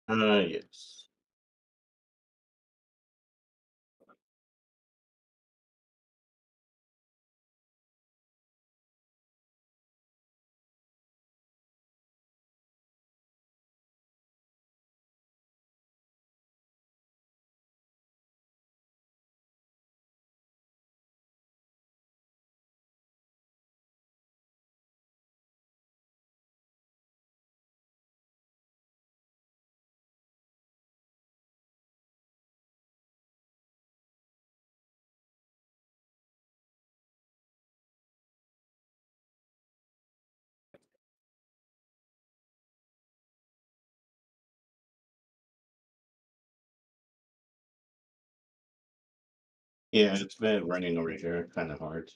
Yes. Yeah, it's been raining over here kind of hard.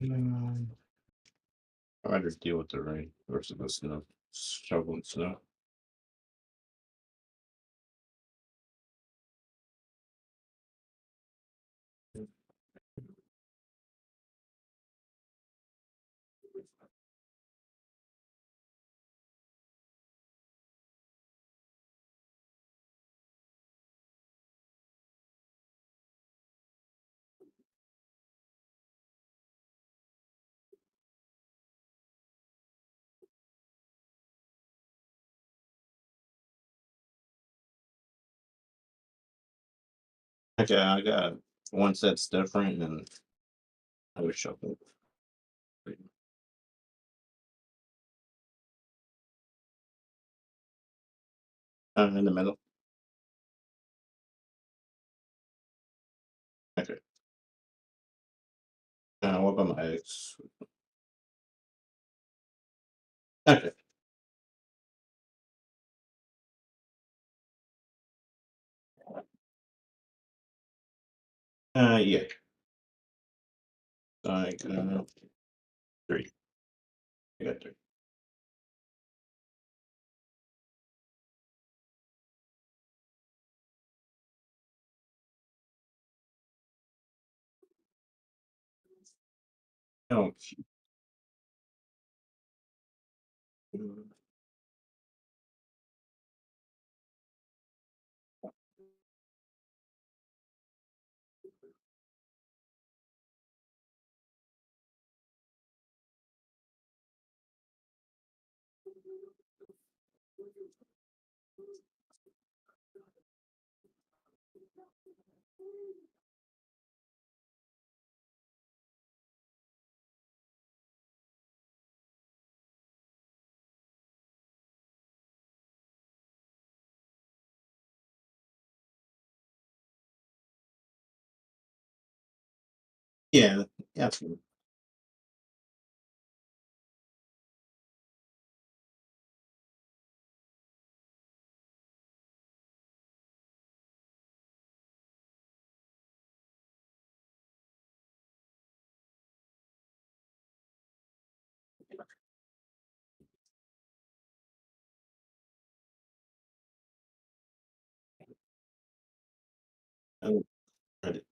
Mm, I'd rather deal with the rain versus the snow, shoveling snow. Okay, I got one set's different, and I would shuffle. In the middle. Okay. What about my eggs? Okay. Yeah. Like three. I got three. Oh, shoot. Yeah. Absolutely. Oh, credit.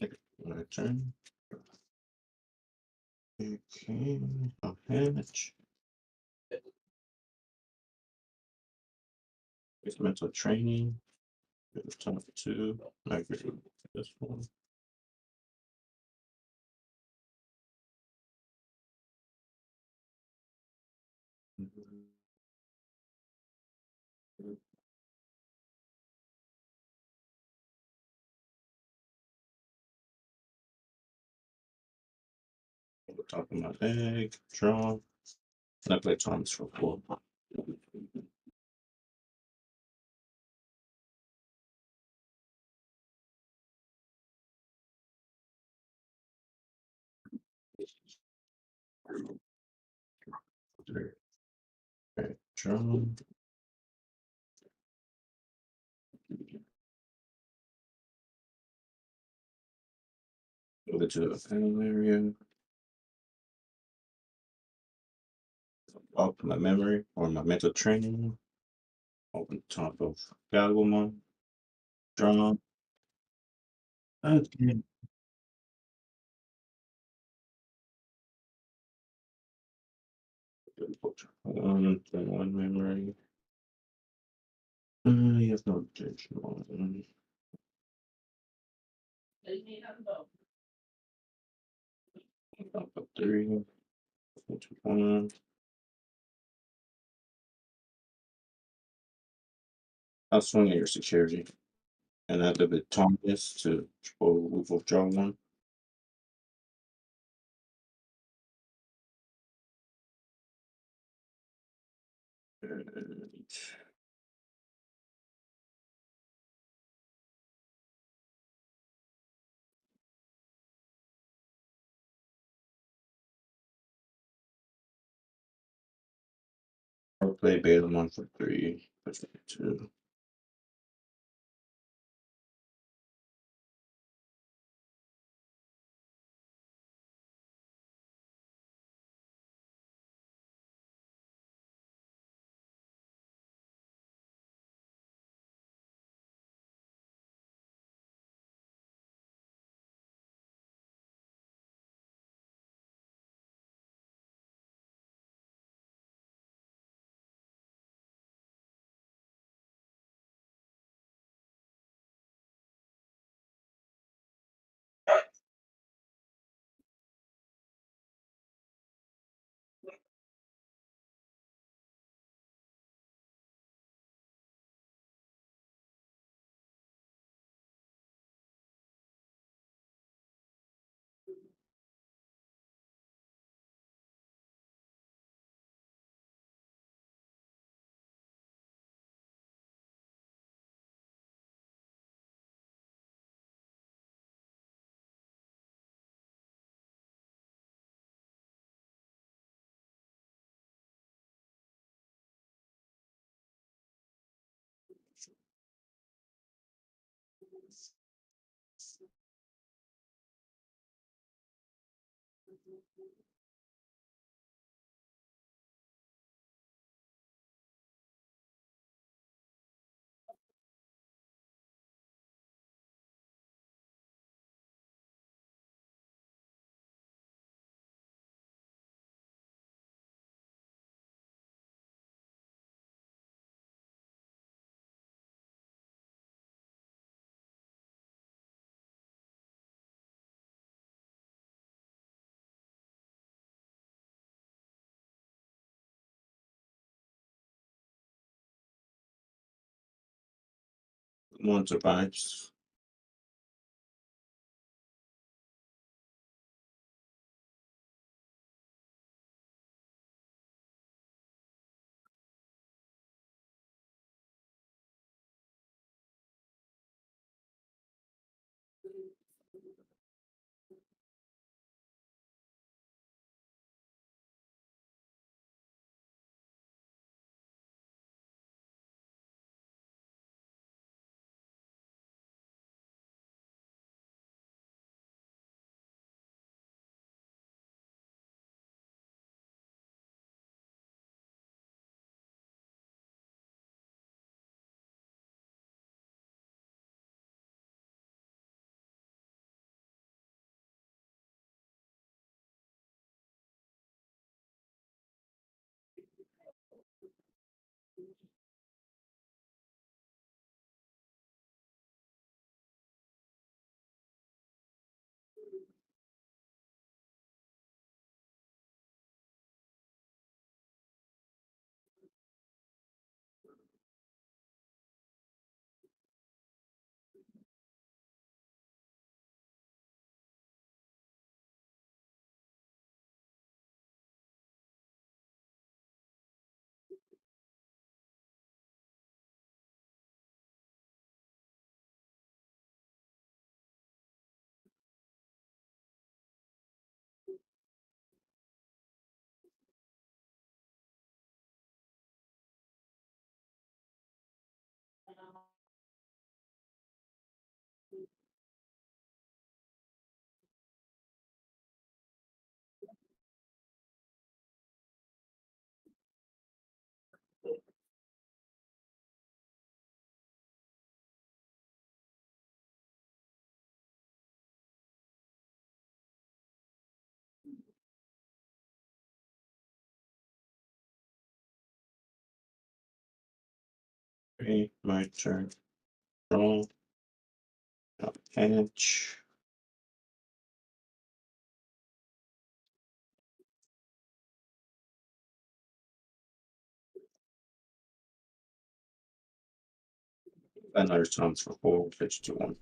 Okay. My turn. Okay. I'll hedge. It's mental training. It's time for two. I agree with this one. We're talking about egg, draw. And I play Thomas for four. Okay. Drum. Go to the panel area. Off my memory or my mental training. Open top of Galgomon. Drum. Okay. One memory. You have no objection on. Up 3. Which one? I'll swing at your security. And add the bit Thomas to withdraw one. And I'll play Balamon for 3. Push me to 2. One survives. 3, my turn. Draw. Hatch. Another times for 4, pitch to 1.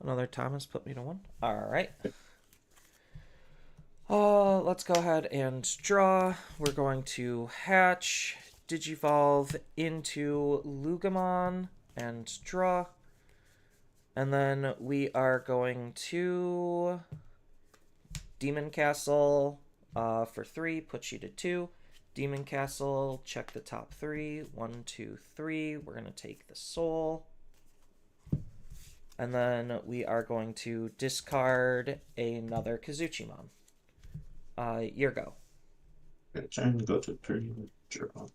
Another Thomas put me to 1. All right. Let's go ahead and draw. We're going to hatch, digivolve into Lugamon, and draw. And then we are going to Demon Castle for 3, puts you to 2. Demon Castle, check the top 3. 1, 2, 3. We're going to take the soul. And then we are going to discard another Kazuchimon. Your go. Okay, turn, go to 3, draw.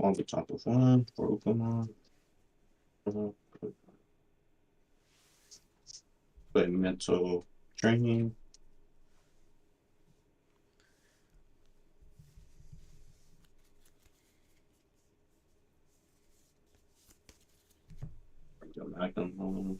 On the top of 1, for Pokemon. Play mental training. Go back on home.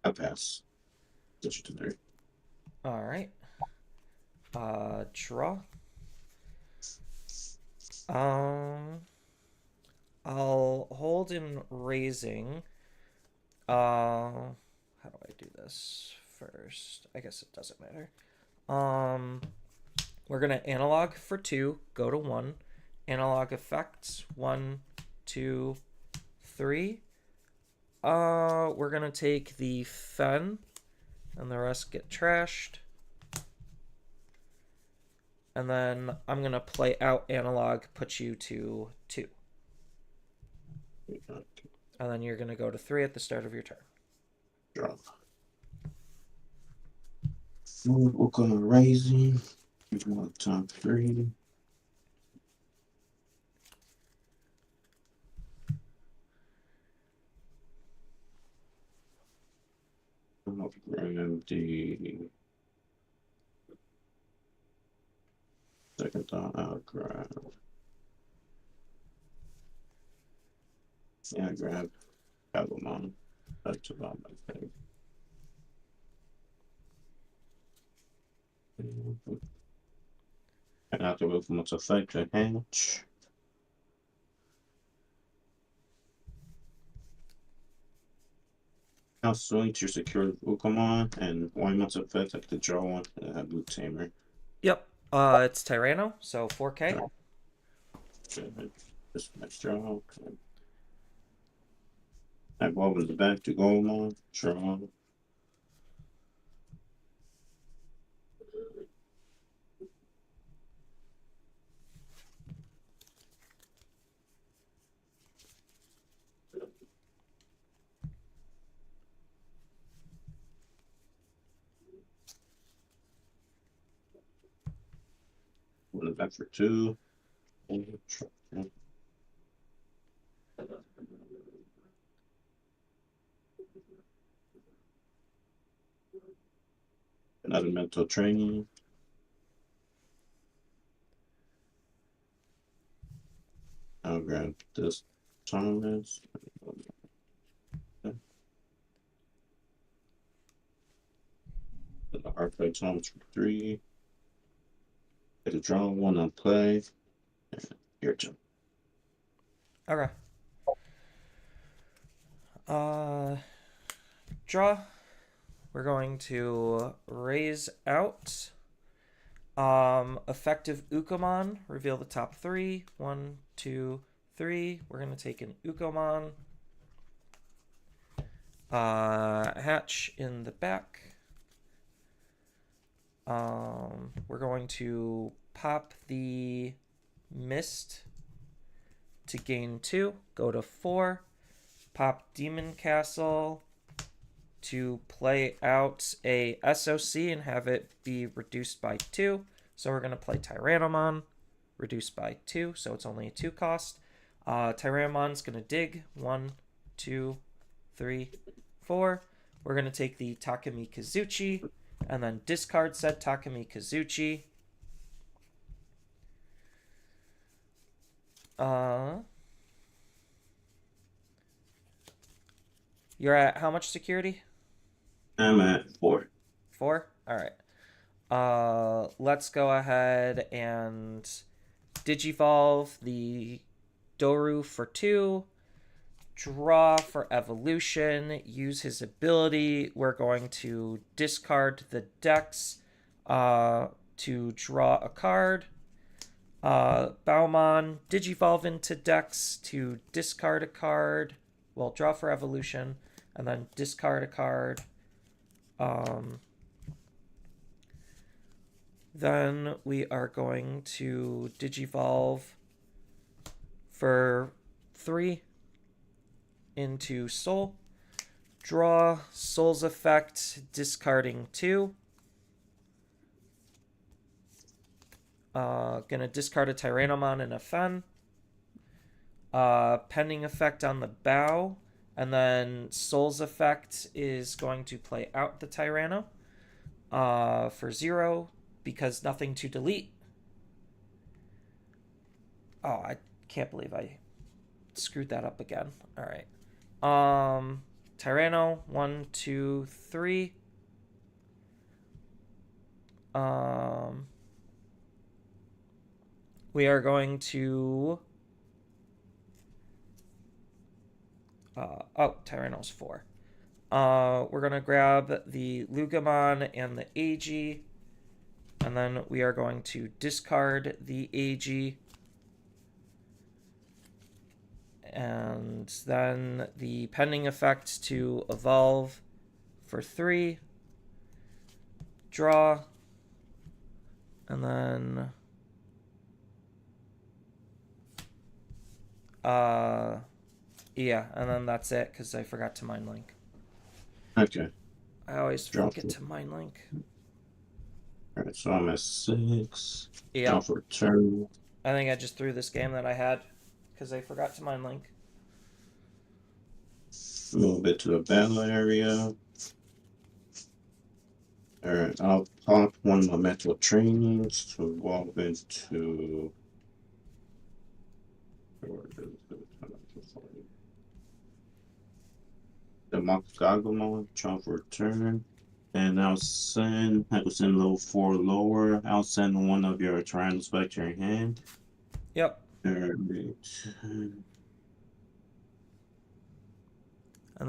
I pass. Switch to 3. All right. Draw. I'll hold in raising. How do I do this first? I guess it doesn't matter. We're gonna analog for 2, go to 1. Analog effects 1, 2, 3. We're gonna take the Fen, and the rest get trashed. And then I'm gonna play out analog, put you to 2. And then you're gonna go to 3 at the start of your turn. Draw. We're gonna raising. Top 3. I'll grab the second thought. I'll grab. Yeah, grab Agumon. That's about my thing. And after movement effect, I hatch. Now swing to secure Pokemon, and 1 month's effect, I could draw one and have Blue Tamer. Yep. It's Tyranno, so 4K. Just next draw. I go over the back to Goemon, draw. One back for 2. Another mental training. I'll grab this Thomas. The hard play Thomas for 3. Get a draw 1 on play. Your turn. Okay. Draw. We're going to raise out. Effective Ukomon. Reveal the top 3. 1, 2, 3. We're going to take an Ukomon. Hatch in the back. We're going to pop the Mist to gain 2. Go to 4. pop Demon Castle to play out a SOC and have it be reduced by 2. So we're going to play Tyrannomon, reduced by 2, so it's only a 2 cost. Tyrannomon's going to dig 1, 2, 3, 4. We're going to take the Takumi Kazuchi and then discard said Takumi Kazuchi. You're at how much security? I'm at 4. 4? Alright. Let's go ahead and Digivolve the Doru for 2. Draw for evolution. Use his ability. We're going to discard the decks to draw a card. Baumon, Digivolve into Dex to discard a card. Well, draw for evolution, and then discard a card. Then we are going to Digivolve for 3 into Soul. Draw Soul's effect, discarding 2. Gonna discard a Tyrannomon and a Fen. Pending effect on the bow. And then Soul's effect is going to play out the Tyranno for 0 because nothing to delete. Oh, I can't believe I screwed that up again. Alright. Tyranno, 1, 2, 3. We are going to... Tyranno's 4. We're going to grab the Lugamon and the AG. And then we are going to discard the AG. And then the pending effect to evolve for 3. Draw. And then... yeah, and then that's it, because I forgot to mind link. Okay. I always forget to mind link. Alright, so I'm at 6. Yeah. Draw for turn. I think I just threw this game that I had, because I forgot to mind link. Move it to the battle area. Alright, I'll pop one of my mental trainings to evolve into... the Gagumon, draw for turn. And I will send level 4 lower. I'll send one of your Tyrannos back to your hand. Yep. Alright. And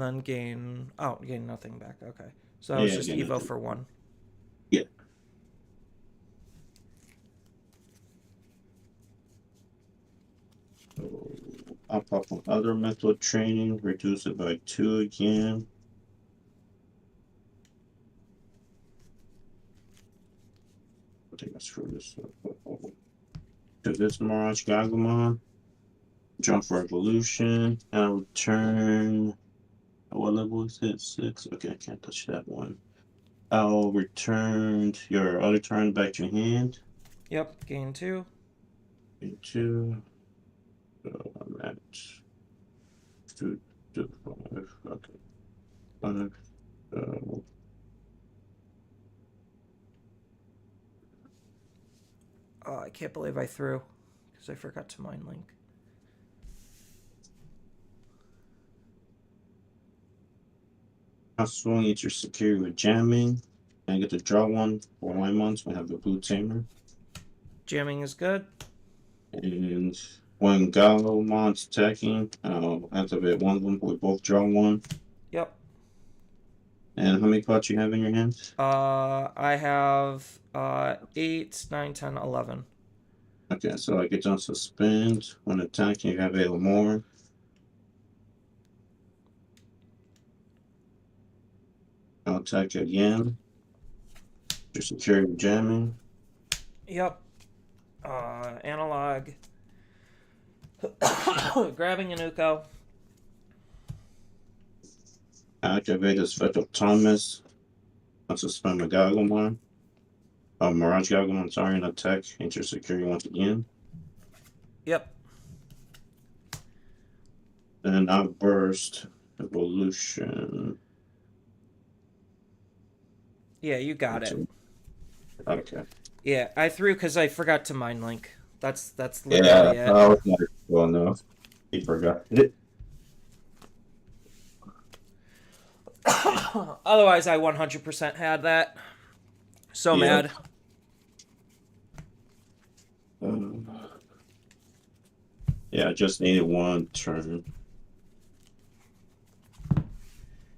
then gain nothing back. Okay. So that was just Evo nothing. For 1. Yeah. So I'll pop on other mental training, reduce it by 2 again. I think I screwed this up. To this Mirage Gagumon. Jump for evolution. I'll return. What level is it? 6. Okay, I can't touch that one. I'll return your other turn back to your hand. Yep, gain 2. Gain 2. So I'm at 2, 2, 5. Okay. 5. Oh, I can't believe I threw, because I forgot to mind link. I'll swing at your security with jamming. I get to draw one for 9 months. We have the blue tamer. Jamming is good. And when Galomon's attacking, I'll activate one of them. We both draw 1. Yep. And how many cards you have in your hands? I have 8, 9, 10, 11. Okay, so I get to suspend. When attacking, you have a more. I'll attack you again. Your security jamming. Yep. Analog. Grabbing an Uko. Activate the special Thomas. Let's suspend my Gagumon. Mirage Gagumon, sorry, and attack. Enter security once again. Yep. And Outburst. Evolution. Yeah, you got it. Okay. Yeah, I threw because I forgot to mind link. That's Yeah, literally it. I was like, well, no. He forgot it. Otherwise, I 100% had that. So Yep. mad. Um, yeah, I just needed one turn.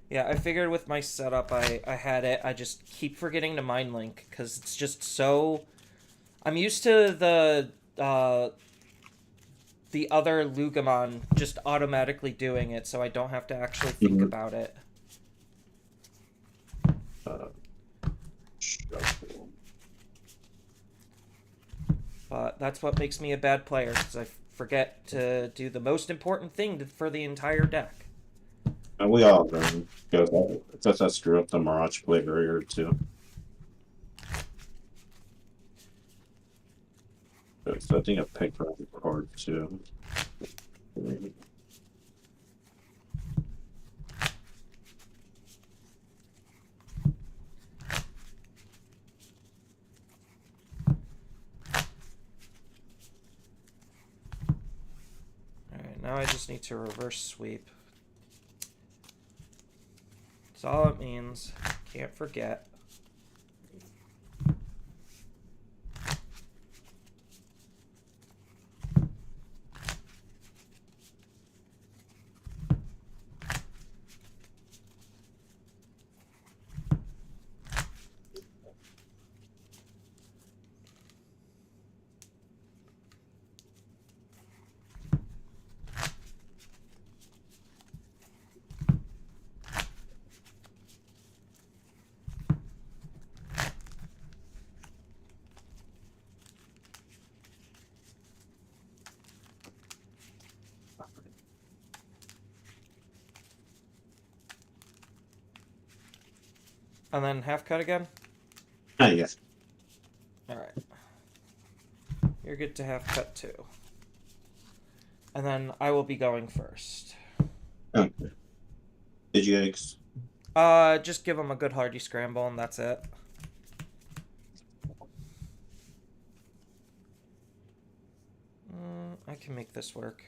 Yeah, I figured with my setup, I had it. I just keep forgetting to mind link because it's just so. I'm used to the other Lugamon just automatically doing it, so I don't have to actually think Mhm. about it. Shuffle. But that's what makes me a bad player, because I forget to do the most important thing for the entire deck. And we all learn. Because I screwed up the Mirage play earlier, too. So I think I picked the wrong card, too. Alright, now I just need to reverse sweep. That's all it means. Can't forget. And then half cut again? Ah, yes. Alright. You're good to half cut too. And then I will be going first. Okay. Did you eggs? Just give him a good hearty scramble and that's it. I can make this work.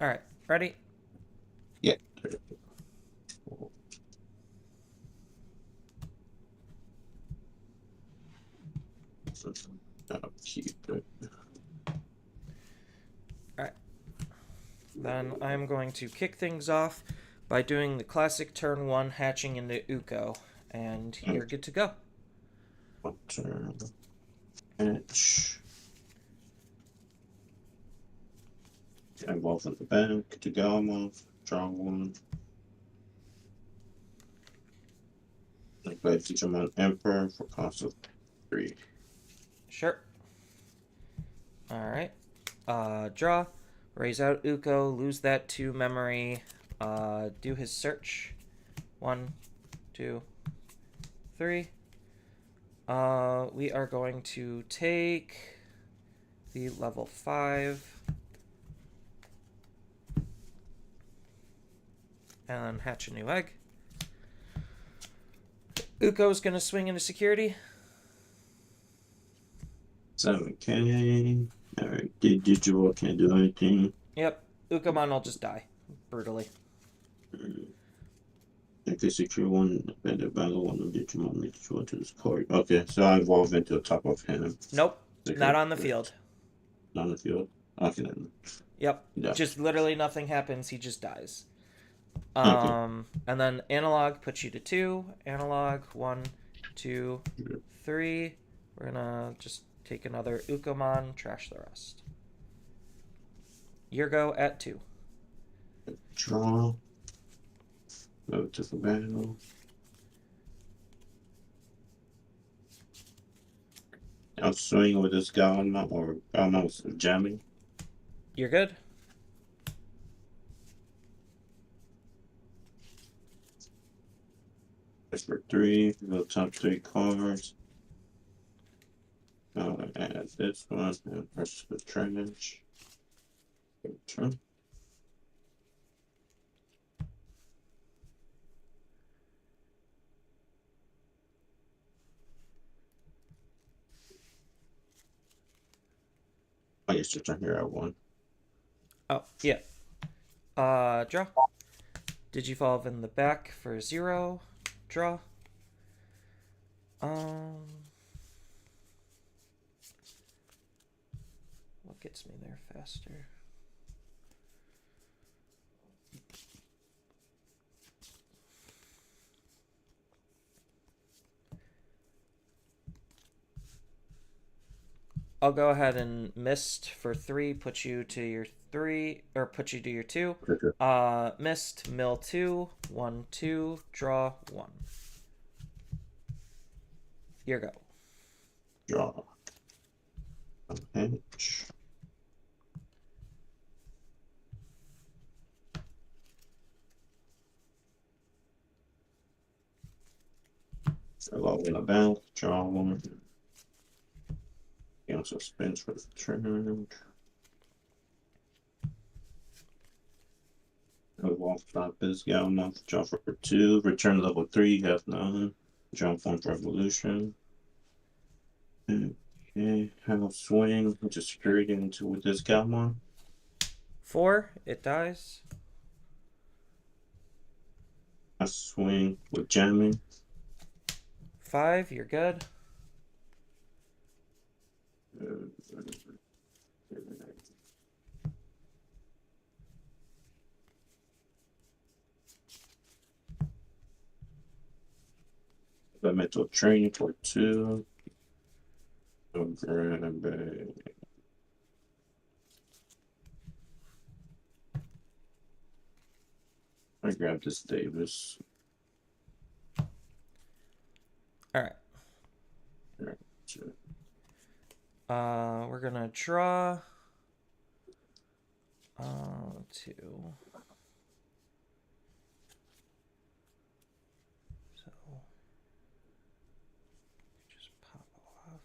Alright, ready? Yeah. I'll keep it. Alright. Then I'm going to kick things off by doing the classic turn 1 hatching into Uko. And you're good to go. One turn. Hatch. Involved in the bank. To go off. Draw one. I play Digimon Emperor for cost of 3. Sure. Alright. Draw. Raise out Uko. Lose that 2 memory. Do his search. 1, 2, 3. We are going to take the level 5. And hatch a new egg. Uko's gonna swing into security. 7K. Alright, digital can't do anything. Yep. Ukomon will just die. Brutally. If they secure one, then the battle one of Digimon makes sure to this card. Okay, so I evolve into the top of him. Nope. Not on the field. Not on the field? Okay, then. Yep. Yeah. Just literally nothing happens. He just dies. Okay. And then analog puts you to 2. Analog 1, 2, 3. We're gonna just take another Ukomon, trash the rest. Your go at 2. Draw. Go to the battle. I'll swing with this Galma or Galma with jamming. You're good. That's for 3. Go top 3 cards. I'll add this one and press the trash. Turn. I guess your turn here at 1. Oh, yeah. Draw. Digivolve in the back for 0. Draw. What gets me there faster? I'll go ahead and mist for 3, put you to your 3, or put you to your 2. Mist, mill 2, 1, 2, draw 1. Here go. Draw. Hedge. Hello in the bank. Draw 1. He also spins for the turn. Walk stop is Galma. Draw for 2. Return level 3. Have none. Draw 1 for evolution. Okay. Have a swing. Just security into with this Galma. 4, it dies. I swing with jamming. 5, you're good. The mental training for 2. Grab a. I grab this Davis. Alright. Right. We're gonna draw 2. So just pop off.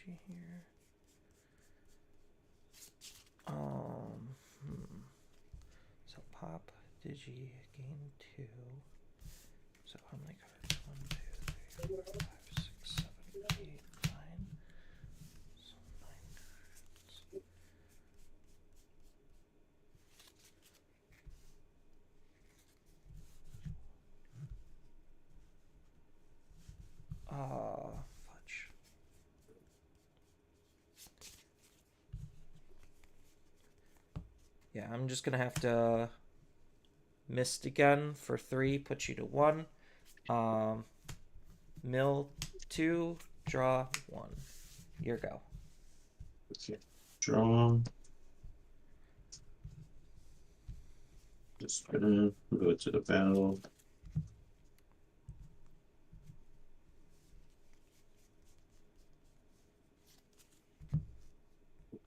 HE here. So pop digi gain 2. So how many cards? 1, 2, 3, 4, 5, 6, 7, 8, 9. So 9 cards. Fudge. Yeah, I'm just gonna have to mist again for 3, put you to 1. Mill 2, draw 1. Your go. Okay. Draw. Just spin. Go to the battle.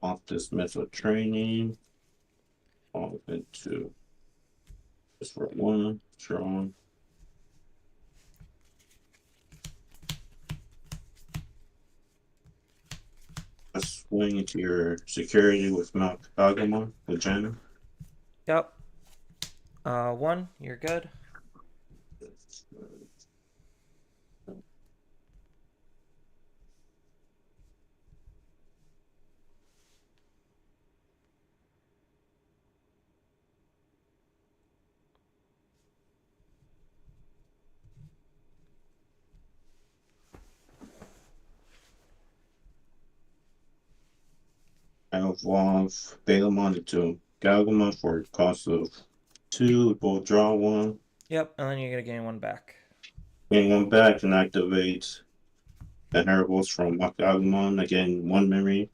Off this method training. Off into just for 1. Draw. I swing into your security with Mount Agama, the Jamming. Yep. 1, you're good. I evolve Balamon into Galgama for a cost of 2. We'll draw 1. Yep, and then you're gonna gain 1 back. Gain 1 back and activate the Inheritables from Galgamon. Again, 1 memory.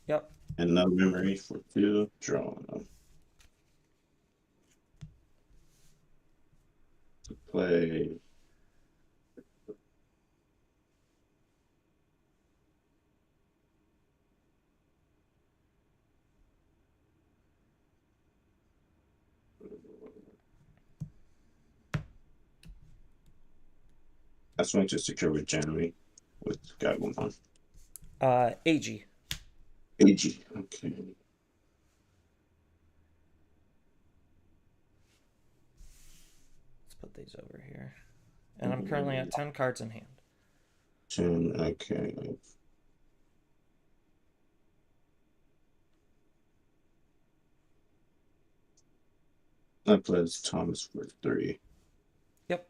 Yep. And another memory for 2. Draw. To play I swing to secure with January with Gagumon. AG. AG. Okay. Let's put these over here. And I'm currently at 10 cards in hand. 10. Okay. I played Thomas for 3. Yep.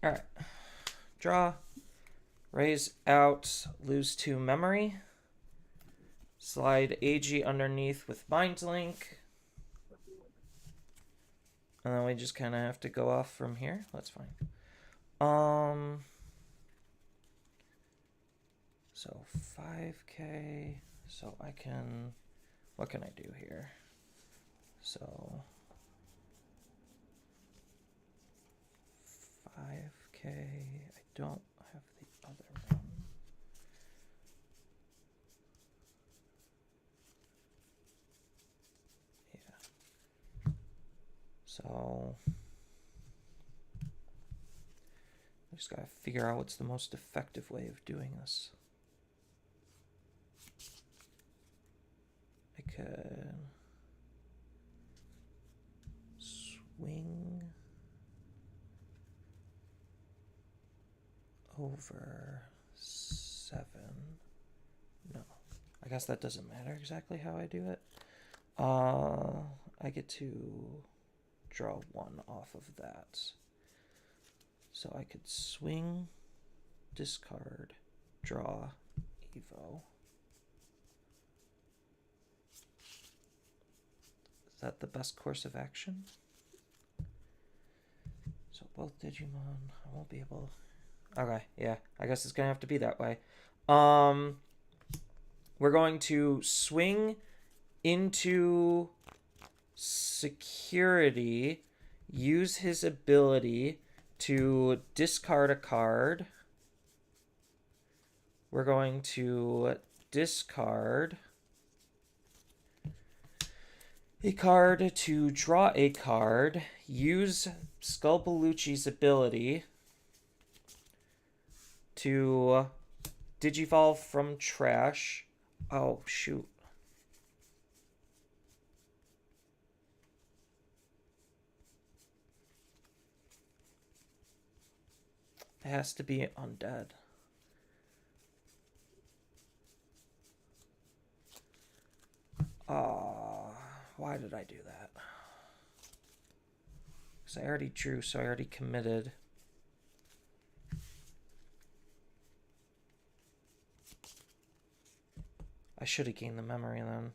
Alright. Draw. Raise out. Lose 2 memory. Slide AG underneath with Mind Link. And then we just kind of have to go off from here. That's fine. So 5k. So I can... What can I do here? So... 5k. I don't have the other one. Yeah. So... I just gotta figure out what's the most effective way of doing this. I could swing over 7. No, I guess that doesn't matter exactly how I do it. I get to draw 1 off of that. So I could swing, discard, draw, Evo. Is that the best course of action? So both Digimon, I won't be able... Okay, yeah, I guess it's gonna have to be that way. We're going to swing into security, use his ability to discard a card. We're going to discard a card to draw a card, use Skullbaluchi's ability to Digivolve from trash. Oh, shoot. It has to be undead. Why did I do that? Because I already drew, so I already committed. I should have gained the memory then.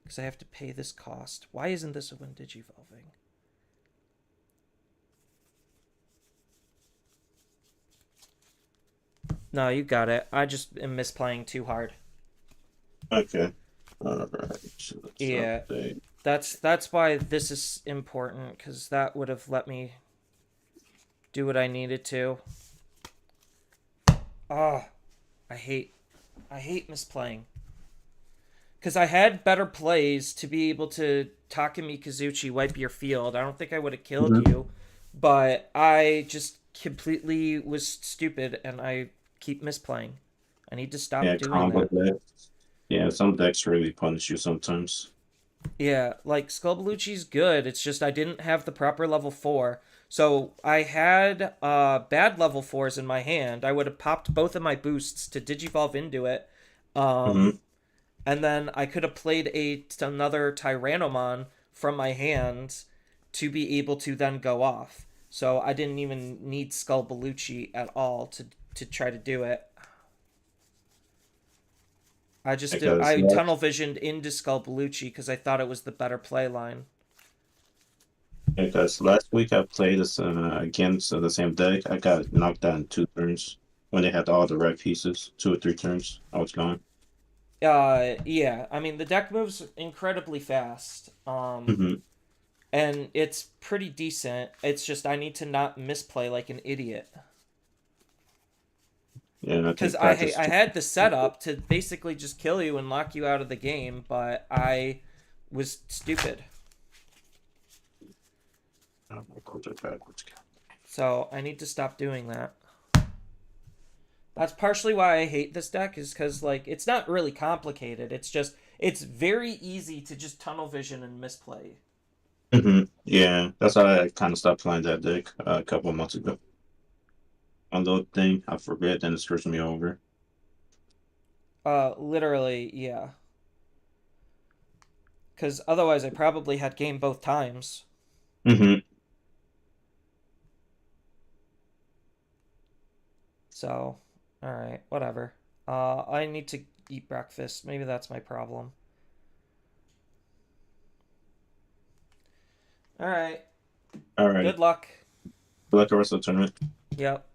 Because I have to pay this cost. Why isn't this when digivolving? No, you got it. I just am misplaying too hard. Okay. Alright. So yeah. Update. That's why this is important, because that would have let me do what I needed to. Oh, I hate misplaying. Because I had better plays to be able to Takumi Kazuchi wipe your field. I don't think I would have killed you, but I just completely was stupid and I keep misplaying. I need to stop doing that. Deck. Yeah, some decks really punish you sometimes. Yeah, like Skullbaluchi's good. It's just I didn't have the proper level 4. So I had bad level 4s in my hand. I would have popped both of my boosts to Digivolve into it. And then I could have played another Tyrannomon from my hand to be able to then go off. So I didn't even need Skullbaluchi at all to try to do it. I tunnel visioned into Skullbaluchi because I thought it was the better play line. Because last week I played this against the same deck. I got knocked out in 2 turns when they had all the right pieces. 2 or 3 turns. I was gone. Yeah. I mean, the deck moves incredibly fast. And it's pretty decent. It's just I need to not misplay like an idiot. Yeah, because I had the setup to basically just kill you and lock you out of the game, but I was stupid. Oh, my cards are backwards. So I need to stop doing that. That's partially why I hate this deck, is because like it's not really complicated. It's just it's very easy to just tunnel vision and misplay. Yeah, that's why I kind of stopped playing that deck a couple of months ago. One little thing I forget, then it screws me over. Literally, yeah. Because otherwise, I probably had game both times. Hmm. So, all right, whatever. I need to eat breakfast. Maybe that's my problem. All right. Alrighty. Good luck. Good luck the rest of the tournament. Yep.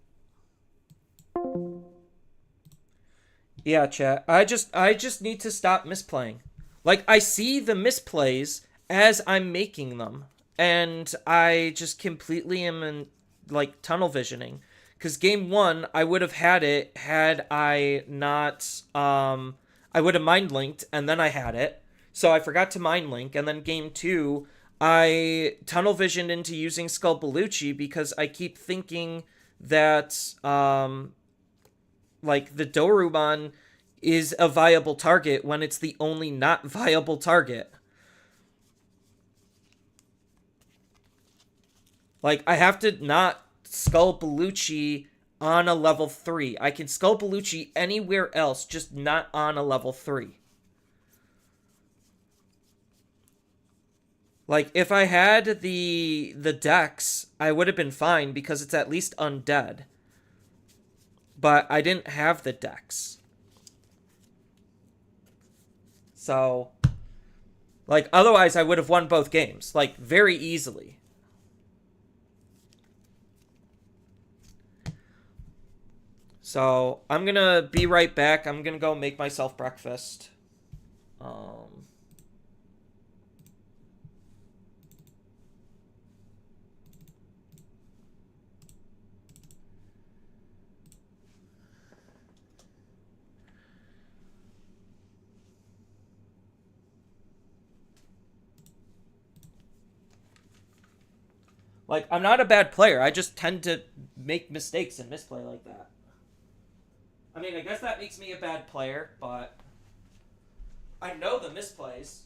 Yeah, chat. I just need to stop misplaying. Like I see the misplays as I'm making them, and I just completely am in like tunnel visioning. Cause game one, I would have had it had I not I would have mind linked and then I had it. So I forgot to mind link, and then game two, I tunnel visioned into using Skull Belucci because I keep thinking that like the Doruban is a viable target when it's the only not viable target. Like I have to not Skull Belucci on a level 3. I can Skull Belucci anywhere else, just not on a level 3. Like if I had the Dex, I would have been fine because it's at least undead. But I didn't have the Dex. So like otherwise I would have won both games, like very easily. So I'm gonna be right back. I'm gonna go make myself breakfast. Um, like I'm not a bad player. I just tend to make mistakes and misplay like that. I mean, I guess that makes me a bad player, but I know the misplays.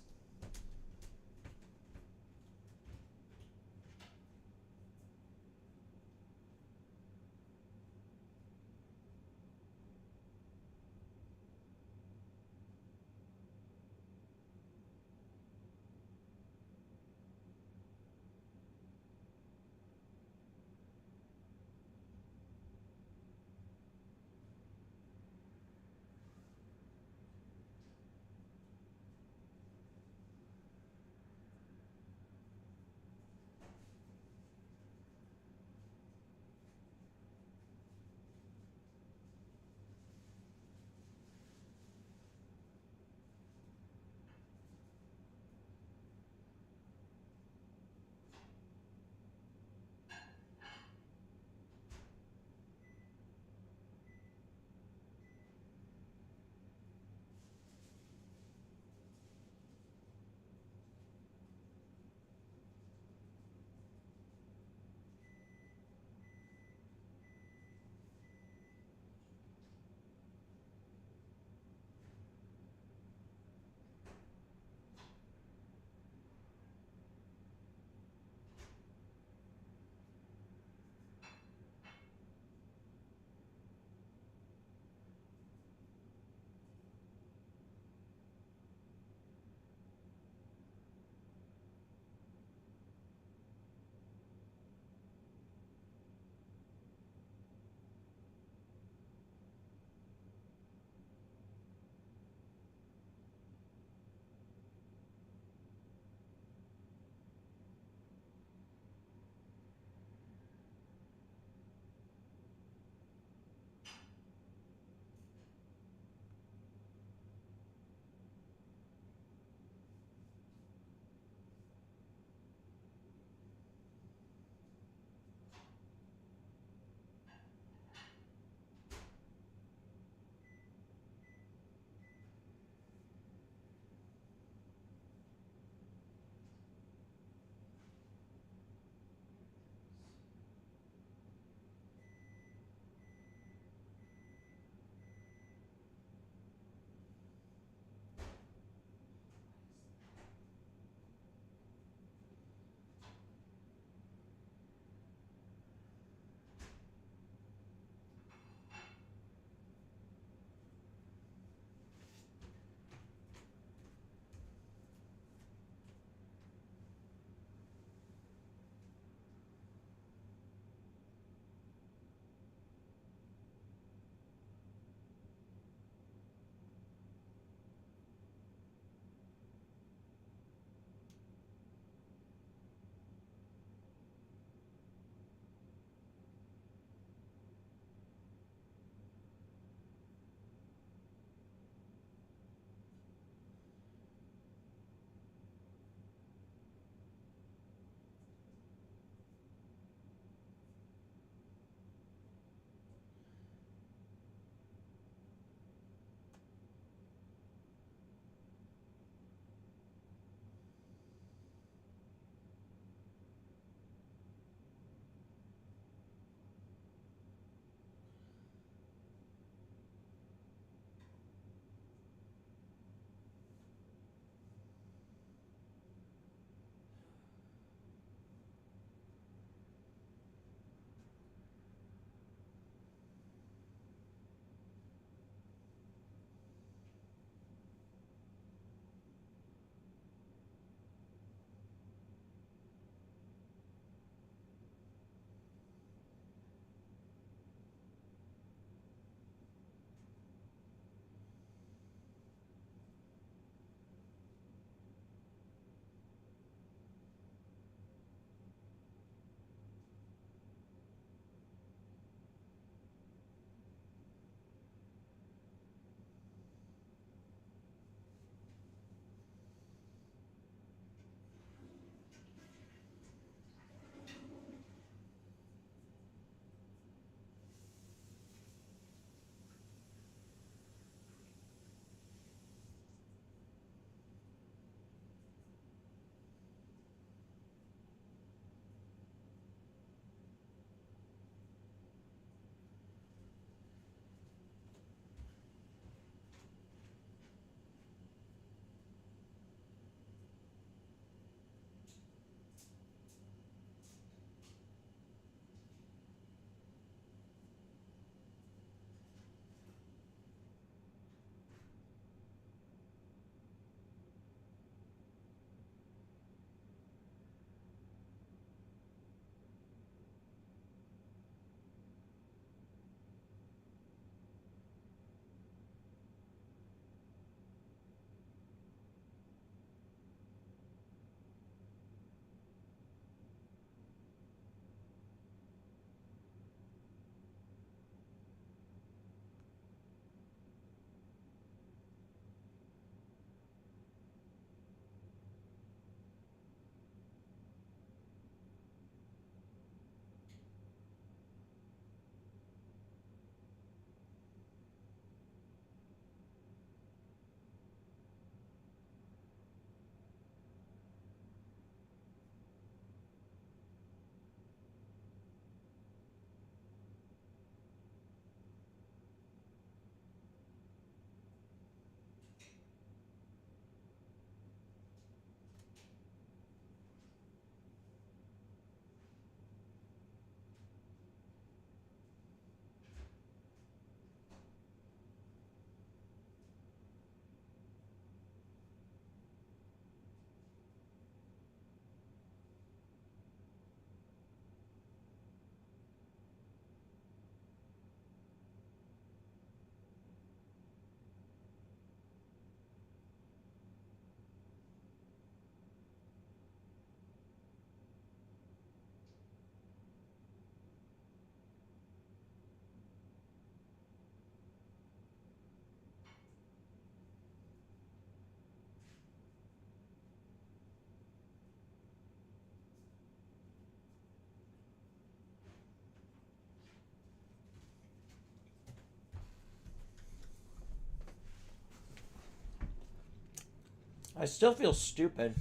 I still feel stupid.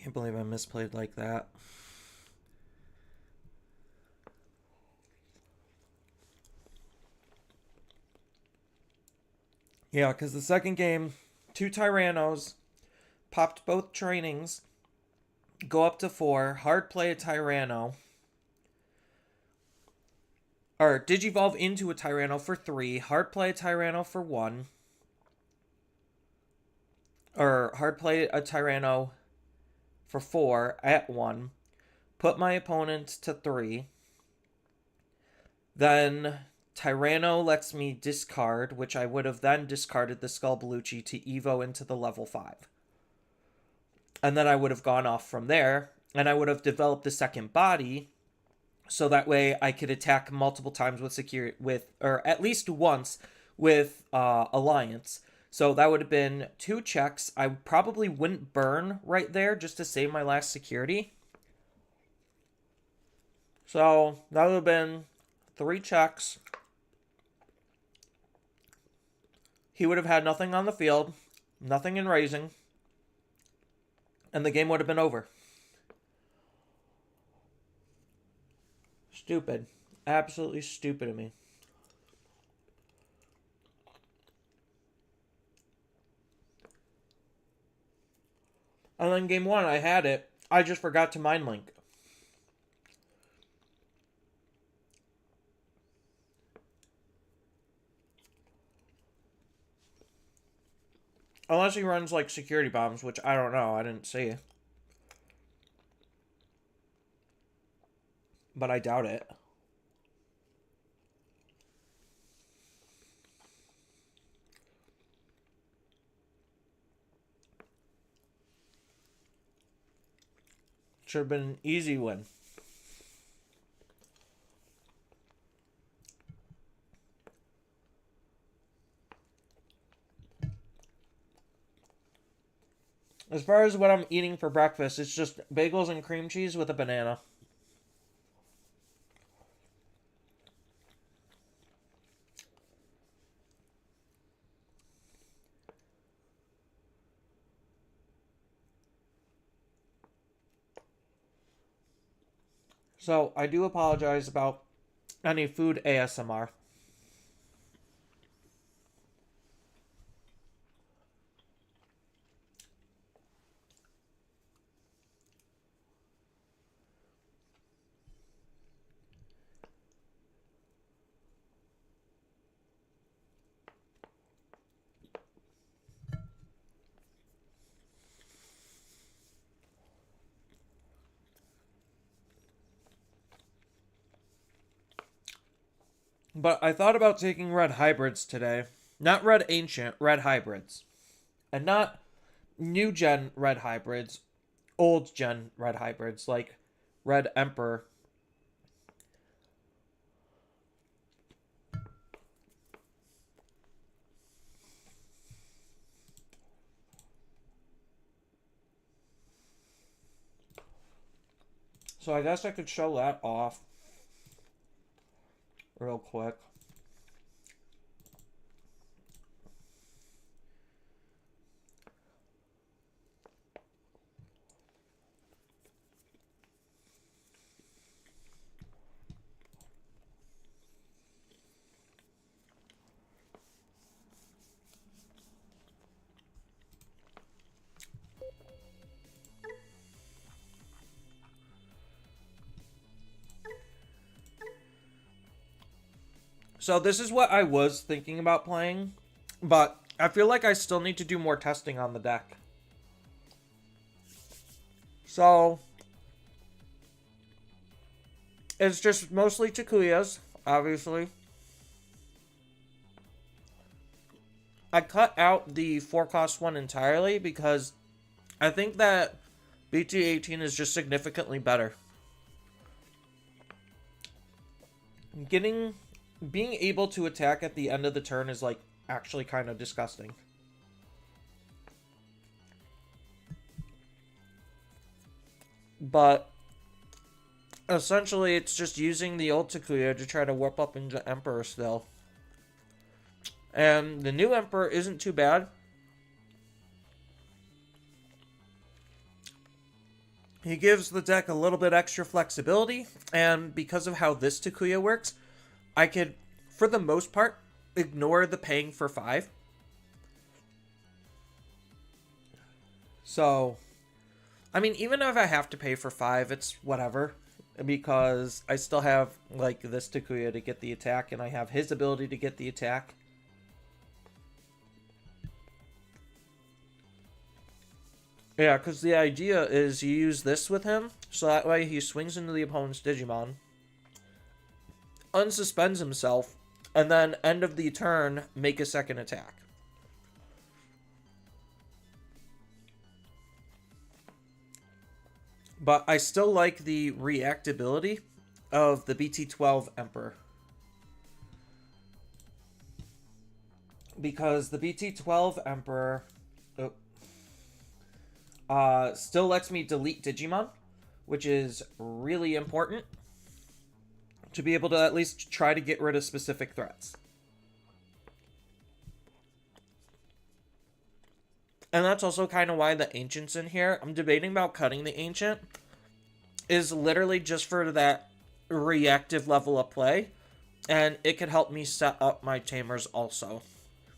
Can't believe I misplayed like that. Yeah, because the second game, 2 Tyrannos, popped both trainings, go up to 4, hard play a Tyranno, or Digivolve into a Tyranno for 3, hard play a Tyranno for 1, or hard play a Tyranno for 4 at 1, put my opponent to 3, then Tyranno lets me discard, which I would have then discarded the Skull Belushi to Evo into the level 5. And then I would have gone off from there, and I would have developed the second body, so that way I could attack multiple times or at least once with Alliance. So that would have been 2 checks. I probably wouldn't burn right there just to save my last security. So that would have been 3 checks. He would have had nothing on the field, nothing in raising, and the game would have been over. Stupid. Absolutely stupid of me. And then game 1, I had it. I just forgot to mind link. Unless he runs like security bombs, which I don't know. I didn't see. But I doubt it. Should have been an easy win. As far as what I'm eating for breakfast, it's just bagels and cream cheese with a banana. So I do apologize about any food ASMR. But I thought about taking red hybrids today. Not red ancient, red hybrids. And not new gen red hybrids, old gen red hybrids, like red emperor. So I guess I could show that off real quick. So this is what I was thinking about playing, but I feel like I still need to do more testing on the deck. So it's just mostly Takuyas, obviously. I cut out the 4-cost one entirely because I think that BT18 is just significantly better. Being able to attack at the end of the turn is like actually kind of disgusting. But Essentially, it's just using the old Takuya to try to warp up into Emperor still. And the new Emperor isn't too bad. He gives the deck a little bit extra flexibility, and because of how this Takuya works, I could, for the most part, ignore the paying for 5. So, I mean, even if I have to pay for 5, it's whatever. Because I still have, like, this Takuya to get the attack, and I have his ability to get the attack. Yeah, because the idea is you use this with him, so that way he swings into the opponent's Digimon, unsuspends himself, and then end of the turn, make a second attack. But I still like the reactability of the BT12 Emperor. Because the BT12 Emperor still lets me delete Digimon, which is really important to be able to at least try to get rid of specific threats. And that's also kind of why the Ancient's in here. I'm debating about cutting the Ancient. Is literally just for that reactive level of play. And it could help me set up my Tamers also.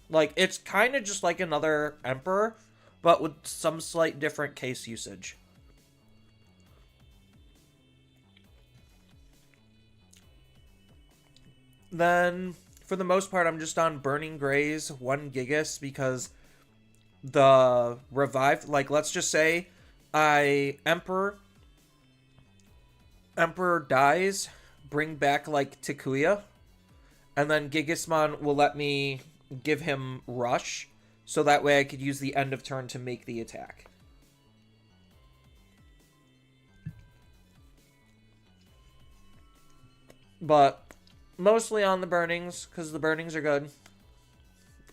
Like, it's kind of just like another Emperor, but with some slight different case usage. Then, for the most part, I'm just on Burning Grays, 1 Gigas, because the revive, like, let's just say Emperor dies, bring back, like, Takuya, and then Gigasmon will let me give him Rush, so that way I could use the end of turn to make the attack. But mostly on the Burnings, because the Burnings are good.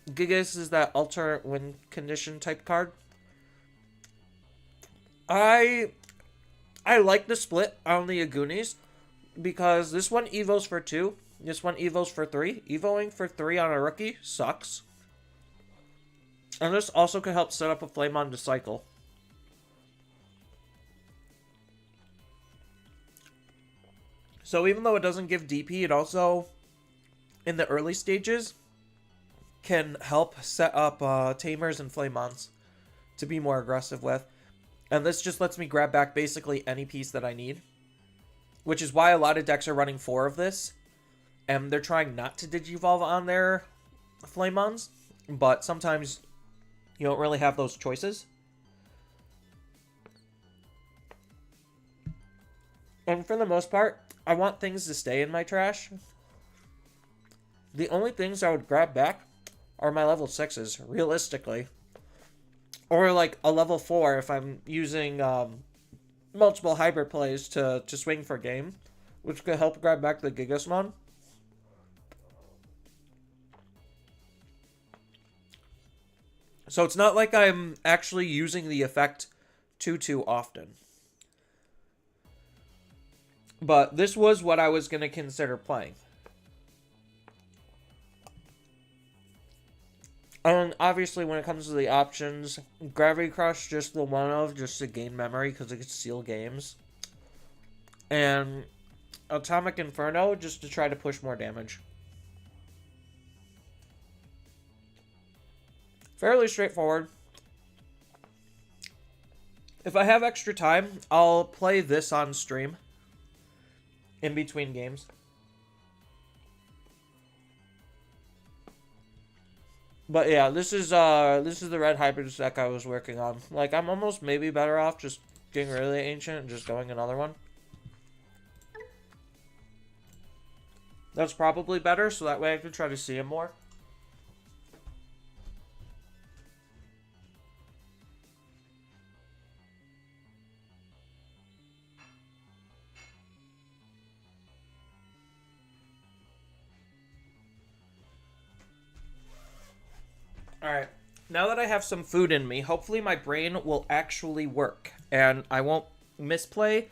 Gigas is that alternate win condition type card. I like the split on the Agunis, because this one evos for 2, this one evos for 3. Evoing for 3 on a rookie sucks. And this also could help set up a Flamon to cycle. So even though it doesn't give DP, it also, in the early stages, can help set up Tamers and Flamons to be more aggressive with. And this just lets me grab back basically any piece that I need. Which is why a lot of decks are running 4 of this. And they're trying not to Digivolve on their Flamons. But sometimes you don't really have those choices. And for the most part, I want things to stay in my trash. The only things I would grab back are my level 6s, realistically. Or like a level 4 if I'm using multiple hybrid plays to swing for game. Which could help grab back the Gigasmon. So it's not like I'm actually using the effect too often. But this was what I was going to consider playing. And obviously when it comes to the options, Gravity Crush just the one of, just to gain memory because it can steal games. And Atomic Inferno just to try to push more damage. Fairly straightforward. If I have extra time, I'll play this on stream. In between games. But yeah, this is the red hybrid deck I was working on. Like, I'm almost maybe better off just getting rid of the Ancient and just going another one. That's probably better, so that way I can try to see him more. Alright, now that I have some food in me, hopefully my brain will actually work. And I won't misplay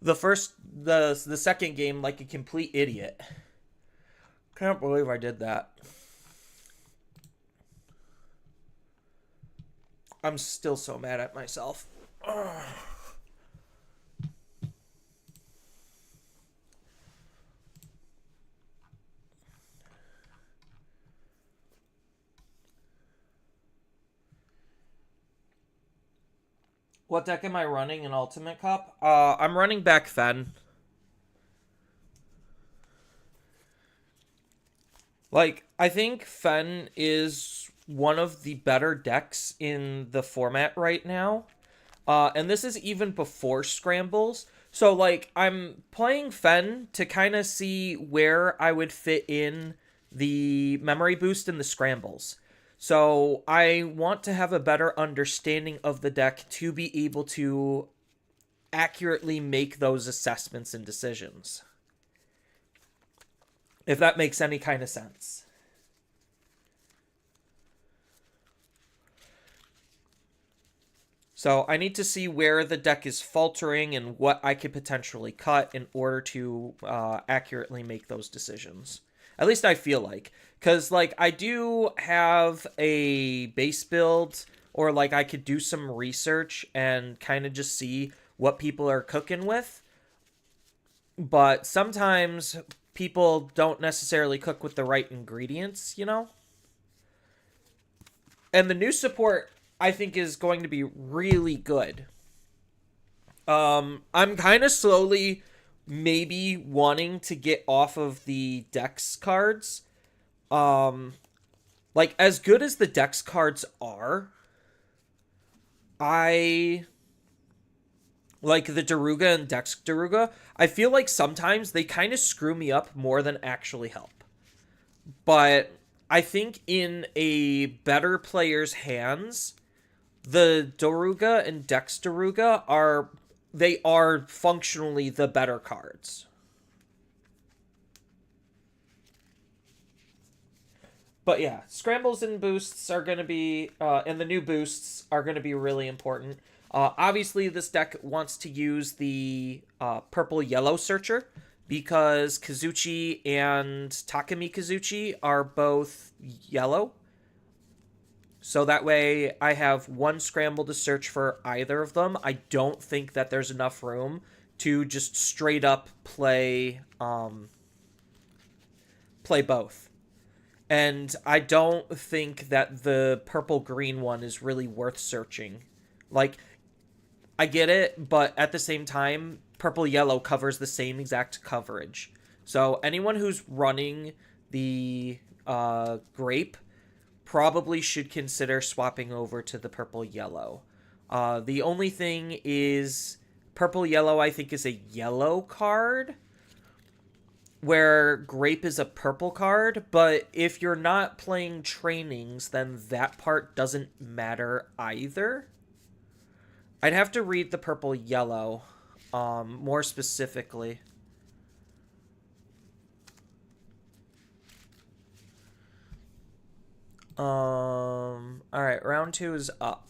the second game like a complete idiot. Can't believe I did that. I'm still so mad at myself. Ugh. What deck am I running in Ultimate Cup? I'm running back Fen. Like, I think Fen is one of the better decks in the format right now. And this is even before Scrambles. So, like, I'm playing Fen to kind of see where I would fit in the memory boost in the Scrambles. So, I want to have a better understanding of the deck to be able to accurately make those assessments and decisions. If that makes any kind of sense. So I need to see where the deck is faltering and what I could potentially cut in order to accurately make those decisions. At least I feel like. Because, like, I do have a base build, or, like, I could do some research and kind of just see what people are cooking with. But sometimes people don't necessarily cook with the right ingredients, you know? And the new support, I think, is going to be really good. I'm kind of slowly maybe wanting to get off of the Dex cards. Like, as good as the Dex cards are, I like the Daruga and Dex Daruga. I feel like sometimes they kind of screw me up more than actually help. But I think in a better player's hands, the Daruga and Dex Daruga are functionally the better cards. But yeah, scrambles and boosts are going to be, and the new boosts are going to be really important. Obviously, this deck wants to use the purple-yellow searcher because Kazuchi and Takumi Kazuchi are both yellow. So that way I have one scramble to search for either of them. I don't think that there's enough room to just straight up play both. And I don't think that the purple-green one is really worth searching. Like, I get it, but at the same time, purple-yellow covers the same exact coverage. So anyone who's running the grape probably should consider swapping over to the purple-yellow. The only thing is, purple-yellow I think is a yellow card, where grape is a purple card, but if you're not playing trainings, then that part doesn't matter either. I'd have to read the purple-yellow more specifically. Alright, round 2 is up.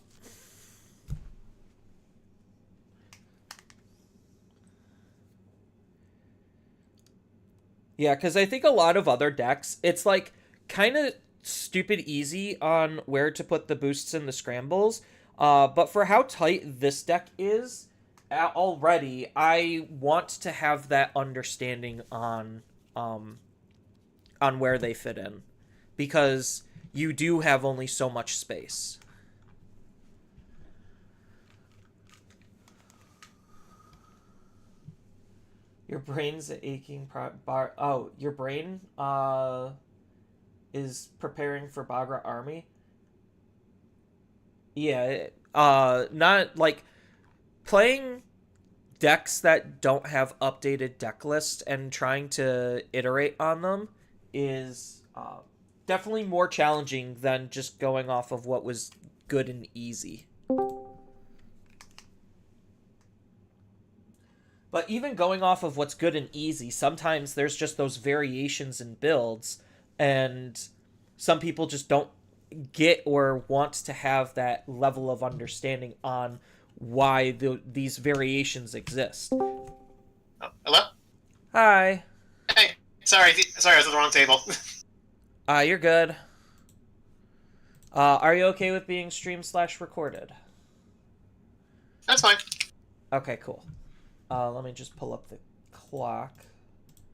Yeah, because I think a lot of other decks, it's like kind of stupid easy on where to put the boosts and the scrambles. But for how tight this deck is already, I want to have that understanding on where they fit in, because you do have only so much space. Your brain's aching. Your brain is preparing for Bagra Army. Yeah, not like playing decks that don't have updated deck lists and trying to iterate on them is definitely more challenging than just going off of what was good and easy. But even going off of what's good and easy, sometimes there's just those variations in builds, and some people just don't get or want to have that level of understanding on why these variations exist. Oh, hello? Hi. Hey, sorry, I was at the wrong table. You're good. Are you okay with being stream/recorded? That's fine. Okay, cool. Let me just pull up the clock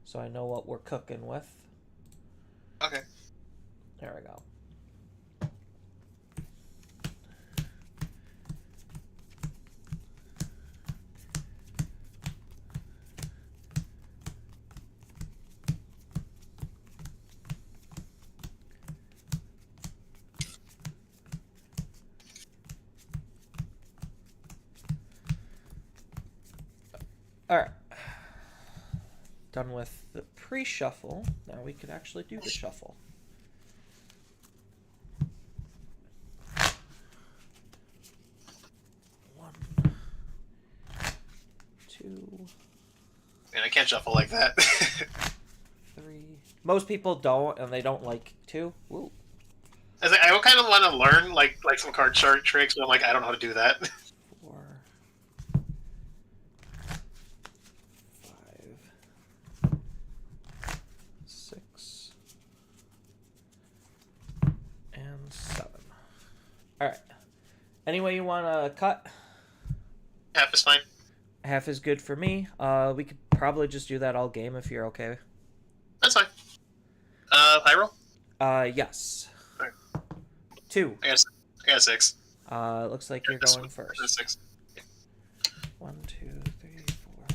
so I know what we're cooking with. Okay. There we go. Alright. Done with the pre-shuffle. Now we can actually do the shuffle. One, two, Man, I can't shuffle like that. three. Most people don't, and they don't like to. Woo. I kind of want to learn like some card chart tricks, but I'm like, I don't know how to do that. 4, 5, 6, and 7. Alright. Any way you want to cut? Half is fine. Half is good for me. We could probably just do that all game if you're okay. That's fine. High roll? Yes. Alright. 2. I got 6. Looks like you're going first. 6. 1, 2, 3, 4,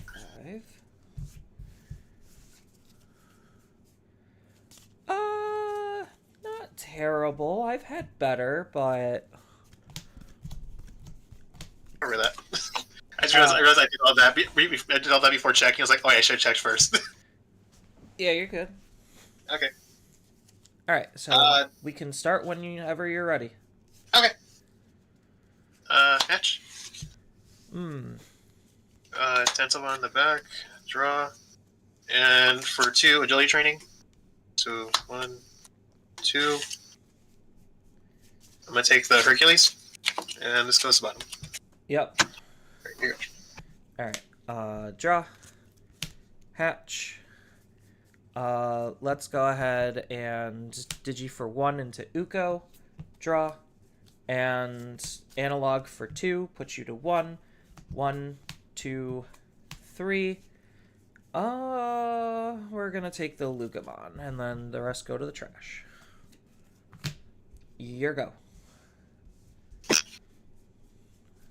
5. Not terrible. I've had better, but Remember that. I realized I did all that. I did all that before checking. I was like, oh, yeah, I should have checked first. yeah, you're good. Okay. All right, so we can start whenever you're ready. Okay. Hatch. Stencil on the back. Draw. And for 2, agility training. So 1, 2. I'm gonna take the Hercules, and this goes to the bottom. Yep. Right, here you go. All right. Draw. Hatch. Let's go ahead and Digi for 1 into Uko. Draw. And analog for 2 puts you to 1. 1, 2, 3. We're gonna take the Lugamon, and then the rest go to the trash. Your go.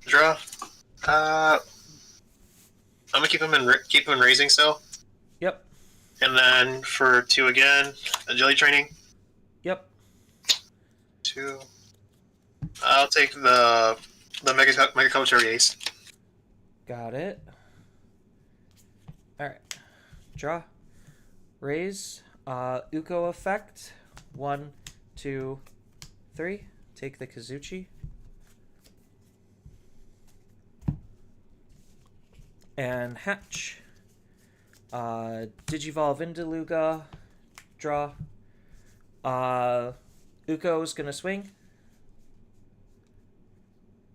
Draw. I'm gonna keep him in raising still. Yep. And then for 2 again, agility training. Yep. 2. I'll take the Mega Coach Ace. Got it. Alright. Draw. Raise. Uko effect. 1, 2, 3. Take the Kazuchi. And hatch. Digivolve into Luga. Draw. Uko's gonna swing.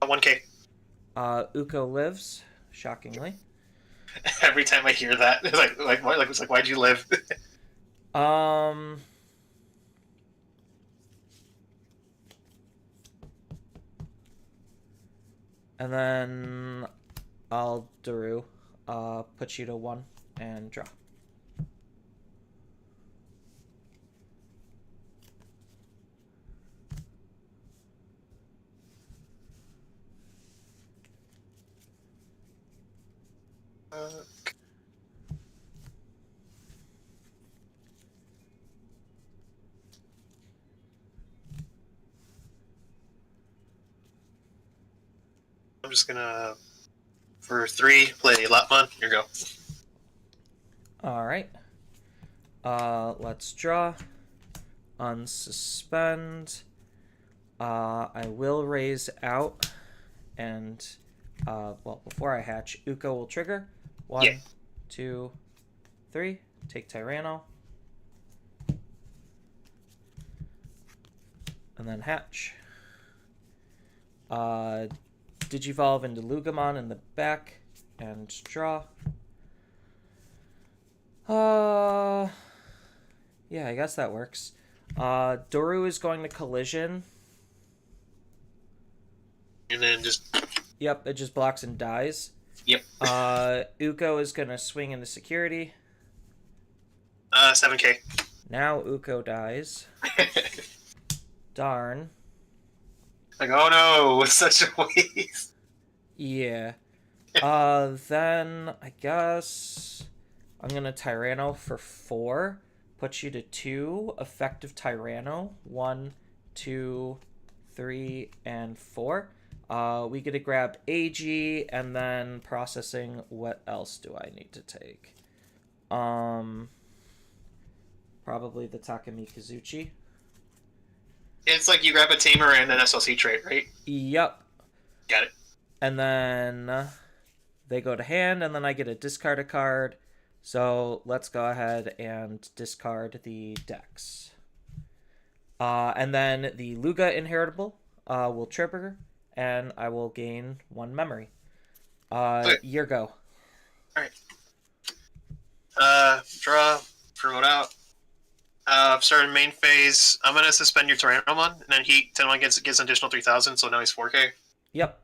1K. Uko lives, shockingly. Every time I hear that, it's like why'd you live? And then I'll Daru, put you to 1 and draw. I'm just gonna, for 3, play Lopmon. Here you go. Alright. Let's draw. Unsuspend. I will raise out. And, well, before I hatch, Uko will trigger. 1, 2, 3. Take Tyranno. And then hatch. Digivolve into Lugamon in the back and draw. Yeah, I guess that works. Doru is going to collision. And then just. Yep, it just blocks and dies. Yep. Uko is gonna swing into security. 7K. Now Uko dies. Darn. Like, oh no, it's such a waste. Yeah. Then I guess I'm gonna Tyranno for 4. Put you to 2. Effective Tyranno. 1, 2, 3, and 4. We get to grab AG and then processing. What else do I need to take? Probably the Takami Kazuchi. It's like you grab a Tamer and an SLC trait, right? Yep. Got it. And then they go to hand, and then I get to discard a card. So let's go ahead and discard the decks. And then the Luga Inheritable will trigger, and I will gain 1 memory. Okay. Your go. Alright. Draw, promote out. Starting main phase, I'm gonna suspend your Tyrannomon, and then he 10-1 gets an additional 3,000, so now he's 4K. Yep.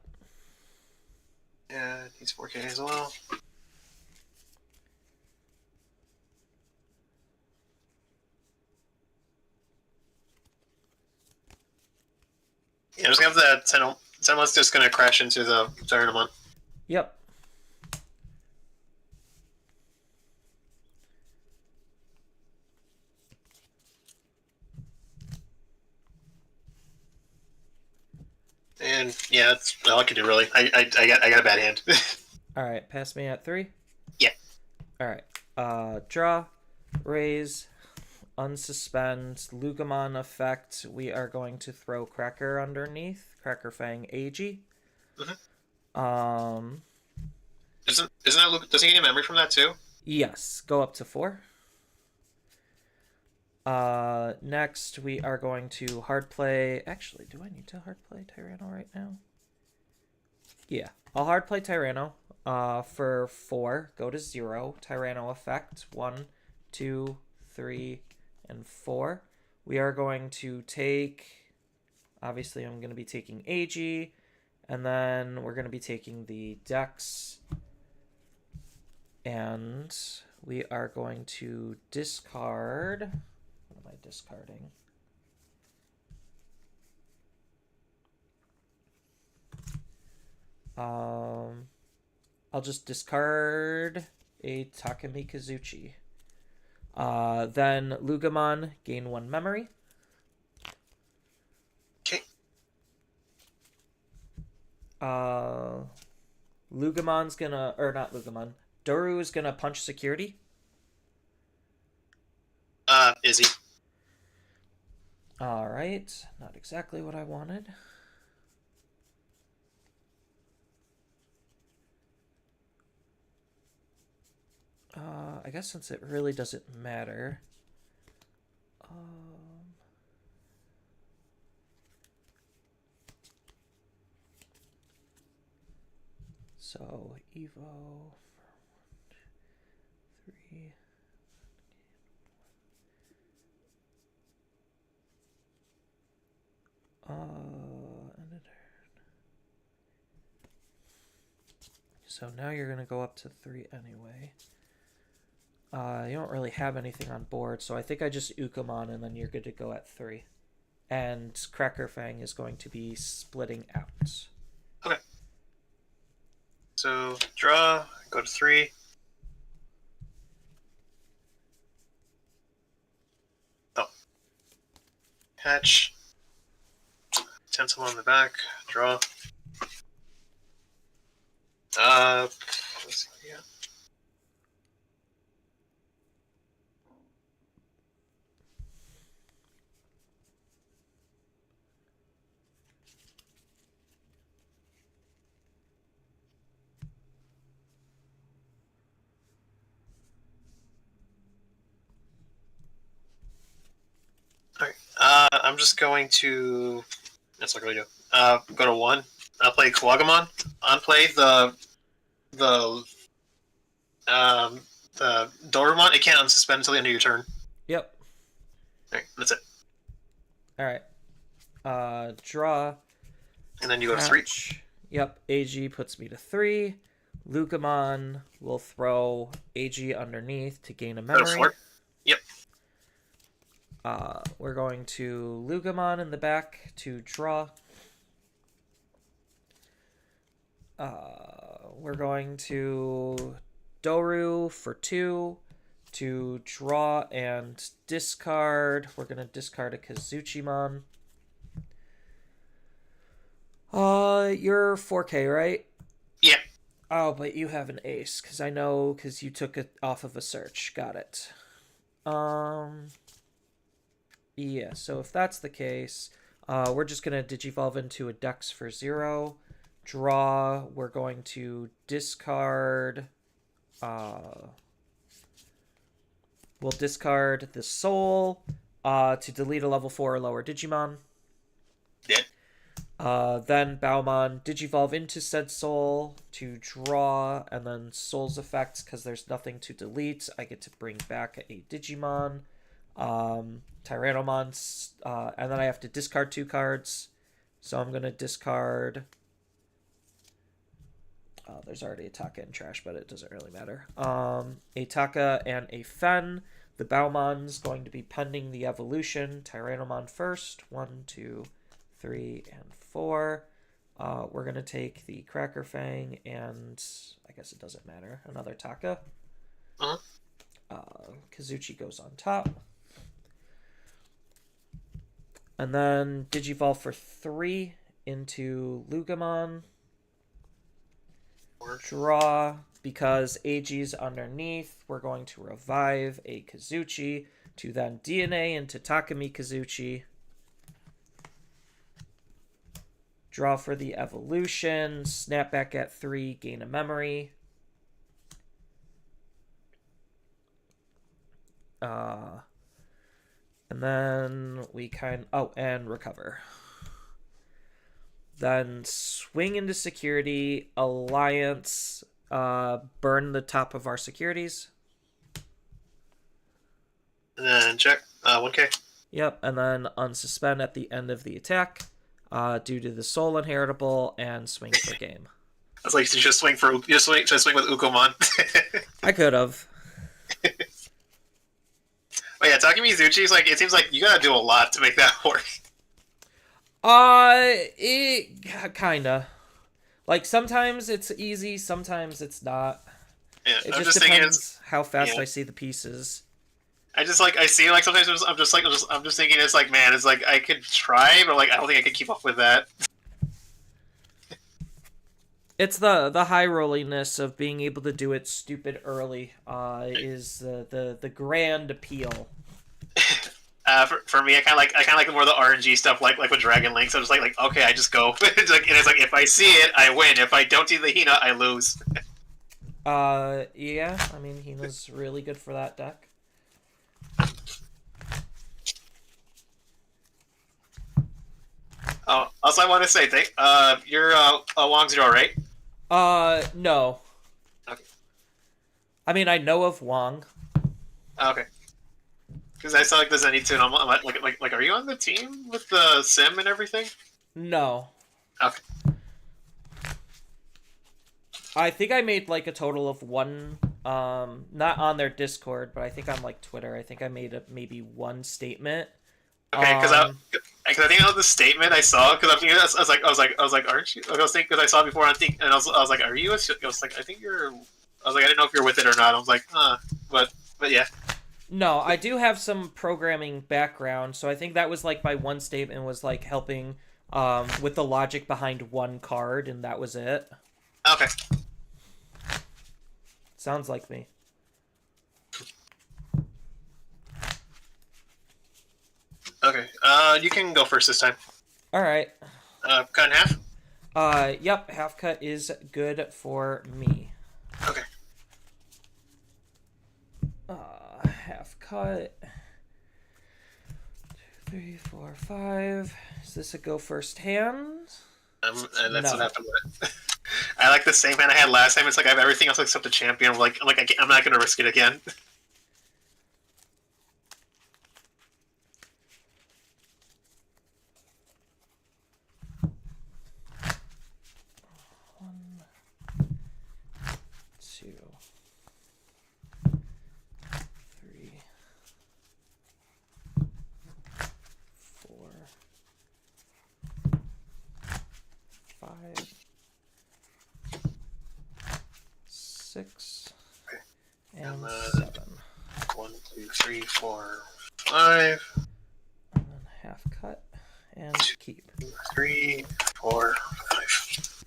Yeah, he's 4K as well. Yeah, I'm just gonna have that 10-1's just gonna crash into the Tyrannomon. Yep. And yeah, that's all I can do really. I got a bad hand. All right, pass me at 3. Yeah. All right. Draw, raise, unsuspend, Lugamon effect. We are going to throw Cracker underneath. Cracker Fang AG. Mm-hmm. Isn't that Luke? Does he get a memory from that too? Yes. Go up to 4. Next we are going to hard play. Actually, do I need to hard play Tyranno right now? Yeah, I'll hard play Tyranno. For 4, go to 0. Tyranno effect 1, 2, 3, and 4. We are going to take. Obviously, I'm going to be taking AG, and then we're going to be taking the Dex, and we are going to discard. What am I discarding? I'll just discard a Takami Kazuchi. Then Lugamon, gain 1 memory. Okay. Lugamon's gonna, or not Lugamon, Doru is gonna punch security. Is he? Alright, not exactly what I wanted. I guess since it really doesn't matter. So, Evo for 1, 2, 3. So now you're going to go up to 3 anyway. You don't really have anything on board, so I think I just Ukamon and then you're good to go at 3. And Cracker Fang is going to be splitting out. Okay. So, draw, go to 3. Oh. Hatch. 10 someone on the back. Draw. Let's see what we got. Alright, I'm just going to. That's not really do. Go to 1. I'll play Kawagamon. Unplay the Dormont, it can't unsuspend until the end of your turn. Yep. Alright, that's it. Alright. Draw. And then you go to 3. Yep, AG puts me to 3. Lucamon will throw AG underneath to gain a Go to memory. 4. Yep. We're going to Lucamon in the back to draw. We're going to Doru for 2 to draw and discard. We're going to discard a Kazuchimon. You're 4K, right? Yeah. Oh, but you have an ace, because I know, because you took it off of a search. Got it. Yeah, so if that's the case, we're just going to Digivolve into a Dex for 0. Draw, we're going to discard, we'll discard the Soul, to delete a level 4 or lower Digimon. Yeah. Then Baumon Digivolve into said Soul to draw, and then Soul's effects, because there's nothing to delete, I get to bring back a Digimon. Tyrannomon, and then I have to discard 2 cards, so I'm going to discard... there's already a Taka and trash, but it doesn't really matter. A Taka and a Fen. The Baumon's going to be pending the evolution. Tyrannomon first. 1, 2, 3, and 4. We're going to take the Cracker Fang and, I guess it doesn't matter, another Taka. Kazuchi goes on top. And then Digivolve for 3 into Lugamon. Draw, because AG's underneath, we're going to revive a Kazuchi to then DNA into Takumi Kazuchi. Draw for the evolution, snap back at 3, gain a memory. And then we and recover. Then swing into security, alliance, burn the top of our securities. And then check, 1K. Yep, and then unsuspend at the end of the attack, due to the soul inheritable, and swing for game. I was like, you just swing with Ukomon. I could have. But yeah, Takumi Zuchi's like, it seems like you gotta do a lot to make that work. It kinda. Like, sometimes it's easy, sometimes it's not. Yeah, it just depends how fast I see the pieces. I see like sometimes I'm just thinking it's like, man, it's like I could try, but like I don't think I could keep up with that. It's the high rolliness of being able to do it stupid early, is the grand appeal. For me, I kind of like more the RNG stuff, like with Dragon Link. So I'm just like okay, I just go. It's like if I see it, I win. If I don't see the Hina, I lose. Yeah, I mean Hina's really good for that deck. Oh, also I want to say, you're Wong Zero, right? No. Okay. I mean, I know of Wong. Okay. Because I saw like the Zenitsu, and I'm like, are you on the team with the sim and everything? No. Okay. I think I made like a total of 1, not on their Discord, but I think on like Twitter. I think I made maybe 1 statement. Okay, because I think of the statement I saw, because I'm thinking, I was like, aren't you? Like, I was thinking, because I saw it before, and I was like, are you? I was like, I think you're. I was like, I didn't know if you're with it or not. I was like, but yeah. No, I do have some programming background, so I think that was like my 1 statement was like helping with the logic behind 1 card, and that was it. Okay. Sounds like me. Okay. You can go first this time. All right. Cut in half. Yep. Half cut is good for me. Okay. Half cut. 2, 3, 4, 5. Is this a go first hand? And that's No. what happened with it. I like the same hand I had last time. It's like I have everything else except the champion. I'm not gonna risk it again. One, two, three, four, five, six, and seven. 1, 2, 3, 4, 5. And then half cut and keep. 3, 4, 5.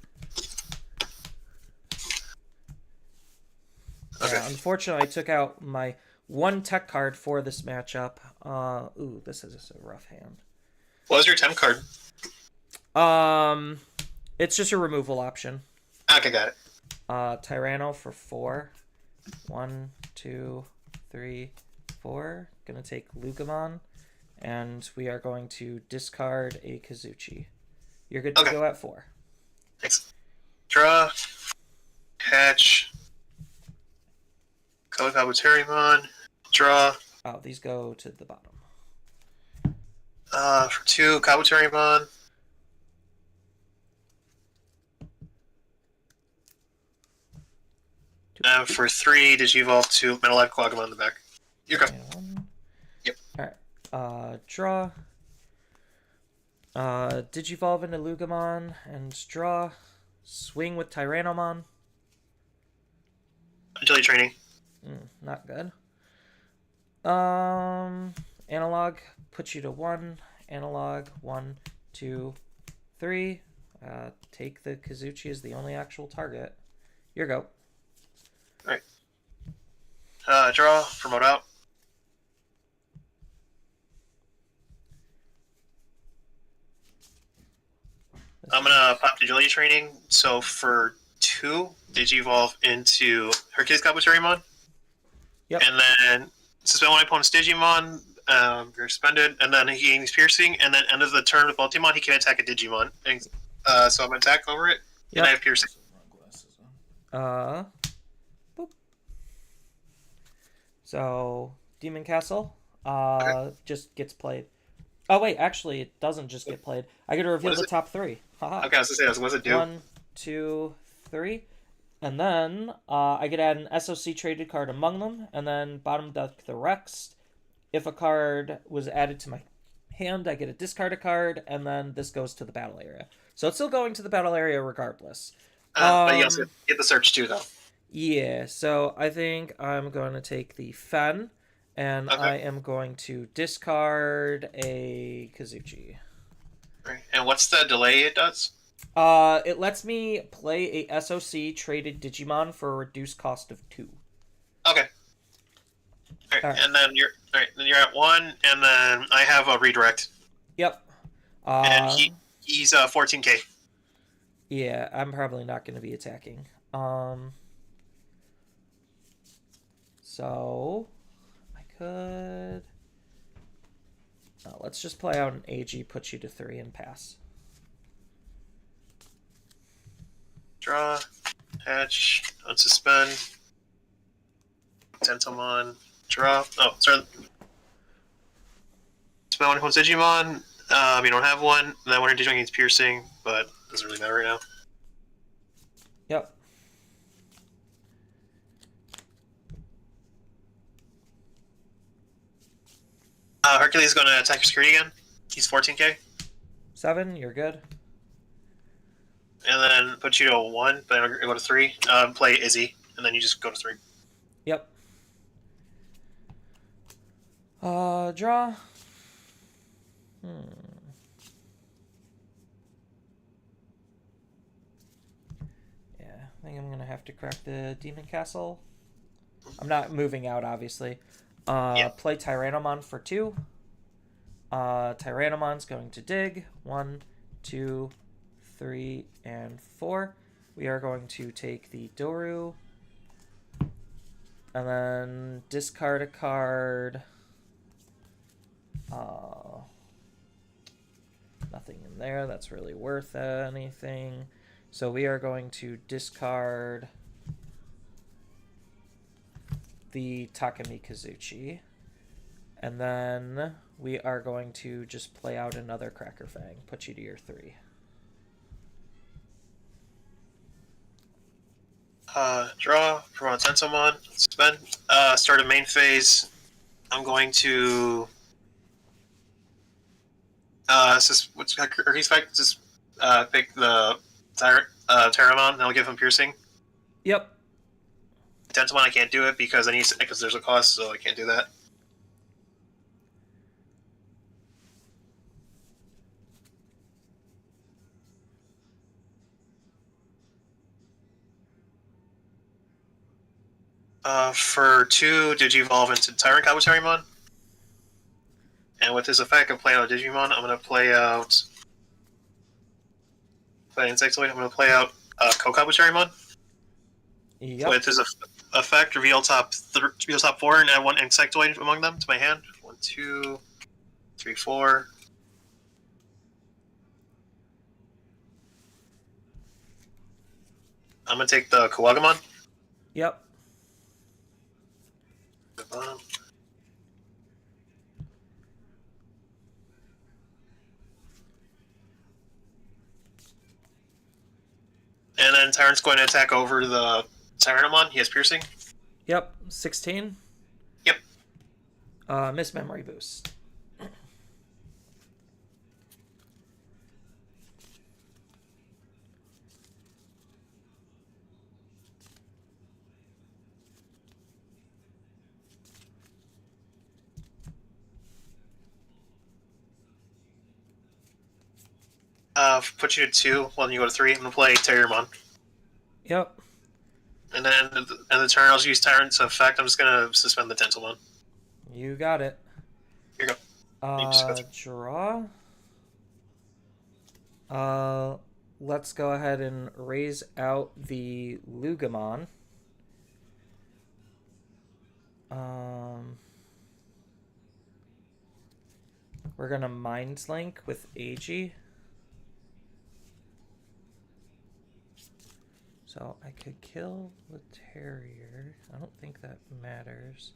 Okay. Yeah, unfortunately, I took out my one tech card for this matchup. Ooh, this is a rough hand. What was your temp card? It's just a removal option. Okay, got it. Tyranno for 4. 1, 2, 3, 4. Gonna take Lugamon, and we are going to discard a Kazuchi. You're good to go at 4. Thanks. Draw. Hatch. Kabuterimon. Draw. Oh, these go to the bottom. For 2, Kabuterimon. For 3, Digivolve to Metal Life Quagmon in the back. You're good. Yep. Alright. Draw. Digivolve into Lugamon and draw. Swing with Tyrannomon. Agility training. Not good. Analog puts you to 1. Analog 1, 2, 3. Take the Kazuchi as the only actual target. Your go. Alright. Draw. Promote out. I'm gonna pop Agility training. So for 2, Digivolve into Hercules Kabuterimon. Yep. And then suspend one opponent's Digimon. You're suspended, and then he gains piercing, and then end of the turn with Ultimon, he can attack a Digimon. And, so I'm gonna attack over it, and I have piercing. Boop. So Demon Castle, just gets played. Oh wait, actually, it doesn't just get played. I get to reveal the top 3. Haha. Okay, I was gonna say, what's it do? 1, 2, 3. And then I could add an SOC traded card among them, and then bottom deck the rest. If a card was added to my hand, I get to discard a card, and then this goes to the battle area. So it's still going to the battle area regardless. But you also get the search too, though. Yeah, so I think I'm going to take the Fen, and I am going to discard a Kazuchi. Right. And what's the delay it does? It lets me play a SOC traded Digimon for a reduced cost of 2. Okay. All right. And then you're at 1, and then I have a redirect. Yep. And he's 14k. Yeah, I'm probably not going to be attacking. So I could. Let's just play out an AG, put you to 3, and pass. Draw, hatch, unsuspend, Tentomon, draw. Oh, sorry. Spell one opponent's Digimon. You don't have one. Then one Digimon gains piercing, but doesn't really matter right now. Yep. Hercules is going to attack your security again. He's 14k. 7, you're good. And then put you to a 1, but then go to 3. Play Izzy, and then you just go to 3. Yep. Draw. Yeah, I think I'm gonna have to crack the Demon Castle. I'm not moving out, obviously. Play Tyrannomon for 2. Tyrannomon's going to dig. 1, 2, 3, and 4. We are going to take the Doru. And then discard a card. Nothing in there that's really worth anything. So we are going to discard the Takami Kazuchi. And then we are going to just play out another Cracker Fang. Put you to your 3. Draw, promote Tensomon, spend, start a main phase. I'm going to pick the Terramon, and I'll give him piercing. Yep. Tensomon I can't do it because there's a cost, so I can't do that. For 2, Digivolve into Tyrant Kabuterimon. And with his effect of playing out Digimon, I'm going to play out... Play Insectoid, I'm going to play out Kokabuterimon. Yep. With his effect, reveal top 4 and add 1 Insectoid among them to my hand. 1, 2, 3, 4. I'm going to take the Kawagamon. Yep. And then Tyrant's going to attack over the Tyrannomon. He has piercing. Yep. 16. Yep. Miss memory boost. Put you to 2. Well, then you go to 3. I'm going to play Terriermon. Yep. And then the turn, I'll use Tyrant's effect. I'm just going to suspend the Tentalmon. You got it. Here you go. Draw. Let's go ahead and raise out the Lugamon. We're gonna Mind Link with AG. So I could kill the Terrier. I don't think that matters.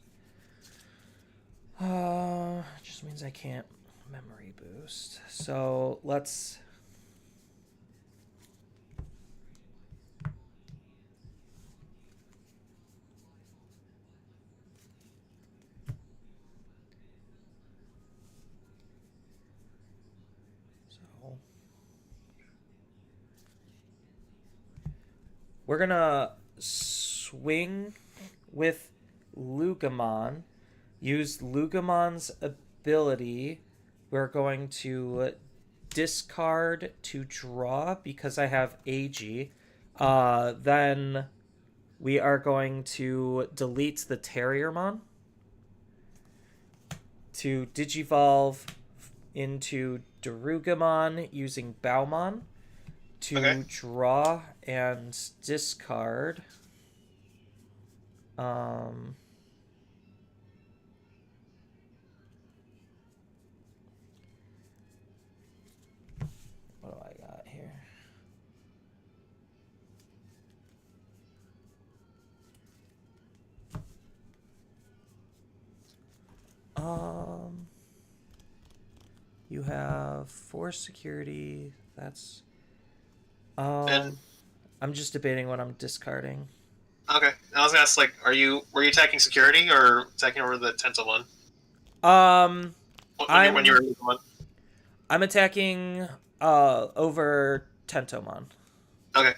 Just means I can't memory boost. So let's... We're gonna swing with Lugamon. Use Lugamon's ability. We're going to discard to draw because I have AG. Then we are going to delete the Terriermon to Digivolve into Darugamon using Baumon to draw and discard. What do I got here? You have 4 security. That's I'm just debating what I'm discarding. Okay. I was gonna ask, like, were you attacking security or attacking over the Tentalmon? When you were one? I'm attacking over Tentomon. Okay.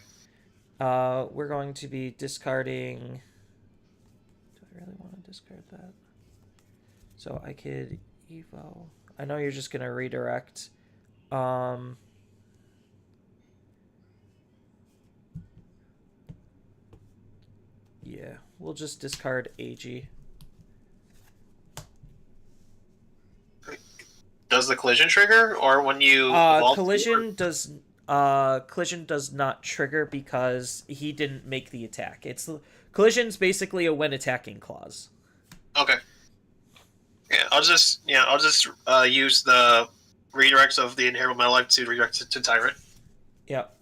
We're going to be discarding. Do I really want to discard that? So I could Evo. I know you're just gonna redirect. Yeah, we'll just discard AG. Does the collision trigger, or when you collision does not trigger because he didn't make the attack. Collision's basically a when attacking clause. Okay. Yeah, I'll just use the redirects of the inheritable metal life to redirect it to Tyrant. Yep.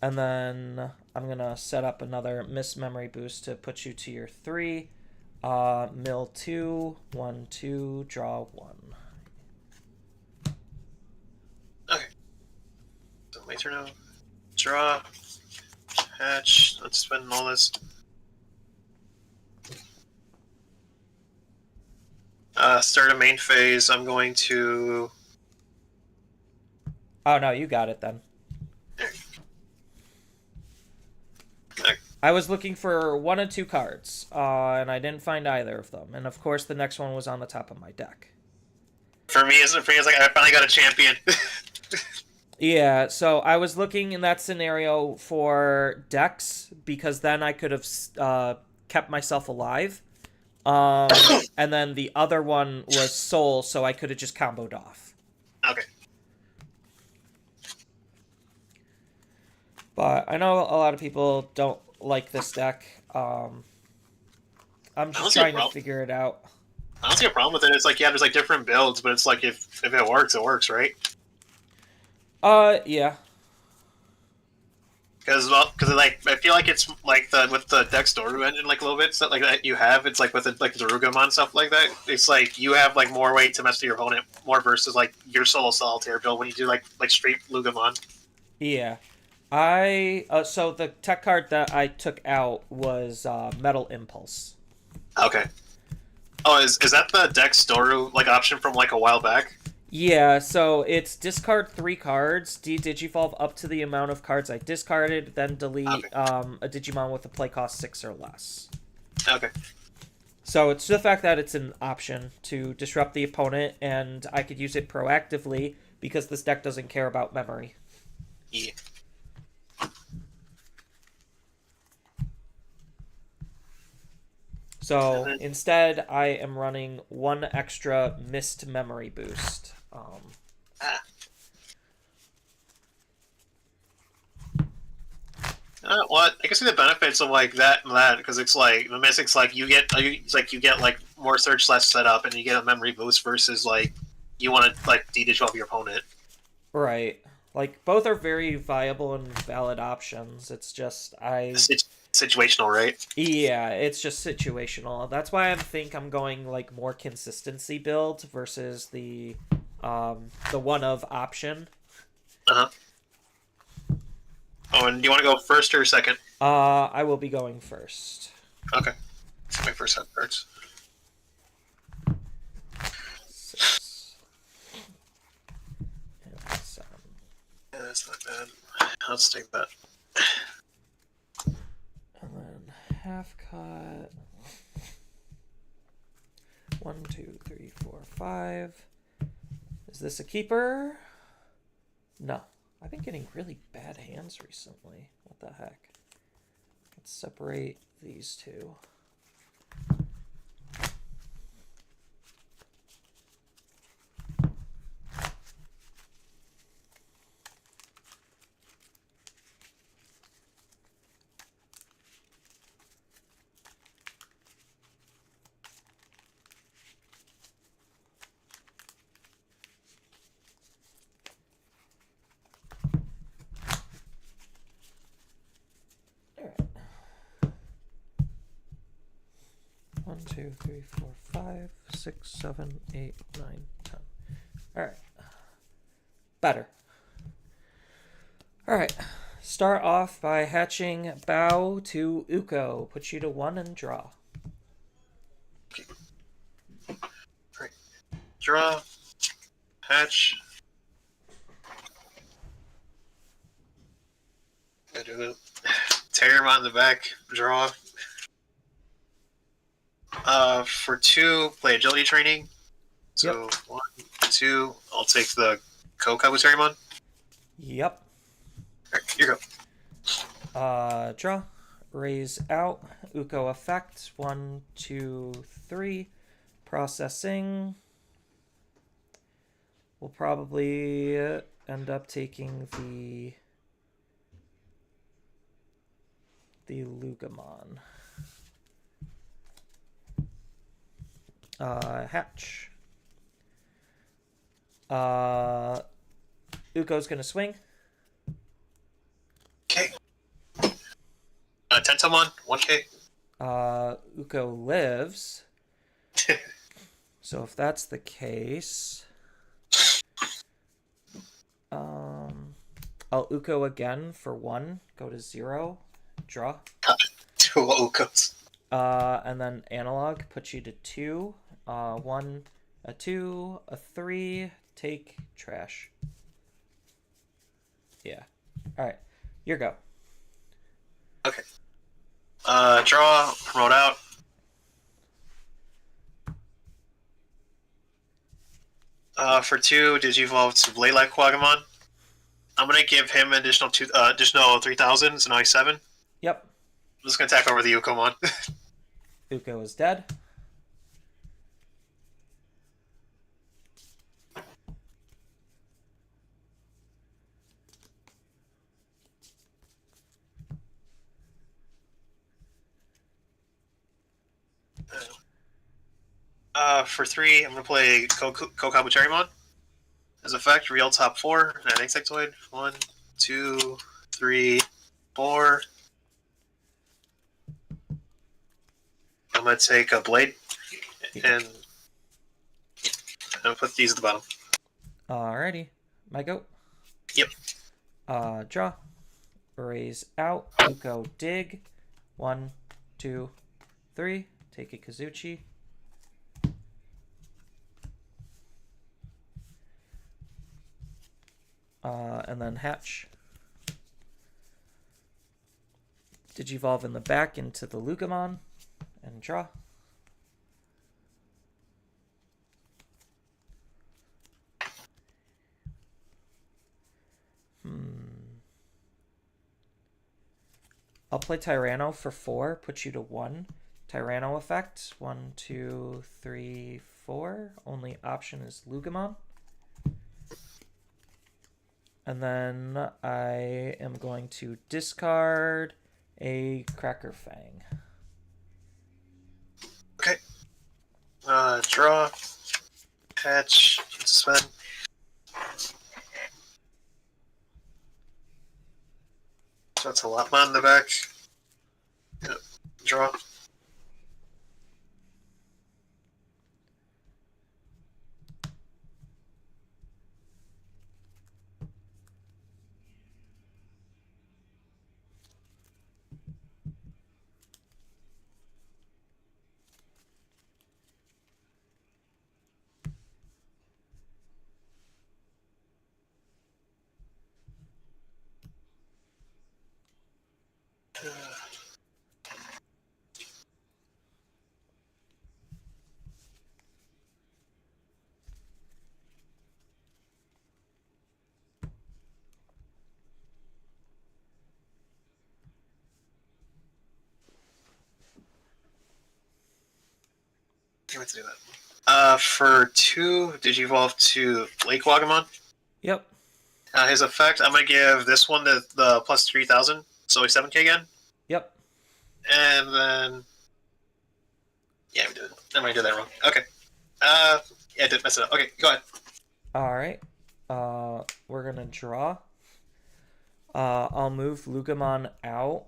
And then I'm going to set up another Miss Memory Boost to put you to your 3. Mill 2, 1, 2, draw 1. Okay. So my turn now. Draw. Hatch. Let's spend all this. Start a main phase. I'm going to. Oh, no, you got it then. Okay. I was looking for 1 and 2 cards, and I didn't find either of them. And of course, the next one was on the top of my deck. For me, it's like I finally got a champion. Yeah, so I was looking in that scenario for decks because then I could have kept myself alive. And then the other one was soul, so I could have just comboed off. Okay. But I know a lot of people don't like this deck. I'm just trying to figure it out. I don't see a problem with it. It's like, yeah, there's like different builds, but it's like if it works, it works, right? Yeah. Because like I feel like it's like with the Dextoru engine like a little bit like that you have. It's like with the Darugama stuff like that. It's like you have like more way to mess with your opponent more versus like your solo solitaire build when you do like straight Lugamon. Yeah. So the tech card that I took out was Metal Impulse. Okay. Oh, is that the Dextoru like option from like a while back? Yeah, so it's discard 3 cards, de-digivolve up to the amount of cards I discarded, then delete a Digimon with a play cost 6 or less. Okay. So it's the fact that it's an option to disrupt the opponent, and I could use it proactively because this deck doesn't care about memory. Yeah. So instead, I am running 1 extra missed memory boost. Well, I can see the benefits of like that and that because it's like the Mystic's like you get like more search less setup and you get a memory boost versus like you want to like de-digivolve your opponent. Right. Like both are very viable and valid options. It's just It's situational, right? Yeah, it's just situational. That's why I think I'm going like more consistency build versus the one of option. Uh-huh. Oh, and do you want to go first or second? I will be going first. Okay. That's my first set cards. 6 and 7. Yeah, that's not bad. Let's take that. And then half cut. 1, 2, 3, 4, 5. Is this a keeper? No. I've been getting really bad hands recently. What the heck? Let's separate these two. One, 2, 3, 4, 5, 6, 7, 8, 9, 10. Alright. Better. Alright. Start off by hatching Bow to Uko. Put you to 1 and draw. Right. Draw. Hatch. Tear him on the back. Draw. For 2, play agility training. So Yep. 1, 2. I'll take the Kokabuterimon. Yep. Alright, here you go. Draw. Raise out. Uko effect. 1, 2, 3. Processing. We'll probably end up taking the Lugamon. Hatch. Uko's gonna swing. Okay. Tentomon, 1K. Uko lives. So if that's the case, I'll Uko again for 1. Go to 0. Draw. 2 Ukos. And then analog puts you to 2. 1, a 2, a 3. Take trash. Yeah. All right. Your go. Okay. Draw, promote out. For 2, Digivolve to Blade-like Quagamon. I'm gonna give him additional 3,000, so now he's 7. Yep. I'm just gonna attack over the Ukomon. Uko is dead. For 3, I'm gonna play Kokabuterimon. As effect, real top 4, and an Insectoid. 1, 2, 3, 4. I'm gonna take a Blade, and I'm gonna put these at the bottom. Alrighty. My go. Yep. Draw. Raise out. Uko dig. 1, 2, 3. Take a Kazuchi. And then hatch. Digivolve in the back into the Lugamon. And draw. I'll play Tyranno for 4, put you to 1. Tyranno effect. 1, 2, 3, 4. Only option is Lugamon. And then I am going to discard a Cracker Fang. Okay. Draw. Hatch. Suspend. So that's a Lopmon in the back. Yep. Draw. Can't wait to do that. For 2, Digivolve to Lake Wagamon. Yep. His effect, I'm gonna give this one the plus 3,000, so he's 7K again. Yep. And then, yeah, we did it. I might do that wrong. Okay. Yeah, I did mess it up. Okay, go ahead. All right. We're gonna draw. I'll move Lugamon out.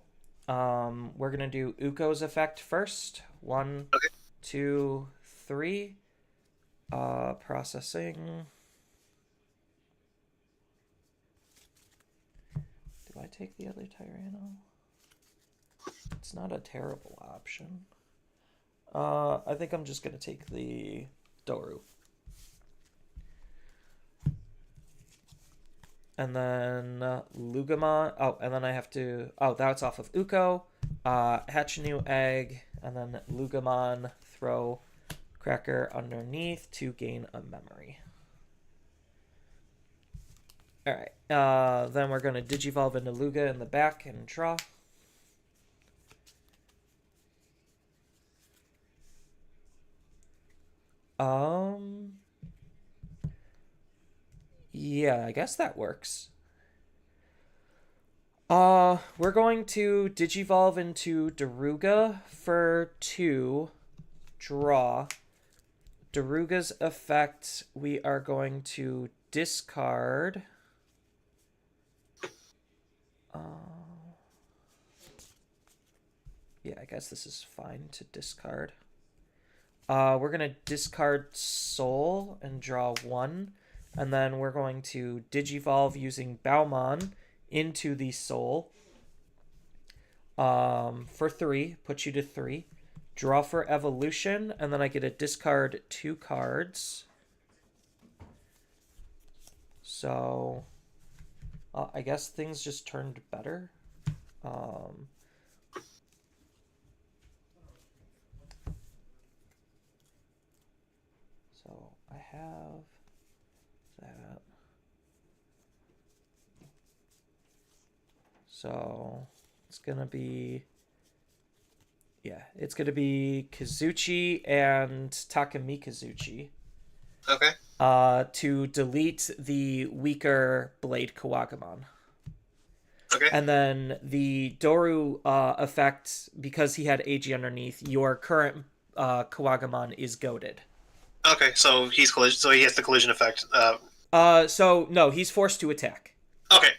We're gonna do Uko's effect first. 1, Okay. 2, 3. Processing. Do I take the other Tyranno? It's not a terrible option. I think I'm just gonna take the Doru. And then Lugamon. Oh, and then I have to. Oh, that's off of Uko. Hatch a new egg, and then Lugamon throw Cracker underneath to gain a memory. All right. Then we're gonna Digivolve into Luga in the back and draw. Yeah, I guess that works. We're going to Digivolve into Daruga for 2. Draw. Daruga's effect, we are going to discard. Yeah, I guess this is fine to discard. We're going to discard Soul and draw 1. And then we're going to Digivolve using Baumon into the Soul. For 3, put you to 3. Draw for Evolution, and then I get to discard 2 cards. So, I guess things just turned better. So I have that. So it's gonna be, yeah, it's gonna be Kazuchi and Takami Kazuchi. Okay. To delete the weaker Blade Kawagamon. Okay. And then the Doru effect, because he had AG underneath, your current Kawagamon is goaded. Okay, so he's collision. So he has the collision effect. So no, he's forced to attack. Okay.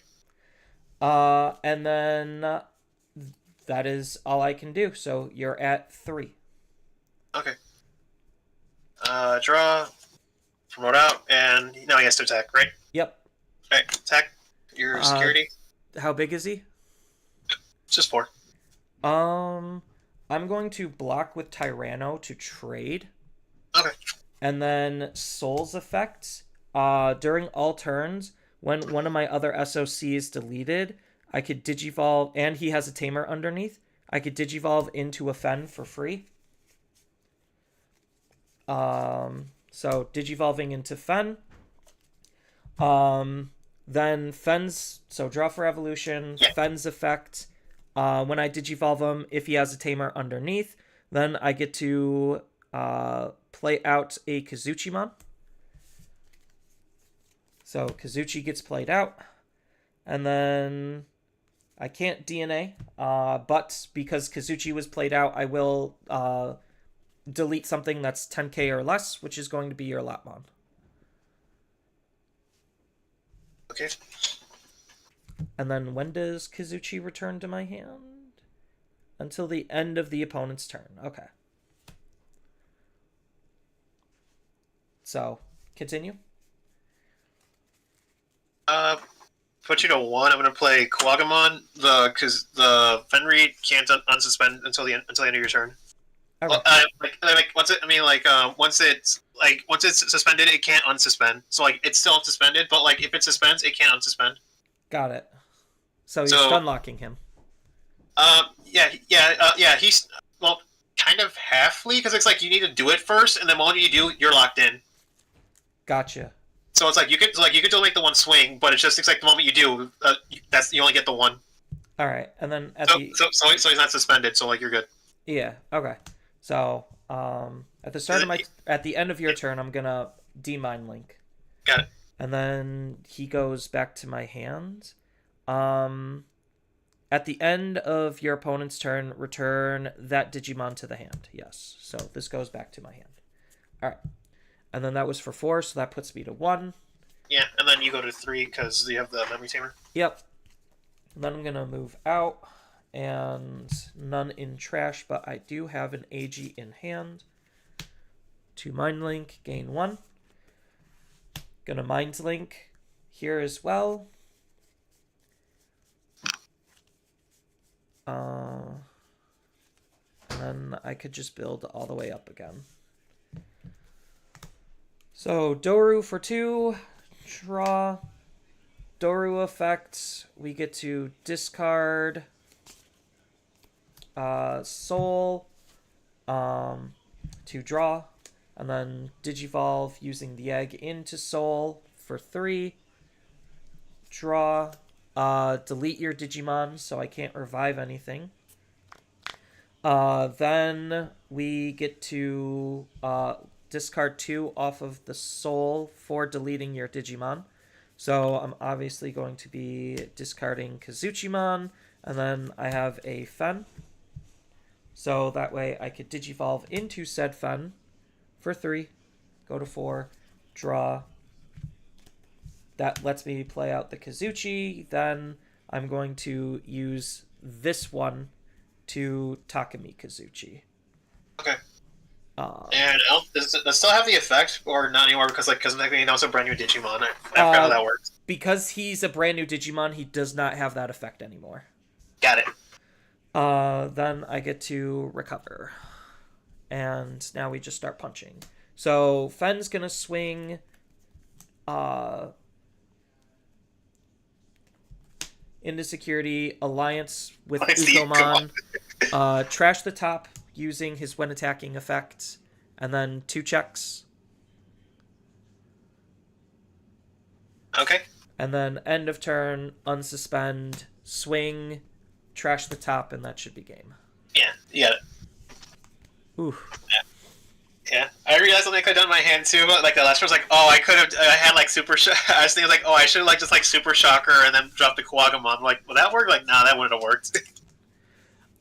And then that is all I can do. So you're at 3. Okay. Draw, promote out, and now he has to attack, right? Yep. Okay, attack. Your security. How big is he? Just 4. I'm going to block with Tyranno to trade. Okay. And then Soul's effect. During all turns, when one of my other SOC is deleted, I could Digivolve, and he has a Tamer underneath, I could Digivolve into a Fen for free. So Digivolving into Fen. Then Fen's, so draw for Evolution, Yeah. Fen's effect. When I Digivolve him, if he has a Tamer underneath, then I get to play out a Kazuchimon. So Kazuchi gets played out. And then I can't DNA, but because Kazuchi was played out, I will delete something that's 10k or less, which is going to be your Lapmon. Okay. And then when does Kazuchi return to my hand? Until the end of the opponent's turn. Okay. So, continue. Put you to 1. I'm gonna play Kawagamon. Because the Fenrir can't unsuspend until the end of your turn. Okay. Once it's suspended, it can't unsuspend. So it's still suspended, but if it suspends, it can't unsuspend. Got it. So you're stun locking him. He's kind of halfly because it's you need to do it first, and then when you do, you're locked in. Gotcha. So it's you could still make the 1 swing, but it's the moment you do, you only get the 1. All right, and then so he's not suspended, so you're good. Yeah. Okay. So at the end of your turn, I'm gonna demine link. Got it. And then he goes back to my hand. At the end of your opponent's turn, return that Digimon to the hand. Yes. So this goes back to my hand. All right. And then that was for 4, so that puts me to 1. Yeah, and then you go to 3 because you have the memory tamer. Yep. And then I'm going to move out, and none in trash, but I do have an AG in hand. To Mind Link, gain 1. Gonna Mind Link here as well. And then I could just build all the way up again. So Doru for 2, draw. Doru effect, we get to discard Soul to draw, and then Digivolve using the egg into Soul for 3. Draw, delete your Digimon so I can't revive anything. Then we get to discard 2 off of the Soul for deleting your Digimon. So I'm obviously going to be discarding Kazuchimon, and then I have a Fen. So that way I could Digivolve into said Fen for 3, go to 4, draw. That lets me play out the Kazuchi. Then I'm going to use this one to Takamikazuchi. Okay. And does it still have the effect, or not anymore? Because technically now it's a brand new Digimon. I forgot how that works. Because he's a brand new Digimon, he does not have that effect anymore. Got it. Then I get to recover, and now we just start punching. So Fen's gonna swing. Into security, alliance with Ukomon, trash the top using his when attacking effect, and then 2 checks. Okay. And then end of turn, unsuspend, swing, trash the top, and that should be game. Yeah, you got it. Ooh. Yeah, I realized something I could have done in my hand too. Like the last one was like, oh, I could have. I had like super. I was thinking like, oh, I should have just super shocker and then dropped the Kuwagamon. I'm like, will that work? Like, nah, that wouldn't have worked.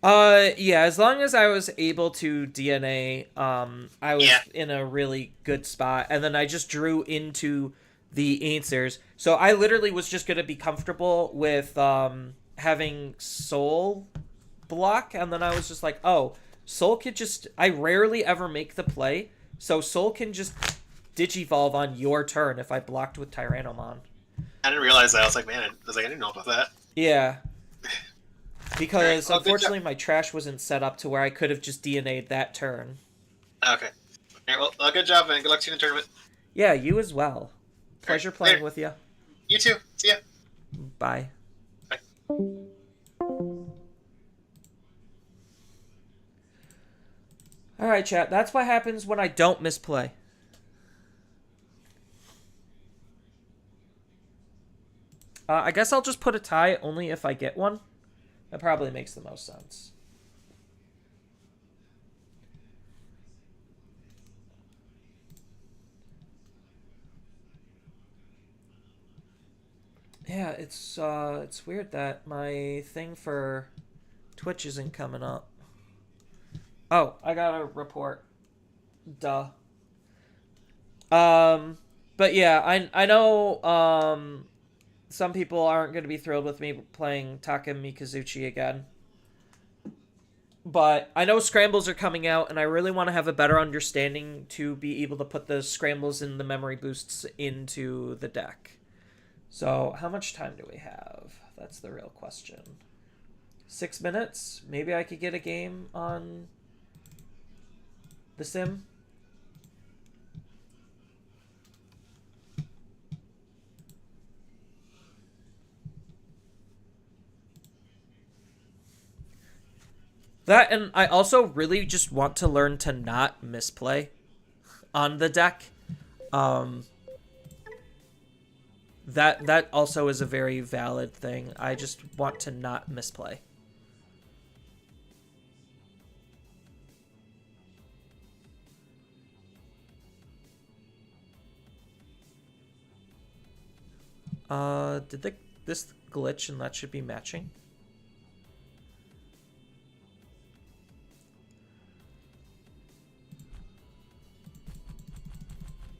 Yeah, as long as I was able to DNA, I was in a really good spot, and then I just drew into the answers. So I literally was just gonna be comfortable with having Soul block, and then I was just like, oh, Soul could just... I rarely ever make the play, so Soul can just Digivolve on your turn if I blocked with Tyrannomon. I didn't realize that. I was like, man, I didn't know about that. Yeah. Because, unfortunately, my trash wasn't set up to where I could have just DNA'd that turn. Okay. Right, well, good job, and good luck to you in the tournament. Yeah, you as well. Pleasure playing with you. You too. See ya. Bye. Bye. Alright, chat. That's what happens when I don't misplay. I guess I'll just put a tie only if I get one. That probably makes the most sense. Yeah, it's weird that my thing for Twitch isn't coming up. Oh, I got a report. Duh. But yeah, I know some people aren't going to be thrilled with me playing Taka Mikazuchi again. But I know scrambles are coming out, and I really want to have a better understanding to be able to put the scrambles and the memory boosts into the deck. So, how much time do we have? That's the real question. 6 minutes? Maybe I could get a game on The Sim? That, and I also really just want to learn to not misplay on the deck. That also is a very valid thing. I just want to not misplay. Did this glitch and that should be matching?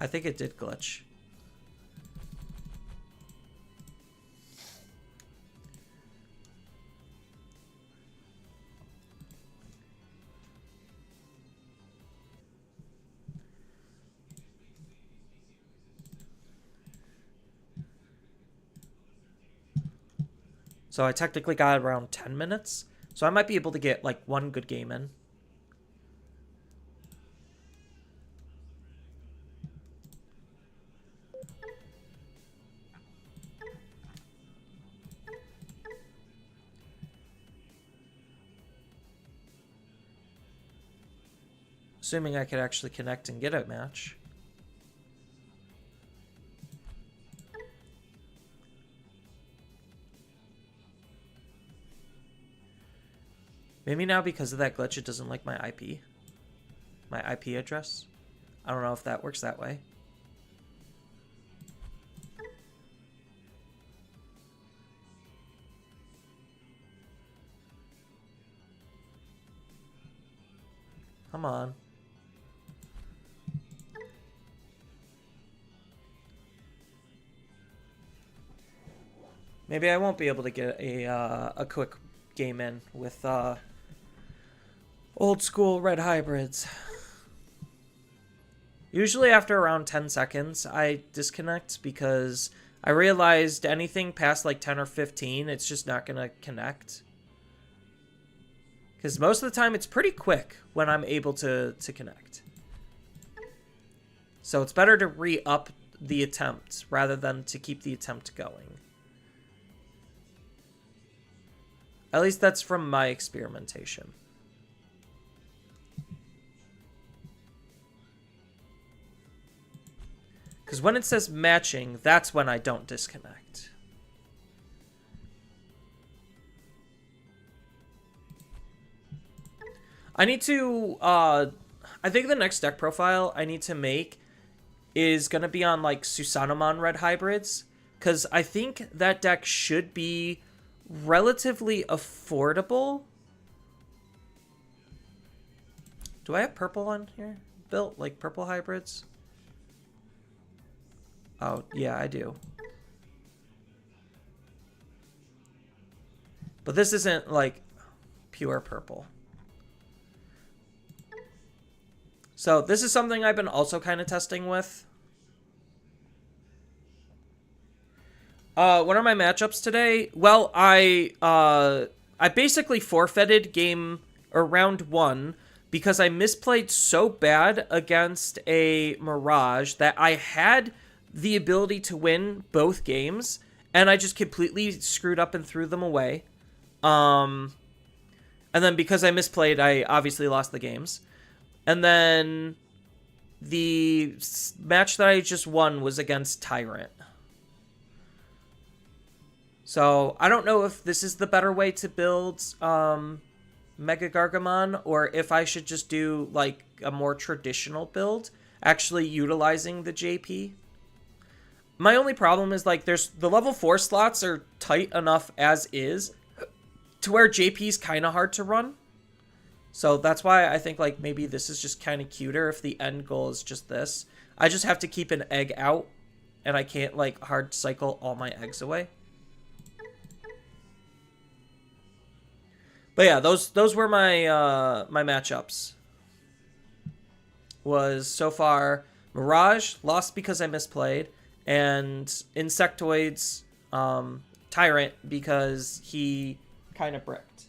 I think it did glitch. So I technically got around 10 minutes. So I might be able to get like one good game in. Assuming I could actually connect and get a match. Maybe now because of that glitch it doesn't like my IP. My IP address. I don't know if that works that way. Come on. Maybe I won't be able to get a quick game in with Old school red hybrids. Usually after around 10 seconds, I disconnect because I realized anything past like 10 or 15, it's just not going to connect. Because most of the time, it's pretty quick when I'm able to connect. So it's better to re-up the attempt rather than to keep the attempt going. At least that's from my experimentation. Because when it says matching, that's when I don't disconnect. I need to, I think the next deck profile I need to make is going to be on, like, Susanamon red hybrids. Because I think that deck should be relatively affordable. Do I have purple on here? Built, like, purple hybrids? Oh, yeah, I do. But this isn't, like, pure purple. So this is something I've been also kind of testing with. What are my matchups today? Well, I basically forfeited round 1 because I misplayed so bad against a Mirage that I had the ability to win both games, and I just completely screwed up and threw them away. And then because I misplayed, I obviously lost the games. And then the match that I just won was against Tyrant. So I don't know if this is the better way to build Mega Gargamon, or if I should just do like a more traditional build, actually utilizing the JP. My only problem is, like, there's the level 4 slots are tight enough as is to where JP's kind of hard to run. So that's why I think, like, maybe this is just kind of cuter if the end goal is just this. I just have to keep an egg out, and I can't, like, hard cycle all my eggs away. But yeah, those were my my matchups. Was so far Mirage, lost because I misplayed, and Insectoids, Tyrant, because he kind of bricked.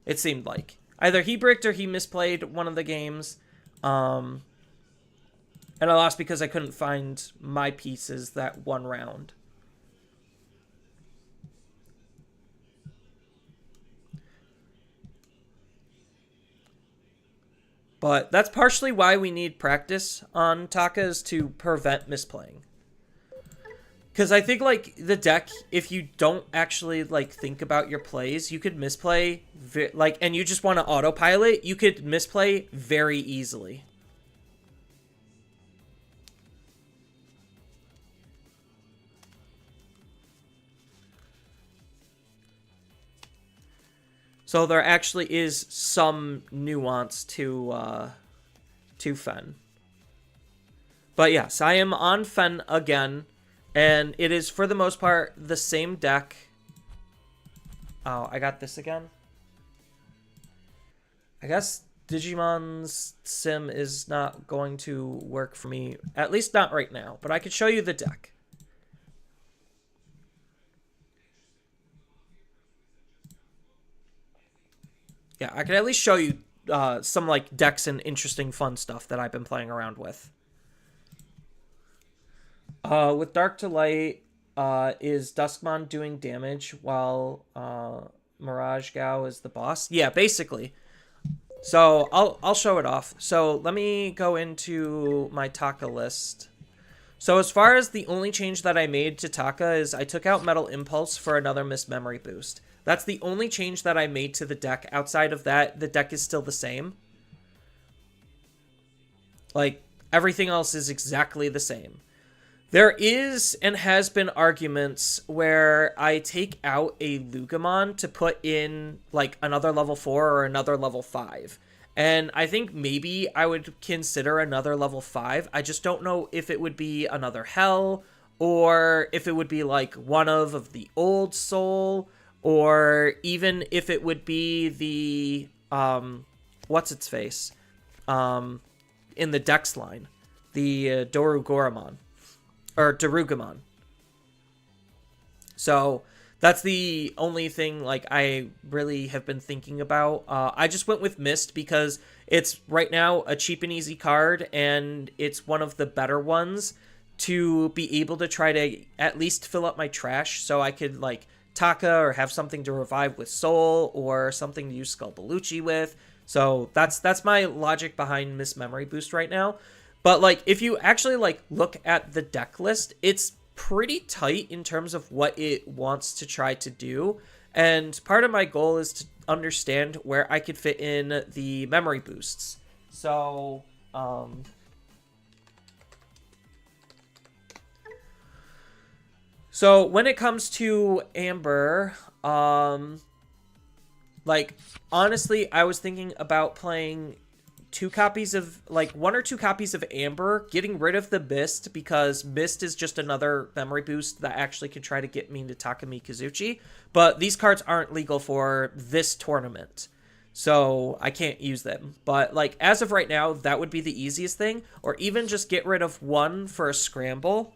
It seemed like. Either he bricked or he misplayed one of the games. And I lost because I couldn't find my pieces that one round. But that's partially why we need practice on Taka, is to prevent misplaying. Because I think, like, the deck, if you don't actually, like, think about your plays, you could misplay, like, and you just want to autopilot, you could misplay very easily. So there actually is some nuance to Fen. But yes, I am on Fen again. And it is, for the most part, the same deck. Oh, I got this again. I guess Digimon's sim is not going to work for me. At least not right now. But I could show you the deck. Yeah, I can at least show you some, like, decks and interesting fun stuff that I've been playing around with. With Dark to Light, is Duskmon doing damage while Mirage Gao is the boss? Yeah, basically. So I'll show it off. So let me go into my Taka list. So as far as the only change that I made to Taka is I took out Metal Impulse for another Missed Memory boost. That's the only change that I made to the deck. Outside of that, the deck is still the same. Like, everything else is exactly the same. There is and has been arguments where I take out a Lugamon to put in, like, another level 4 or another level 5. And I think maybe I would consider another level 5. I just don't know if it would be another Hell, or if it would be, like, one of the Old Soul, or even if it would be the what's its face, in the Dex line, the Dorugoramon or Darugamon. So that's the only thing like I really have been thinking about. I just went with Mist because it's right now a cheap and easy card, and it's one of the better ones to be able to try to at least fill up my trash, so I could like Taka or have something to revive with Soul or something to use Skullbaluchi with. So that's my logic behind Mist Memory Boost right now. But like if you actually like look at the deck list, it's pretty tight in terms of what it wants to try to do, and part of my goal is to understand where I could fit in the memory boosts. So so when it comes to Amber, like honestly I was thinking about playing 2 copies of, like 1 or 2 copies of Amber, getting rid of the Mist, because Mist is just another memory boost that actually can try to get me into Takami Kazuchi. But these cards aren't legal for this tournament, so I can't use them. But like as of right now, that would be the easiest thing, or even just get rid of 1 for a scramble.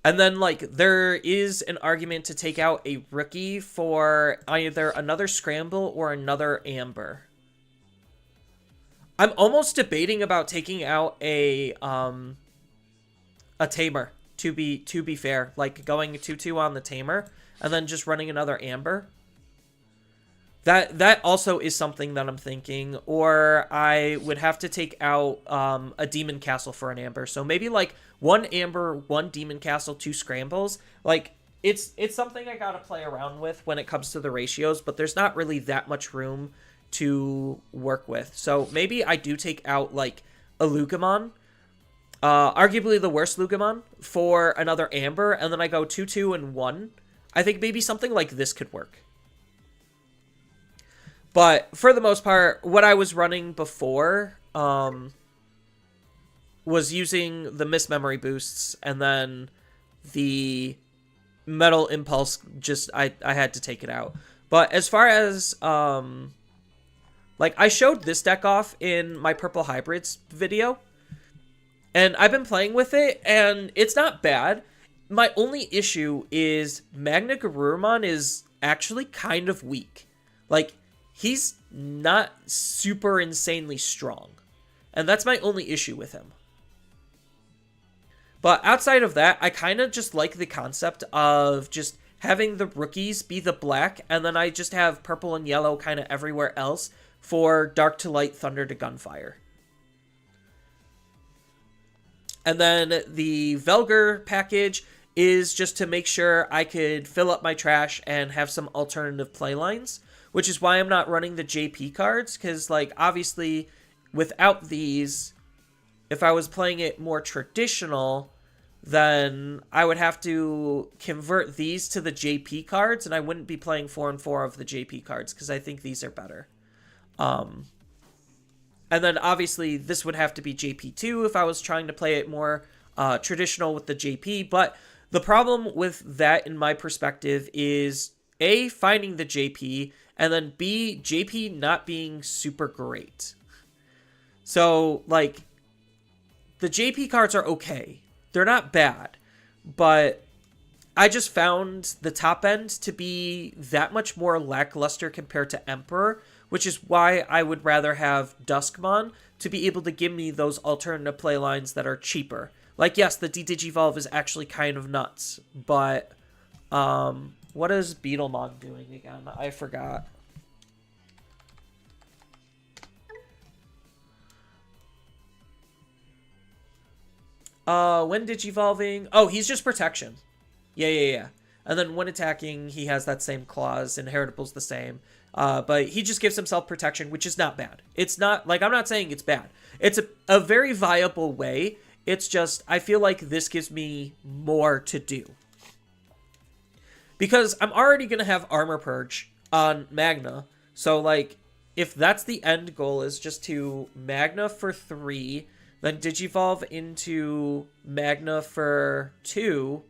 And then, like, there is an argument to take out a rookie for either another Scramble or another Amber. I'm almost debating about taking out a Tamer, to be fair. Like, going 2-2 on the Tamer, and then just running another Amber. That also is something that I'm thinking. Or I would have to take out a Demon Castle for an Amber. So maybe, like, 1 Amber, 1 Demon Castle, 2 Scrambles. Like, it's something I gotta play around with when it comes to the ratios, but there's not really that much room to work with. So maybe I do take out, like, a Lugamon, arguably the worst Lugamon, for another Amber, and then I go 2-2 and 1. I think maybe something like this could work. But for the most part, what I was running before was using the Mist Memory Boosts, and then the Metal Impulse, just I had to take it out. But as far as like, I showed this deck off in my Purple Hybrids video, and I've been playing with it, and it's not bad. My only issue is Magna Garurumon is actually kind of weak. Like, he's not super insanely strong, and that's my only issue with him. But outside of that, I kind of just like the concept of just having the rookies be the black, and then I just have purple and yellow kind of everywhere else for Dark to Light, Thunder to Gunfire. And then the Velgar package is just to make sure I could fill up my trash and have some alternative playlines, which is why I'm not running the JP cards, because, like, obviously, without these, if I was playing it more traditional, then I would have to convert these to the JP cards, and I wouldn't be playing 4 and 4 of the JP cards, because I think these are better. And then, obviously, this would have to be JP2 if I was trying to play it more traditional with the JP, but the problem with that, in my perspective, is A, finding the JP, and then B, JP not being super great. So, like, the JP cards are okay. They're not bad, but I just found the top end to be that much more lackluster compared to Emperor, which is why I would rather have Duskmon to be able to give me those alternative playlines that are cheaper. Like, yes, the D-Digivolve is actually kind of nuts, but what is Beetlemon doing again? I forgot. When Digivolving... Oh, he's just protection. Yeah. And then when attacking, he has that same clause. Inheritable's the same. But he just gives himself protection, which is not bad. It's not... Like, I'm not saying it's bad. It's a very viable way. It's just, I feel like this gives me more to do. Because I'm already going to have Armor Purge on Magna. So, like, if that's the end goal, is just to Magna for 3... Then Digivolve into Magna for 2.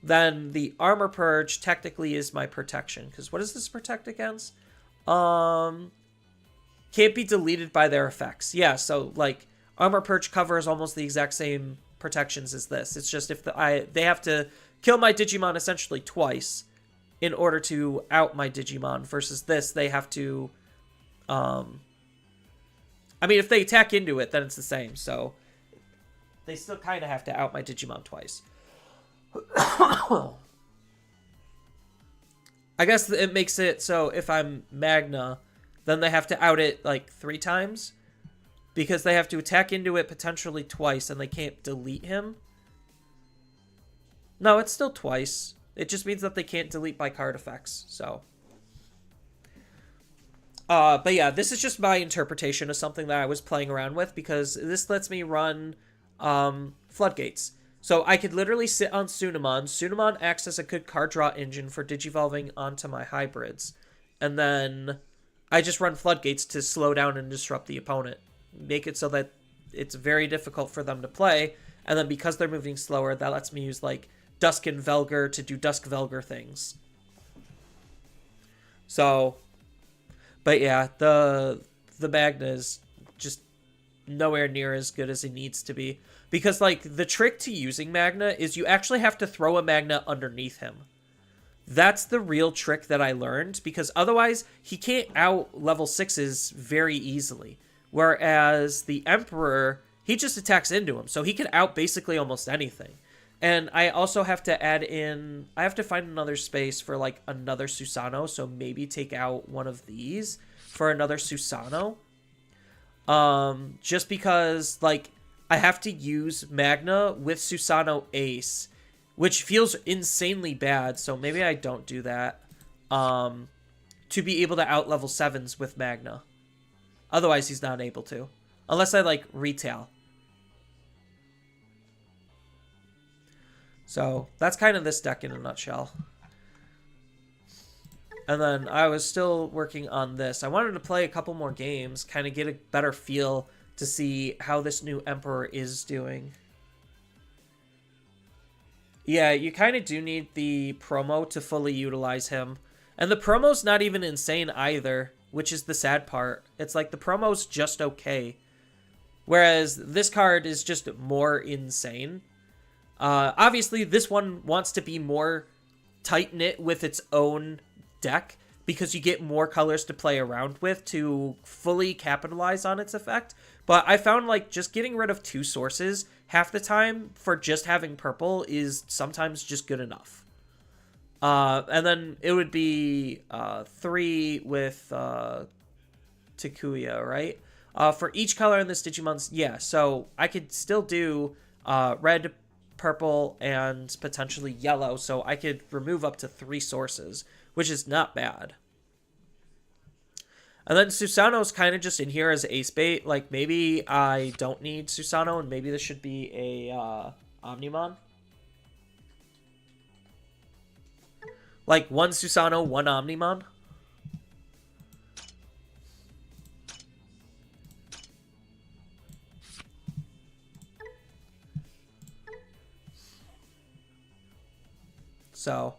then the Armor Purge technically is my protection. Because what does this protect against? Can't be deleted by their effects. Yeah, so like Armor Purge covers almost the exact same protections as this. It's just if they have to kill my Digimon essentially twice in order to out my Digimon, versus this they have to I mean, if they attack into it, then it's the same. So they still kind of have to out my Digimon twice. I guess it makes it so if I'm Magna, then they have to out it like 3 times, because they have to attack into it potentially twice and they can't delete him. No, it's still twice. It just means that they can't delete by card effects. So but yeah, this is just my interpretation of something that I was playing around with, because this lets me run floodgates. So I could literally sit on Sunamon. Sunamon acts as a good card draw engine for digivolving onto my hybrids. And then I just run floodgates to slow down and disrupt the opponent. Make it so that it's very difficult for them to play. And then because they're moving slower, that lets me use like Dusk and Velgar to do Dusk Velgar things. So, but yeah, the Magna is just nowhere near as good as it needs to be. Because, like, the trick to using Magna is you actually have to throw a Magna underneath him. That's the real trick that I learned, because otherwise he can't out level 6s very easily. Whereas the Emperor, he just attacks into him, so he can out basically almost anything. And I also have to add in, I have to find another space for, like, another Susano, so maybe take out one of these for another Susano. Just because, like, I have to use Magna with Susano Ace, which feels insanely bad, so maybe I don't do that, to be able to out level 7s with Magna. Otherwise, he's not able to. Unless I, like, retail. So, that's kind of this deck in a nutshell. And then I was still working on this. I wanted to play a couple more games, kind of get a better feel to see how this new Emperor is doing. Yeah, you kind of do need the promo to fully utilize him. And the promo's not even insane either, which is the sad part. It's like the promo's just okay. Whereas this card is just more insane. Obviously, this one wants to be more tight-knit with its own deck, because you get more colors to play around with to fully capitalize on its effect. But I found, like, just getting rid of 2 sources half the time for just having purple is sometimes just good enough. And then it would be 3 with Takuya, right? For each color in this Digimon's, yeah, so I could still do red, purple, and potentially yellow, so I could remove up to 3 sources, which is not bad. And then Susano's kind of just in here as ace bait. Like, maybe I don't need Susano, and maybe this should be a Omnimon. Like, 1 Susano, 1 Omnimon. So,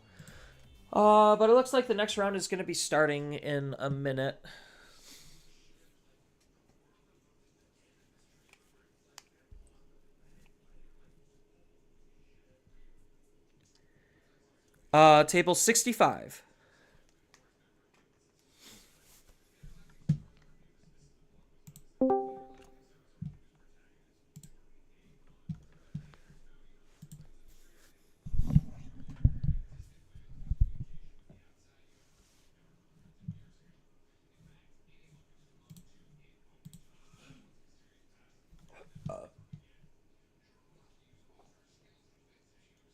but it looks like the next round is going to be starting in a minute. Table 65.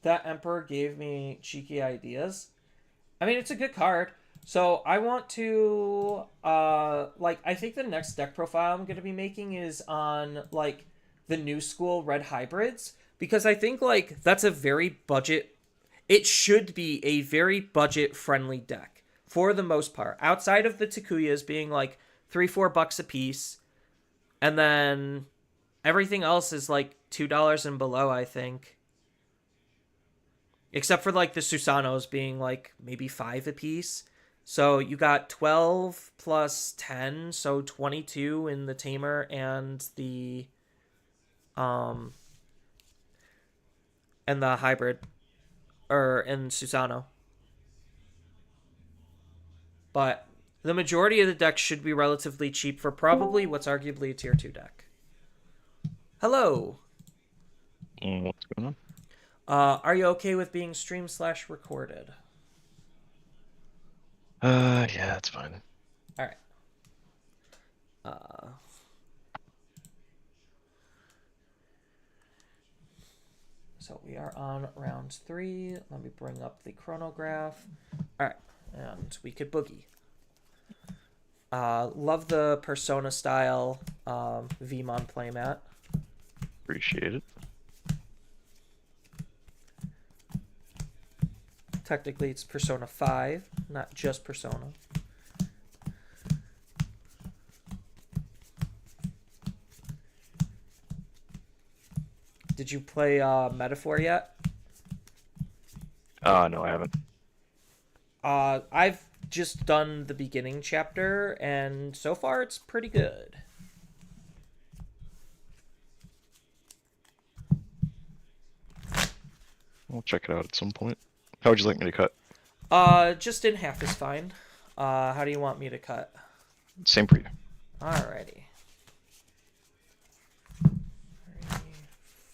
That Emperor gave me cheeky ideas. I mean, it's a good card. So I want to, like, I think the next deck profile I'm going to be making is on, like, the new school red hybrids. Because I think, like, that's a very budget, it should be a very budget-friendly deck. For the most part. Outside of the Takuyas being, like, $3-4 a piece. And then everything else is, like, $2 and below, I think. except for like the Susanos being like maybe 5 apiece. So you got 12 plus 10, so 22 in the Tamer um and the hybrid or in Susano. But the majority of the decks should be relatively cheap for probably what's arguably a tier 2 deck. Hello. What's going on? Are you okay with being stream/recorded? Yeah, that's fine. All right. So we are on round 3. Let me bring up the chronograph. All right, and we could boogie. Love the Persona style Vmon playmat. Appreciate it. Technically, it's Persona 5, not just Persona. Did you play Metaphor yet? No, I haven't. I've just done the beginning chapter, and so far it's pretty good. I'll check it out at some point. How would you like me to cut? Just in half is fine. How do you want me to cut? Same for you. Alrighty. 3,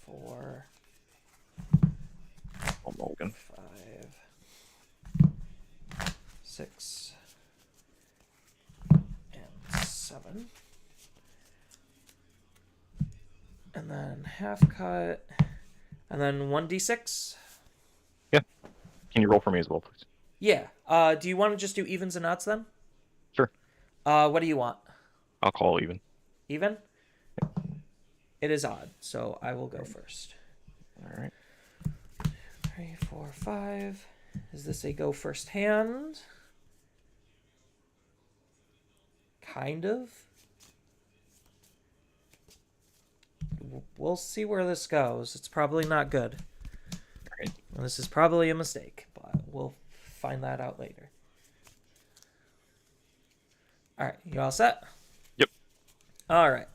4, Oh, Mulligan. 5, 6, and 7. And then half cut. And then 1d6. Yeah. Can you roll for me as well, please? Yeah. Do you want to just do evens and odds then? Sure. What do you want? I'll call even. Even? It is odd, so I will go first. All right. 3, 4, 5. Is this a go first hand? Kind of. We'll see where this goes. It's probably not good. Right. And this is probably a mistake, but we'll find that out later. All right, you all set? Yep. All right.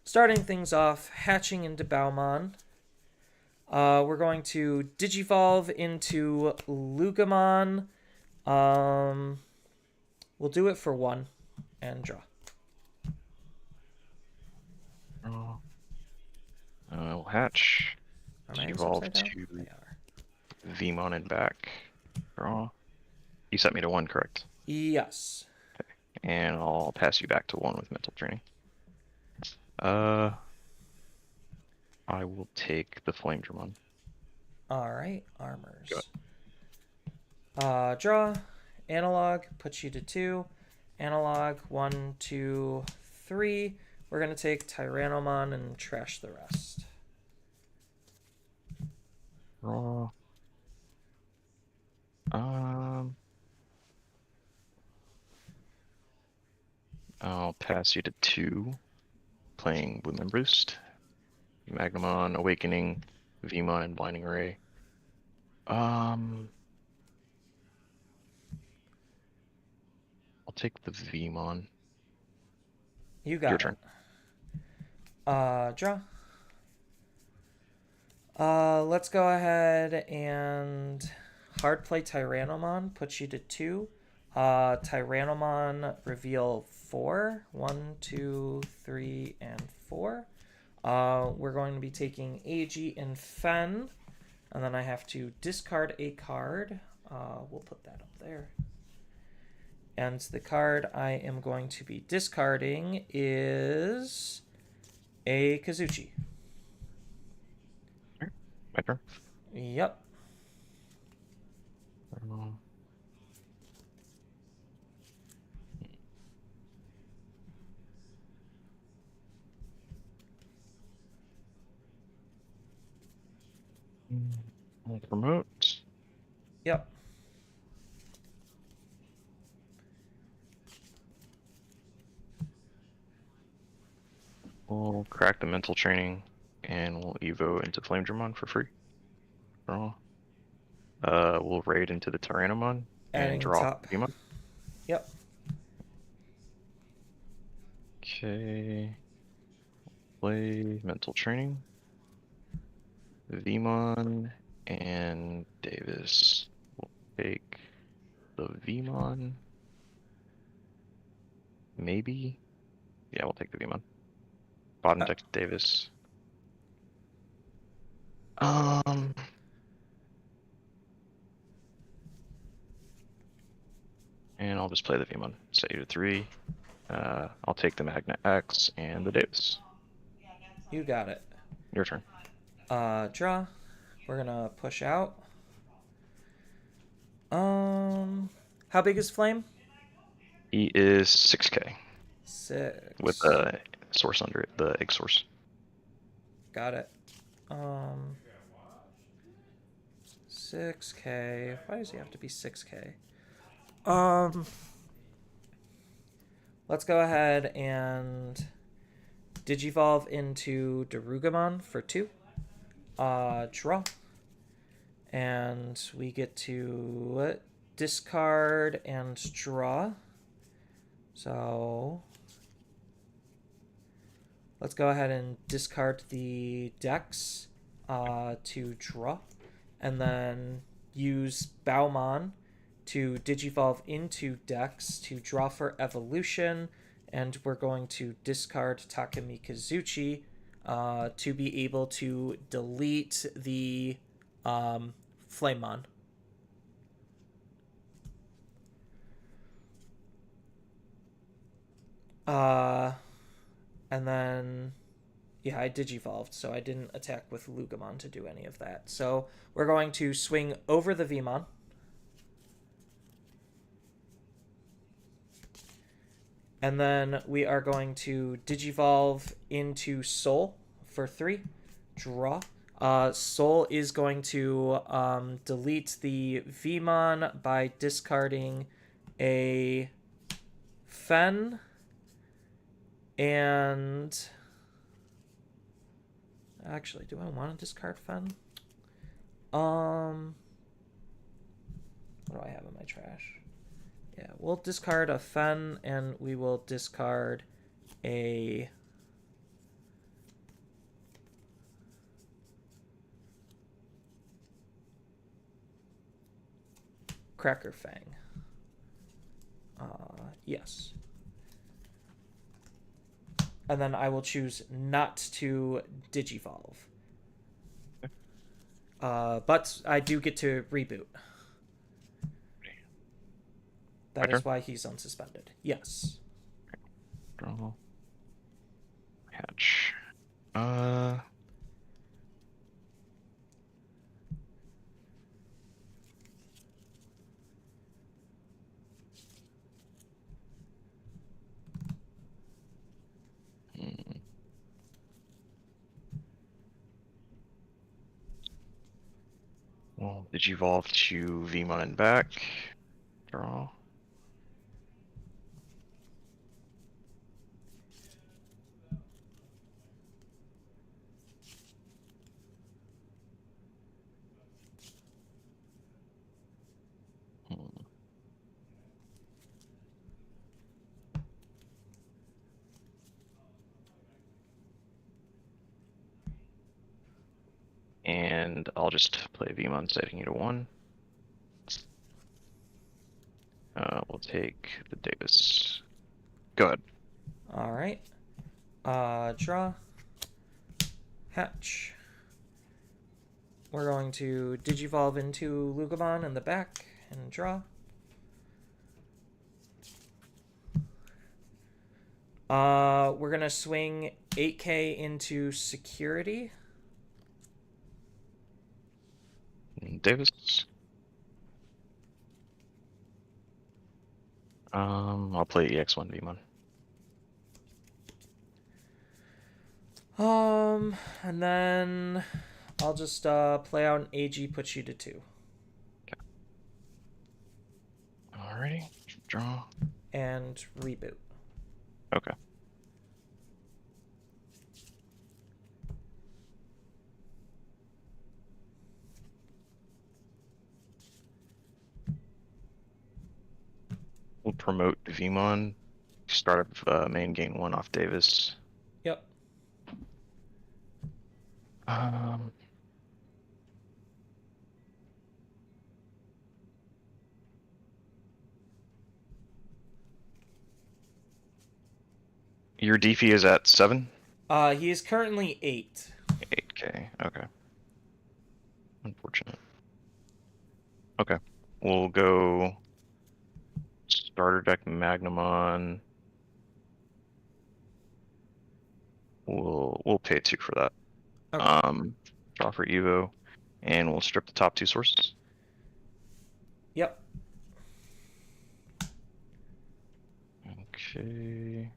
Starting things off, hatching into Baumon. We're going to Digivolve into Lugamon. We'll do it for 1 and draw. We'll hatch. Are my items Evolve upside down? to They are. Vmon and back. Draw. You set me to 1, correct? Yes. And I'll pass you back to 1 with mental training. I will take the Flame Dramon. All right, armors. Go. Draw. Analog puts you to 2. Analog 1, 2, 3. We're gonna take Tyrannomon and trash the rest. Draw. I'll pass you to 2, playing Woodland Roost, Magnamon, Awakening, Vmon, and Blinding Ray. I'll take the Vmon. You got Your it. turn. Draw. Let's go ahead and hard play Tyrannomon, puts you to 2. Tyrannomon reveal 4. 1, 2, 3, and 4. We're going to be taking AG and Fen, and then I have to discard a card. We'll put that up there. And the card I am going to be discarding is a Kazuchi. My turn. Yep. I'll promote. Yep. We'll crack the mental training and we'll Evo into Flame Dramon for free. Draw. We'll raid into the Tyrannomon and Adding draw top. Vimon. Yep. Okay. Play mental training. Vimon and Davis. We'll take the Vimon. Maybe. Yeah, we'll take the Vimon. Bottom deck Davis. And I'll just play the Vimon. Set you to 3. I'll take the Magna X and the Davis. You got it. Your turn. Draw. We're gonna push out. How big is Flame? He is 6k 6. with the source under it, the egg source. Got it. 6k. Why does he have to be 6k? Let's go ahead and Digivolve into Darugamon for 2. Draw. And we get to discard and draw. So let's go ahead and discard the decks to draw. And then use Baumon to Digivolve into Dex to draw for Evolution, and we're going to discard Takamikazuchi to be able to delete the Flamemon. And then, yeah, I Digivolved, so I didn't attack with Lugamon to do any of that. So we're going to swing over the Vmon. And then we are going to Digivolve into Soul for 3. Draw. Soul is going to delete the Vmon by discarding a Fen and... Actually, do I want to discard Fen? What do I have in my trash? Yeah, we'll discard a Fen, and we will discard a... Cracker Fang. Yes. And then I will choose not to Digivolve. But I do get to reboot. That is why he's unsuspended. Yes. Draw. Hatch. Well, Digivolve to Vmon and back. Draw. And I'll just play Vmon, setting you to 1. We'll take the Davis. Go ahead. All right. Draw. Hatch. We're going to Digivolve into Lugamon in the back and draw. We're going to swing 8k into Security. Davis. I'll play EX1 Vmon. And then I'll just play out an AG, put you to 2. Okay. Alrighty. Draw. And reboot. Okay. We'll promote Vmon. Start up main gain 1 off Davis. Yep. Your DP is at 7? He is currently 8. 8k, okay. Unfortunate. Okay. We'll go starter deck Magnamon. We'll pay 2 for that. Okay. Draw for Evo, and we'll strip the top 2 sources. Yep. Okay.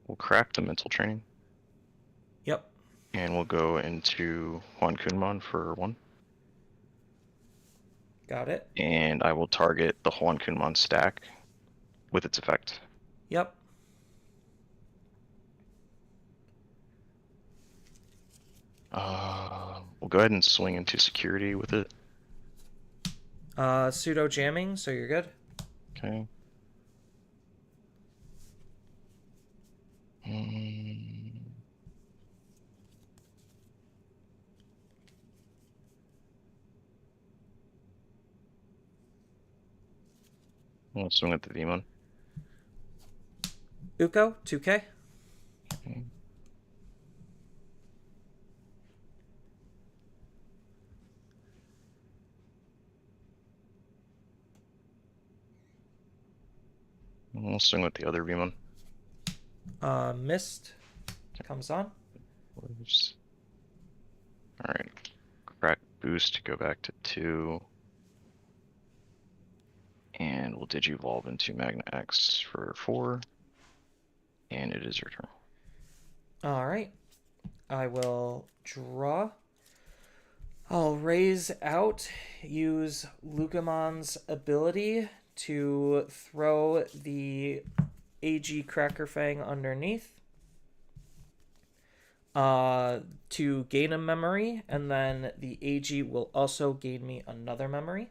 We'll crack the mental training. Yep. And we'll go into Juan Kunmon for 1. Got it. And I will target the Juan Kunmon stack with its effect. Yep. We'll go ahead and swing into security with it. Pseudo jamming, so you're good. Okay. We'll swing at the Vmon. Uko, 2k. Okay. We'll swing with the other Vmon. Mist comes on. Alright. Crack boost, go back to 2. And we'll digivolve into Magna X for 4. And it is your turn. Alright. I will draw. I'll raise out, use Lugamon's ability to throw the AG Cracker Fang underneath to gain a memory, and then the AG will also gain me another memory.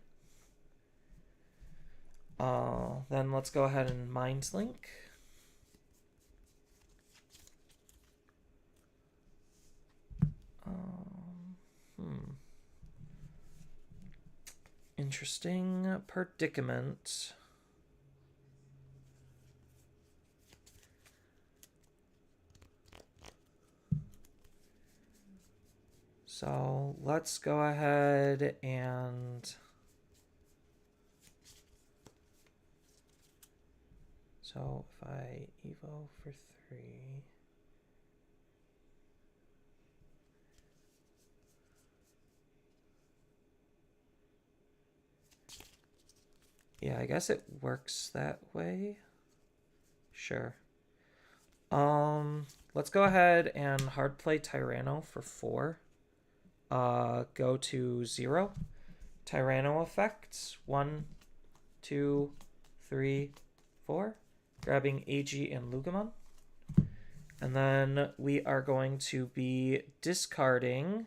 Then let's go ahead and Mind Link. Interesting predicament. So let's go ahead and so if I Evo for 3. Yeah, I guess it works that way. Sure. Let's go ahead and hard play Tyranno for 4. Go to 0. Tyranno effects 1, 2, 3, 4. Grabbing AG and Lugamon. And then we are going to be discarding.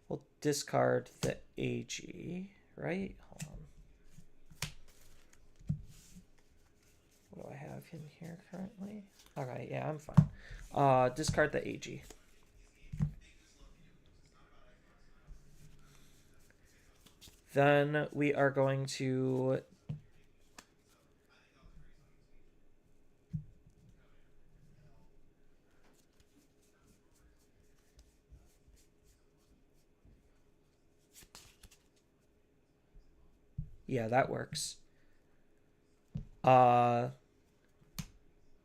We'll discard the AG, right? Hold on. What do I have in here currently? Okay, yeah, I'm fine. Discard the AG. Then we are going to yeah, that works.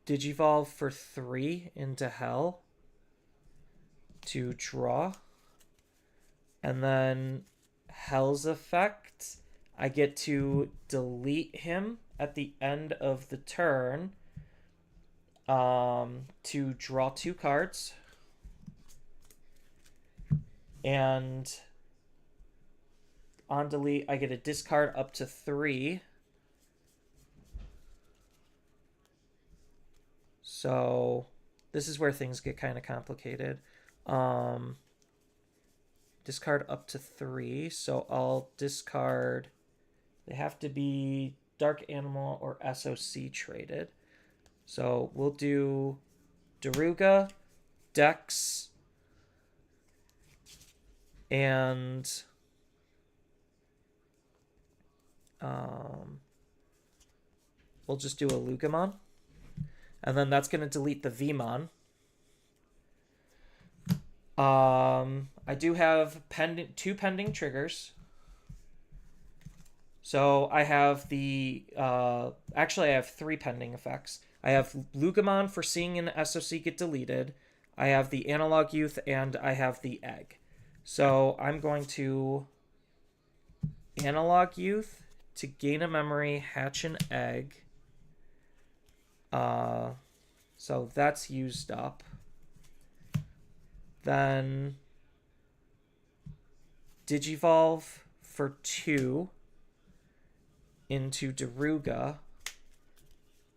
Digivolve for 3 into Hell. to draw. And then Hell's Effect, I get to delete him at the end of the turn to draw 2 cards. And on delete, I get to discard up to 3. So this is where things get kind of complicated. Discard up to 3. So I'll discard. They have to be Dark Animal or SOC traded. So we'll do Daruga, Dex, and we'll just do a Lugamon. And then that's going to delete the Vmon. I do have 2 pending triggers. So I have the... actually, I have 3 pending effects. I have Lugamon for seeing an SOC get deleted. I have the Analog Youth, and I have the Egg. So I'm going to Analog Youth to gain a memory, hatch an egg. So that's used up. Then Digivolve for 2 into Daruga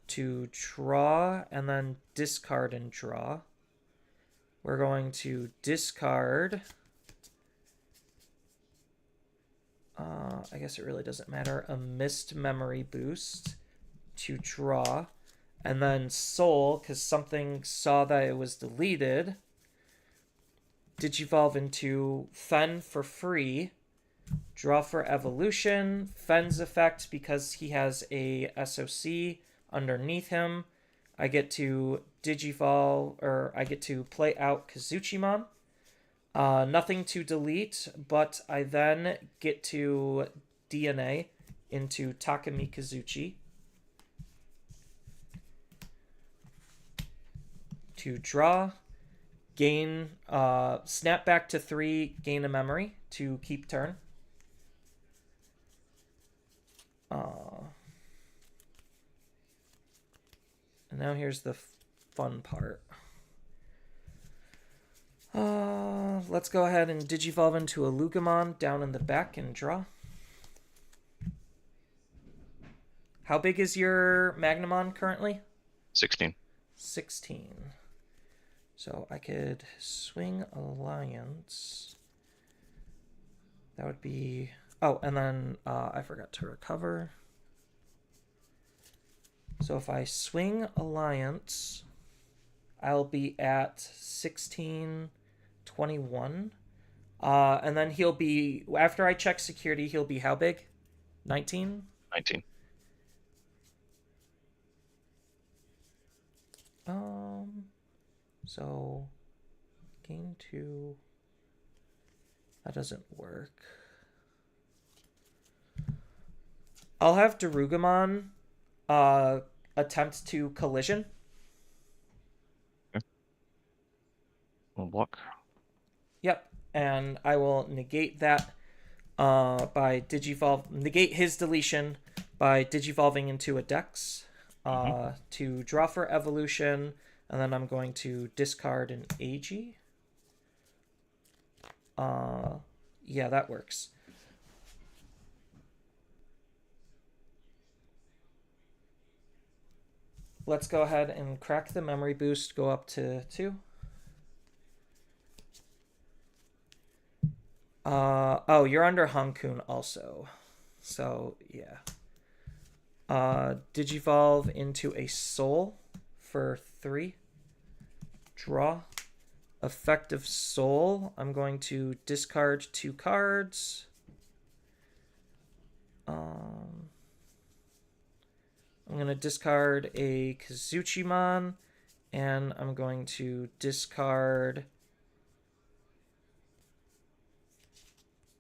to draw and then discard and draw. We're going to discard. I guess it really doesn't matter. A Missed Memory Boost to draw. And then Soul, because something saw that it was deleted. Digivolve into Fen for free. Draw for Evolution. Fen's effect, because he has a SOC underneath him. I get to Digivolve, or I get to play out Kazuchimon. Nothing to delete, but I then get to DNA into Takumi Kazuchi. To draw, gain, snap back to 3, gain a memory to keep turn. And now here's the fun part. Let's go ahead and Digivolve into a Lugamon down in the back and draw. How big is your Magnamon currently? 16. 16. So I could swing Alliance. That would be... Oh, and then I forgot to recover. So if I swing Alliance, I'll be at 16, 21. And then he'll be... After I check security, he'll be how big? 19? 19. So gain 2. That doesn't work. I'll have Darugamon attempt to collision. Okay. We'll block. Yep, and I will negate that by Digivolve. Negate his deletion by Digivolving into a Dex to draw for Evolution, and then I'm going to discard an AG. Yeah, that works. Let's go ahead and crack the memory boost, go up to 2. Oh, you're under Hankun also. So, yeah. Digivolve into a Soul for 3. Draw. Effective Soul. I'm going to discard 2 cards. I'm going to discard a Kazuchimon, and I'm going to discard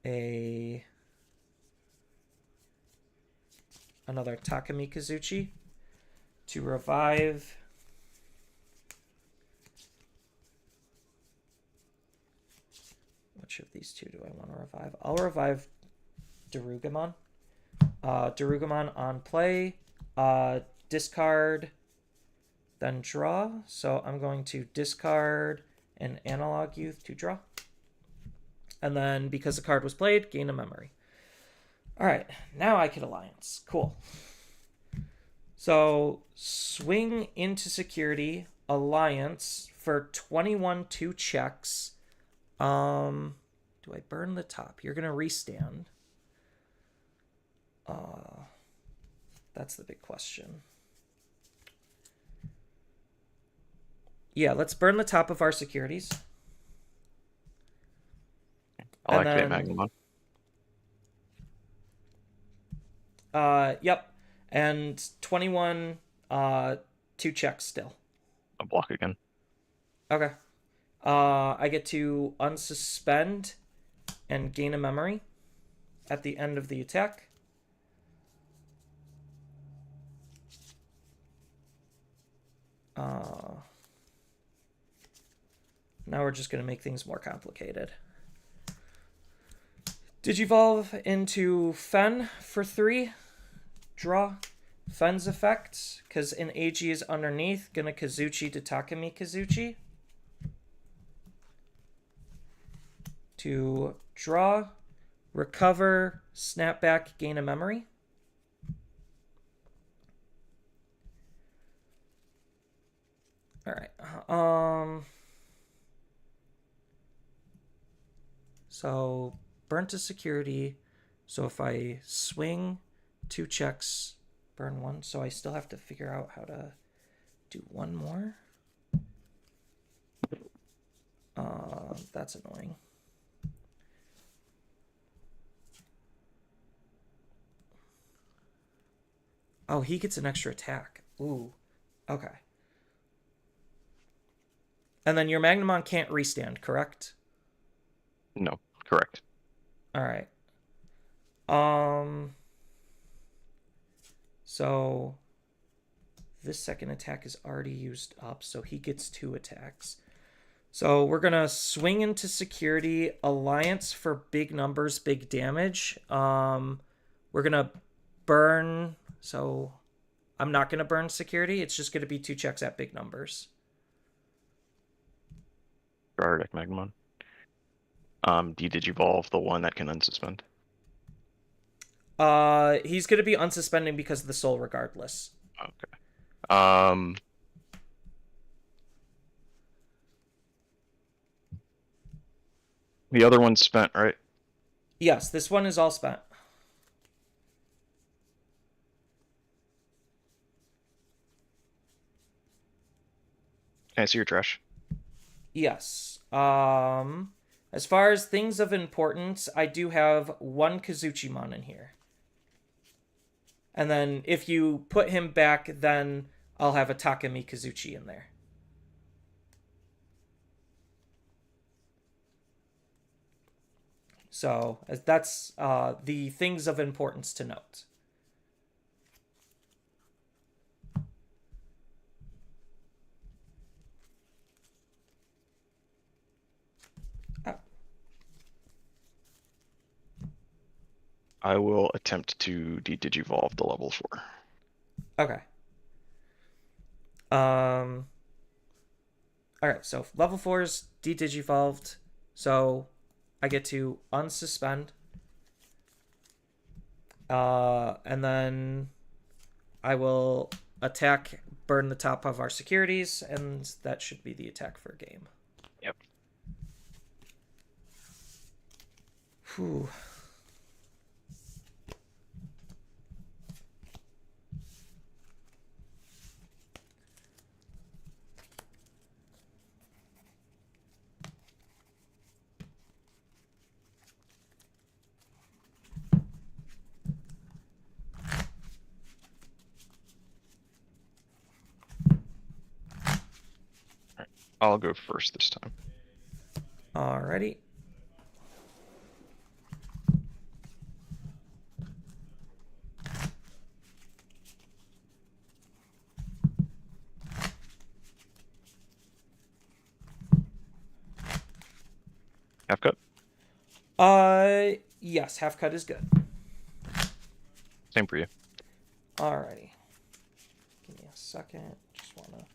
another Takumi Kazuchi to revive Which of these two do I want to revive? I'll revive Darugamon. Darugamon on play. Discard, then draw. So I'm going to discard an Analog Youth to draw. And then, because the card was played, gain a memory. All right, now I can Alliance. Cool. So, swing into security, Alliance for 21 2 checks. Do I burn the top? You're going to restand. That's the big question. Yeah, let's burn the top of our securities. I'll And activate then- Magnemon. Yep. And 21 2 checks still. I'll block again. Okay. I get to unsuspend and gain a memory at the end of the attack. Now we're just going to make things more complicated. Digivolve into Fen for 3. Draw. Fen's effect, because an AG is underneath, gonna Kazuchi to Takumi Kazuchi. To draw, recover, snap back, gain a memory. All right. So burn to security. So if I swing 2 checks, burn 1. So I still have to figure out how to do 1 more. That's annoying. Oh, he gets an extra attack. Ooh. Okay. And then your Magnemon can't restand, correct? No, correct. All right. So this second attack is already used up, so he gets 2 attacks. So we're gonna swing into security, Alliance for big numbers, big damage. We're gonna burn. So I'm not gonna burn security. It's just gonna be 2 checks at big numbers. Guard Magnemon. Digivolve the one that can unsuspend. He's gonna be unsuspending because of the soul, regardless. Okay. The other one's spent, right? Yes, this one is all spent. Can I see your trash? Yes. As far as things of importance, I do have 1 Kazuchimon in here. And then if you put him back, then I'll have a Takumi Kazuchi in there. So that's the things of importance to note. I will attempt to digivolve the level 4. Okay. All right, so level 4 is de-digivolved, so I get to unsuspend. And then I will attack, burn the top of our securities, and that should be the attack for game. Yep. Whew. I'll go first this time. Alrighty. Half cut. Yes, half cut is good. Same for you. Alrighty. Give me a second. Just want to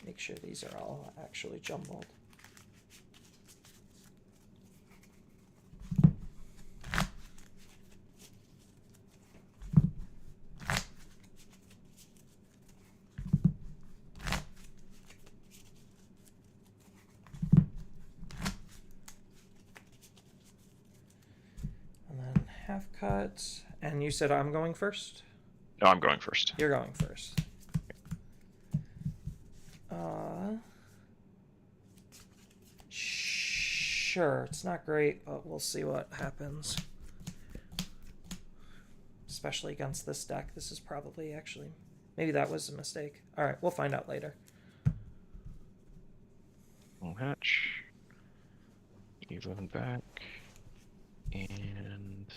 make sure these are all actually jumbled. And then half cut. And you said I'm going first? No, I'm going first. You're going first. Sure, it's not great, but we'll see what happens. Especially against this deck. This is probably actually... Maybe that was a mistake. Alright, we'll find out later. We'll hatch. Even back. And...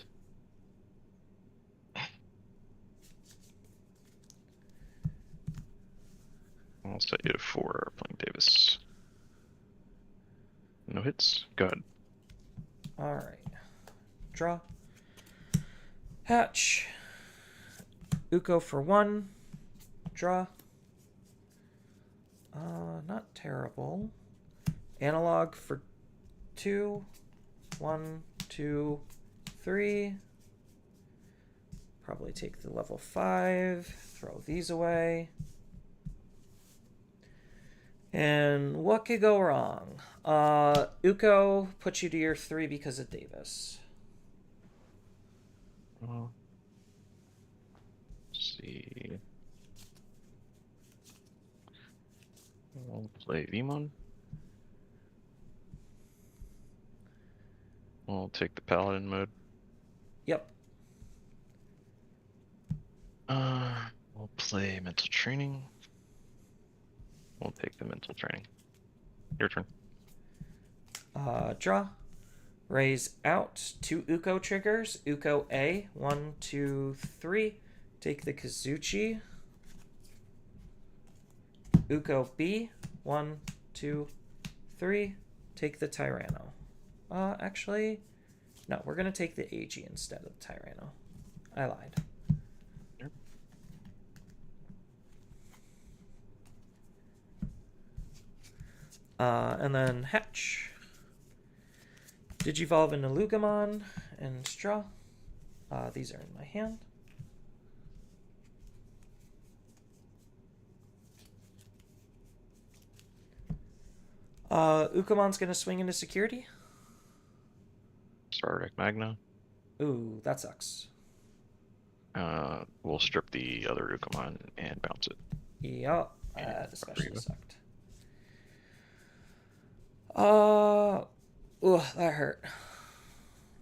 I'll set you to 4, playing Davis. No hits. Go ahead. Alright. Draw. Hatch. Uko for 1. Draw. Not terrible. Analog for 2. 1, 2, 3. Probably take the level 5. Throw these away. And what could go wrong? Uko puts you to your 3 because of Davis. Let's see. We'll play Vmon. We'll take the Paladin mode. Yep. We'll play Mental Training. We'll take the Mental Training. Your turn. Draw. Raise out 2 Uko triggers. Uko A. 1, 2, 3. Take the Kazuchi. Uko B. 1, 2, 3. Take the Tyranno. Actually, no, we're going to take the AG instead of the Tyranno. I lied. Yep. And then hatch. Digivolve into Lugamon and draw. These are in my hand. Ukamon's going to swing into security. Stardeck Magna. Ooh, that sucks. We'll strip the other Ukamon and bounce it. Yup, And that especially Riva. sucked. Ooh, that hurt.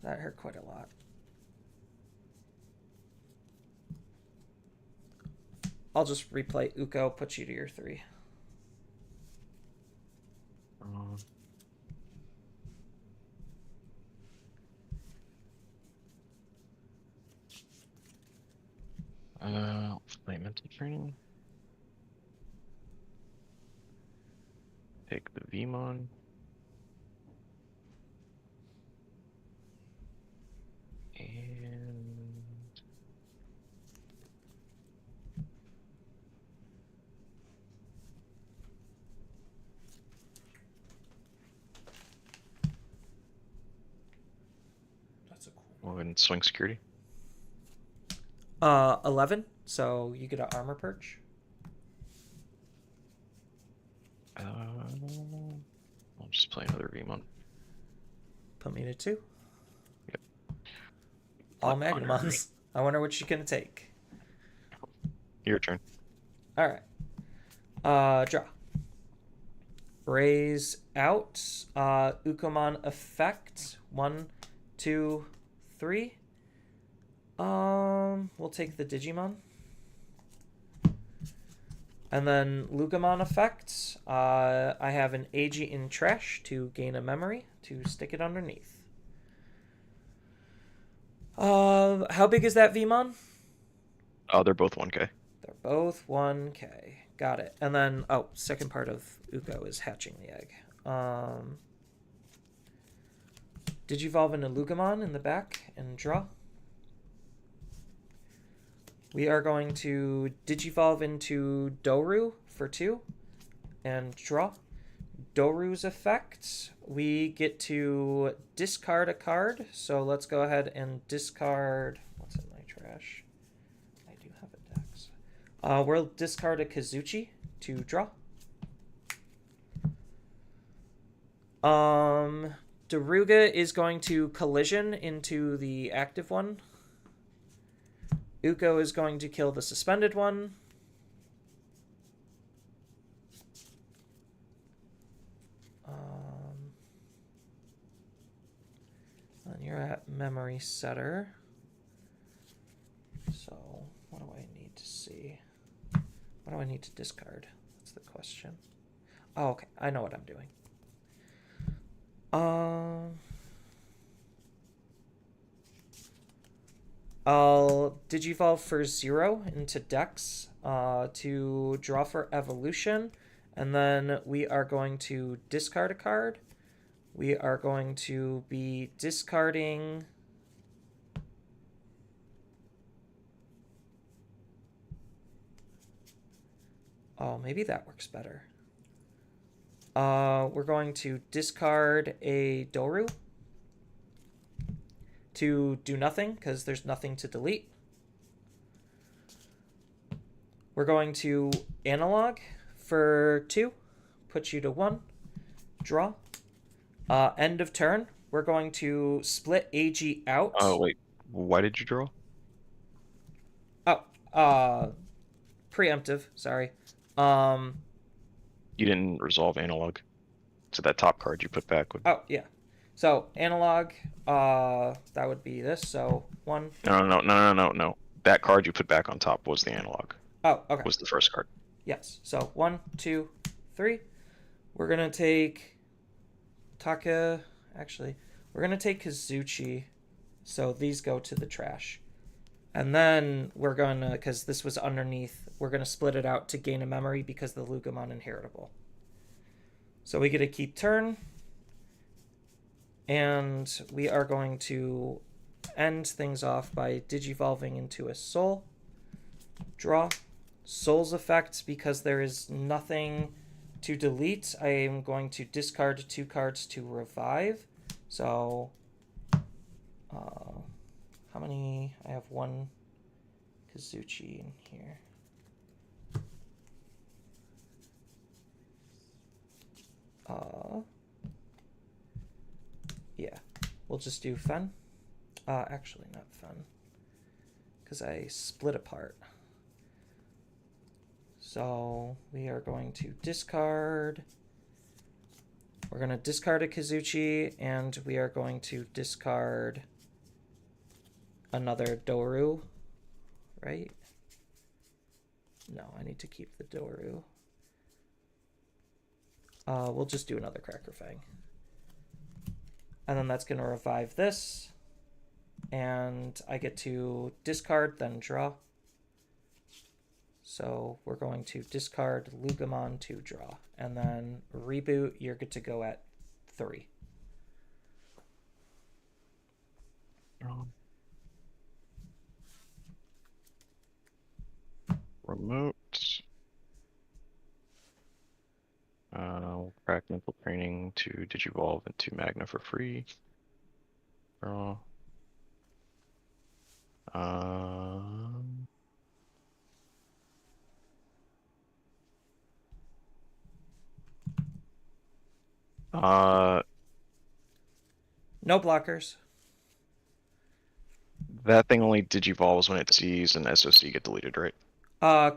That hurt quite a lot. I'll just replay Uko, put you to your 3. Play Mental Training. Take the Vmon. And That's a cool. we'll go ahead and swing security. 11, so you get an armor perch. I'll just play another Vmon. Put me to 2. Yep. All What honor? Magnumons. I wonder what she's gonna take. Your turn. Alright. Draw. Raise out. Ukomon effect. 1, 2, 3. We'll take the Digimon. And then Lugamon effect. I have an AG in trash to gain a memory to stick it underneath. How big is that Vmon? They're both 1k. They're both 1k. Got it. And then, second part of Uko is hatching the egg. Digivolve into Lugamon in the back and draw. We are going to Digivolve into Doru for 2 and draw. Doru's effect, we get to discard a card. So let's go ahead and discard. What's in my trash? I do have a dex. We'll discard a Kazuchi to draw. Daruga is going to collision into the active one. Uko is going to kill the suspended one. And you're at memory setter. So what do I need to see? What do I need to discard? That's the question. Oh, okay. I know what I'm doing. I'll Digivolve for 0 into Dex to draw for evolution. And then we are going to discard a card. We are going to be discarding... Oh, maybe that works better. We're going to discard a Doru to do nothing, because there's nothing to delete. We're going to analog for 2, put you to 1, draw. End of turn, we're going to split AG out. Oh, wait. Why did you draw? Oh, preemptive, sorry. You didn't resolve analog. So that top card you put back would... Oh, yeah. So, analog, that would be this, so 1. No. That card you put back on top was the analog. Oh, okay. Was the first card. Yes, so 1, 2, 3. We're going to take actually, we're going to take Kazuchi, so these go to the trash. And then we're going to, because this was underneath, we're going to split it out to gain a memory because the Lugamon inheritable. So we get to keep turn. And we are going to end things off by Digivolving into a soul. Draw. Soul's effects, because there is nothing to delete, I am going to discard 2 cards to revive. So, how many? I have 1 Kazuchi in here. Yeah, we'll just do Fen. Actually, not Fen, because I split apart. So we are going to discard. We're going to discard a Kazuchi, and we are going to discard another Doru, right? No, I need to keep the Doru. We'll just do another Cracker Fang. And then that's going to revive this. And I get to discard, then draw. So we're going to discard Lugamon to draw. And then reboot, you're good to go at 3. Remote. Crack mental training to Digivolve into Magna for free. Draw. No blockers. That thing only digivolves when it sees an SOC get deleted, right?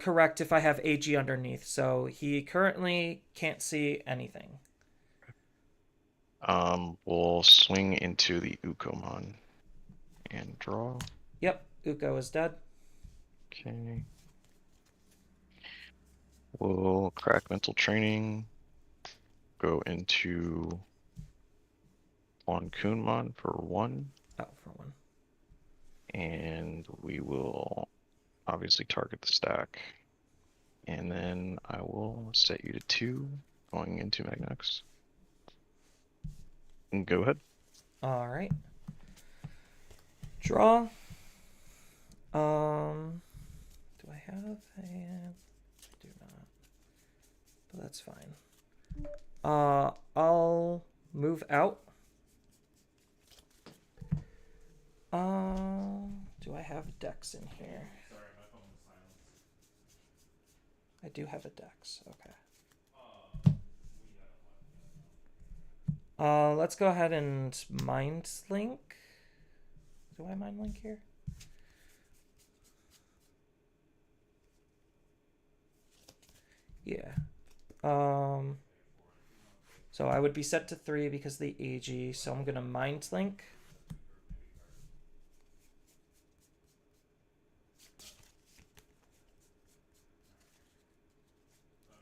Correct, if I have AG underneath. So he currently can't see anything. We'll swing into the Ukomon and draw. Yep, Uko is dead. Okay. We'll crack mental training. Go into on Kunmon for 1. Oh, for 1. And we will obviously target the stack. And then I will set you to 2 going into Magnex. Go ahead. All right. Draw. Do I have a? I do not. But that's fine. I'll move out. Do I have decks in here? Sorry, my phone was silenced. I do have a dex. Okay. We haven't left yet. Let's go ahead and mind link. Do I mind link here? Yeah. So I would be set to 3 because of the AG. So I'm gonna mind link.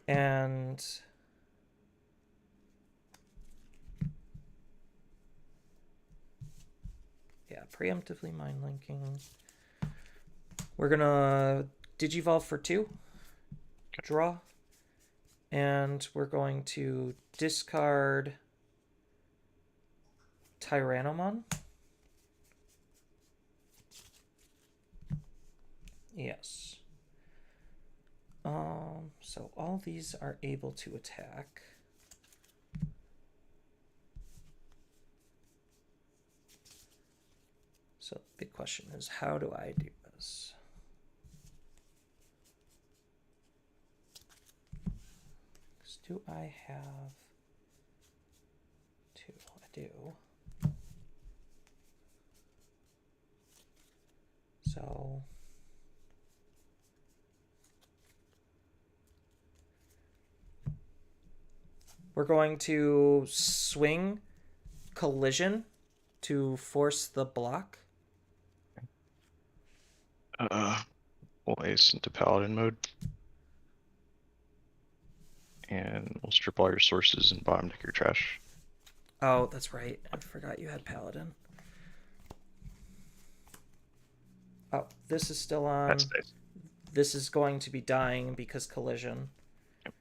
And yeah, preemptively mind linking. We're gonna digivolve for 2. Draw. And we're going to discard Tyrannomon. Yes. So all these are able to attack. So the big question is, how do I do this? Do I have 2? I do. So we're going to swing collision to force the block. We'll ace into paladin mode. And we'll strip all your sources and bottom deck your trash. Oh, that's right. I forgot you had paladin. Oh, this is still on. That's nice. This is going to be dying because collision. Yep.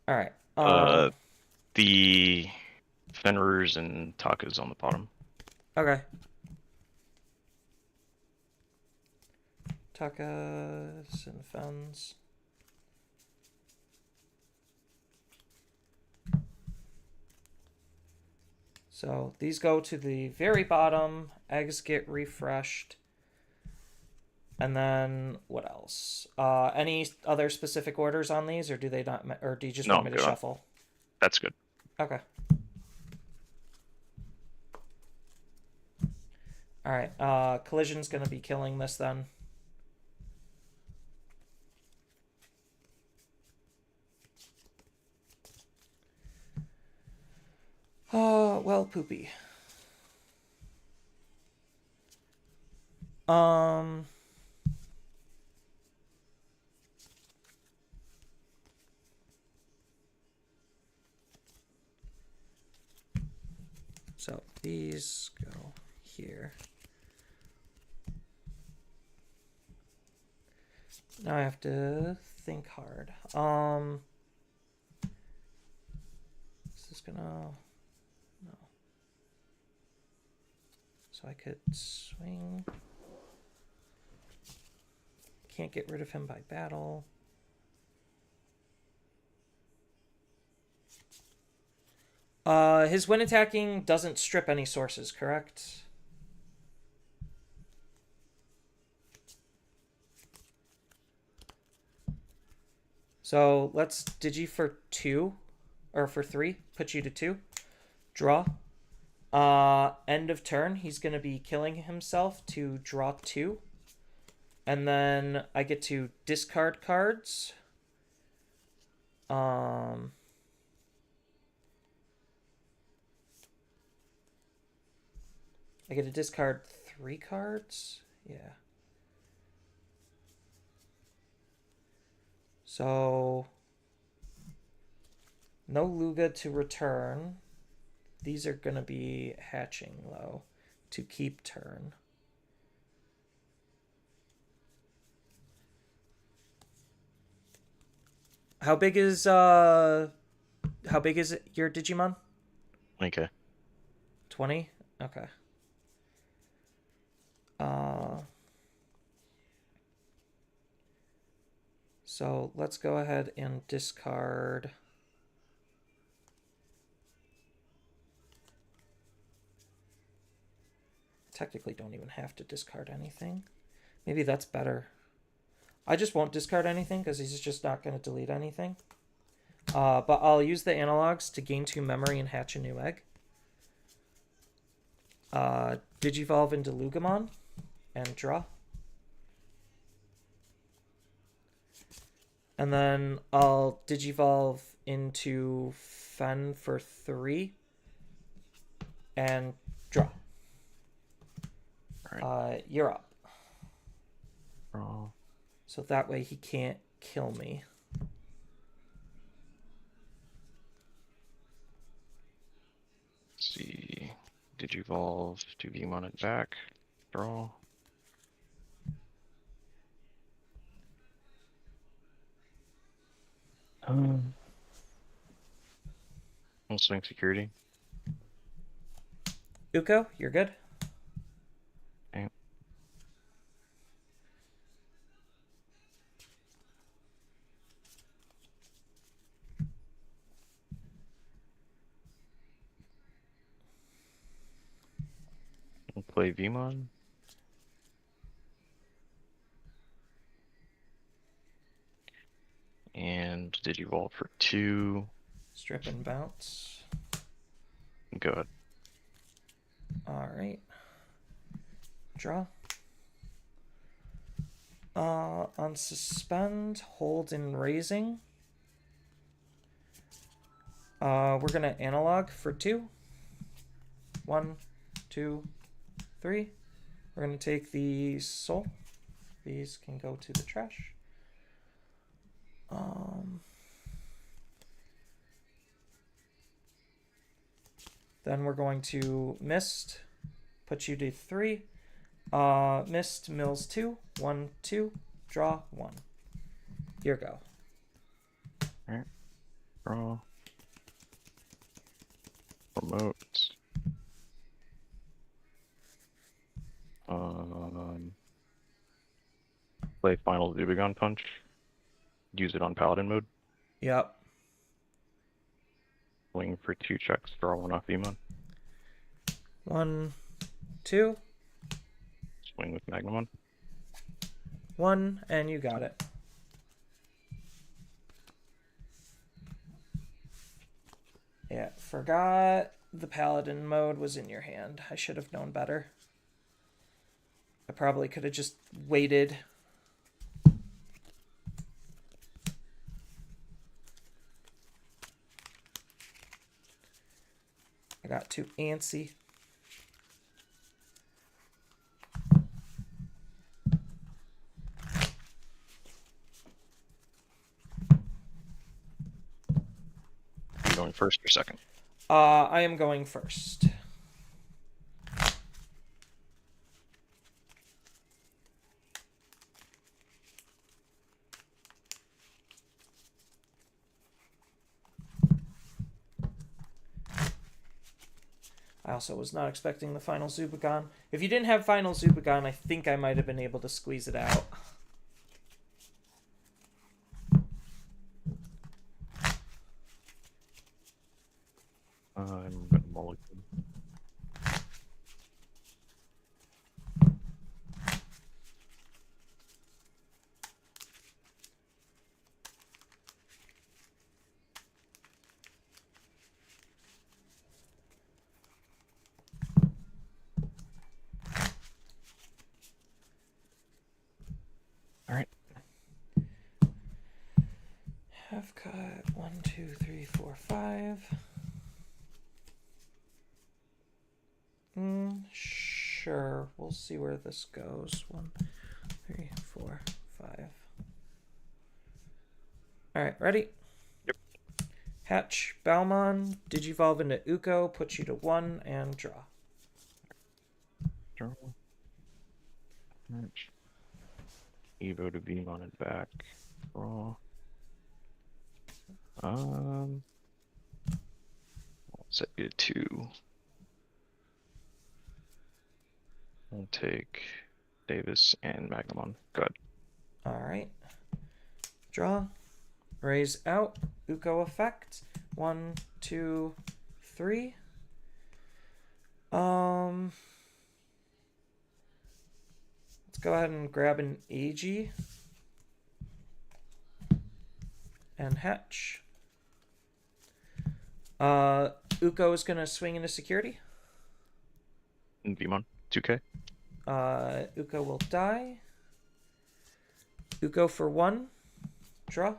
All right. The Fenrir's and Taka's on the bottom. Okay. Taka's and Fens. So these go to the very bottom. Eggs get refreshed. And then what else? Any other specific orders on these, or do they not? Or do you just want me to shuffle? That's good. Okay. All right. Collision's gonna be killing this then. Oh, well, poopy. So these go here. Now I have to think hard. This is gonna... No. So I could swing. Can't get rid of him by battle. His when attacking doesn't strip any sources, correct? So let's digi for 2, or for 3, put you to 2. Draw. End of turn, he's going to be killing himself to draw 2. And then I get to discard cards. I get to discard 3 cards? Yeah. So, no Luga to return. These are going to be hatching, though, to keep turn. How big is your Digimon? Okay. 20? Okay. So let's go ahead and discard. Technically don't even have to discard anything. Maybe that's better. I just won't discard anything because he's just not going to delete anything. But I'll use the analogs to gain 2 memory and hatch a new egg. Digivolve into Lugamon and draw. And then I'll Digivolve into Fen for 3 and draw. Alright. You're up. Draw. So that way he can't kill me. Let's see. Digivolve to Veemon it back. Draw. We'll swing security. Uko, you're good? Okay. We'll play Veemon. And Digivolve for 2. Strip and bounce. Go ahead. Alright. Draw. On suspend, hold and raising. We're gonna analog for 2. 1, 2, 3. We're gonna take the soul. These can go to the trash. Then we're going to mist, put you to 3. Mist mills 2. 1, 2. Draw 1. Here go. Alright. Draw. Promote. Play Final Zubagon Punch. Use it on Paladin mode. Yep. Swing for 2 checks. Draw 1 off Veemon. 1, 2. Swing with Magnamon. 1, and you got it. Yeah, forgot the Paladin mode was in your hand. I should have known better. I probably could have just waited. I got too antsy. You going first or second? I am going first. I also was not expecting the final Zubagon. If you didn't have final Zubagon, I think I might have been able to squeeze it out. I'm gonna mulligan. Alright. Have cut 1, 2, 3, 4, 5. Sure. We'll see where this goes. 1, 3, 4, 5. Alright, ready? Yep. Hatch Balmon, Digivolve into Uko, put you to 1, and draw. Draw. Match. Evo to Veemon it back. Draw. I'll set you to 2. We'll take Davis and Magnamon. Good. All right. Draw. Raise out. Uko effect. 1, 2, 3. Let's go ahead and grab an AG and hatch. Uko is gonna swing into security. And Vmon, 2K. Uko will die. Uko for 1. Draw.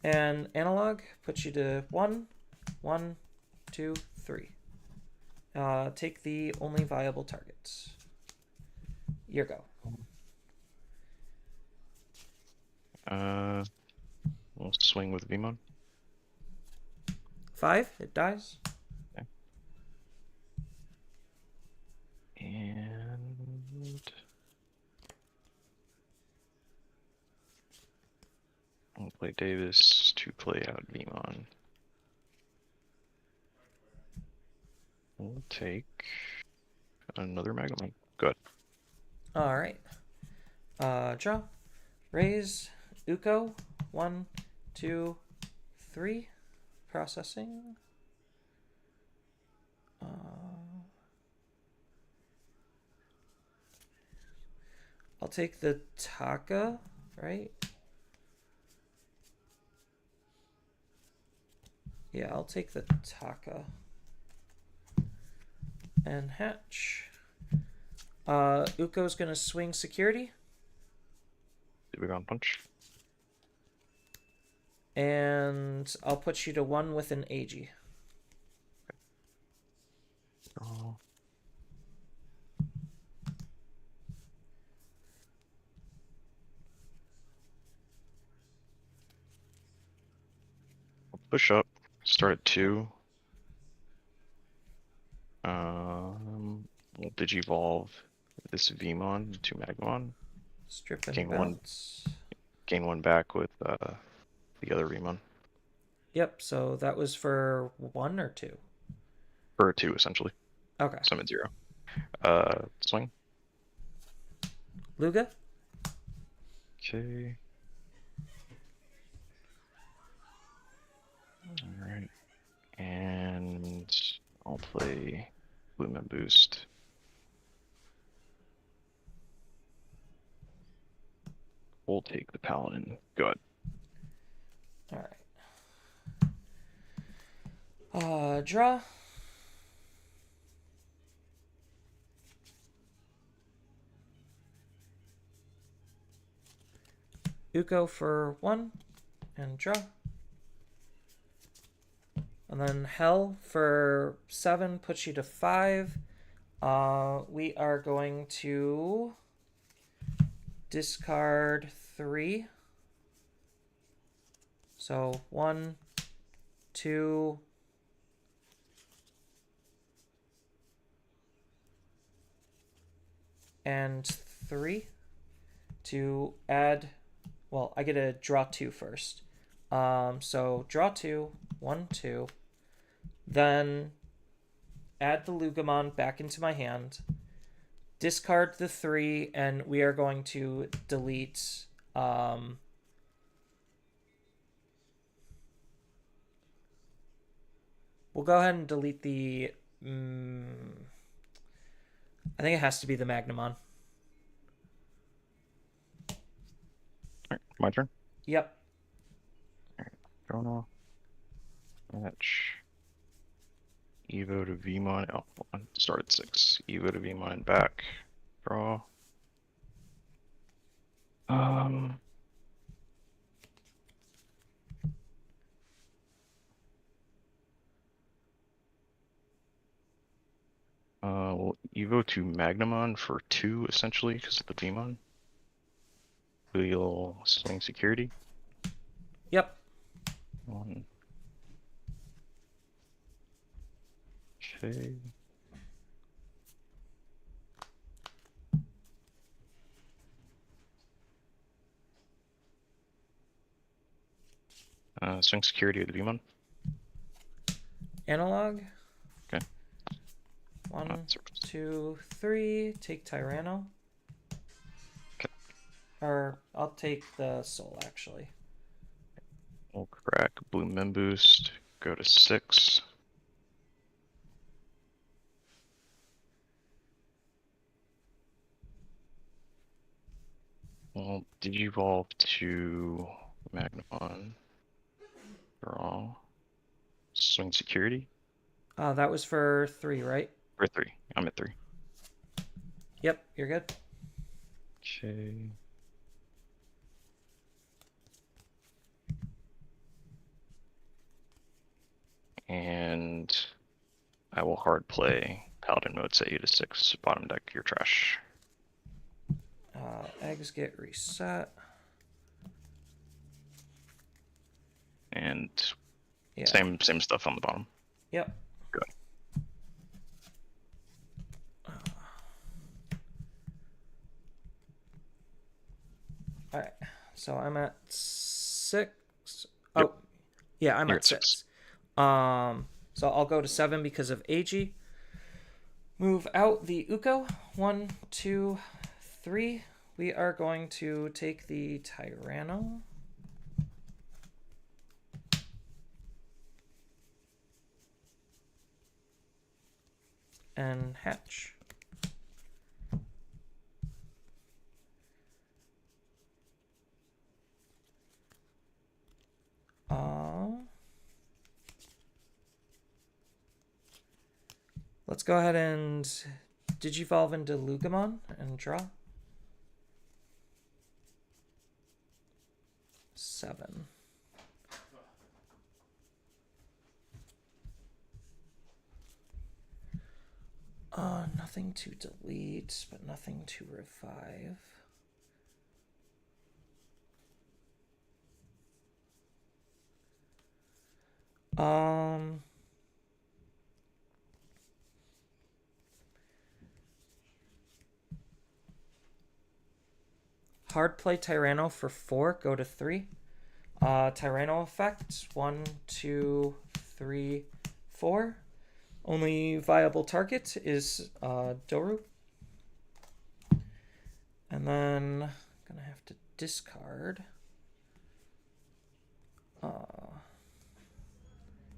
And analog puts you to 1, 1, 2, 3. Take the only viable targets. Your go. We'll swing with Vmon. 5. It dies. Okay. And I'll play Davis to play out Vmon. We'll take another Magnamon. Good. All right. Draw. Raise. Uko. 1, 2, 3. Processing. I'll take the Taka, right? Yeah, I'll take the Taka. And hatch. Uko's gonna swing security. Did we go on punch? And I'll put you to 1 with an AG. Oh. I'll push up. Start at 2. We'll Digivolve this Vmon to Magmon. Strip and Gain bounce. Gain 1 back with the other Vmon. Yep, so that was for 1 or 2? For 2, essentially. Okay. So I'm at 0. Swing. Luga? Okay. Alright. And I'll play Bloom and Boost. We'll take the Paladin. Good. Alright. Draw. Uko for 1 and draw. And then Hell for 7 puts you to 5. We are going to discard 3. So 1, 2, and 3 to add. Well, I get to draw 2 first. So draw 2, 1, 2. Then add the Lugamon back into my hand. Discard the 3, and we are going to delete. We'll go ahead and delete the. I think it has to be the Magnamon. Alright, my turn. Yep. Draw. Match. Evo to Vmon. Oh, hold on. Start at 6. Evo to Vmon back. Draw. We'll Evo to Magnamon for 2, essentially, because of the Vmon. We'll swing security. Yep. 1. Okay. Swing security with Vmon. Analog. Okay. One, circles. 2, 3. Take Tyranno. Okay. Or I'll take the soul actually. We'll crack blue min boost. Go to 6. Well, Digivolve to Magnamon. Draw. Swing security. That was for 3, right? Or 3. I'm at 3. Yep, you're good. Okay. And I will hard play Paladin mode, set you to 6. Bottom deck, your trash. Eggs get reset. And Yeah. same stuff on the bottom. Yep. Good. Alright. So I'm at 6. Yep. Oh, yeah, I'm You're at at 6. 6. So I'll go to 7 because of AG. Move out the Uko. 1, 2, 3. We are going to take the Tyranno. And hatch. Let's go ahead and Digivolve into Lugamon and draw. 7. Nothing to delete, but nothing to revive. Hard play Tyranno for 4, go to 3. Tyranno effect, 1, 2, 3, 4. Only viable target is Doru. And then I'm gonna have to discard.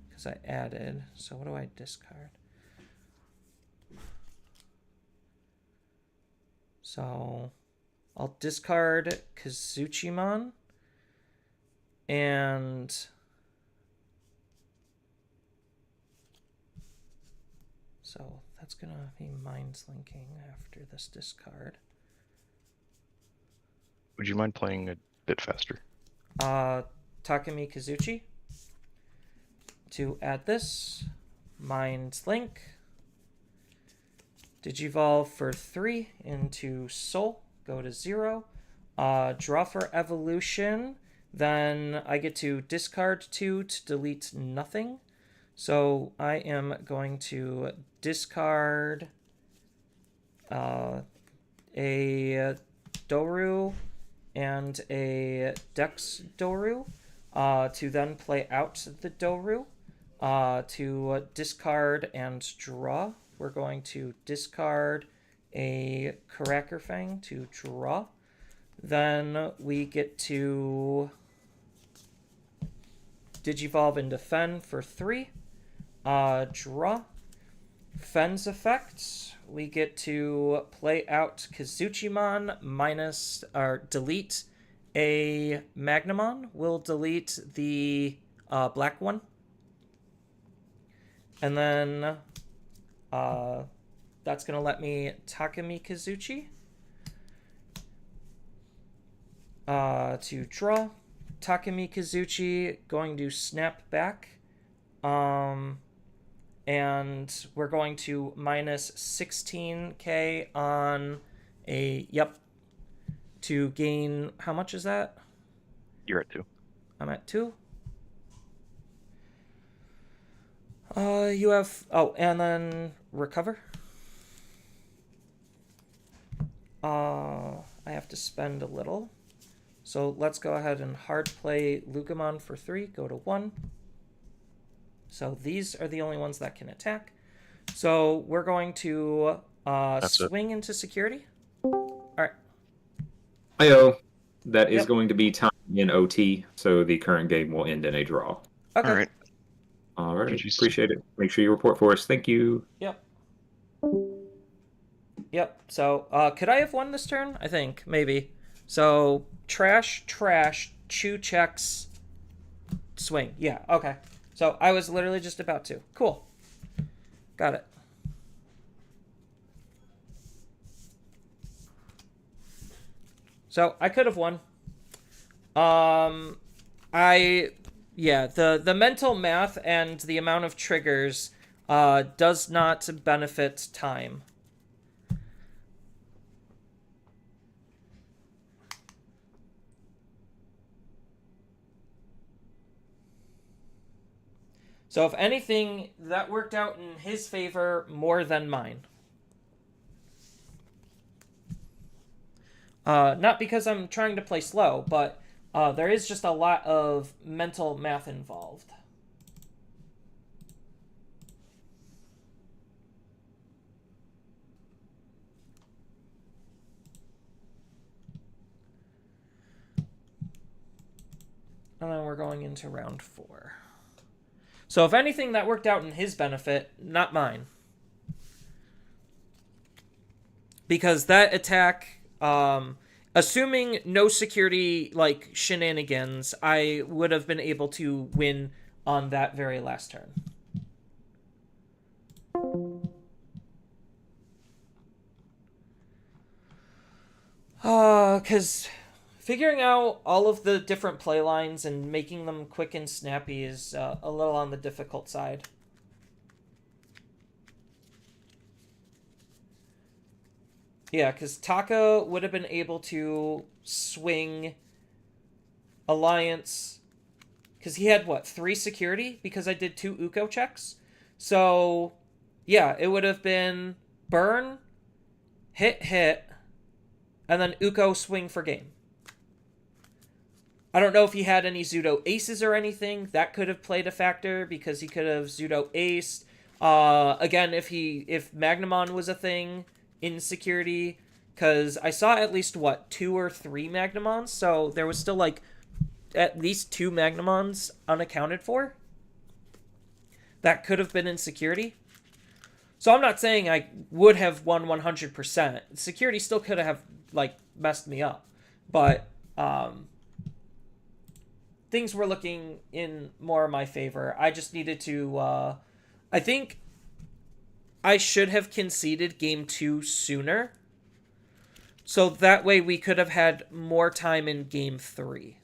Because I added. So what do I discard? So I'll discard Kazuchimon. And so that's gonna be Minds Linking after this discard. Would you mind playing a bit faster? Takumi Kazuchi. To add this, Minds Link. Digivolve for 3 into Soul. Go to 0. Draw for Evolution. Then I get to discard 2 to delete nothing. So I am going to discard a Doru and a Dex Doru to then play out the Doru. To discard and draw, we're going to discard a Cracker Fang to draw. Then we get to Digivolve into Fen for 3. Draw. Fen's effects. We get to play out Kazuchimon minus or delete a Magnamon. We'll delete the black one. And then that's going to let me Takumi Kazuchi to draw. Takumi Kazuchi going to snap back. And we're going to minus 16k on a, yep, to gain, how much is that? You're at 2. I'm at 2. You have, oh, and then recover. I have to spend a little. So let's go ahead and hard play Lugamon for 3, go to 1. So these are the only ones that can attack. So we're going to That's it. swing into security. All right. Io, that is Yep. going to be time in OT, so the current game will end in a draw. Okay. All right. All right, GG's. appreciate it. Make sure you report for us. Thank you. Yep. Yep. So could I have won this turn? I think maybe. So trash, chew checks, swing. Yeah. Okay. So I was literally just about to. Cool. Got it. So I could have won. The mental math and the amount of triggers does not benefit time. So if anything, that worked out in his favor more than mine. Not because I'm trying to play slow, but there is just a lot of mental math involved. And then we're going into round 4. So if anything, that worked out in his benefit, not mine. Because that attack, assuming no security like shenanigans, I would have been able to win on that very last turn. Because figuring out all of the different play lines and making them quick and snappy is a little on the difficult side. Yeah, because Taka would have been able to swing Alliance, because he had, what, 3 security? Because I did 2 Uko checks? So, yeah, it would have been burn, hit, and then Uko swing for game. I don't know if he had any Zudo aces or anything. That could have played a factor because he could have Zudo aced. Again, if Magnamon was a thing in security, because I saw at least, 2 or 3 Magnamons, so there was still, at least 2 Magnamons unaccounted for. That could have been in security. So I'm not saying I would have won 100%. Security still could have, messed me up. But, things were looking in more my favor. I just needed to, I think I should have conceded game 2 sooner. So that way we could have had more time in game 3.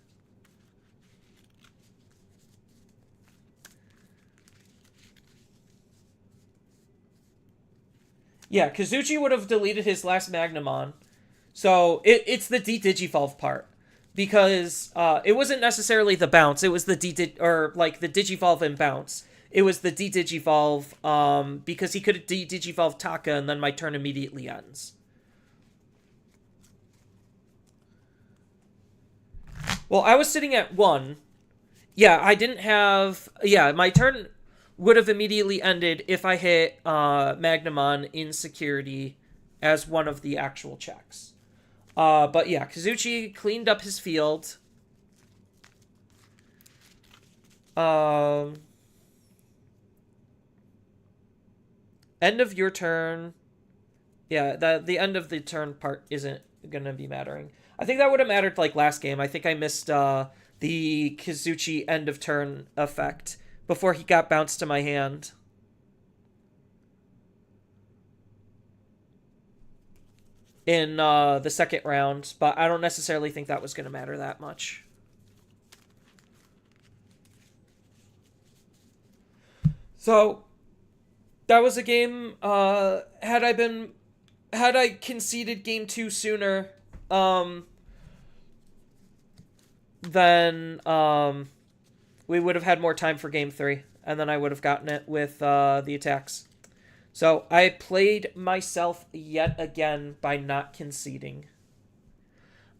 Yeah, Kazuchi would have deleted his last Magnamon. So it's the de-digivolve part. Because it wasn't necessarily the bounce, it was the the digivolve and bounce. It was the de-digivolve because he could de-digivolve Taka and then my turn immediately ends. Well, I was sitting at 1. Yeah, I didn't have... Yeah, my turn would have immediately ended if I hit Magnamon in security as one of the actual checks. But yeah, Kazuchi cleaned up his field. End of your turn. Yeah, the end of the turn part isn't gonna be mattering. I think that would have mattered last game. I think I missed the Kazuchi end of turn effect before he got bounced to my hand. In the second round, but I don't necessarily think that was going to matter that much. So, that was a game, had I conceded game 2 sooner, then, we would have had more time for game 3, and then I would have gotten it with, the attacks. So, I played myself yet again by not conceding.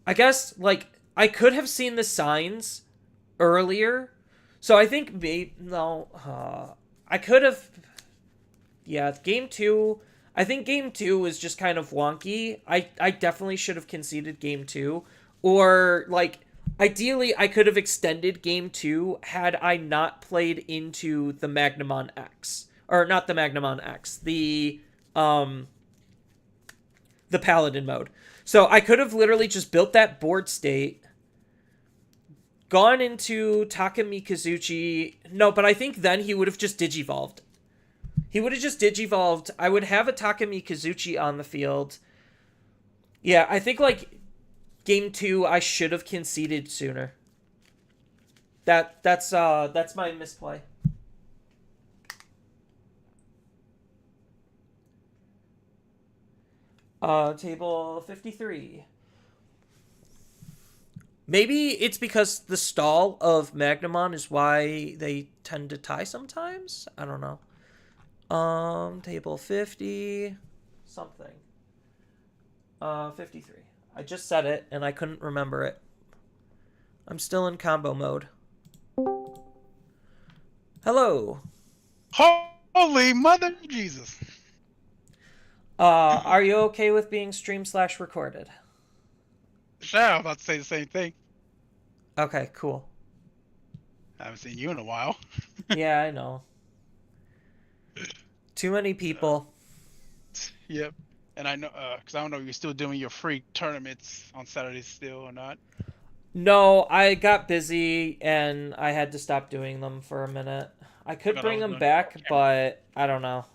I guess, I could have seen the signs earlier. So, I think I could have... Yeah, game 2. I think game 2 was just kind of wonky. I definitely should have conceded game 2. Or, like, ideally, I could have extended game 2 had I not played into the Magnamon X. Or, not the Magnamon X. The Paladin mode. So I could have literally just built that board state, gone into Takamikazuchi. No, but I think then he would have just Digivolved. He would have just Digivolved. I would have a Takamikazuchi on the field. Yeah, I think, like, game 2, I should have conceded sooner. That's my misplay. Table 53. Maybe it's because the stall of Magnamon is why they tend to tie sometimes? I don't know. Table 50 something. 53. I just said it and I couldn't remember it. I'm still in combo mode. Hello. Holy mother Jesus. Are you okay with being stream/recorded? Sure, I'm about to say the same thing. Okay, cool. I haven't seen you in a while. Yeah, I know. Too many people. Yep. And I know, because I don't know if you're still doing your free tournaments on Saturdays still or not. No, I got busy and I had to stop doing them for a minute. I could But I bring was them doing- back, but I don't know.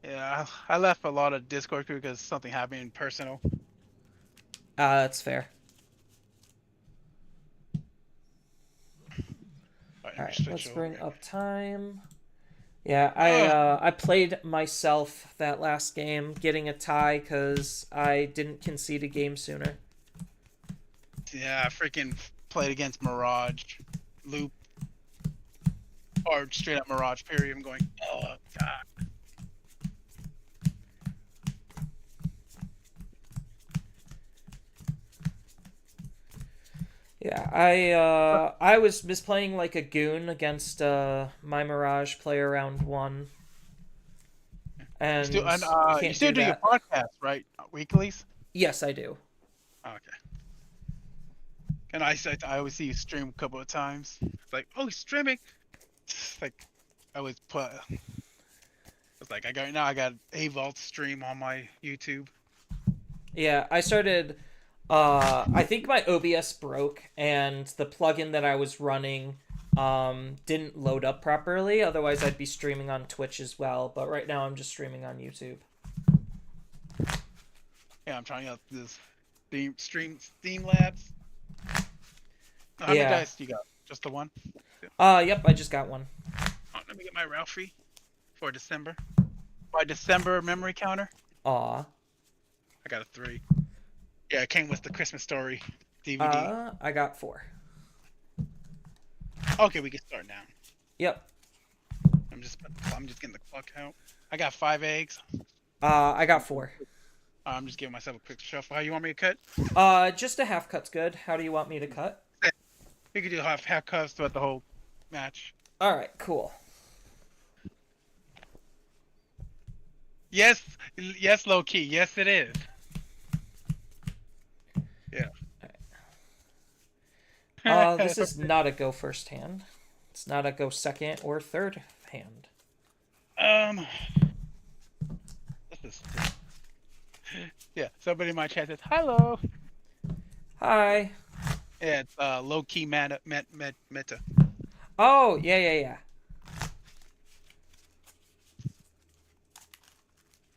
Yeah, I left a lot of Discord because something happened personal. That's fair. Alright, let's bring up time. Yeah, I played myself that last game, getting a tie because I didn't concede a game sooner. Yeah, I freaking played against Mirage, Loop, or straight up Mirage, period. I'm going, oh, God. Yeah, I was misplaying like a goon against my Mirage player round 1. And You can't still do do your that. podcast, right? Weeklies? Yes, I do. Okay. And I always see you stream a couple of times. It's like, oh, he's streaming. It's like, I always put. It's like I got a Vault stream on my YouTube. Yeah, I started. I think my OBS broke, and the plugin that I was running didn't load up properly. Otherwise, I'd be streaming on Twitch as well. But right now, I'm just streaming on YouTube. Yeah, I'm trying out this Steam Labs. How many Yeah. dice do you got? Just the one? Yep, I just got one. Oh, let me get my Ralphie for December. My December memory counter. Aw. I got a 3. Yeah, it came with the Christmas Story DVD. I got 4. Okay, we can start now. Yep. I'm just getting the clock out. I got 5 eggs. I got 4. I'm just giving myself a quick shuffle. How you want me to cut? Just a half cut's good. How do you want me to cut? We could do half cuts throughout the whole match. All right, cool. Yes, low key. Yes, it is. Yeah. This is not a go first hand. It's not a go second or third hand. This is. Yeah, somebody in my chat says hello. Hi. Yeah, it's low key meta. Oh, yeah.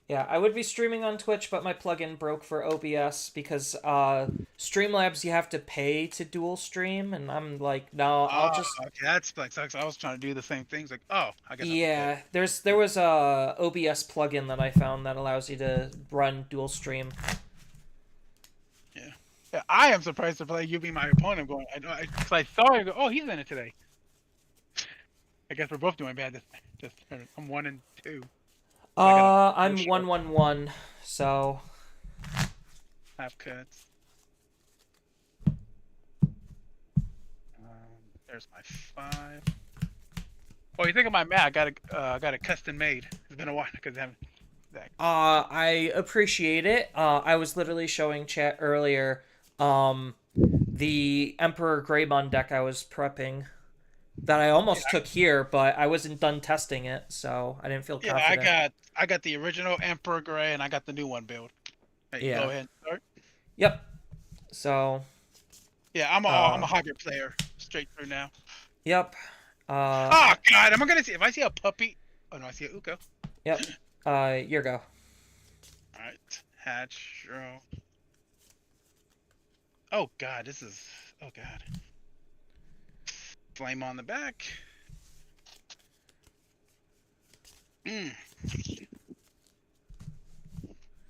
Yeah, I would be streaming on Twitch, but my plugin broke for OBS because Streamlabs you have to pay to dual stream, and I'm like, no, I'll just. Okay, that's like sucks. I was trying to do the same things. Like, oh, I guess. Yeah, there was a OBS plugin that I found that allows you to run dual stream. Yeah, I am surprised to play you being my opponent. I'm going. I saw you go. Oh, he's in it today. I guess we're both doing bad. I'm 1 and 2. I'm 1-1-1, so. Half cuts. There's my 5. Oh, you think of my mat? I got a custom made. It's been a while because I haven't. I appreciate it. I was literally showing chat earlier, the Emperor Greymon deck I was prepping that I almost took here, but I wasn't done testing it, so I didn't feel Yeah, confident. I got the original Emperor Gray and I got the new one build. Hey, Yeah. go ahead. Start. Yep. So, Yeah, I'm a hybrid player straight through now. yep. Oh God, am I gonna see if I see a puppy? Oh no, I see a Uko. Yep. Your go. All right, hatch. Draw. Oh God, this is. Oh God. Flame on the back.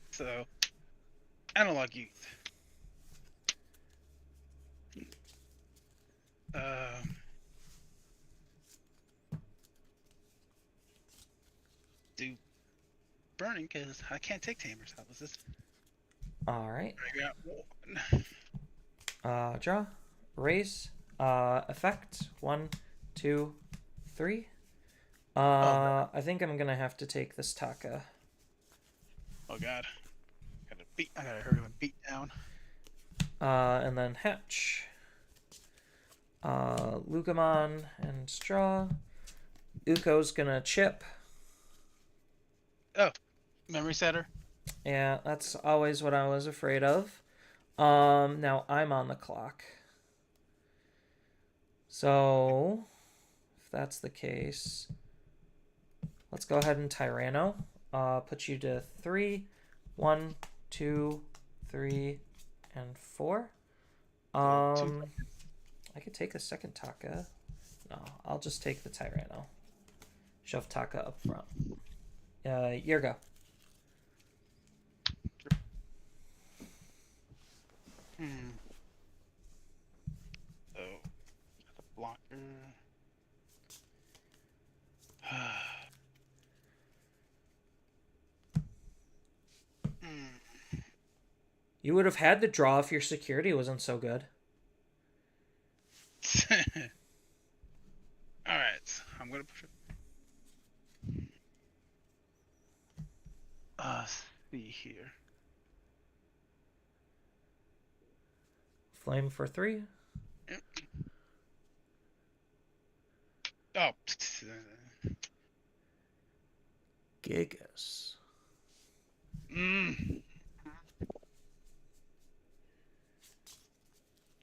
So, analog youth. Do burning because I can't take tamers. How was this? All right. I got one. Draw. Raise. Effect. 1, 2, 3. I think I'm gonna have to take this Taka. Oh God. I gotta hurry and beat down. And then hatch. Lugamon and draw. Uko's gonna chip. Oh, memory setter. Yeah, that's always what I was afraid of. Now I'm on the clock. So, if that's the case, let's go ahead and Tyranno. Put you to 3, 1, 2, 3, and 4. I could take a second Taka. No, I'll just take the Tyranno. Shove Taka up front. Your go. So, blocker. You would have had to draw if your security wasn't so good. Alright, I'm gonna push it. See here. Flame for 3. Oh. Gigas.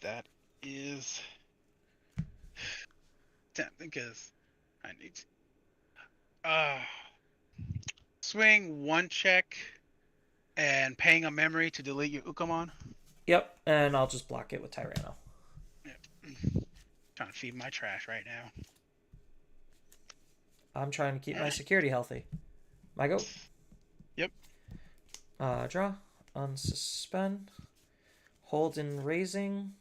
That is tempting because I need to swing 1 check and paying a memory to delete your Ukamon. Yep, and I'll just block it with Tyranno. Trying to feed my trash right now. I'm trying to keep my security healthy. My go. Yep. Draw. Unsuspend. Hold in raising.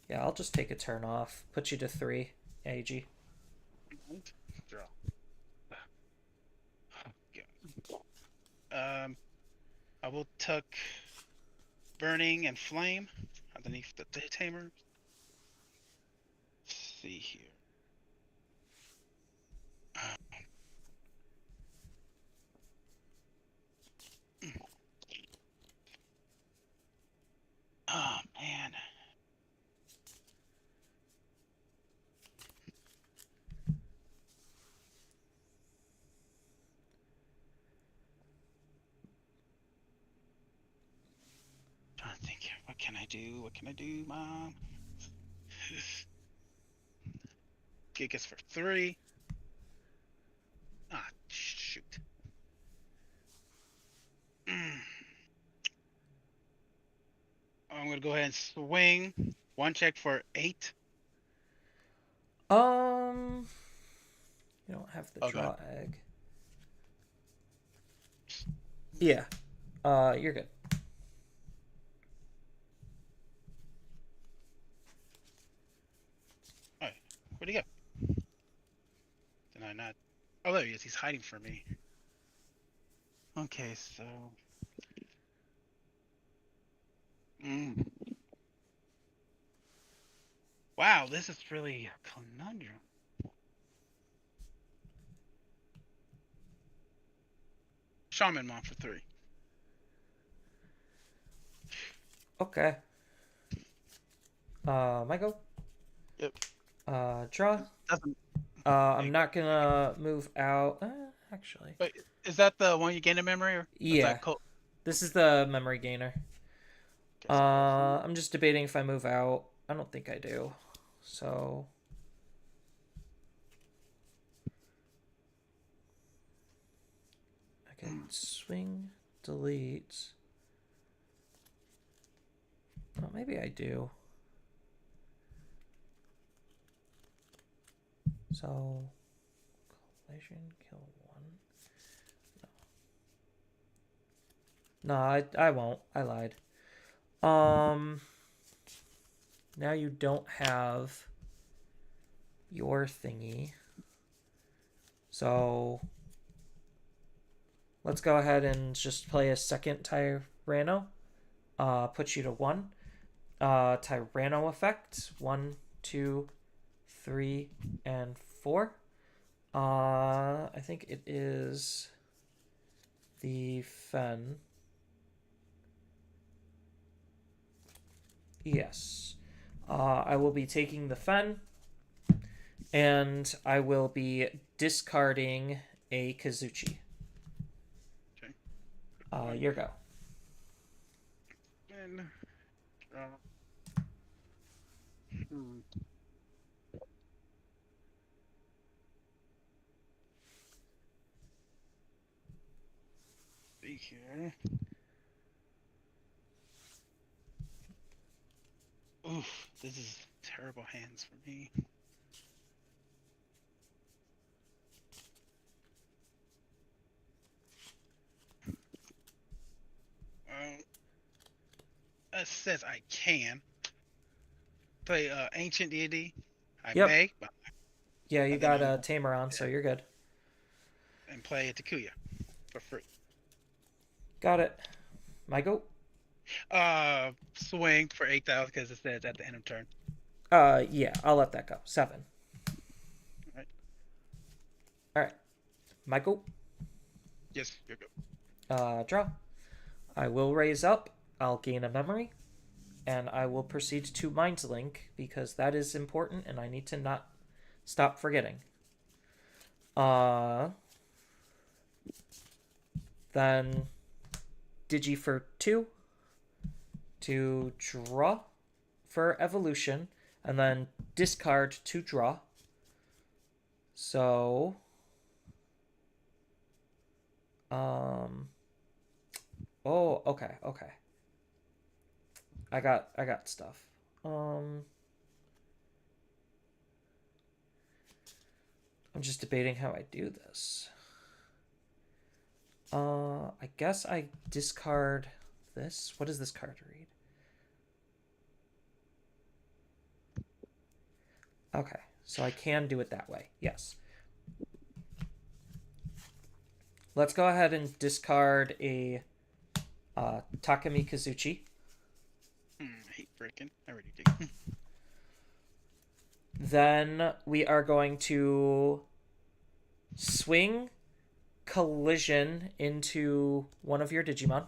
Yeah, I'll just take a turn off. Put you to 3, AG. Draw. I will tuck burning and flame underneath the tamer. Let's see here. Oh man. Trying to think. What can I do? What can I do, Mom? Kick us for 3. Ah, shoot. I'm gonna go ahead and swing 1 check for 8. You don't have the Okay. draw egg. Yeah. You're good. Alright, where'd he go? Did I not? Oh, there he is. He's hiding from me. Okay, so. Wow, this is really a conundrum. Shaman Mon for 3. Okay. Michael? Yep. Draw. Doesn't. I'm not gonna move out. Actually. But is that the one you gain a memory, or is Yeah. that cool? This is the memory gainer. I'm just debating if I move out. I don't think I do. So. Okay, swing, delete. Oh, maybe I do. So, collision, kill 1. No, I won't. I lied. Now you don't have your thingy. So, let's go ahead and just play a second Tyranno. Put you to 1. Tyranno effect. 1, 2, 3, and 4. I think it is the Fen. Yes. I will be taking the Fen, and I will be discarding a Kazuchi. Okay. Your go. And, see here. Oof, this is terrible hands for me. It says I can play Ancient Deity. I Yep. may, but Yeah, you But then got a I'm- Tamer on, so you're good. and play a Takuya for free. Got it. My go. Swing for 8,000 because it says at the end of turn. Yeah, I'll let that go. 7. Alright. Alright. My go. Yes, you're good. Draw. I will raise up. I'll gain a memory. And I will proceed to Mind Link because that is important and I need to not stop forgetting. Then Digi for 2 to draw for evolution and then discard to draw. So oh, okay. I got stuff. I'm just debating how I do this. I guess I discard this. What does this card read? Okay, so I can do it that way. Yes. Let's go ahead and discard a Takami Kazuchi. I hate breaking. I already did. Then we are going to swing collision into one of your Digimon.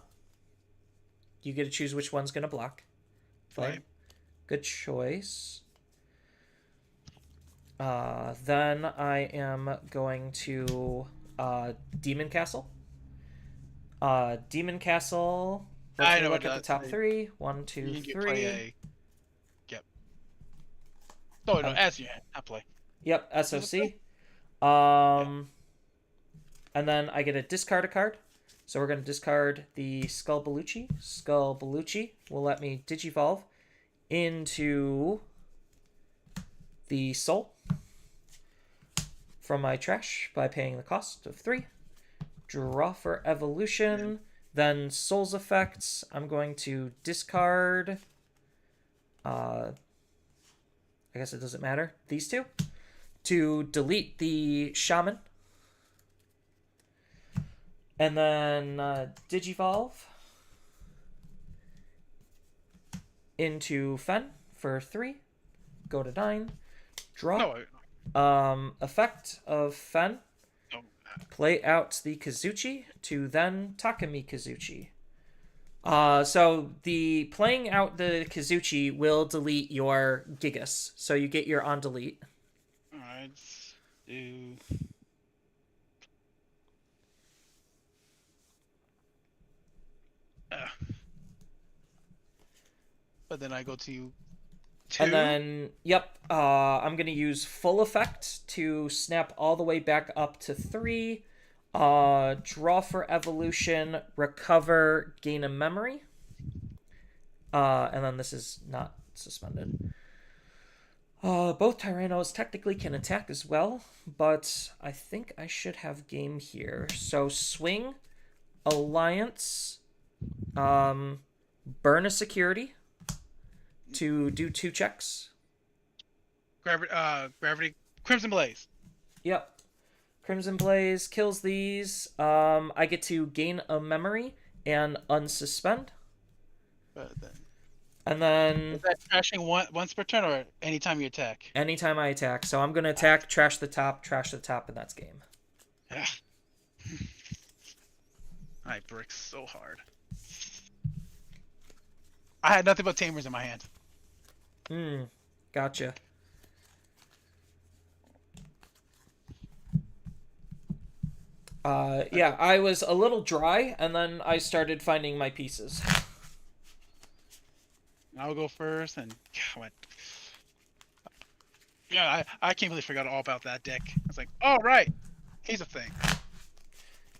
You get to choose which one's going to block. Flame. Good choice. Then I am going to Demon Castle. Demon Castle. I know look what at the that top is. 3. 1, 2, You can 3. play a. Yep. No, as you I play. Yep, SOC. And then I get to discard a card. So we're going to discard the Skull Belushi. Skull Belushi will let me Digivolve into the Soul from my trash by paying the cost of 3. Draw for evolution. Then Soul's effects. I'm going to discard. I guess it doesn't matter. These two. To delete the Shaman. And then Digivolve into Fen for 3. go to 9. Draw. No, Effect of Fen. no. Play out the Kazuchi to then Takumi Kazuchi. So the playing out the Kazuchi will delete your Gigas, so you get your on delete. Alright, let's do. But then I go to 2. And then, yep, I'm going to use full effect to snap all the way back up to 3. Draw for evolution, recover, gain a memory. And then this is not suspended. Both Tyrannos technically can attack as well, but I think I should have game here. So swing, alliance, burn a security to do 2 checks. Gravity, Crimson Blaze. Yep. Crimson Blaze kills these. I get to gain a memory and unsuspend. But then, And then is that trashing once per turn or anytime you attack? anytime I attack. So I'm going to attack, trash the top, and that's game. Yeah. I brick so hard. I had nothing but Tamers in my hand. Gotcha. Yeah, I was a little dry, and then I started finding my pieces. I'll go first, and yeah, I completely forgot all about that deck. I was like, oh right, he's a thing.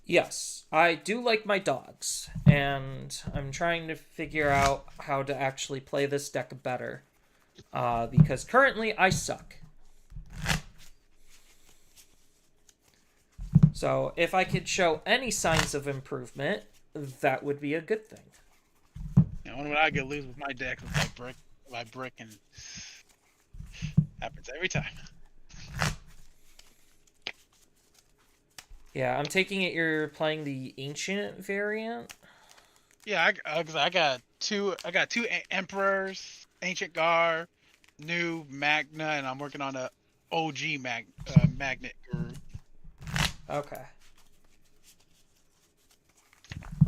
Yes, I do like my dogs, and I'm trying to figure out how to actually play this deck better. Because currently I suck. So if I could show any signs of improvement, that would be a good thing. You know, when I get loose with my deck, with my brick, and happens every time. Yeah, I'm taking it you're playing the ancient variant. Yeah, I got two Emperors, Ancient Guard, new Magna, and I'm working on a OG Magnet Guru. Okay.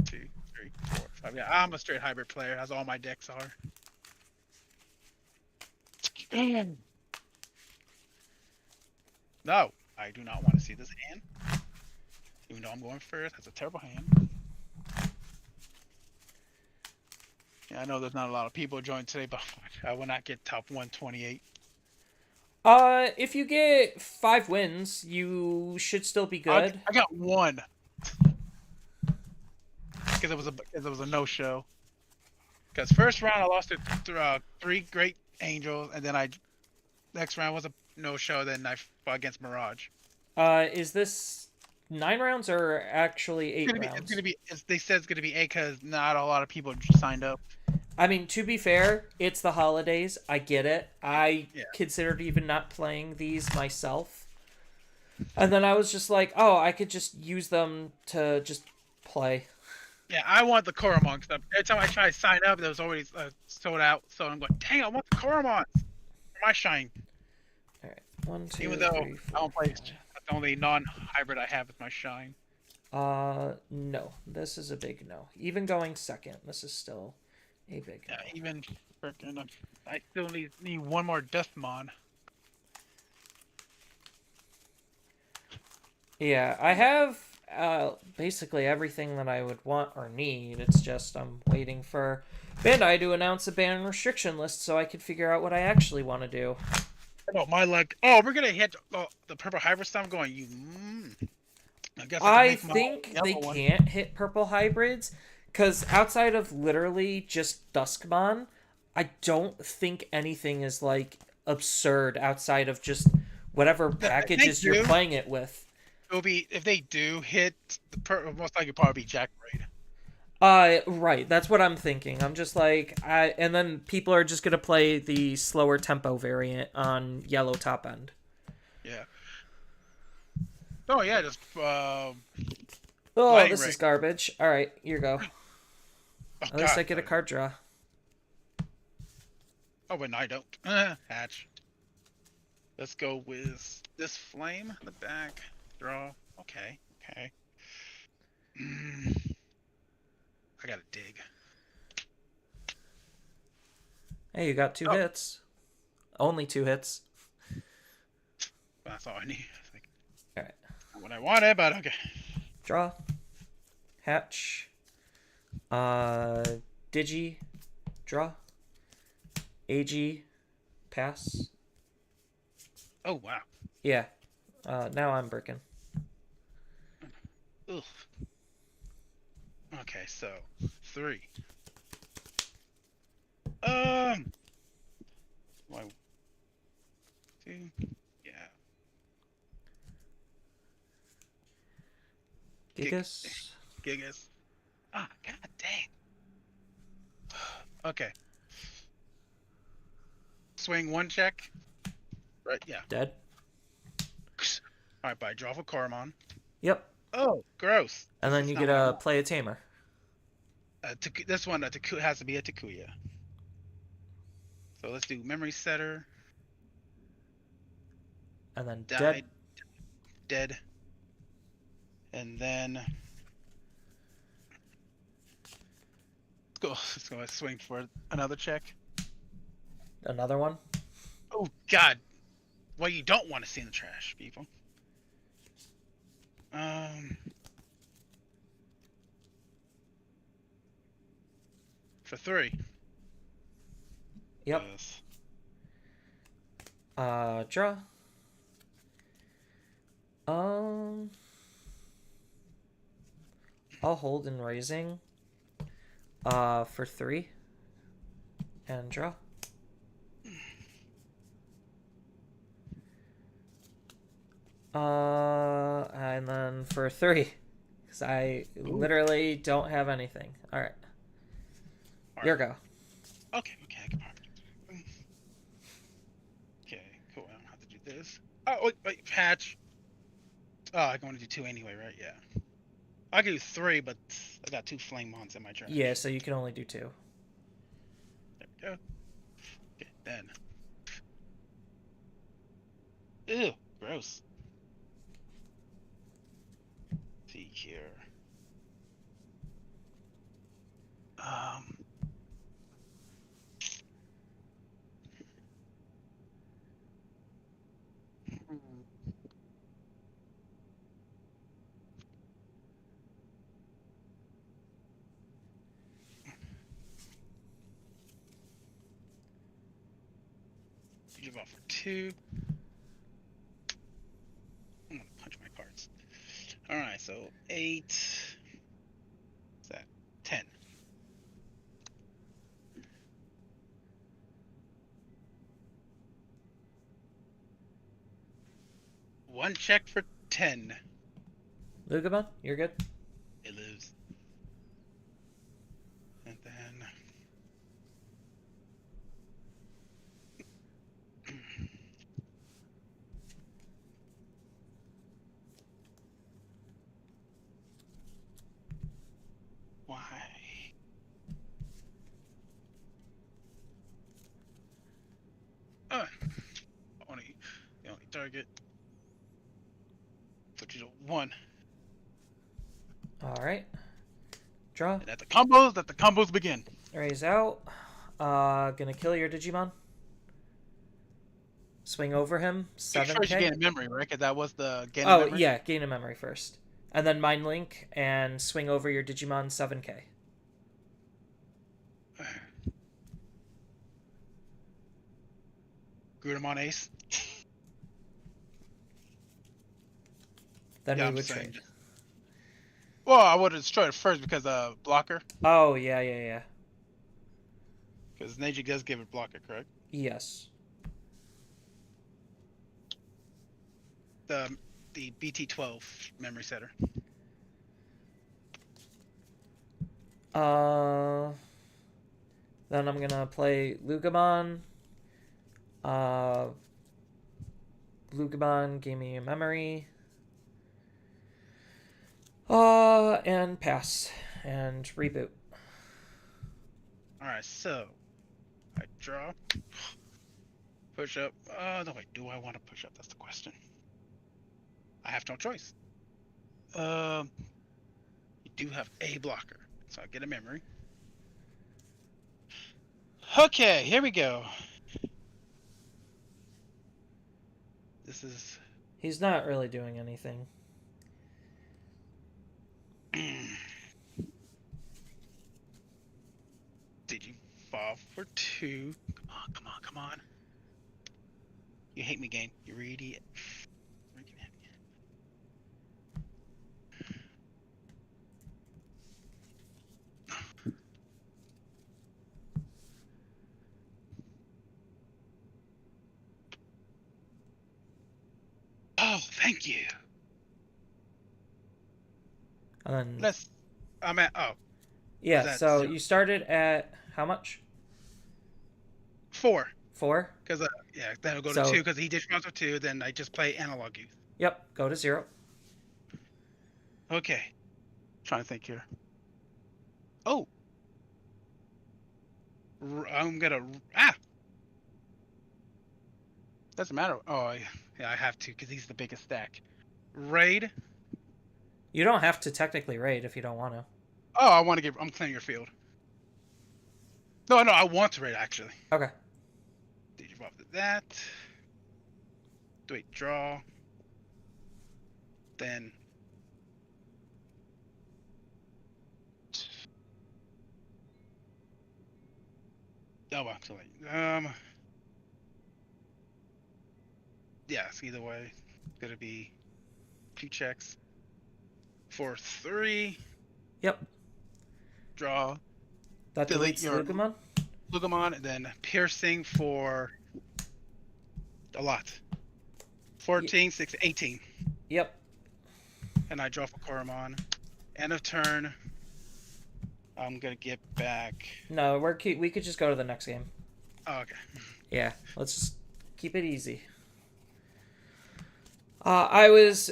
2, 3, 4, 5. Yeah, I'm a straight hybrid player, as all my decks are. No, I do not want to see this hand. Even though I'm going first, that's a terrible hand. Yeah, I know there's not a lot of people joined today, but I will not get top 128. If you get 5 wins, you should still be good. I got 1. Because it was a no-show. Because first round I lost to 3 Great Angels, and then next round was a no-show. Then I fought against Mirage. Is this 9 rounds or actually 8 rounds? They said it's gonna be 8 because not a lot of people signed up. I mean, to be fair, it's the holidays. I get it. I considered even not playing these myself. And then I was just like, oh, I could just use them to just play. Yeah, I want the Koromon stuff. Every time I try to sign up, it was always sold out. So I'm going, dang, I want the Koromons for my shine. All right, 1, 2, Even though 3, 4, I don't play, 5. that's the only non-hybrid I have is my shine. No. This is a big no. Even going second, this is still a big no. Yeah, even freaking, I still need one more Deathmon. Yeah, I have basically everything that I would want or need. It's just I'm waiting for Bandai to announce a ban restriction list so I can figure out what I actually want to do. Oh, my luck. Oh, we're gonna hit the purple hybrid stuff. I'm going, I think they can't hit purple hybrids because outside of literally just Duskmon, I don't think anything is like absurd outside of just whatever packages you're playing it with. It'll be if they do hit the most likely probably be Jack Raid. Right. That's what I'm thinking. I'm just like, and then people are just gonna play the slower tempo variant on yellow top end. Yeah. Oh yeah, just Oh, this Raid. is garbage. All right, here you go. Oh, At least I get a card draw. Oh, but no, I don't. Hatch. Let's go with this flame in the back. Draw. Okay. Okay. I gotta dig. Hey, you got 2 Oh. hits. Only 2 hits. That's all I need. It's like, Alright. not what I wanted, but okay. Draw. Hatch. Digi. Draw. AG. Pass. Oh wow. Yeah. Now I'm breaking. Ugh. Okay, so 3. Why? 2. Yeah. Gigas. Gigas. Ah, god dang. Okay. Swing 1 check. Right, yeah. Dead. Alright, bye. Draw for Coromon. Yep. Oh, gross. And This then is you not get what I to want. play a tamer. This one, has to be a Takuya. So let's do Memory Setter. And then Died. Dead. And then let's go swing for another check. Another one. Oh god. What you don't want to see in the trash, people. For 3. Yep. Yes. Draw. I'll hold in raising. For 3. And draw. And then for 3. Because I literally don't have anything. Alright. Your go. Okay, I can probably. Okay, cool. I don't have to do this. Oh, wait, patch. Oh, I can only do 2 anyway, right? Yeah. I can do 3, but I got 2 flame mons in my trash. Yeah, so you can only do 2. There we go. Okay, then. Ew, gross. Let's see here. Give off for 2. I'm gonna punch my cards. Alright, so 8. What's that? 10. One check for 10. Lugabon, you're good. It lives. And then. Why? The only target. Put you to 1. Alright. Draw. And let the combos begin. Raise out. Gonna kill your Digimon. Swing over him. First you 7k. gain a memory, right? Because that was the gain Oh, memory. yeah, gain a memory first. And then Mind Link and swing over your Digimon 7k. Gudamon Ace. Then Yeah, we I'm would saying. trade. Well, I would have destroyed it first because blocker. Oh, yeah. Because Neji does give it blocker, correct? Yes. The BT12 memory setter. Then I'm gonna play Lugabon. Lugabon gave me a memory. And pass. And reboot. Alright, so I draw. push up. No, wait. Do I want to push up? That's the question. I have no choice. You do have a blocker, so I get a memory. Okay, here we go. This is. He's not really doing anything. Did you fall for 2? Come on, come on, come on. You hate me, game. You idiot. Oh, thank you. And Let's. I'm at. Oh, yeah, that so 0? you started at how much? 4. 4? Because yeah, then I'll go So- to 2 because he did transfer 2. Then I just play analog youth. Yep, go to 0. Okay. Trying to think here. Oh. I'm gonna. Doesn't matter. Oh, yeah, I have to because he's the biggest stack. Raid. You don't have to technically raid if you don't want to. Oh, I want to get. I'm clearing your field. No, I want to raid actually. Okay. Did you evolve to that? Wait, draw. Then. Oh, well, too late. Yes, either way, it's gonna be 2 checks for 3. Yep. Draw. That Delete deletes your- Lugamon. Lugamon, and then piercing for a lot. 14, 6, 18. Yep. And I draw for Koromon. End of turn. I'm gonna get back. No, we could just go to the next game. Oh, okay. Yeah, let's just keep it easy. I was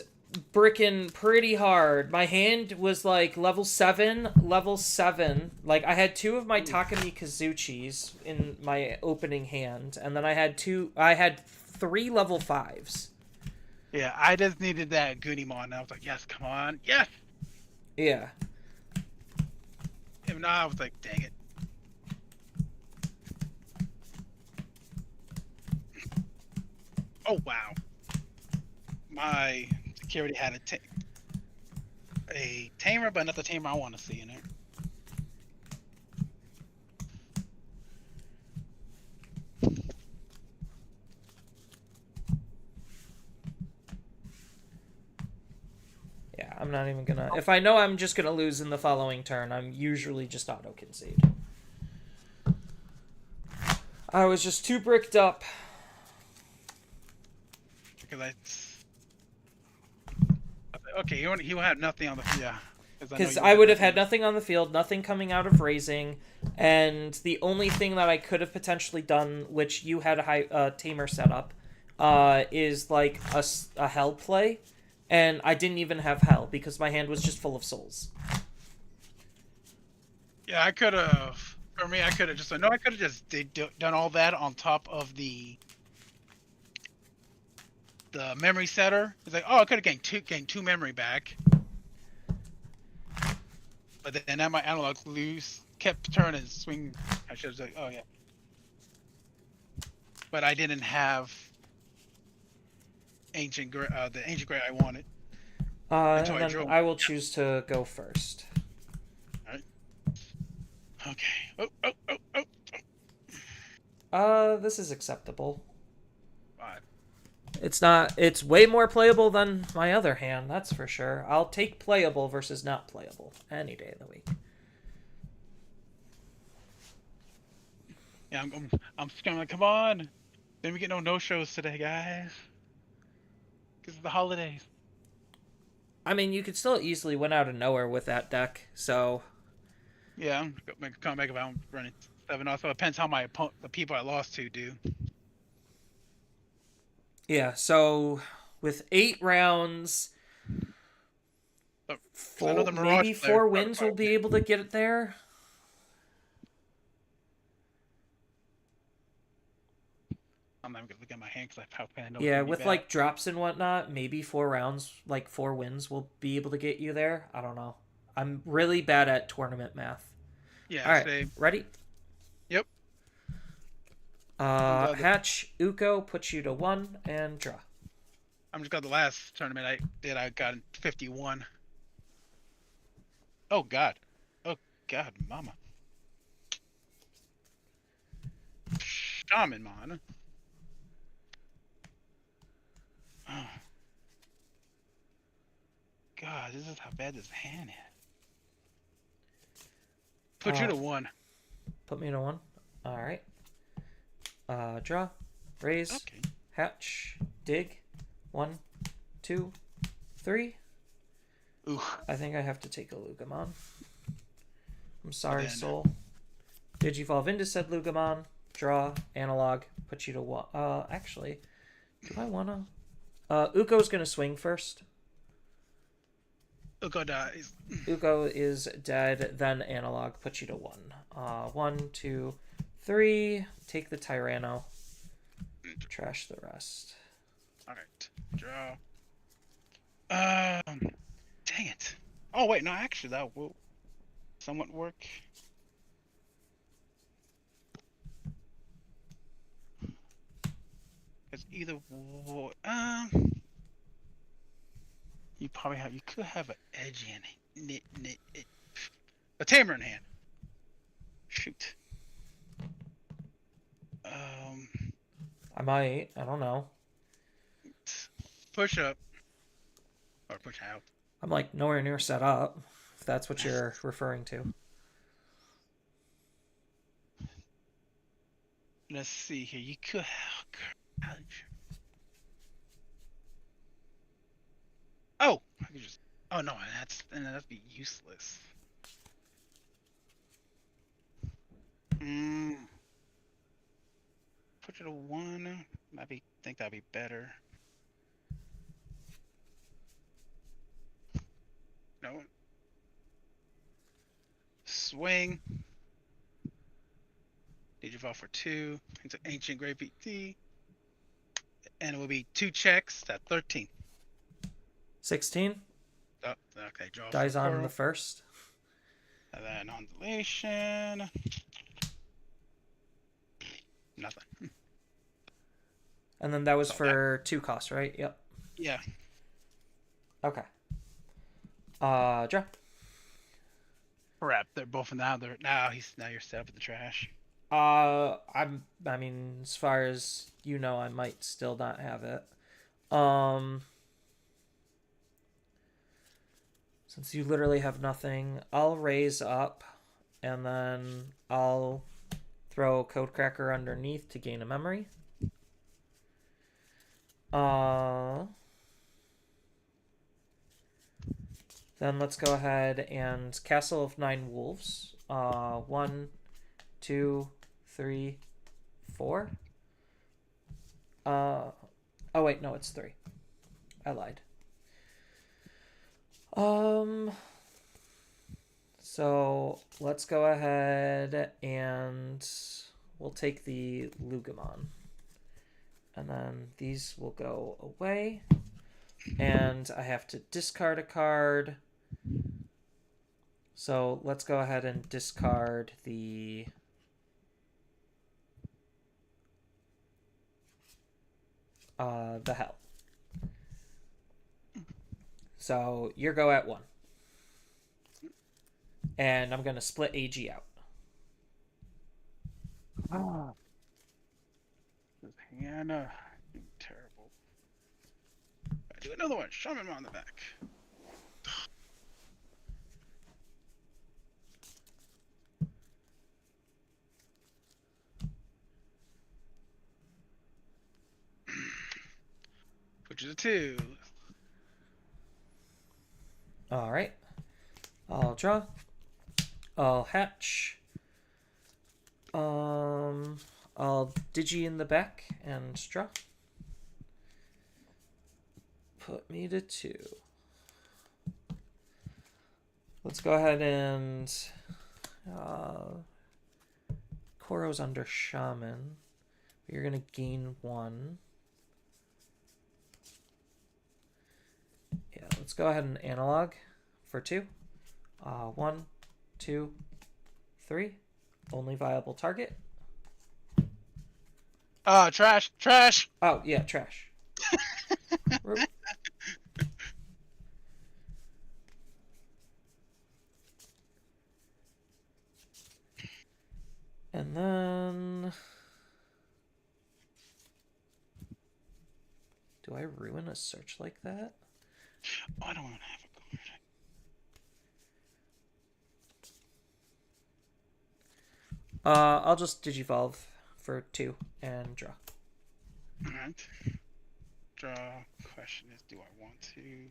bricking pretty hard. My hand was like level 7. Like, I had 2 of my Takami Kazuchis in my opening hand, and then I had 3 level 5s. Yeah, I just needed that Goonimon. And I was like, yes, come on, yes. Yeah. And now I was like, dang it. Oh wow. My security had a tamer, but not the tamer I want to see in it. Yeah, I'm not even gonna... If I know I'm just gonna lose in the following turn, I'm usually just auto-concede. I was just too bricked up. Because okay, he will have nothing on the yeah. Because I would have had nothing on the field, nothing coming out of raising, and the only thing that I could have potentially done, which you had a tamer set up, is like a hell play, and I didn't even have hell because my hand was just full of souls. Yeah, I could have. For me, I could have just. No, I could have just done all that on top of the memory setter. It's like, oh, I could have gained two memory back. But then at my analog loose, kept turning, swing. I should have said, oh yeah. But I didn't have the ancient gray I wanted. And Until I then drew. I will choose to go first. Okay. Oh. This is acceptable. 5. It's way more playable than my other hand, that's for sure. I'll take playable versus not playable any day of the week. Yeah, I'm just gonna come on. Then we get no shows today, guys. Because of the holidays. I mean, you could still easily win out of nowhere with that deck, so... Yeah, I'm gonna make about running 7. Also, it depends how the people I lost to do. Yeah, so with 8 rounds, But, 'cause I know the Mirage maybe player 4 probably wins will be able to get it there. I'm not even gonna look at my hand because I power plan. Yeah, with like drops and whatnot, maybe 4 rounds, like 4 wins will be able to get you there. I don't know. I'm really bad at tournament math. Yeah, All right, same. ready? Yep. glad that- Hatch, Uko puts you to 1 and draw. I'm just glad the last tournament I did, I got 51. Oh God. Oh God, mama. Shaman Mon. Oh. God, this is how bad this hand is. Put you to 1. Put me to 1. All right. Draw, raise, Okay. hatch, dig. 1, 2, 3. Ooh. I think I have to take a Lugamon. I'm sorry, then- soul. Digivolve into said Lugamon. Draw, analog, put you to 1. Actually, do I wanna? Uko's gonna swing first. Uko dies. Uko is dead, then analog, put you to 1. 1, 2, 3. Take the Tyranno. Trash the rest. Alright. Draw. Dang it. Oh wait, no, actually that will somewhat work. Because either you probably have, you could have an edge in it. A tamer in hand. Shoot. I might. I don't know. Push up or push out. I'm like nowhere near set up, if that's what you're referring to. Let's see here. You could. Oh, I could just. Oh no, that'd be useless. Put it to 1. Think that'd be better. No. Swing. Digivolve for 2. It's an ancient great PT. And it will be 2 checks. That's 13. 16. Oh, okay, draw. Dies for on Coral. the first. And then on deletion. Nothing. And then that was Oh, for 2 costs, right? Yep. Yeah. Okay. Draw. Crap, they're both now. Now you're set up in the trash. I mean, as far as you know, I might still not have it. Since you literally have nothing, I'll raise up, and then I'll throw Codecracker underneath to gain a memory. Then let's go ahead and Castle of 9 Wolves. 1, 2, 3, 4. Oh wait, no, it's 3. I lied. So let's go ahead and we'll take the Lugamon. And then these will go away. And I have to discard a card. So let's go ahead and discard the hell. So your go at 1. And I'm gonna split AG out. This Hannah, terrible. I do another one. Shaman on the back. Which is a 2. All right. I'll draw. I'll hatch. I'll digi in the back and draw. Put me to 2. Let's go ahead and Koro's under Shaman. You're gonna gain 1. Yeah, let's go ahead and analog for 2. 1, 2, 3. Only viable target. Trash, trash. Oh, yeah, trash. Root. And then... Do I ruin a search like that? Oh, I don't want to have a card. I'll just digivolve for 2 and draw. Alright. Draw. Question is, do I want to?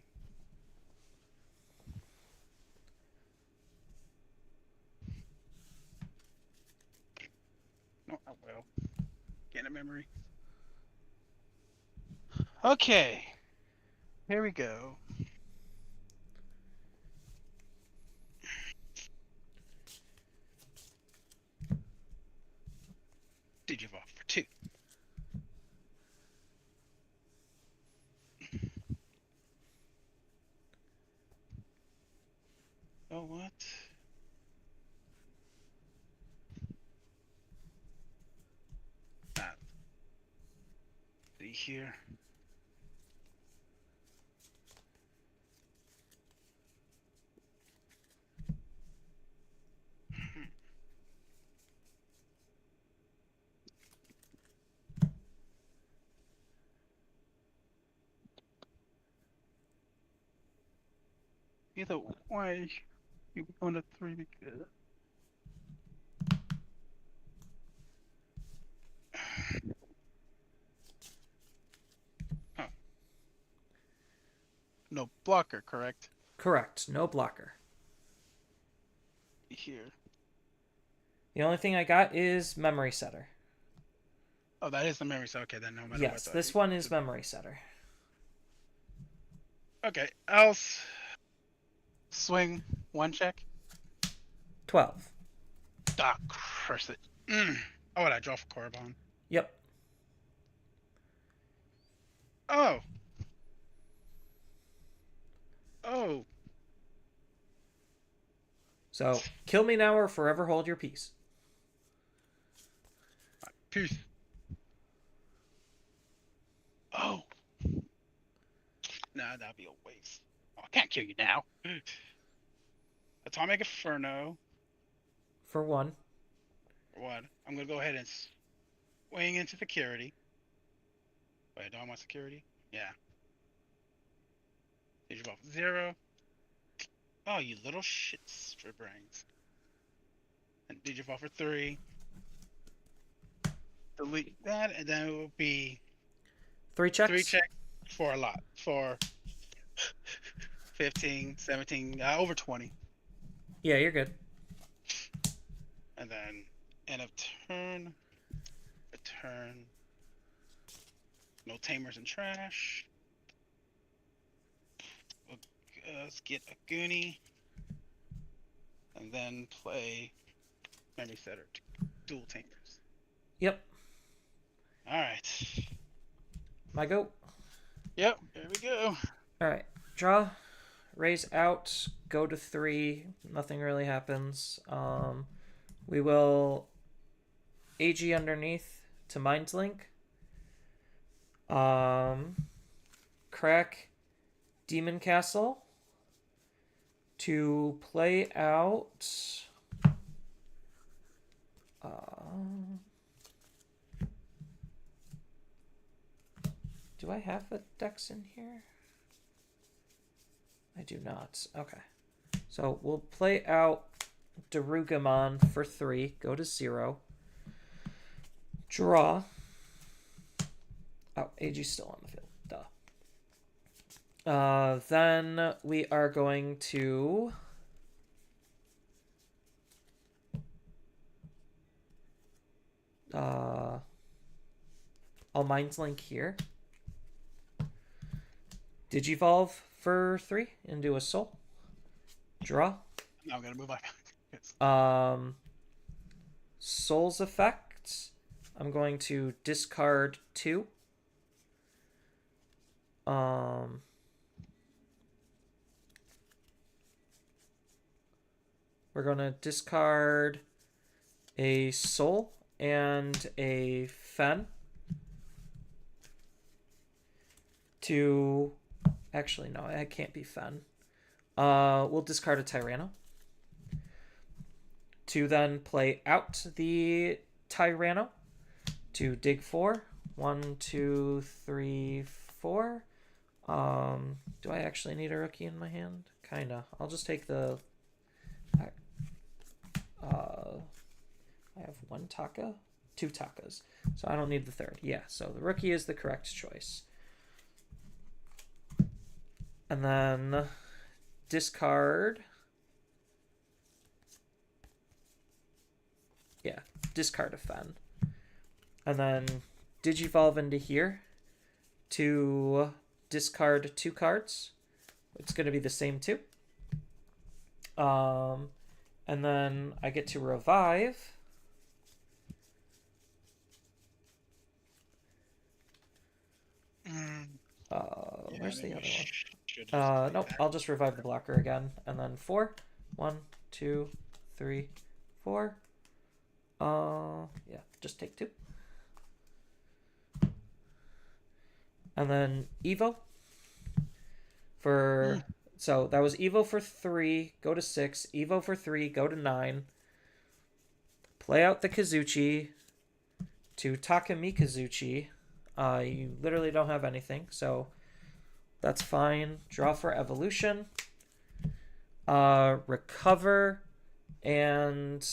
No, I will. Get a memory. Okay. Here we go. Digivolve for 2. Oh, what? See here. Either way, you be going to 3 because. Oh. No blocker, correct? Correct. No blocker. Here. The only thing I got is Memory Setter. Oh, that is the memory. So okay, then no matter Yes, what. this one is Memory Setter. Okay, else. Swing 1 check. 12. Ah, curse it. Oh, what I draw for Korriban. Yep. Oh. Oh. So, kill me now or forever hold your peace. Peace. Oh. Nah, that'd be a waste. Oh, I can't kill you now. Atomic Inferno. For 1. For 1. I'm gonna go ahead and swing into security. Wait, do I want security? Yeah. Digivolve 0. Oh, you little shit strip brains. And Digivolve for 3. Delete that, and then it will be 3 checks? 3 checks for a lot. For 15, 17, over 20. Yeah, you're good. And then end of turn. Return. No tamers and trash. Let's get a Goonie. And then play Memory Setter. Dual tamers. Yep. Alright. My go. Yep, here we go. Alright. Draw. Raise out. Go to 3. Nothing really happens. We will AG underneath to Mind Link. Crack Demon Castle to play out. Do I have a dex in here? I do not. Okay. So we'll play out Darugamon for 3. Go to 0. Draw. Oh, AG's still on the field. Duh. Then we are going to... I'll Mind Link here. Digivolve for 3 into a soul. Draw. Now I'm gonna move my. Soul's effect. I'm going to discard 2. We're going to discard a soul and a fen to... Actually, no, it can't be fen. We'll discard a Tyranno to then play out the Tyranno to dig 4. 1, 2, 3, 4. Do I actually need a rookie in my hand? Kinda. I'll just take the... I have 1 Taka? 2 Takas. So I don't need the 3rd. Yeah, so the rookie is the correct choice. And then discard... Yeah, discard a fen. And then digivolve into here to discard 2 cards. It's going to be the same 2. And then I get to revive. Where's the other one? Nope, I'll just revive the blocker again. And then 4. 1, 2, 3, 4. Yeah, just take 2. And then Evo for... So that was Evo for 3, go to 6. Evo for 3, go to 9. Play out the Kazuchi to Takami Kazuchi. You literally don't have anything, so that's fine. Draw for evolution. Recover and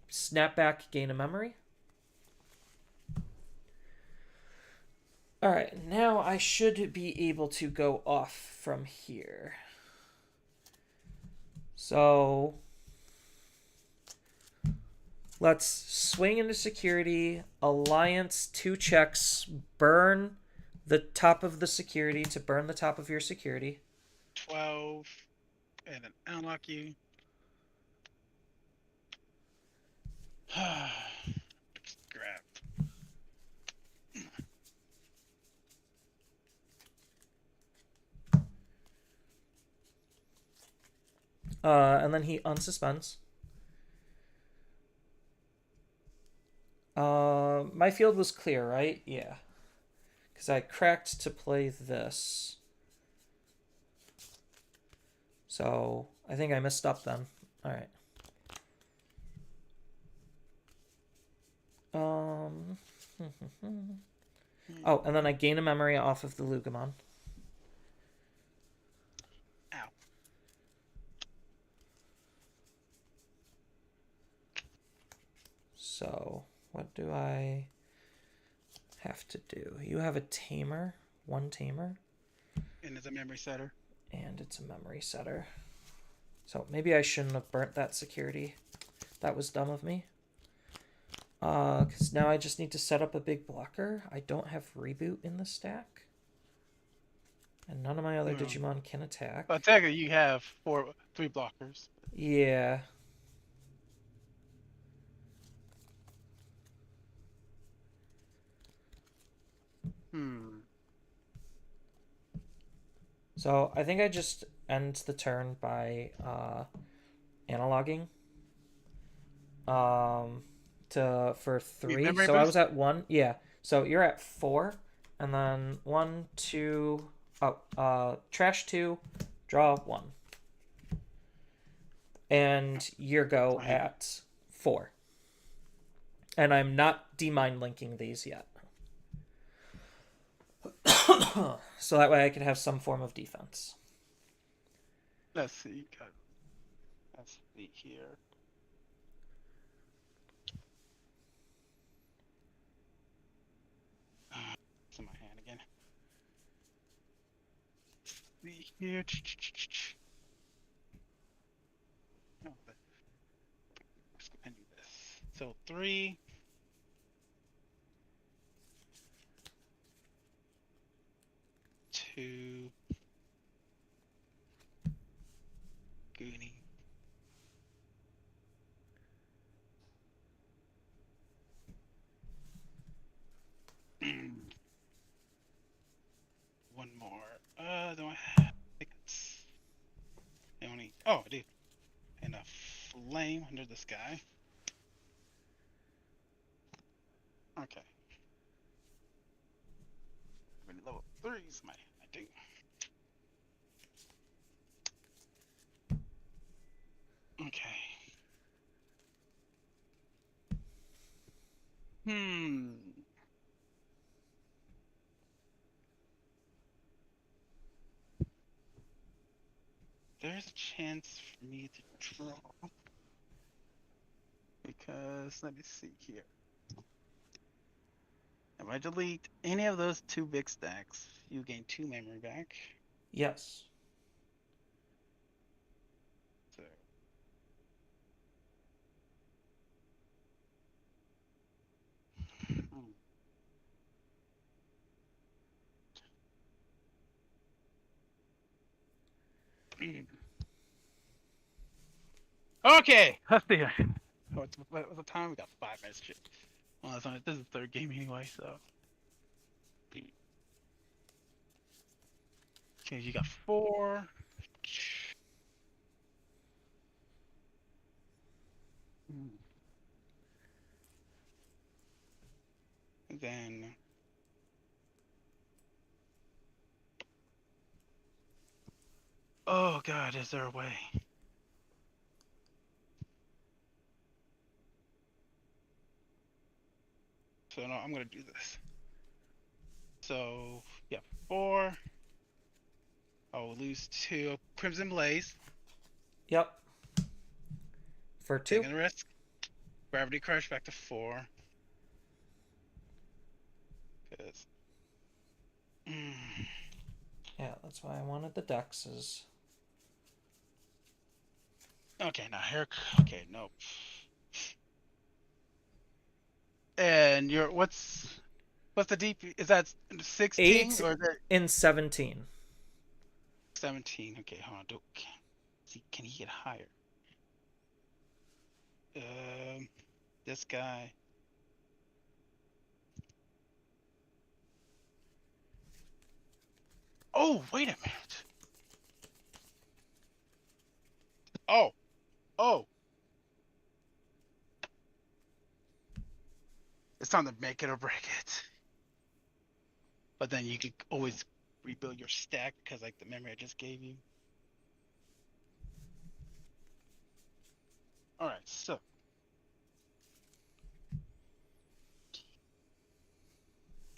snap back, gain a memory. All right, now I should be able to go off from here. So let's swing into security. Alliance, 2 checks. Burn the top of the security to burn the top of your security. 12. And then unlock you. Grab. And then he unsuspends. My field was clear, right? Yeah. Because I cracked to play this. So I think I messed up then. All right. Oh, and then I gain a memory off of the Lugamon. Ow. So what do I have to do? You have a tamer, 1 tamer. And it's a memory setter. And it's a memory setter. So maybe I shouldn't have burnt that security. That was dumb of me. Because now I just need to set up a big blocker. I don't have reboot in the stack. And none of my other Digimon can attack. But technically you have 3 blockers. Yeah. So I think I just end the turn by analoging. For 3. So boost? I was at 1. Yeah. So you're at 4. And then 1, 2. Trash 2. Draw 1. And your go at 4. And I'm not demine linking these yet. So that way I could have some form of defense. Let's see. Let's see here. It's in my hand again. See here. Oh, let's go ahead and do this. So 3. 2. lame under this guy. Okay. I'm in level 3s, I do. Okay. There's a chance for me to draw. Because, let me see here. If I delete any of those 2 big stacks, you gain 2 memory back. Yes. So. Okay, let's see. What's the time? We got 5 minutes. Shit. Well, that's this is the 3rd game anyway, so. Okay, you got 4. And then. Oh God, is there a way? So no, I'm gonna do this. So yeah, 4. I'll lose 2. Crimson Blaze. Yep. For 2. Taking a risk. Gravity Crush back to 4. Cause. Yeah, that's why I wanted the dexes. Okay, now here. Okay, nope. And what's the DP? Is that 16 8 or is that in 17. 17? Okay, hold on. See, can he get higher? This guy. Oh, wait a minute. Oh. It's time to make it or break it. But then you could always rebuild your stack because like the memory I just gave you. All right, so.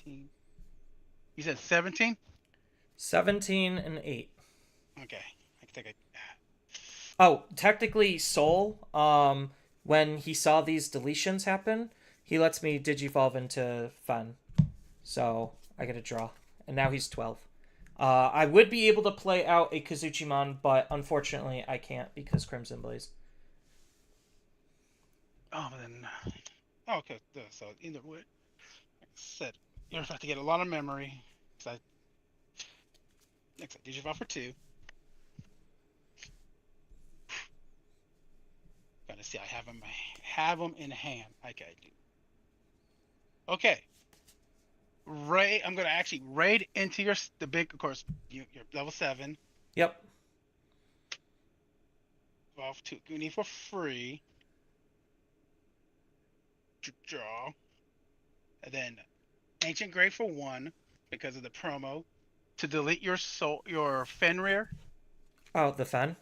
You said 17? 17 and 8. Okay. I think I. Oh, technically Soul, when he saw these deletions happen, he lets me digivolve into Fen. So I get a draw. And now he's 12. I would be able to play out a Kazuchimon, but unfortunately I can't because Crimson Blaze. Oh, but then. Oh, okay, so either way, like I said, you're about to get a lot of memory. Next, I digivolve for 2. Gotta see, I have them in hand. Okay, I do. Okay. I'm gonna actually raid into the big, of course. You're level 7. Yep. Evolve 2. You need for free. Draw. And then Ancient Grave for 1 because of the promo. To delete your Fenrir. Oh, the Fen?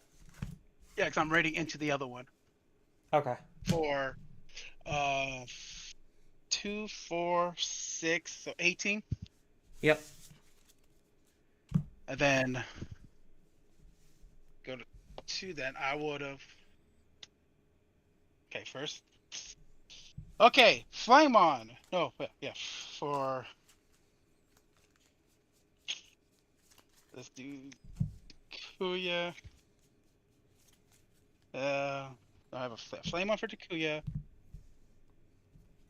Yeah, because I'm raiding into the other one. Okay. For 2, 4, 6, so 18. Yep. And then go to 2. Then I would have. Okay, first. Okay, Flame on. No, yeah, for. Let's do Takuya. I have a Flame on for Takuya.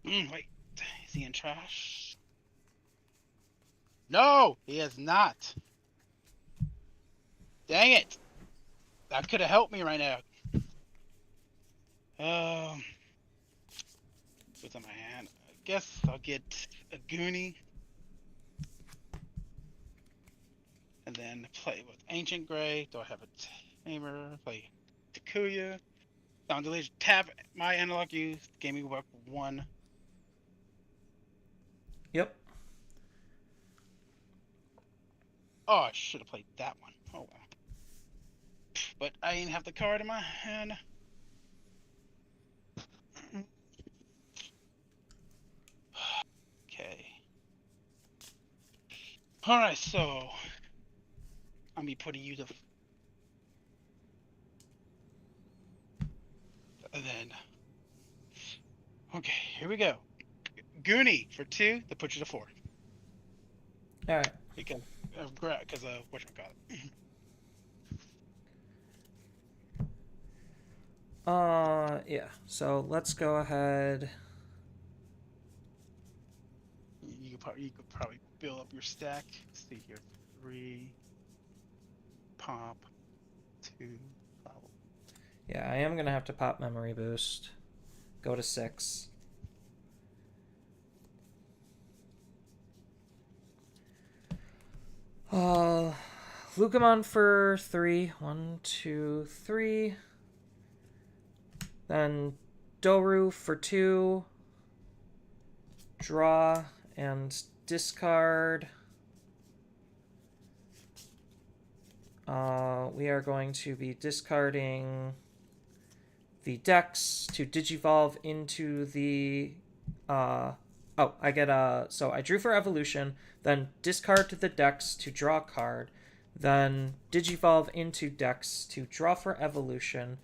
Wait, is he in trash? No, he is not. Dang it! That could have helped me right now. What's on my hand? I guess I'll get a Goonie. And then play with Ancient Grey. Do I have a Tamer? Play Takuya. Sound delay. Tap my analog use. Gaming work 1. Yep. Oh, I should have played that one. Oh well. But I didn't have the card in my hand. Okay. Alright, so I'll be putting you to and then okay, here we go. Goonie for 2 to put you to 4. Alright. Because whatchamacallit. Yeah. So let's go ahead. You could probably build up your stack. Let's see here. 3 pop 2 probably. Yeah, I am gonna have to pop memory boost. Go to 6. Lucamon for 3. 1, 2, 3. Then Doru for 2. Draw and discard. We are going to be discarding the Dex to Digivolve into the... I get so I drew for Evolution, then discard to the Dex to draw a card, then Digivolve into Dex to draw for Evolution,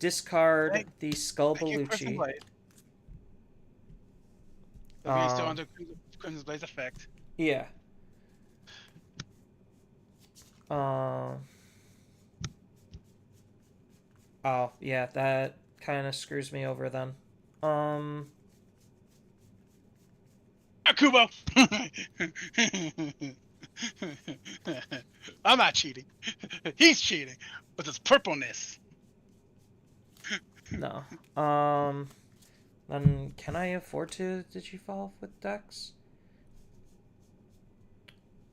discard the Skull Belushi. Are you still under Crimson Blaze effect? Yeah. Oh, yeah, that kind of screws me over then. Akubo! I'm not cheating. He's cheating with his purpleness. No. Then can I afford to Digivolve with Dex?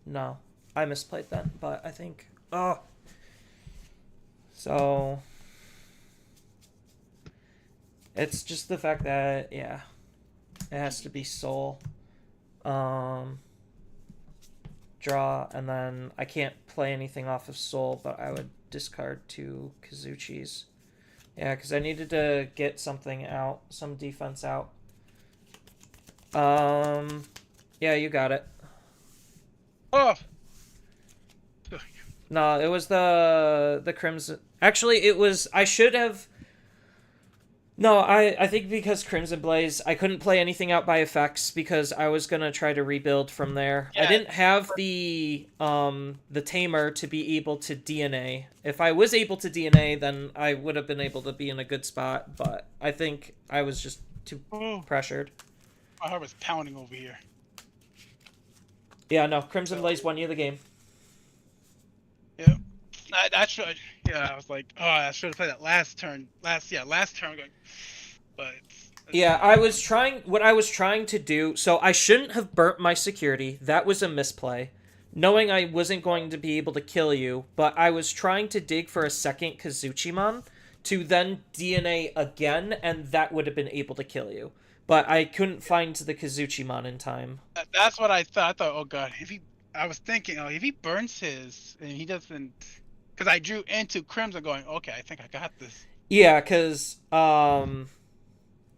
No. I misplayed then, but I think... Oh! So... It's just the fact that, yeah, it has to be Soul. Draw, and then I can't play anything off of Soul, but I would discard 2 Kazuchis. Yeah, because I needed to get something out, some defense out. Yeah, you got it. Oh! No, it was the Crimson... Actually, it was... I should have... No, I think because Crimson Blaze, I couldn't play anything out by effects because I was gonna try to rebuild from there. Yeah. I didn't have the Tamer to be able to DNA. If I was able to DNA, then I would have been able to be in a good spot, but I think I was just too pressured. My heart was pounding over here. Yeah, no, Crimson Blaze won you the game. Yep. I should. Yeah, I was like, oh, I should have played that last turn. Last turn. Going, but yeah, what I was trying to do, so I shouldn't have burnt my security. That was a misplay. Knowing I wasn't going to be able to kill you, but I was trying to dig for a second Kazuchimon to then DNA again, and that would have been able to kill you. But I couldn't find the Kazuchimon in time. That's what I thought. I thought, oh god, I was thinking, oh, if he burns his and he doesn't, because I drew into Crimson, going, okay, I think I got this. Yeah, because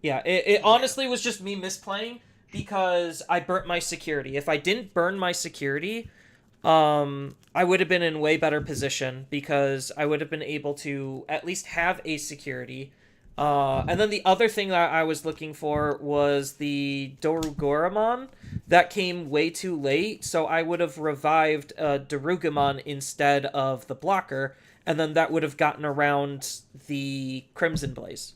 yeah, it honestly was just me misplaying because I burnt my security. If I didn't burn my security, I would have been in way better position because I would have been able to at least have a security. And then the other thing that I was looking for was the Dorugoramon. That came way too late, so I would have revived Darugamon instead of the blocker, and then that would have gotten around the Crimson Blaze.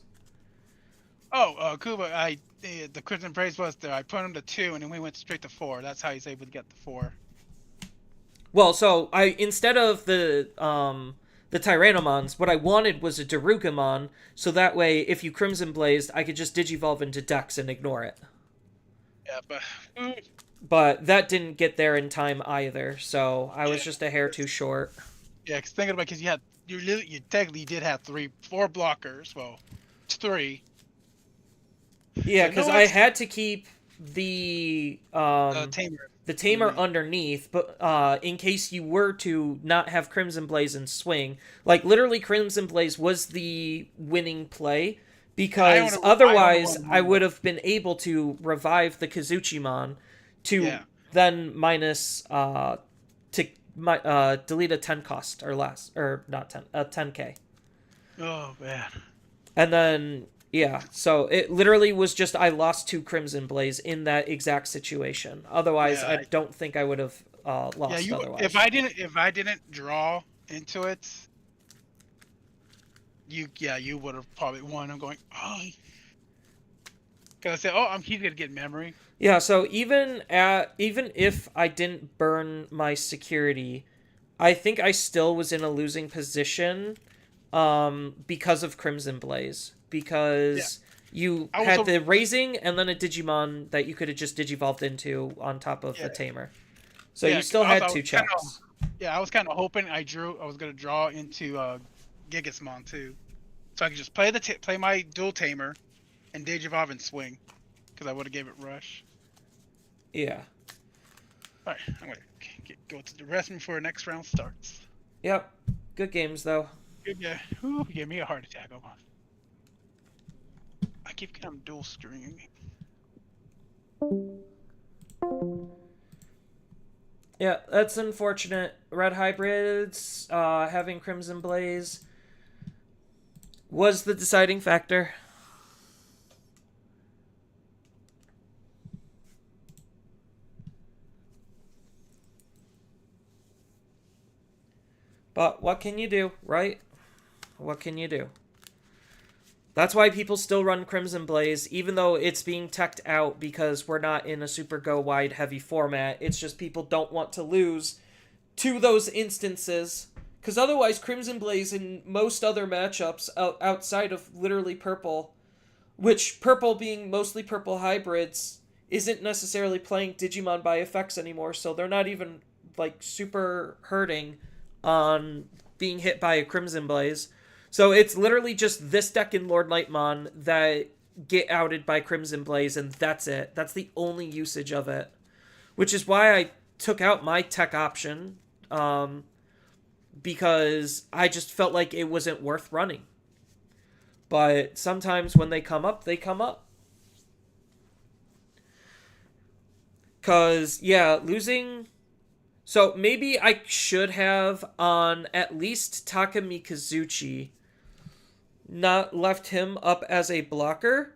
Oh, Kuba, the Crimson Blaze was there. I put him to 2, and then we went straight to 4. That's how he's able to get the 4. Well, so instead of the Tyrannomons, what I wanted was a Darugamon, so that way, if you Crimson Blazed, I could just Digivolve into Dex and ignore it. Yeah, But that didn't get there in time either, so I was just a hair too short. Yeah, because thinking about because you had you technically did have 4 blockers. Well, it's 3. Yeah, So because no I X had to keep the tamer. tamer underneath. underneath, but in case you were to not have Crimson Blaze and swing, like literally Crimson Blaze was the winning play because otherwise I would have been able to revive the Kazuchimon to Yeah. then minus delete a 10 cost or less, or not 10, 10k. Oh man. And then, yeah, so it literally was just I lost 2 Crimson Blaze in that exact situation. Otherwise, Yeah, I don't think I would have lost otherwise. if I didn't draw into it, you would have probably won. I'm going, oh, because I said, oh, he's gonna get memory. Yeah, so even if I didn't burn my security, I think I still was in a losing position because of Crimson Blaze. Because you had the raising and then a Digimon that you could have just Digivolved into on top of the Tamer. So you still had 2 checks. I was kind of hoping I was gonna draw into Gigasmon too, so I could just play my dual Tamer, and Digivolve and swing, because I would have gave it rush. Yeah. All right, I'm gonna go to the restroom before the next round starts. Yep. Good games though. Good guy. Ooh, you gave me a heart attack. Hold on. I keep kind of dual screening. Yeah, that's unfortunate. Red Hybrids having Crimson Blaze was the deciding factor. But what can you do, right? What can you do? That's why people still run Crimson Blaze, even though it's being teched out because we're not in a super go wide heavy format. It's just people don't want to lose to those instances. Because otherwise, Crimson Blaze in most other matchups outside of literally Purple, which Purple being mostly Purple hybrids, isn't necessarily playing Digimon by effects anymore, so they're not even like super hurting on being hit by a Crimson Blaze. So it's literally just this deck in Lord Nightmon that get outed by Crimson Blaze, and that's it. That's the only usage of it. Which is why I took out my tech option, because I just felt like it wasn't worth running. But sometimes when they come up, they come up. Because, yeah, losing... So maybe I should have, on at least Takami Kazuchi, not left him up as a blocker.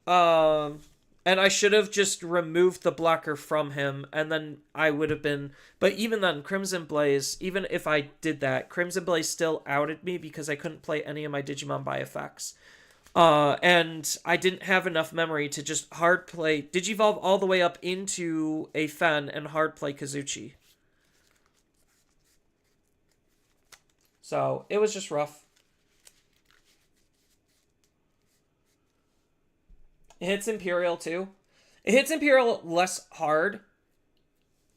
And I should have just removed the blocker from him, and then I would have been... But even then, Crimson Blaze, even if I did that, Crimson Blaze still outed me because I couldn't play any of my Digimon by effects. And I didn't have enough memory to just hard play Digivolve all the way up into a Fen and hard play Kazuchi. So it was just rough. It hits Imperial too. It hits Imperial less hard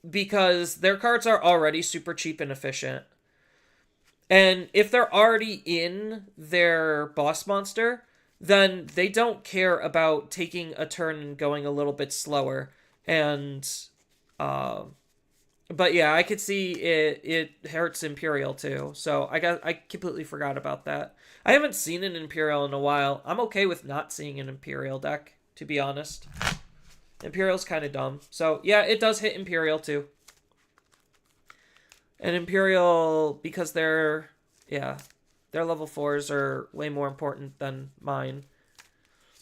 because their cards are already super cheap and efficient. And if they're already in their boss monster, then they don't care about taking a turn and going a little bit slower. And, but yeah, I could see it hurts Imperial too. So I completely forgot about that. I haven't seen an Imperial in a while. I'm okay with not seeing an Imperial deck, to be honest. Imperial's kind of dumb. So yeah, it does hit Imperial too. And Imperial, because their level 4s are way more important than mine.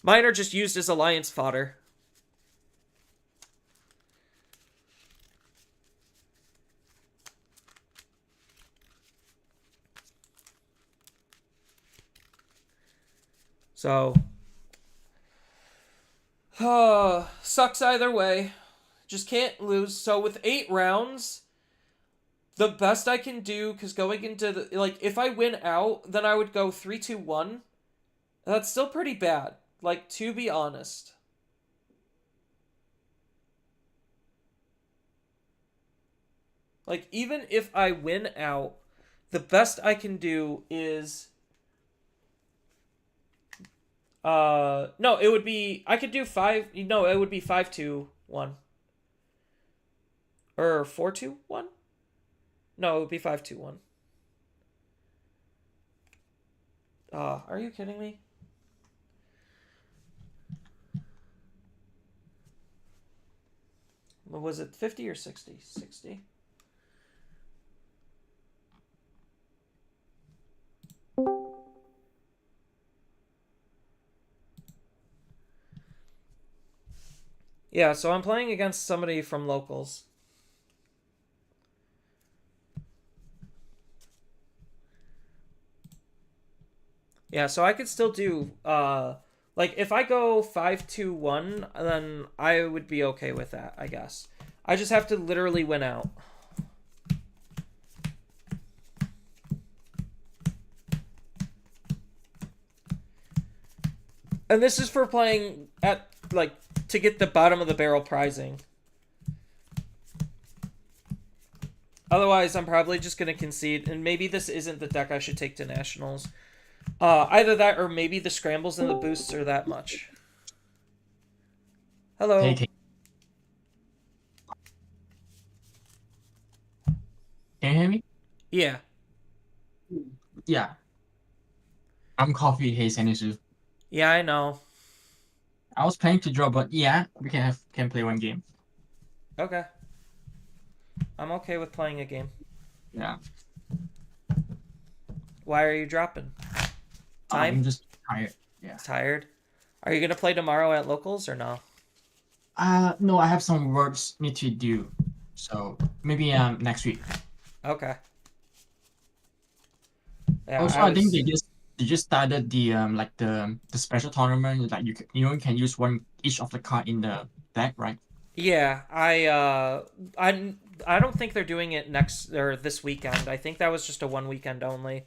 Mine are just used as alliance fodder. So, sucks either way. Just can't lose. So with 8 rounds, the best I can do, because going into the, like, if I win out, then I would go 3-2-1. That's still pretty bad, like, to be honest. Like, even if I win out, the best I can do is... no, it would be... I could do 5... No, it would be 5-2-1. Or 4-2-1? No, it would be 5-2-1. Are you kidding me? Was it 50 or 60? 60. Yeah, so I'm playing against somebody from locals. Yeah, so I could still do like if I go 5-2-1, then I would be okay with that, I guess. I just have to literally win out. And this is for playing at like to get the bottom of the barrel prizing. Otherwise, I'm probably just going to concede, and maybe this isn't the deck I should take to Nationals. Either that, or maybe the scrambles and the boosts are that much. Hello. Hey, can you hear me? Yeah. Yeah. I'm Coffee Haze Enisu. Yeah, I know. I was planning to draw, but yeah, we can play one game. Okay. I'm okay with playing a game. Yeah. Why are you dropping? Time? I'm just tired. Yeah. Tired? Are you going to play tomorrow at locals or no? No, I have some works need to do. So maybe next week. Okay. Yeah, Also, I think they just started the like the special tournament, like you only can use one each of the card in the deck, right? Yeah, I don't think they're doing it next or this weekend. I think that was just a one weekend only.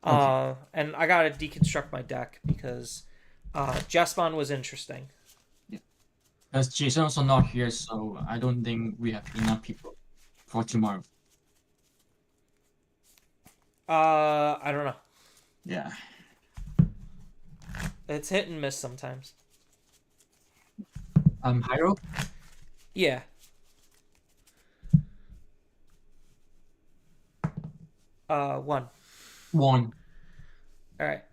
Okay. And I gotta deconstruct my deck because Jaspon was interesting. Because Jason also not here, so I don't think we have enough people for tomorrow. I don't know. Yeah. It's hit and miss sometimes. Hyro? Yeah. One. One. All right.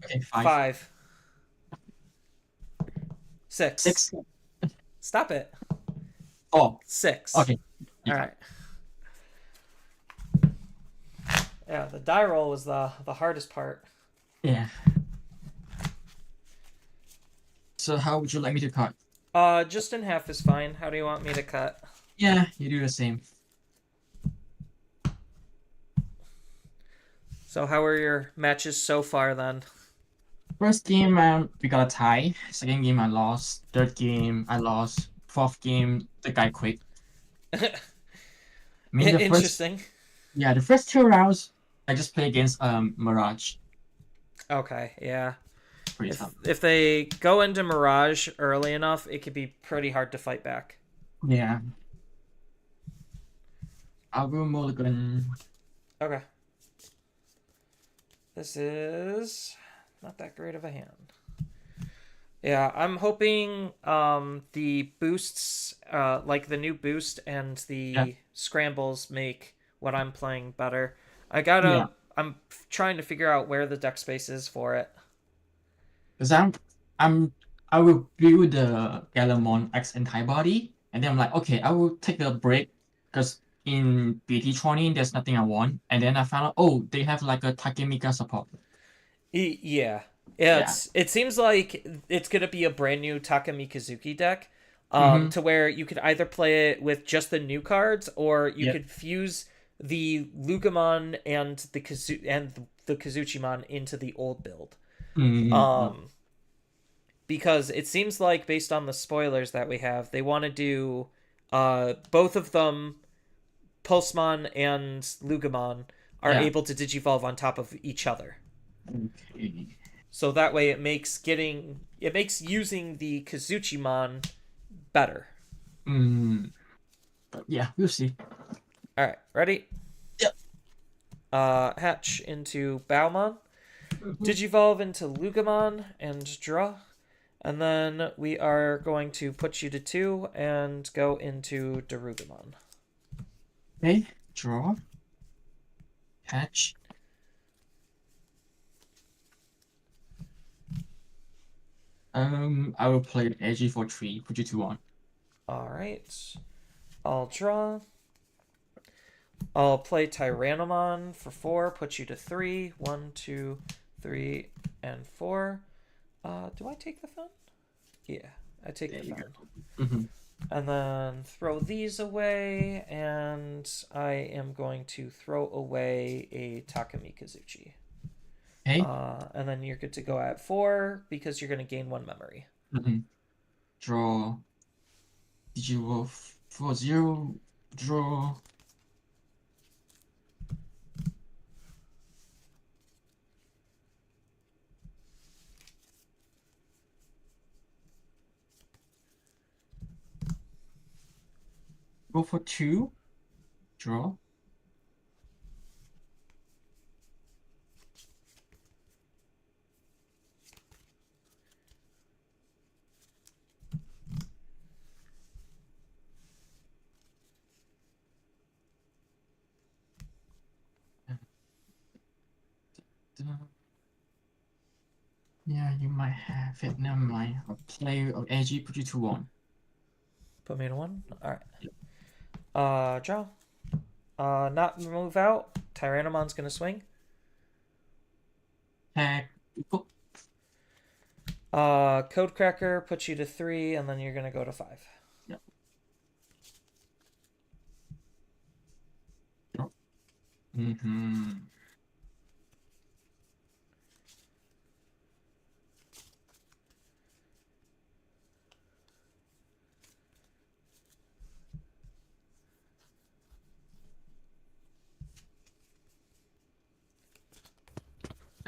Okay, five. 5. 6. 6. Stop it. Oh, 6. okay. All right. Yeah, the die roll was the hardest part. Yeah. So how would you like me to cut? Just in half is fine. How do you want me to cut? Yeah, you do the same. So how are your matches so far then? First game, we got a tie. Second game, I lost. Third game, I lost. Fourth game, the guy quit. I mean, the first, Interesting. yeah, the first 2 rounds, I just play against Mirage. Okay, yeah. Pretty tough. If they go into Mirage early enough, it could be pretty hard to fight back. Yeah. I'll go Mulligan. Okay. This is not that great of a hand. Yeah, I'm hoping the boosts, like the new boost and the scrambles make what I'm playing better. I'm trying to figure out where the deck space is for it. Because I will build the Galamon X antibody, and then I'm like, okay, I will take a break because in BT20 there's nothing I want, and then I found out, oh, they have like a Takemika support. Yeah. It seems like it's gonna be a brand new Takami Kazuki deck, to where you could either play it with just the new cards, or you could fuse the Lugamon and the Kazuchimon into the old build. Because it seems like, based on the spoilers that we have, they want to do both of them, Pulsemon and Lugamon, are able to digivolve on top of each other. Okay. So that way it makes using the Kazuchimon better. But yeah, we'll see. All right, ready? Yep. Hatch into Baumon. Digivolve into Lugamon and draw. And then we are going to put you to 2 and go into Darugamon. Okay, draw. Hatch. I will play Edgy for 3, put you 2-1. Alright. I'll draw. I'll play Tyrannomon for 4, put you to 3. 1, 2, 3, and 4. Do I take the Fen? Yeah, I take There the you Fen. Mm-hmm. And then throw these away, and I am going to throw away a Takami Kazuchi. Okay. And then you're good to go at 4 because you're going to gain 1 memory. Mm-hmm. Draw. Digivolve for 0. Draw. Go for 2. Draw. Yeah, you might have it. Never mind. I'll play Edgy, put you to 1. Put me to 1? Alright. Draw. Not move out. Tyrannomon's going to swing. Tag. Codecracker puts you to 3, and then you're going to go to 5. Yep. Mm-hmm.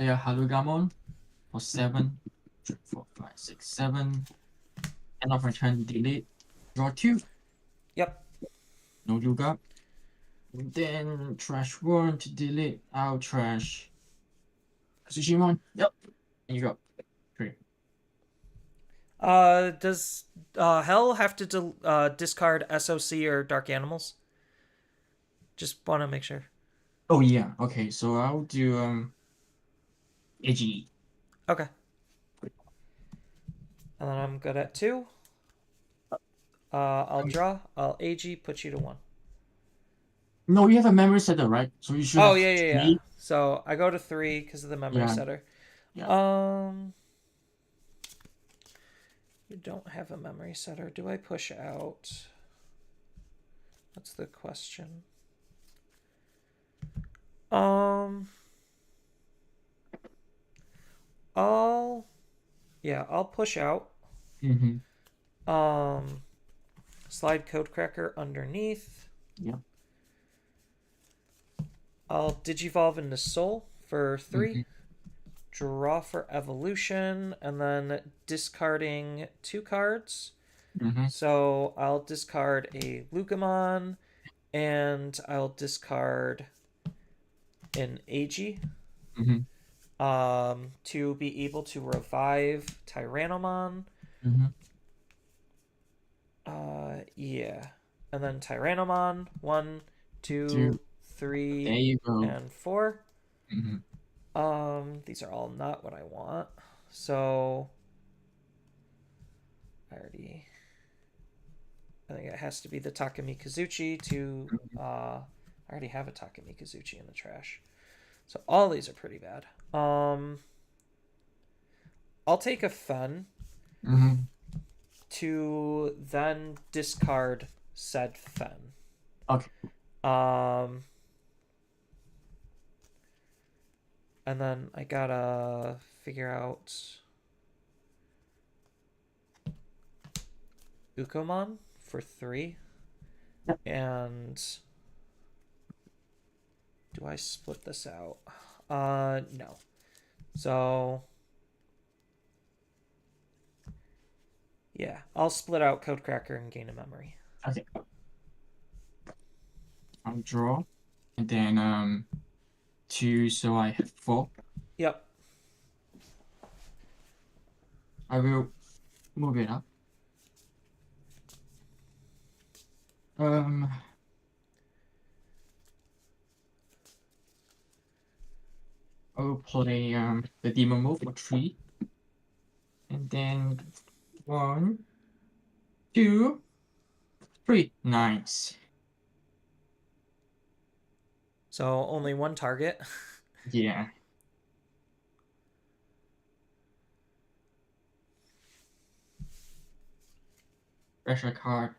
Yeah, Halugamon for 7. 3, 4, 5, 6, 7. End of my turn, delete. Draw 2. Yep. No Luga. Then trash 1 to delete. I'll trash Tsushimon. Yep. And you go. 3. Does Hell have to discard SOC or Dark Animals? Just want to make sure. Oh yeah. Okay, so I'll do AGE. Okay. And then I'm good at 2. I'll draw. I'll AG, put you to 1. No, you have a memory setter, right? So you should Oh, have yeah. 3. So I go to 3 because of the memory Yeah. setter. Yeah. You don't have a memory setter. Do I push out? That's the question. I'll push out. Mm-hmm. Slide Codecracker underneath. Yeah. I'll Digivolve into Soul for 3. Mm-hmm. Draw for Evolution, and then discarding 2 cards. Mm-hmm. So I'll discard a Lugamon, and I'll discard an AG. Mm-hmm. To be able to revive Tyrannomon. Mm-hmm. Yeah. And then Tyrannomon, 1, 2, 2. 3, There you go. and 4. Mm-hmm. These are all not what I want. So I think it has to be the Takami Kazuchi to I already have a Takami Kazuchi in the trash. So all these are pretty bad. I'll take a Fen Mm-hmm. to then discard said Fen. Okay. And then I gotta figure out Ukomon for 3. And do I split this out? No. So yeah, I'll split out Codecracker and gain a memory. Okay. I'll draw, and then 2, so I have 4. Yep. I will move it up. Um, I will play the demon move for 3, and then 1, 2, 3. Nice. So only one target. Yeah. Pressure card.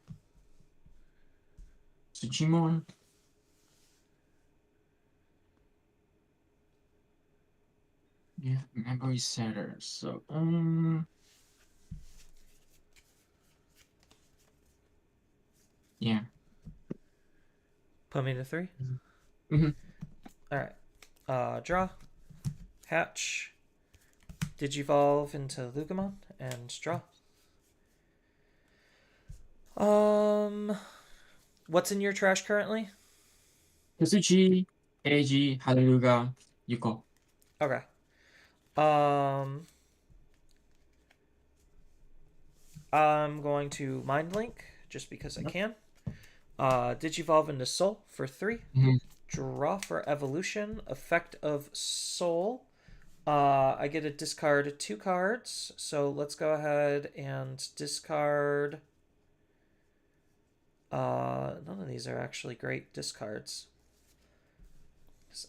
Sujimon. Yeah, memory setter. So yeah. Put me to 3. Mhm. All right. Draw. Hatch. Digivolve into Lugamon and draw. What's in your trash currently? Tetsuchi, Eiji, Hallelujah, Yuko. Okay. I'm going to Mind Link just because I can. Digivolve into Soul for 3. Mhm. Draw for Evolution. Effect of Soul. I get to discard 2 cards. So let's go ahead and discard. None of these are actually great discards.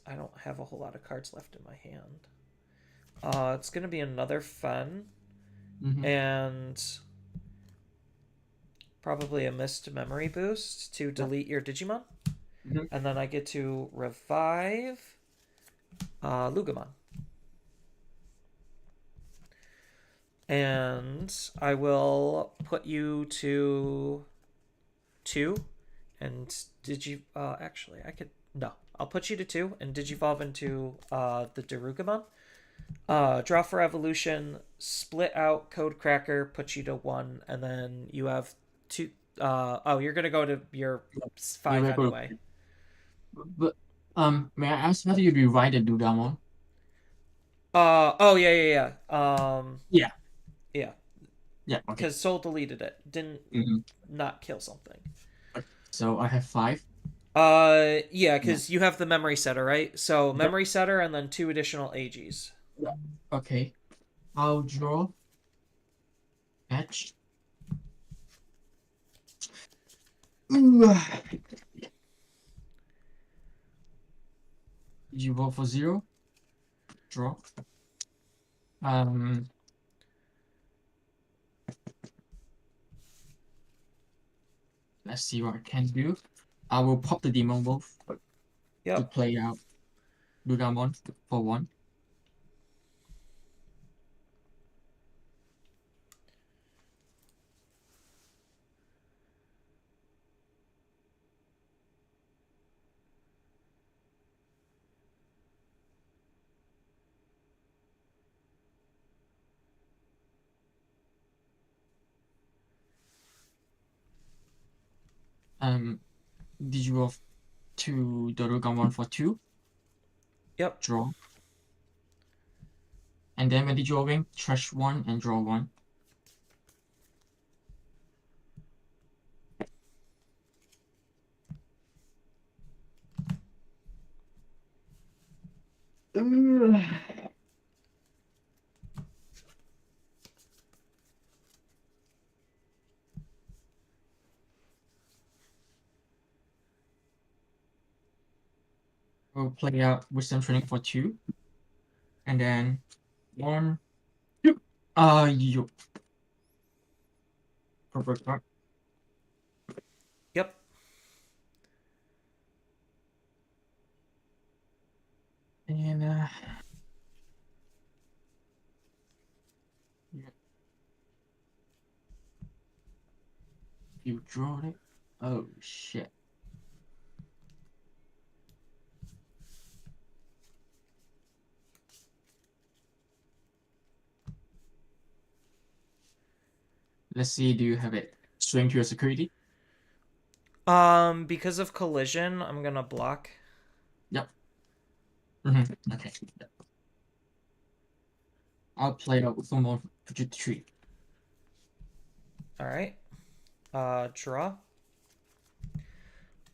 I don't have a whole lot of cards left in my hand. It's going to be another Fen. Mhm. And probably a missed memory boost to delete your Digimon. Mhm. And then I get to revive Lugamon. And I will put you to 2. And actually, I could. No, I'll put you to 2 and Digivolve into the Darugamon. Draw for Evolution, split out Code Cracker, put you to 1, and then you have 2. You're gonna go to your 5 Yeah, anyway. But may I ask how do you rewrite the Dudamon? Yeah. Yeah. Yeah, Yeah. Okay. because Soul deleted it. Didn't Mhm. not kill something. So I have 5. Yeah, because you have the memory setter, right? So memory setter and then 2 additional AGs. Yeah. Okay. I'll draw. Match. You vote for 0. Draw. Let's see what I can do. I will pop the Demon Wolf to Yep. play out Dudamon for 1. Digivolve to Dorugamon for 2. Yep. Draw. And then when Digivolving, trash 1 and draw 1. We'll play out Wisdom Training for 2. And then 1, 2. You. Perfect card. Yep. And yeah. You draw it. Oh shit. Let's see, do you have it? Swing to your security? Because of collision, I'm gonna block. Okay. Yep. I'll play a Ufumo tree. All right. Draw.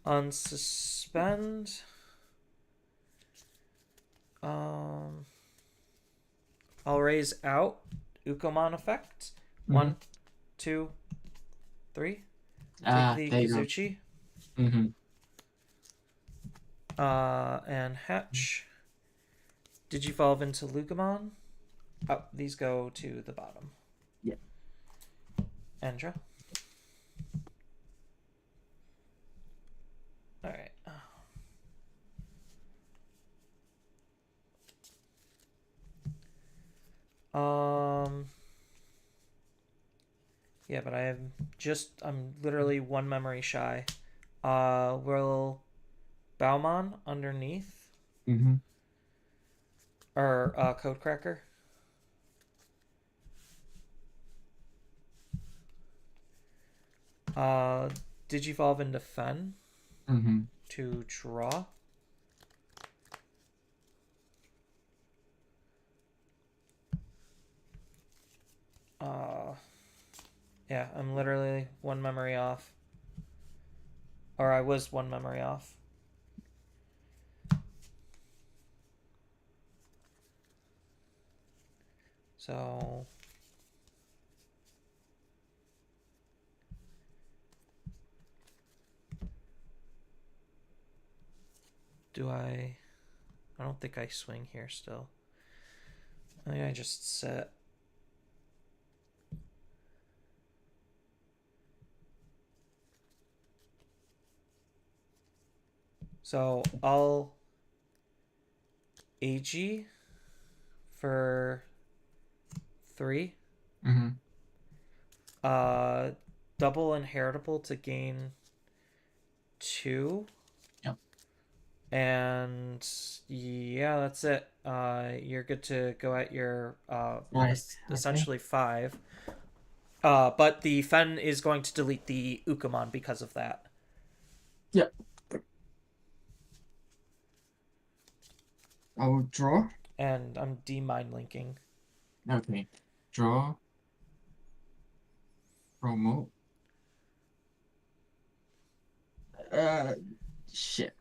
Unsuspend. I'll raise out. Ukomon effect. 1, 2, 3. Take the There you go. Kazuchi. Mm-hmm. And hatch. Digivolve into Lugomon. Oh, these go to the bottom. Yeah. Andra. Alright. Yeah, but I'm literally one memory shy. Will Baumon underneath? Mm-hmm. Or Codecracker? Digivolve into Fen Mm-hmm. to draw. Yeah, I'm literally one memory off. Or I was one memory off. So I don't think I swing here still. I think I just set. So I'll AG for 3. Mm-hmm. Double inheritable to gain 2. Yep. And yeah, that's it. You're good to go at your Nice. essentially 5. But the Fen is going to delete the Ukomon because of that. Yep. I will draw. And I'm D-mind linking. Okay. Draw. Promo. Shit.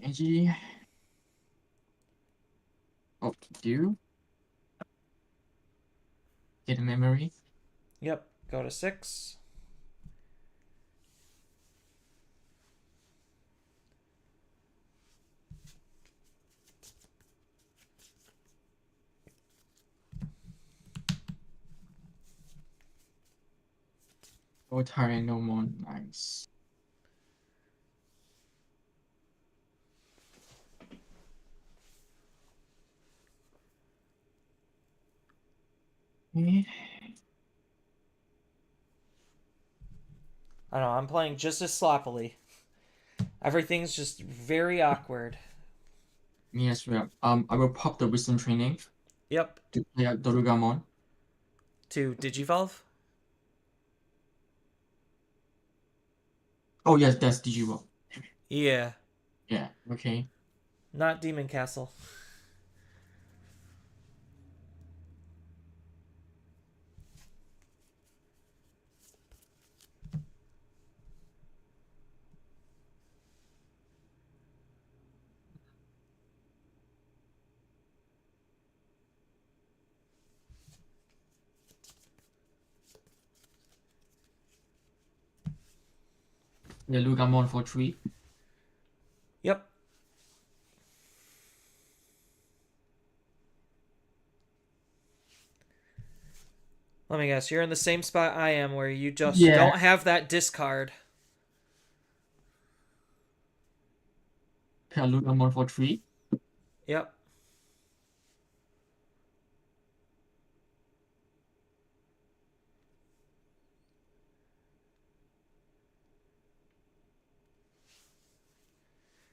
Energy. Oh, do. Get a memory. Yep. Go to 6. Oh, Tyrant no more. Nice. Okay. I know, I'm playing just as sloppily. Everything's just very awkward. Yes, well. I will pop the wisdom training Yep. to play out Dorugamon. To Digivolve? Oh yes, that's Digivolve. Yeah. Yeah. Okay. Not Demon Castle. Yeah, Lugamon for 3. Yep. Let me guess, you're in the same spot I am where you just Yeah. don't have that discard. Okay, Lugamon for 3. Yep.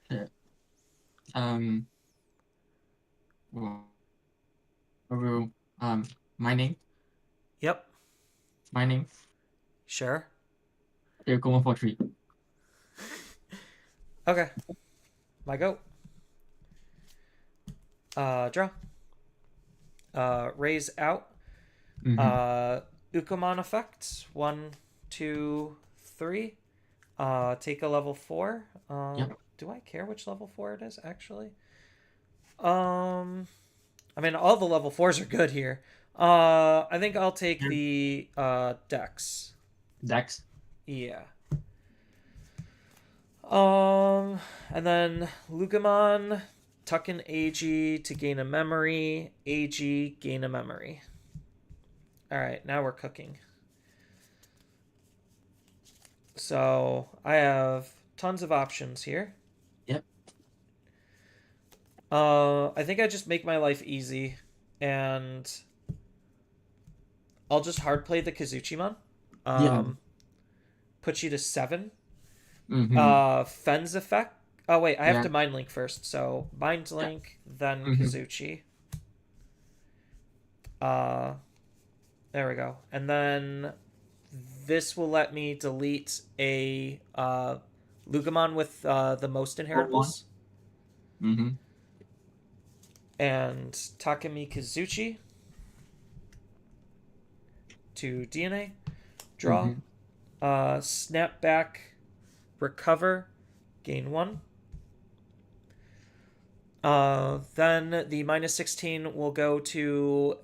Okay. Well, I will mining. Yep. Mining. Sure. They're going for 3. Okay. My go. Draw. Raise out. Ukomon effect. 1, 2, 3. Take a level 4. Yep. Do I care which level 4 it is, actually? I mean, all the level 4s are good here. I think I'll take the Dex. Dex. Yeah. And then Lugamon, tuck in AG to gain a memory. AG, gain a memory. All right, now we're cooking. So I have tons of options here. Yep. I think I just make my life easy, and I'll just hard play the Kazuchimon. Put you to 7. Fen's effect. Oh wait, I have to mind link first. So mind link, then Kazuchi. There we go. And then this will let me delete a Lugamon with the most inheritables. And Takemi Kazuchi to DNA. Draw. Snap back. Recover. Gain 1. Then the minus 16 will go to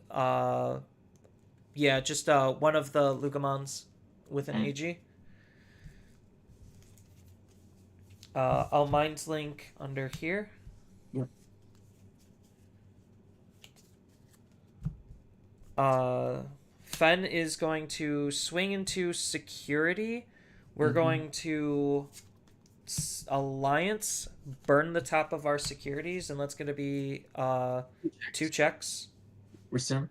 just one of the Lugamons with an AG. I'll mind link under here. Yep. Fen is going to swing into security. We're going to Alliance, burn the top of our securities, and that's going to be 2 checks. Reserve.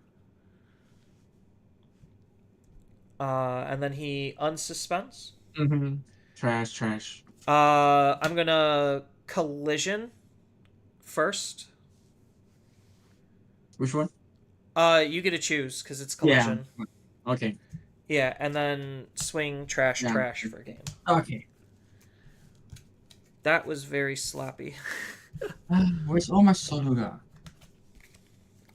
And then he unsuspends. Trash. I'm going to collision first. Which one? You get to choose because it's collision. Yeah. Okay. Yeah, and then swing trash for game. Okay. That was very sloppy. Where's all my Soluga?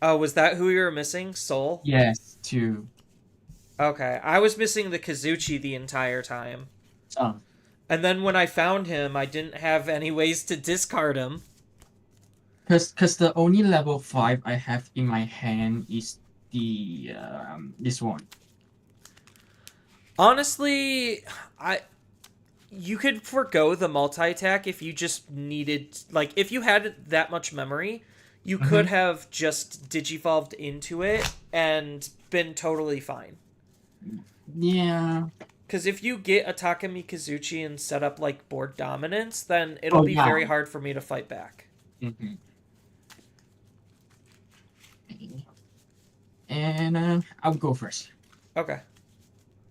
Oh, was that who you were missing? Soul? Yes, 2. Okay, I was missing the Kazuchi the entire time. Oh. And then when I found him, I didn't have any ways to discard him. Cause the only level 5 I have in my hand is the this one. Honestly, you could forgo the multi-attack if you just needed, like, if you had that much memory, you could have just digivolved into it and been totally fine. Yeah. Because if you get a Takemi Kazuchi and set up, like, board dominance, then it'll be very hard for me to fight back. And I'll go first. Okay.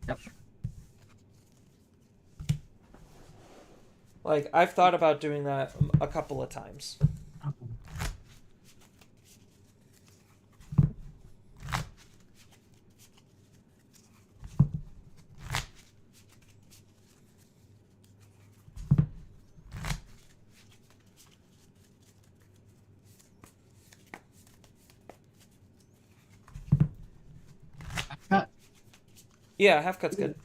Yep. Like, I've thought about doing that a couple of times. Cut. Yeah, half cut's good.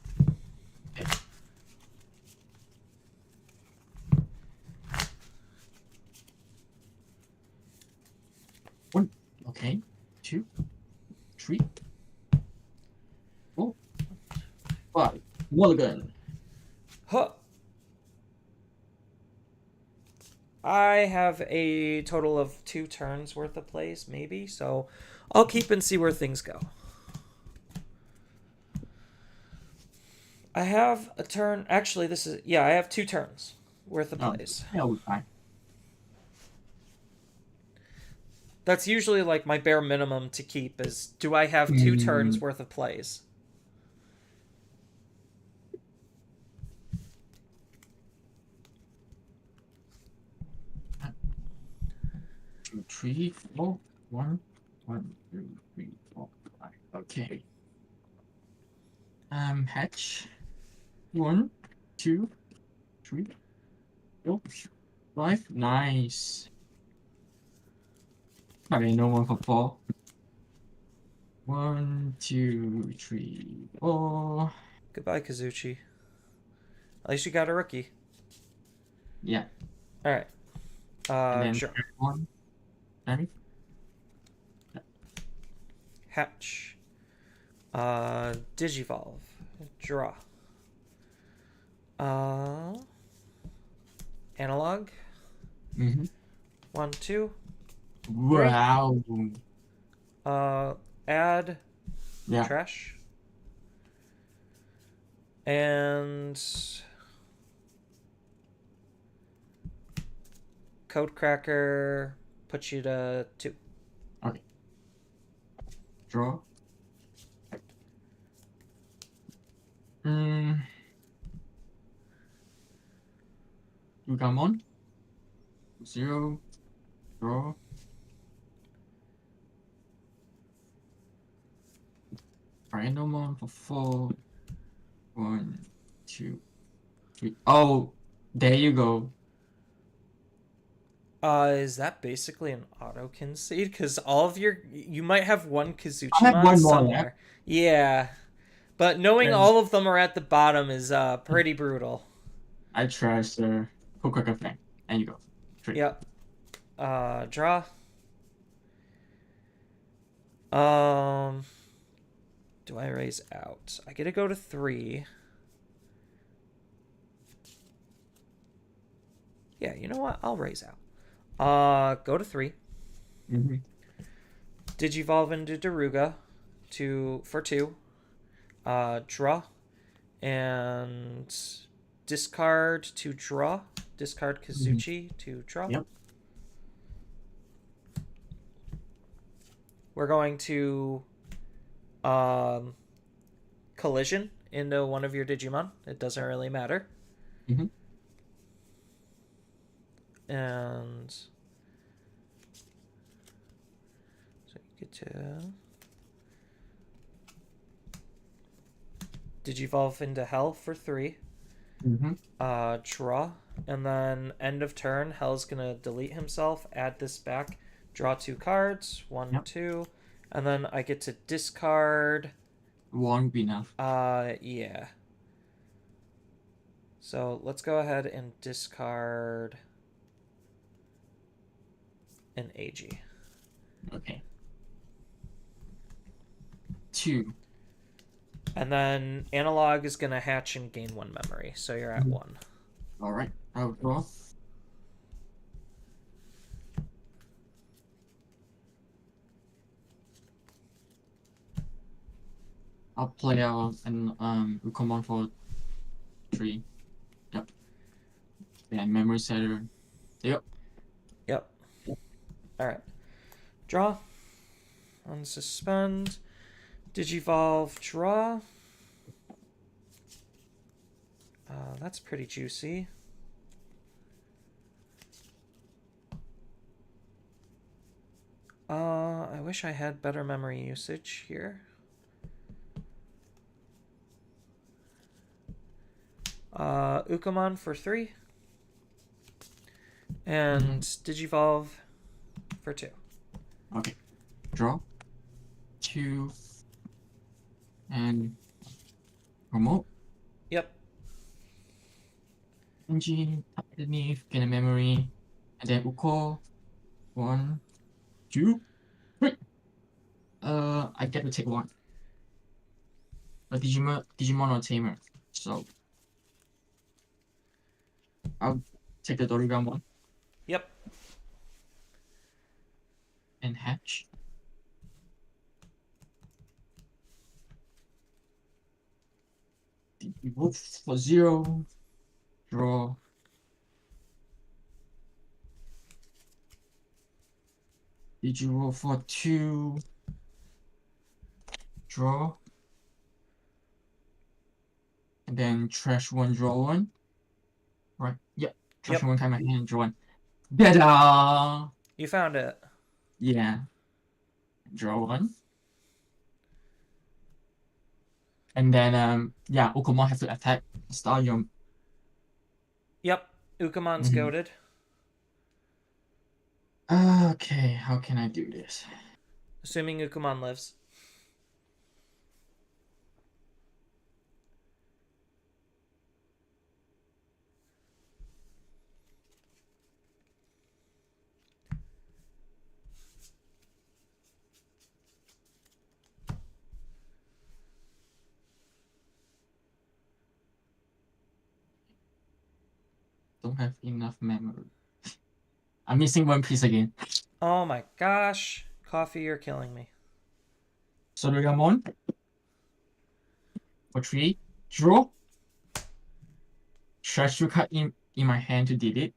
One. Okay. 2, 3, 4, 5. Mulligan. Huh. I have a total of 2 turns worth of plays, maybe, so I'll keep and see where things go. I have a turn. Actually, I have 2 turns worth of plays. Yeah, we're fine. That's usually like my bare minimum to keep is, do I have 2 turns worth of plays? Two, 3, 4. 1, 2, 3, 4, 5. Okay. Hatch. 1, 2, 3, 4, 5. Nice. Okay, no one for 4. 1, 2, 3, 4. Goodbye, Kazuchi. At least you got a rookie. Yeah. All right. And then Sure. 1. Danny. Hatch. Digivolve. Draw. Analog. Mm-hmm. 1, 2. Wow. Add. Yeah. Trash. And Code Cracker puts you to 2. Okay. Draw. Yugamon. 0. Draw. Randomon for 4. 1, 2, 3. Oh, there you go. Is that basically an auto concede? Because all of you might have one I have Kazuchimon one more somewhere. left. Yeah, but knowing And- all of them are at the bottom is pretty brutal. I trust the quick effect. And you go. 3. Yep. Draw. Do I raise out? I get to go to 3. Yeah, you know what? I'll raise out. Go to 3. Mm-hmm. Digivolve into Daruga for 2. Draw. And discard to draw. Discard Kazuchi to draw. Yep. We're going to collision into one of your Digimon. It doesn't really matter. Mm-hmm. And so you get to Digivolve into Hell for 3. Mm-hmm. Draw. And then end of turn, Hell's gonna delete himself, add this back, draw 2 cards, 1, Yep. 2, and then I get to discard. Won't be enough. Yeah. So let's go ahead and discard an AG. Okay. 2. And then Analog is gonna hatch and gain 1 memory, so you're at 1. Alright. I'll draw. I'll play out and we come on for 3. Yep. Yeah, memory setter. Yep. Yep. Alright. Draw. Unsuspend. Digivolve, draw. That's pretty juicy. I wish I had better memory usage here. Ukamon for 3. And Digivolve for 2. Okay. Draw. 2. And remote. Yep. Engine underneath, get a memory. And then Uko. 1, 2, 3. I get to take 1. A Digimon or Tamer. So I'll take the Dorigan one Yep. and hatch. Move for 0. Draw. Did you roll for 2? Draw. And then trash 1, draw 1. Right. Yep. Trash Yep. 1 kind of hand, draw 1. Better. You found it. Yeah. Draw 1. And then yeah, Ukomon has to attack. Start your Yep. Ukamon's Mhm. goaded. Okay, how can I do this? Assuming Ukamon lives. Don't have enough memory. I'm missing one piece again. Oh my gosh. Coffee, you're killing me. Sorugamon. For 3. Draw. Trash 2 card in my hand to delete.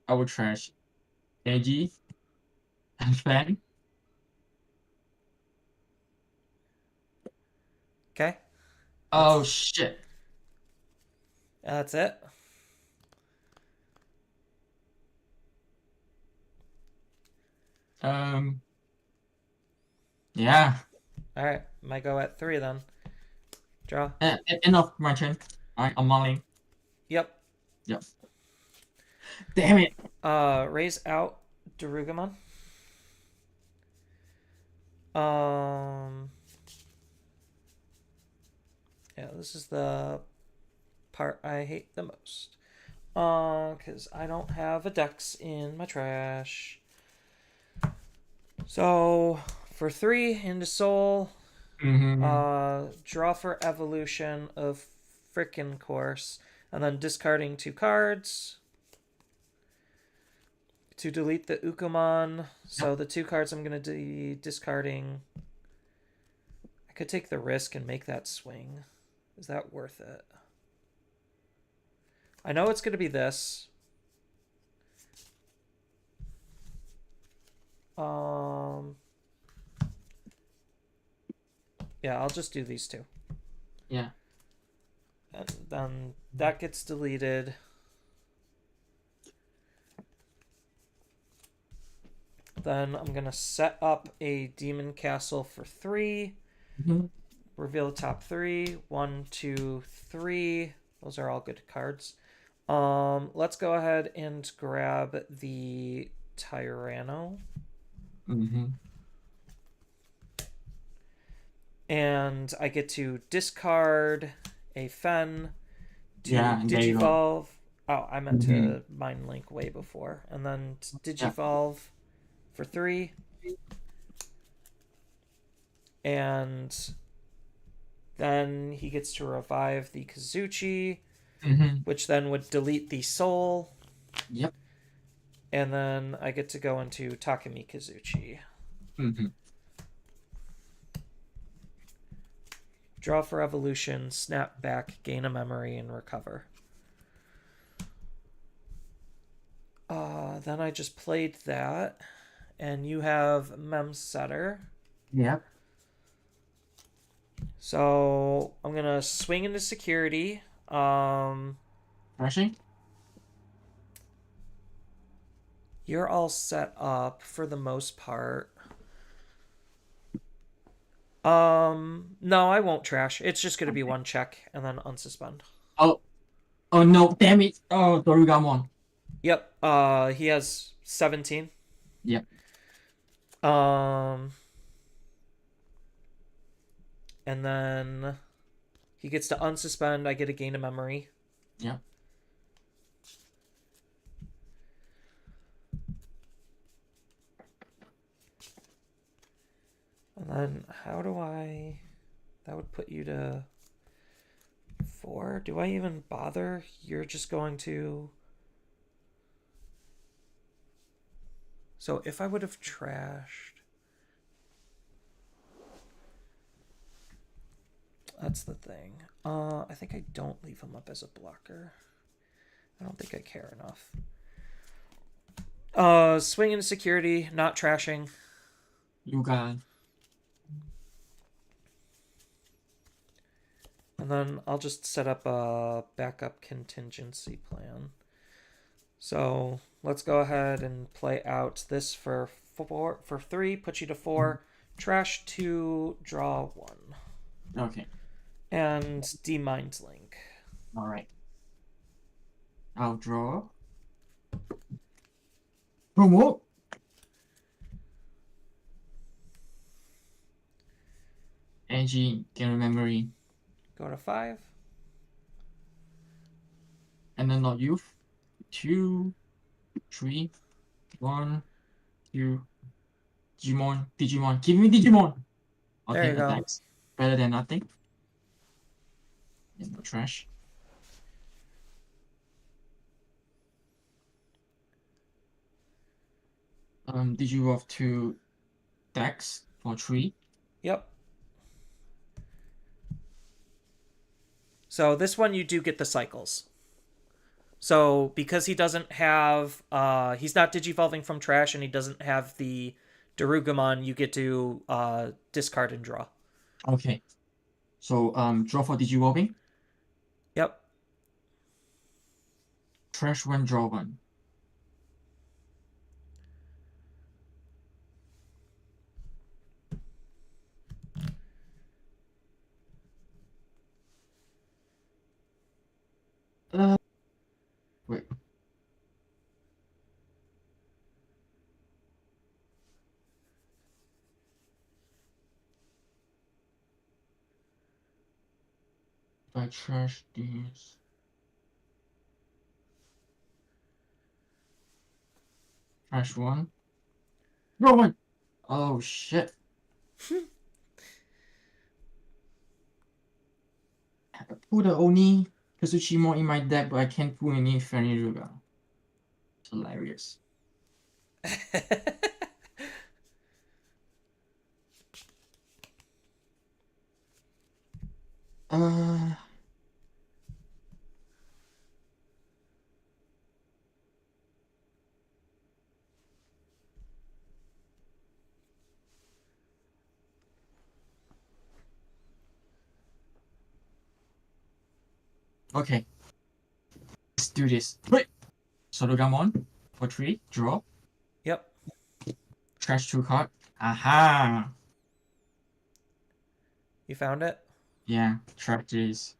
I will trash AG and Fan. Okay. Oh shit. That's it. Yeah. Alright. Might go at 3 then. Draw. End of my turn. I'm mulling. Yep. Yep. Damn it. Raise out Darugamon. Yeah, this is the part I hate the most. Because I don't have a Dex in my trash. So, for 3 into Soul, draw for Evolution of frickin' course, and then discarding 2 cards to delete the Ukamon. So the 2 cards I'm going to be discarding. I could take the risk and make that swing. Is that worth it? I know it's going to be this. Yeah, I'll just do these 2. Yeah. And then that gets deleted. Then I'm going to set up a Demon Castle for 3. Reveal the top 3. 1, 2, 3. Those are all good cards. Let's go ahead and grab the Tyranno. And I get to discard a Fen to Digivolve. Oh, I meant to Mind Link way before. And then Digivolve for 3. And then he gets to revive the Kazuchi, which then would delete the Soul. Yep. And then I get to go into Takumi Kazuchi. Draw for Evolution, snap back, gain a memory, and recover. Then I just played that. And you have Mem Setter. Yep. So I'm going to swing into security. Rushing? You're all set up for the most part. No, I won't trash. It's just going to be 1 check and then unsuspend. Oh no, damn it. Oh, Dorugamon. Yep. He has 17. Yep. And then he gets to unsuspend. I get a gain of memory. Yep. And then how do I... That would put you to 4. Do I even bother? You're just going to... So if I would have trashed... That's the thing. I think I don't leave him up as a blocker. I don't think I care enough. Swing into security, not trashing. You got. And then I'll just set up a backup contingency plan. So let's go ahead and play out this for 3, put you to 4, trash 2, draw 1. Okay. And demind link. All right. I'll draw. Promo. Angie, gain memory. Go to 5. And then not youth. 2, 3, 1, 2. Digimon. Give me Digimon. I'll There take you go. attacks. Better than nothing. No trash. Digivolve to Dex for 3. Yep. So this one you do get the cycles. So because he doesn't have, he's not digivolving from trash, and he doesn't have the Darugamon, you get to discard and draw. Okay. So draw for Digivolving. Yep. Trash 1, draw 1. Wait. If I trash these. Trash 1. Draw 1. Oh shit. I put the Oni Kazuchimon in my deck, but I can't put any Feniruga. It's hilarious. Uh, okay. Let's do this. Wait! Sologamon for 3, draw. Yep. Trash 2 card. Aha! You found it? Yeah, trash this.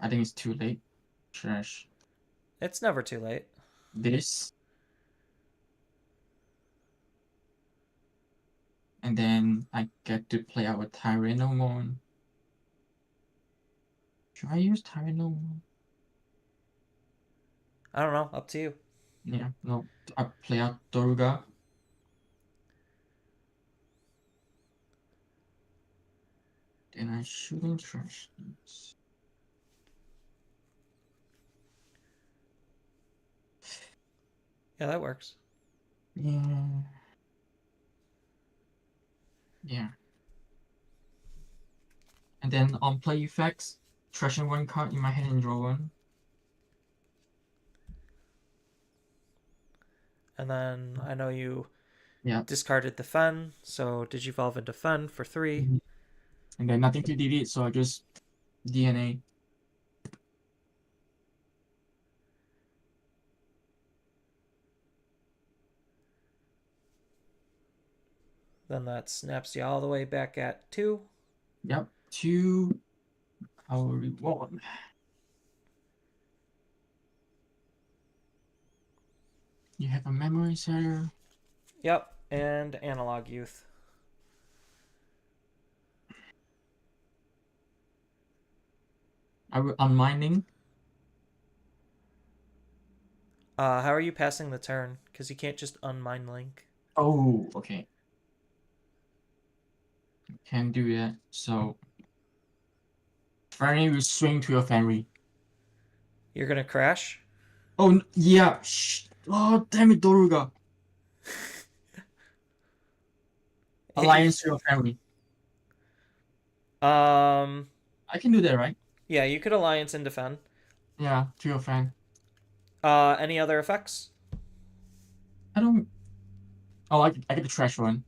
I think it's too late. Trash It's never too late. this. And then I get to play out a Tyrannomon. Should I use Tyrannomon? I don't know. Up to you. Yeah, no. I play out Doruga. Then I shouldn't trash this. Yeah, that works. Yeah. Yeah. And then on play effects, trashing 1 card in my hand and draw 1. And then I know you Yeah. discarded the Fen, so digivolve into Fen for 3. And then nothing to delete, so I just DNA. Then that snaps you all the way back at 2. Yep. 2. I'll reward. You have a memory setter. Yep, and Analog Youth. I will unmining. How are you passing the turn? Because you can't just unmine Link. Oh, okay. Can do that. So Fernie will swing to your Fenry. You're gonna crash? Oh yeah. Shh. Oh damn it, Doruga. Alliance to your Fenry. I can do that, right? Yeah, you could Alliance and defend. Yeah, to your fan. Any other effects? I don't. Oh, I get the trash one.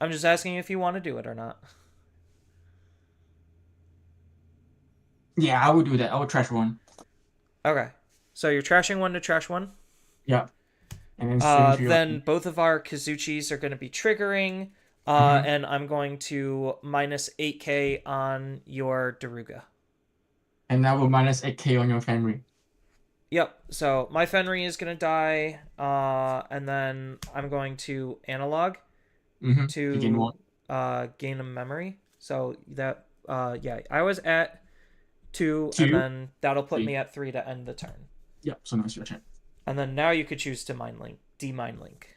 I'm just asking if you want to do it or not. Yeah, I will do that. I will trash one. Okay. So you're trashing 1 to trash 1? Yeah. And then swing to your Then both of our Kazuchis are going to be triggering. And I'm going to minus 8k on your Daruga. And I will minus 8k on your Fenrir. Yep, so my Fenrir is going to die, and then I'm going to analog You gain to one. gain a memory. So that, yeah, I was at 2, Two, and then that'll put 3. me at 3 to end the turn. Yep, so now it's your turn. And then now you could choose to mind link, demine link.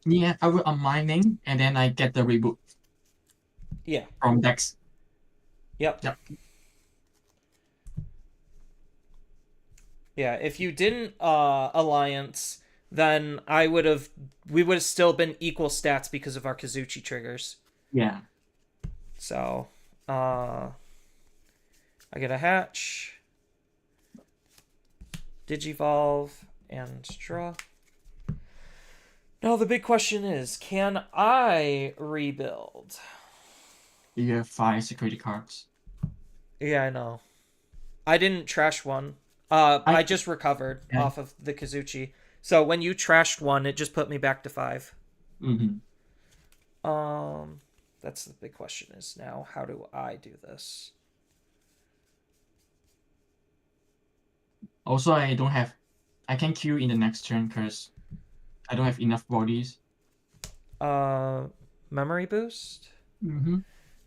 Yeah, I will unmining and then I get the reboot Yeah. from Dex. Yep. Yep. Yeah, if you didn't alliance, then we would have still been equal stats because of our Kazuchi triggers. Yeah. So, I get a hatch, digivolve, and draw. Now the big question is, can I rebuild? You have 5 security cards. Yeah, I know. I didn't trash one. I just recovered off of the Kazuchi. So when you trashed one, it just put me back to 5. That's the big question is now, how do I do this? Also, I can queue in the next turn because I don't have enough bodies. Memory boost? Mm-hmm.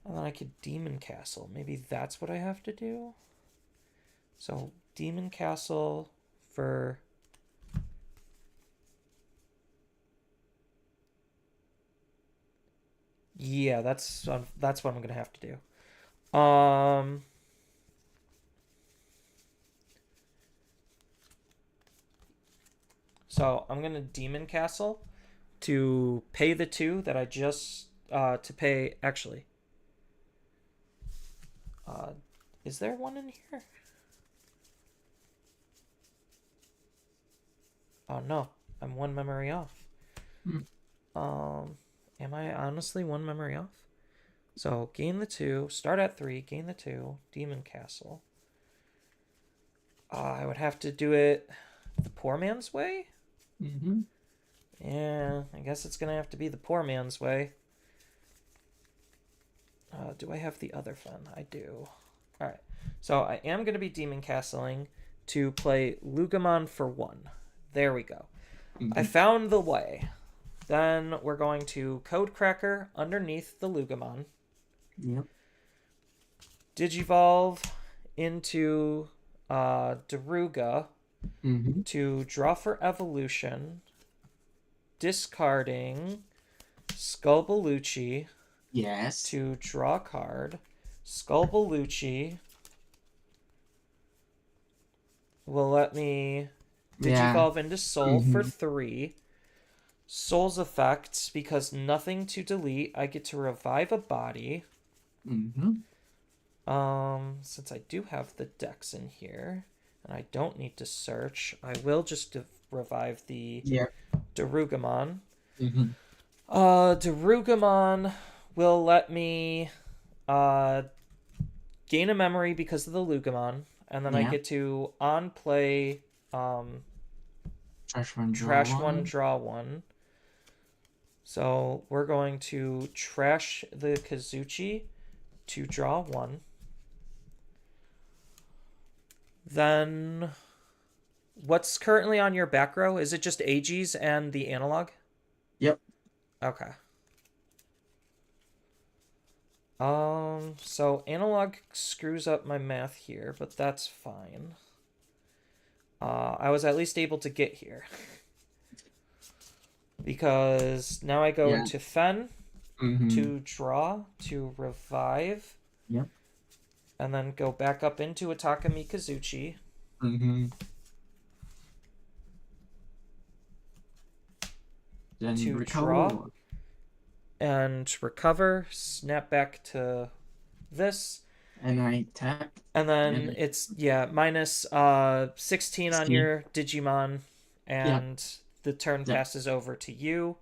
And then I could Demon Castle. Maybe that's what I have to do? So, Demon Castle for... Yeah, that's what I'm going to have to do. So, I'm going to Demon Castle to pay the 2 that I just... to pay... Actually... is there one in here? Oh no, I'm 1 memory off. Am I honestly 1 memory off? So gain the 2, start at 3, gain the 2, Demon Castle. I would have to do it the poor man's way? Mm-hmm. Yeah, I guess it's gonna have to be the poor man's way. Do I have the other fun? I do. Alright, so I am going to be Demon Castling to play Lugamon for 1. There we go. I found the way. Then we're going to Code Cracker underneath the Lugamon. Yep. Digivolve into Daruga to draw for evolution. Discarding Skullbaluchi. Yes. To draw a card. Skullbaluchi will let me digivolve into Soul for 3. Soul's effects, because nothing to delete, I get to revive a body. Since I do have the decks in here, and I don't need to search, I will just revive the Darugamon. Darugamon will let me gain a memory because of the Lugamon, and then I get to on-play Trash 1, draw 1. So we're going to trash the Kazuchi to draw 1. Then what's currently on your back row? Is it just AGs and the analog? Yep. Okay. So analog screws up my math here, but that's fine. I was at least able to get here. Because now I go into Fen to draw, to revive. Yep. And then go back up into Atakami Kazuchi. Then to recover. Draw. And recover, snap back to this. And I tap. And then it's, minus 16 on your Digimon. And the turn passes over to you.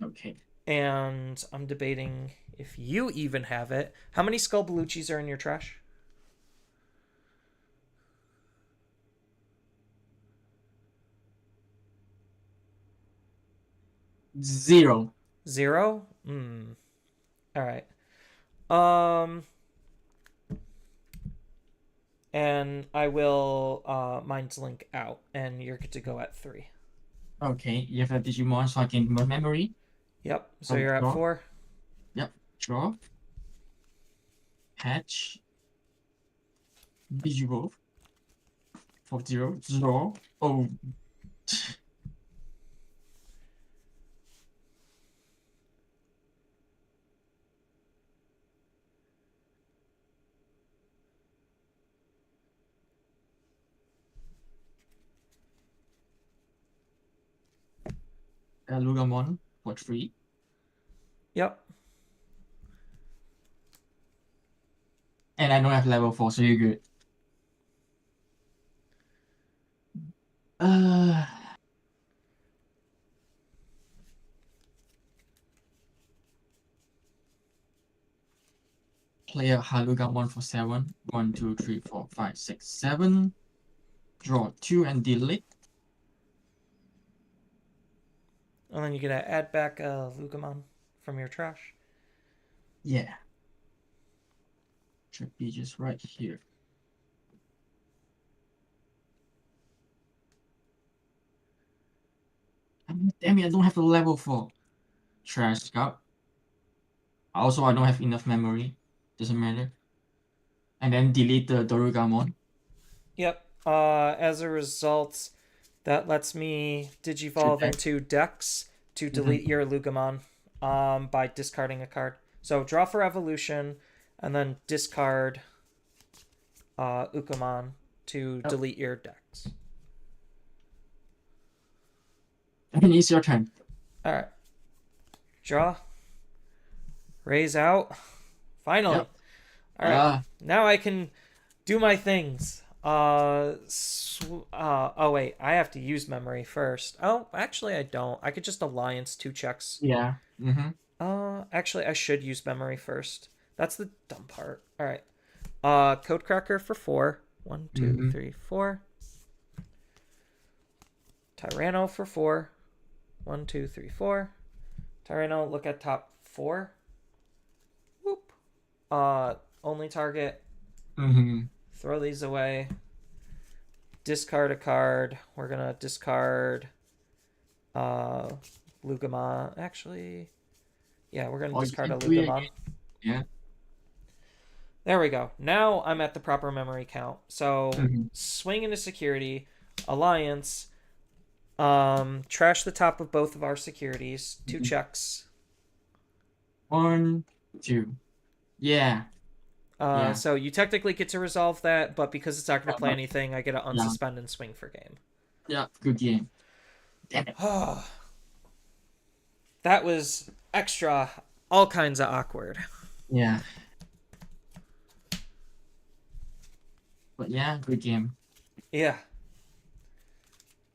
Okay. And I'm debating if you even have it. How many Skullbaluchis are in your trash? 0. 0? All right. And I will Mind's Link out, and you're good to go at 3. Okay, you have a Digimon, so I can remove memory. Yep. So Oh, you're at draw. 4. Yep, draw. Hatch. Digivolve. 4-0. Draw. Oh. Lugamon for 3. Yep. And I don't have level 4, so you're good. Player Halugamon for 7. 1, 2, 3, 4, 5, 6, 7. Draw 2 and delete. And then you're gonna add back Lugamon from your trash. Yeah. Should be just right here. Damn it, I don't have a level 4. Trash Scout. Also, I don't have enough memory. Doesn't matter. And then delete the Dorugamon. Yep. As a result, that lets me digivolve Dex. into Dex to delete your Lugamon by discarding a card. So draw for evolution, and then discard Ukamon to delete your Dex. And it's your turn. All right. Draw. Raise out. Finally. Yep. All right. Now I can do my things. Oh wait, I have to use memory first. Oh, actually I don't. I could just alliance 2 checks. Yeah. Actually I should use memory first. That's the dumb part. All right. Codecracker for 4. 1, 2, 3, 4. Tyranno for 4. 1, 2, 3, 4. Tyranno, look at top 4. Whoop. Only target. Throw these away. Discard a card. We're gonna discard Lugamon. Actually, yeah, we're gonna discard a Lugamon. Yeah. There we go. Now I'm at the proper memory count. So swing into security, alliance, trash the top of both of our securities. 2 checks. 1, 2. Yeah. So you technically get to resolve that, but because it's not going to play anything, I get to unsuspend and swing for game. Yeah, good game. Damn it. That was extra, all kinds of awkward. Yeah. But yeah, good game. Yeah.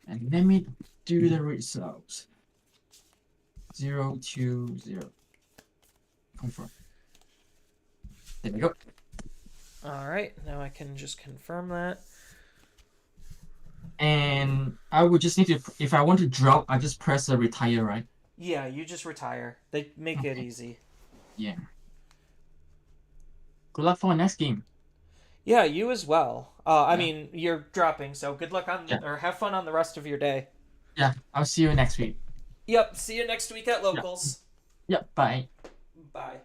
And let me do the results. 0, 2, 0. Confirm. There we go. All right, now I can just confirm that. And I would just need to, if I want to drop, I just press the retire, right? Yeah, you just retire. They make it easy. Yeah. Good luck for our next game. Yeah, you as well. I mean, you're dropping, so good luck on, or have fun on the rest of your day. Yeah, I'll see you next week. Yep, see you next week at Locals. Yep, bye. Bye.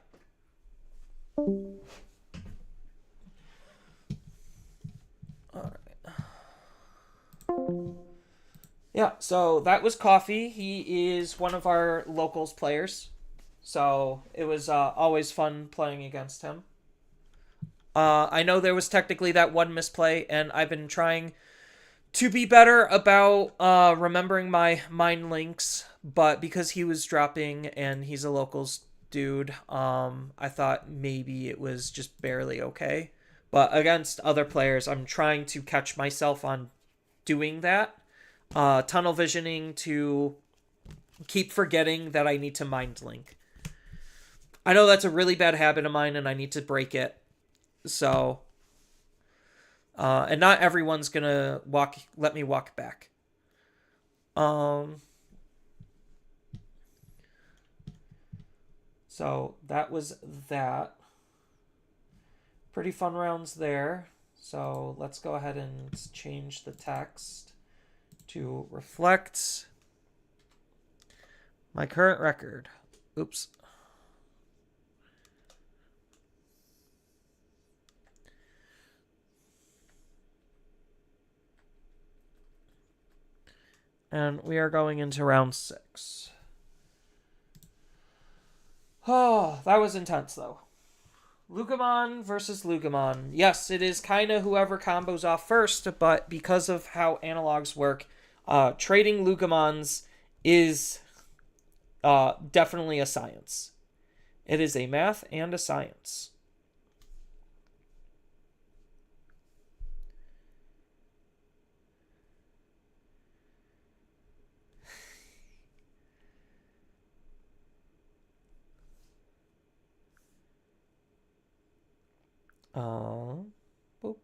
Alright. Yeah, so that was Coffee. He is one of our Locals players. So it was always fun playing against him. I know there was technically that one misplay, and I've been trying to be better about remembering my mind links, but because he was dropping and he's a Locals dude, I thought maybe it was just barely okay. But against other players, I'm trying to catch myself on doing that. Tunnel visioning to keep forgetting that I need to mind link. I know that's a really bad habit of mine and I need to break it. So, and not everyone's gonna let me walk back. So that was that. Pretty fun rounds there. So let's go ahead and change the text to reflect my current record. Oops. And we are going into round 6. Oh, that was intense though. Lugamon versus Lugamon. Yes, it is kind of whoever combos off first, but because of how analogs work, trading Lugamons is definitely a science. It is a math and a science. Boop.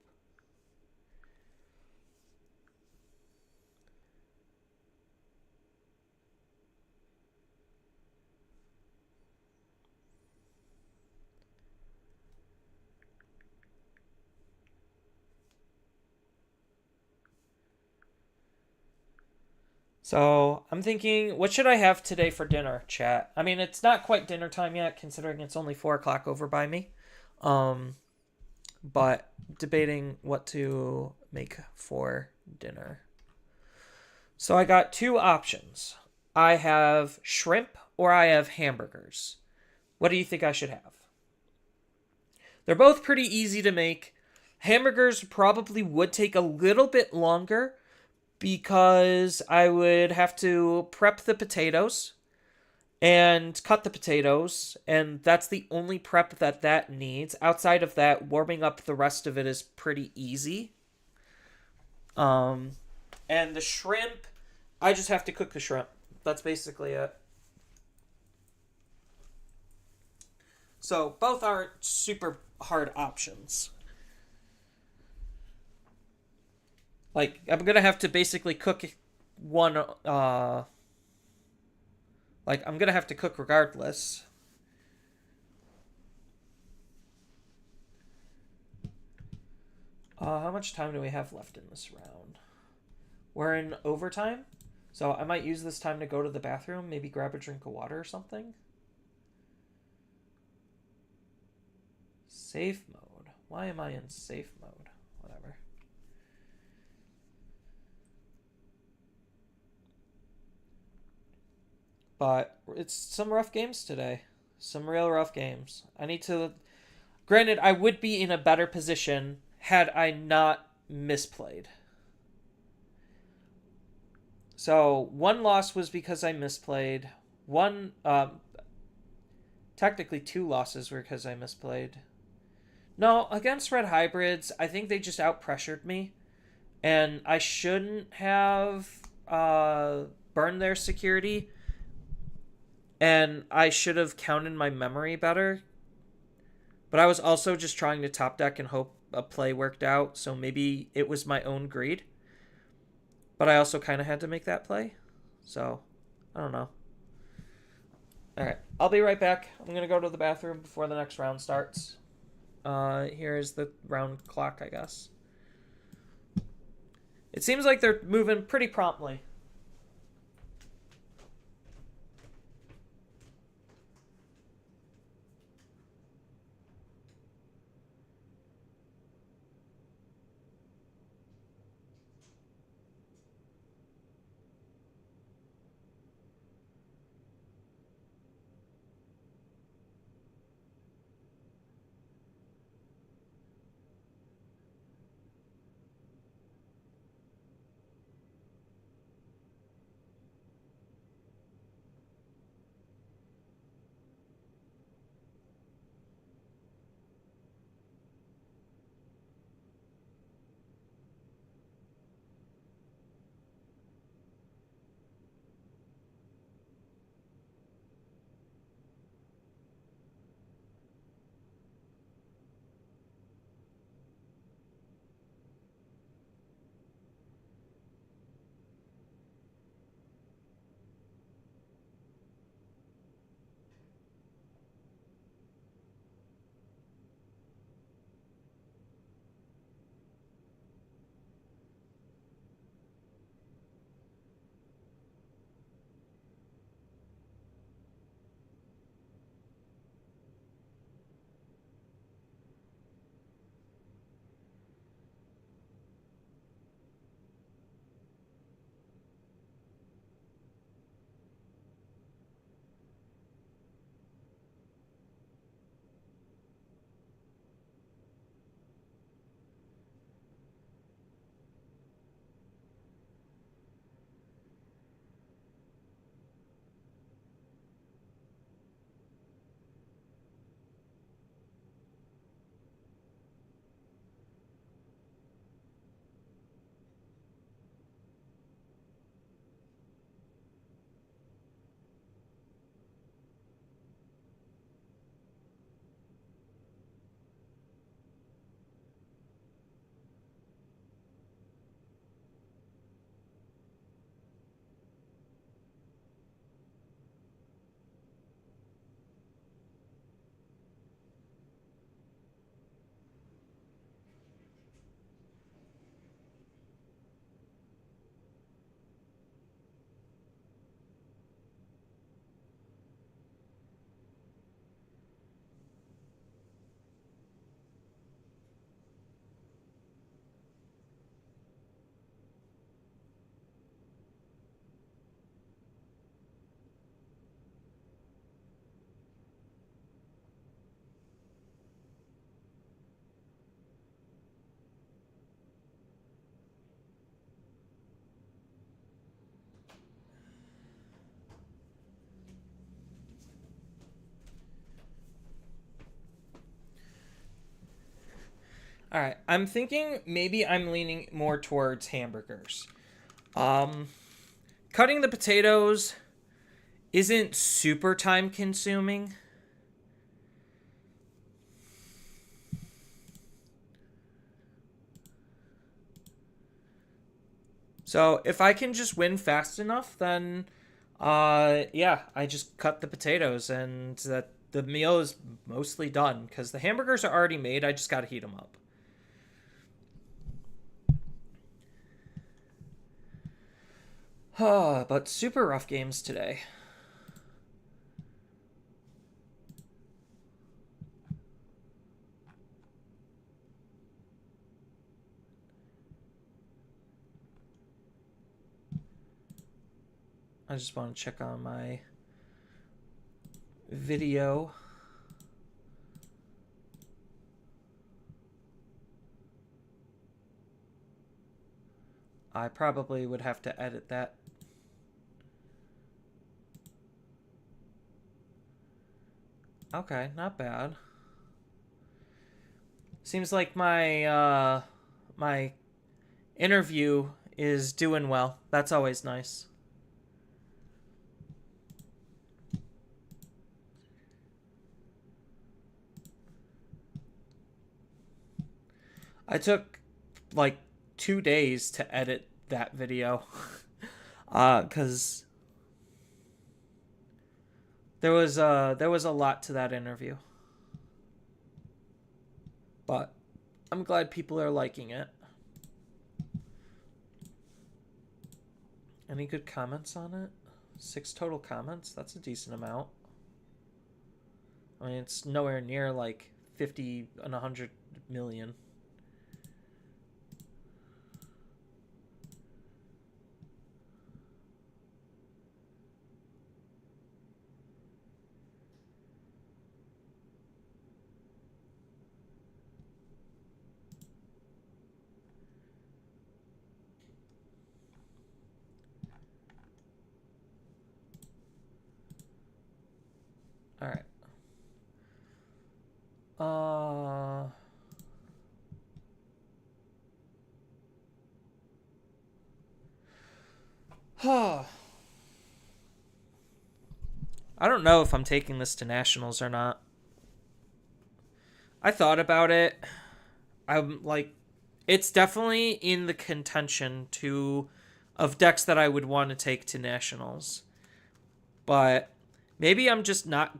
So I'm thinking, what should I have today for dinner, chat? I mean, it's not quite dinner time yet, considering it's only 4 o'clock over by me. But debating what to make for dinner. So I got 2 options. I have shrimp or I have hamburgers. What do you think I should have? They're both pretty easy to make. Hamburgers probably would take a little bit longer because I would have to prep the potatoes and cut the potatoes, and that's the only prep that needs. Outside of that, warming up the rest of it is pretty easy. And the shrimp, I just have to cook the shrimp. That's basically it. So both aren't super hard options. Like, I'm gonna have to basically cook one, I'm gonna have to cook regardless. How much time do we have left in this round? We're in overtime, so I might use this time to go to the bathroom, maybe grab a drink of water or something. Safe mode. Why am I in safe mode? Whatever. But it's some rough games today. Some real rough games. I need to... Granted, I would be in a better position had I not misplayed. So, 1 loss was because I misplayed. Technically 2 losses were because I misplayed. No, against red hybrids, I think they just out-pressured me. And I shouldn't have burned their security. And I should have counted my memory better. But I was also just trying to top deck and hope a play worked out. So maybe it was my own greed. But I also kind of had to make that play. So, I don't know. Alright, I'll be right back. I'm going to go to the bathroom before the next round starts. Here is the round clock, I guess. It seems like they're moving pretty promptly. All right, I'm thinking maybe I'm leaning more towards hamburgers. Cutting the potatoes isn't super time consuming. So if I can just win fast enough, then yeah, I just cut the potatoes and that the meal is mostly done because the hamburgers are already made. I just got to heat them up. But super rough games today. I just want to check on my video. I probably would have to edit that. Okay, not bad. Seems like my my interview is doing well. That's always nice. I took like 2 days to edit that video. Cuz there was a lot to that interview. But I'm glad people are liking it. Any good comments on it? 6 total comments? That's a decent amount. I mean, it's nowhere near like 50 and 100 million. All right. I don't know if I'm taking this to nationals or not. I thought about it. I'm like, it's definitely in the contention of decks that I would want to take to nationals. But maybe I'm just not,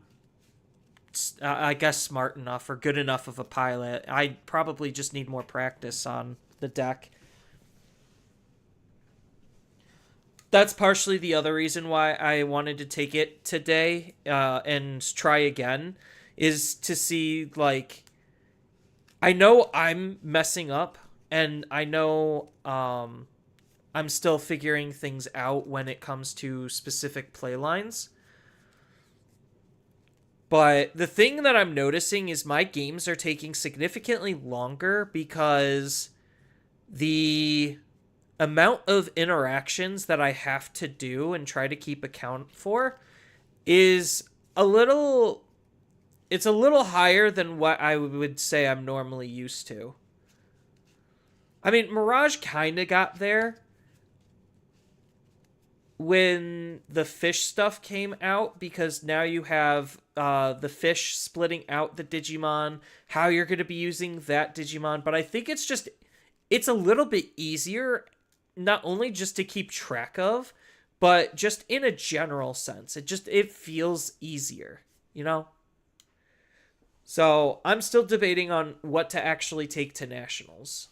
I guess, smart enough or good enough of a pilot. I probably just need more practice on the deck. That's partially the other reason why I wanted to take it today and try again, is to see, like, I know I'm messing up, and I know I'm still figuring things out when it comes to specific play lines. But the thing that I'm noticing is my games are taking significantly longer because the amount of interactions that I have to do and try to keep account for is it's a little higher than what I would say I'm normally used to. I mean, Mirage kind of got there when the fish stuff came out, because now you have the fish splitting out the Digimon, how you're going to be using that Digimon. But I think it's a little bit easier, not only just to keep track of, but just in a general sense. It feels easier, you know? So I'm still debating on what to actually take to nationals.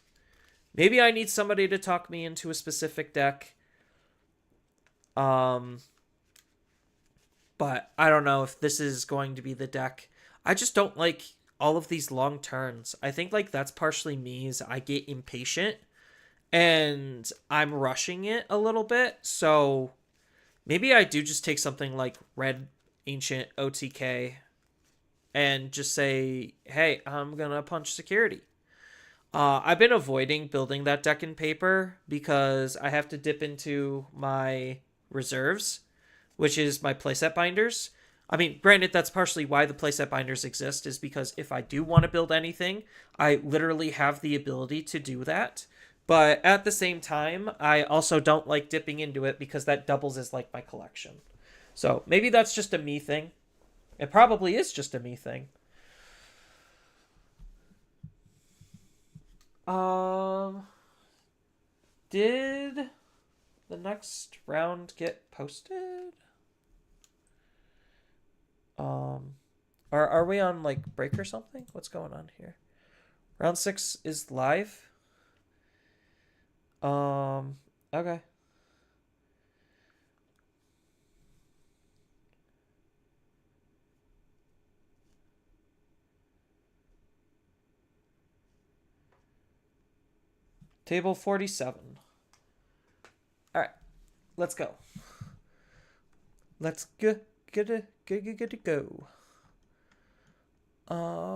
Maybe I need somebody to talk me into a specific deck. But I don't know if this is going to be the deck. I just don't like all of these long turns. I think like that's partially me, is I get impatient and I'm rushing it a little bit. So maybe I do just take something like Red Ancient OTK and just say, hey, I'm going to punch security. I've been avoiding building that deck in paper because I have to dip into my reserves, which is my playset binders. I mean, granted, that's partially why the playset binders exist, is because if I do want to build anything, I literally have the ability to do that. But at the same time, I also don't like dipping into it because that doubles as like my collection. So maybe that's just a me thing. It probably is just a me thing. Did the next round get posted? Are we on like break or something? What's going on here? Round 6 is live. Okay. Table 47. All right, let's go. Let's go.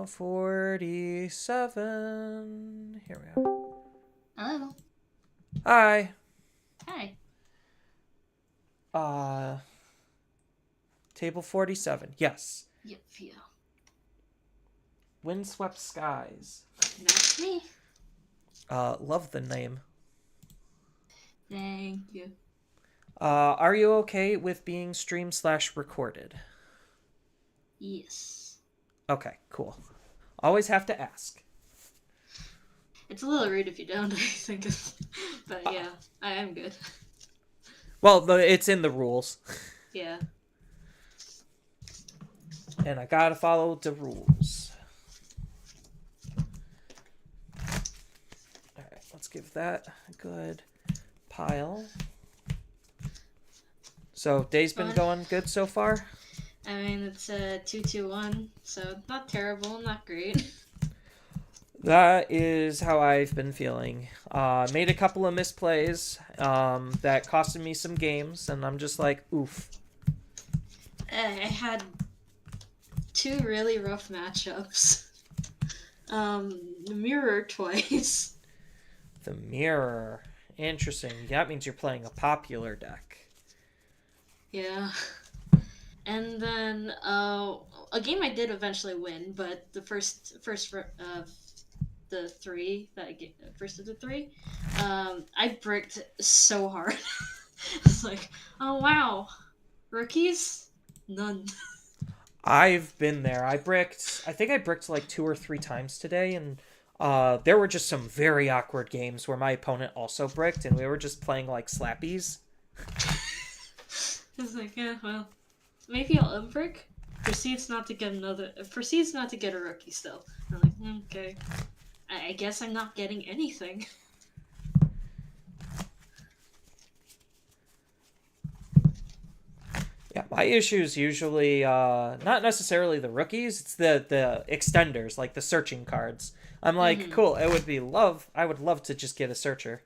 47. Here we are. Hello. Hi. Hi. Table 47. Yes. Yep, yeah. Windswept Skies. That's me. Love the name. Thank you. Are you okay with being stream/recorded? Yes. Okay, cool. Always have to ask. It's a little rude if you don't, I think. But yeah, I am good. Well, it's in the rules. Yeah. And I gotta follow the rules. Alright, let's give that a good pile. So, day's been going good so far? I mean, it's 2-2-1, so not terrible, not great. That is how I've been feeling. Made a couple of misplays that costed me some games, and I'm just like, oof. I had 2 really rough matchups. The mirror twice. The mirror. Interesting. That means you're playing a popular deck. Yeah. And then a game I did eventually win, but the first the 3 that I get first of the 3, I bricked so hard. It's like, oh wow, rookies, none. I've been there. I think I bricked like 2 or 3 times today, and there were just some very awkward games where my opponent also bricked, and we were just playing like slappies. It's like, yeah, well, maybe I'll unbrick. Proceeds not to get a rookie still. I'm like, okay. I guess I'm not getting anything. Yeah, my issue is usually not necessarily the rookies, it's the extenders, like the searching cards. I'm like, cool, I would love to just get a searcher.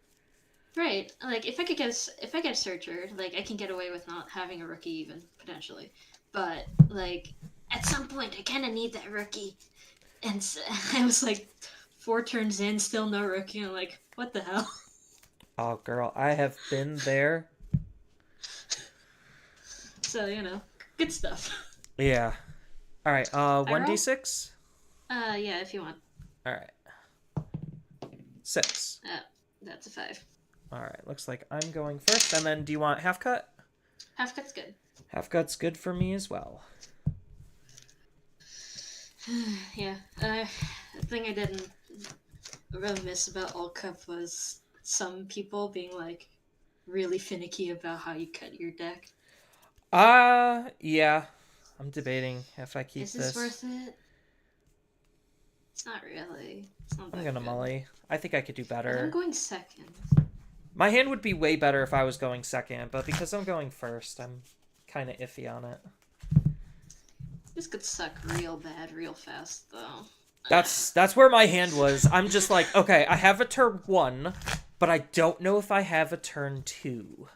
Right. Like if I get a searcher, like I can get away with not having a rookie even, potentially. But like at some point I kinda need that rookie. And so, I was like 4 turns in, still no rookie. I'm like, what the hell? Oh girl, I have been there. So, good stuff. Yeah. Alright, roll? 1d6? Yeah, if you want. Alright. 6. That's a 5. Alright, looks like I'm going first, and then do you want half cut? Half cut's good. Half cut's good for me as well. Yeah. The thing I didn't really miss about All Cup was some people being like really finicky about how you cut your deck. Yeah. I'm debating if I keep Is this worth it? It's not really. It's not that I'm gonna good. mully. I think I could do But better. I'm going second. My hand would be way better if I was going second, but because I'm going first, I'm kind of iffy on it. This could suck real bad, real fast, though. That's where my hand was. I'm just like, okay, I have a turn 1, but I don't know if I have a turn 2.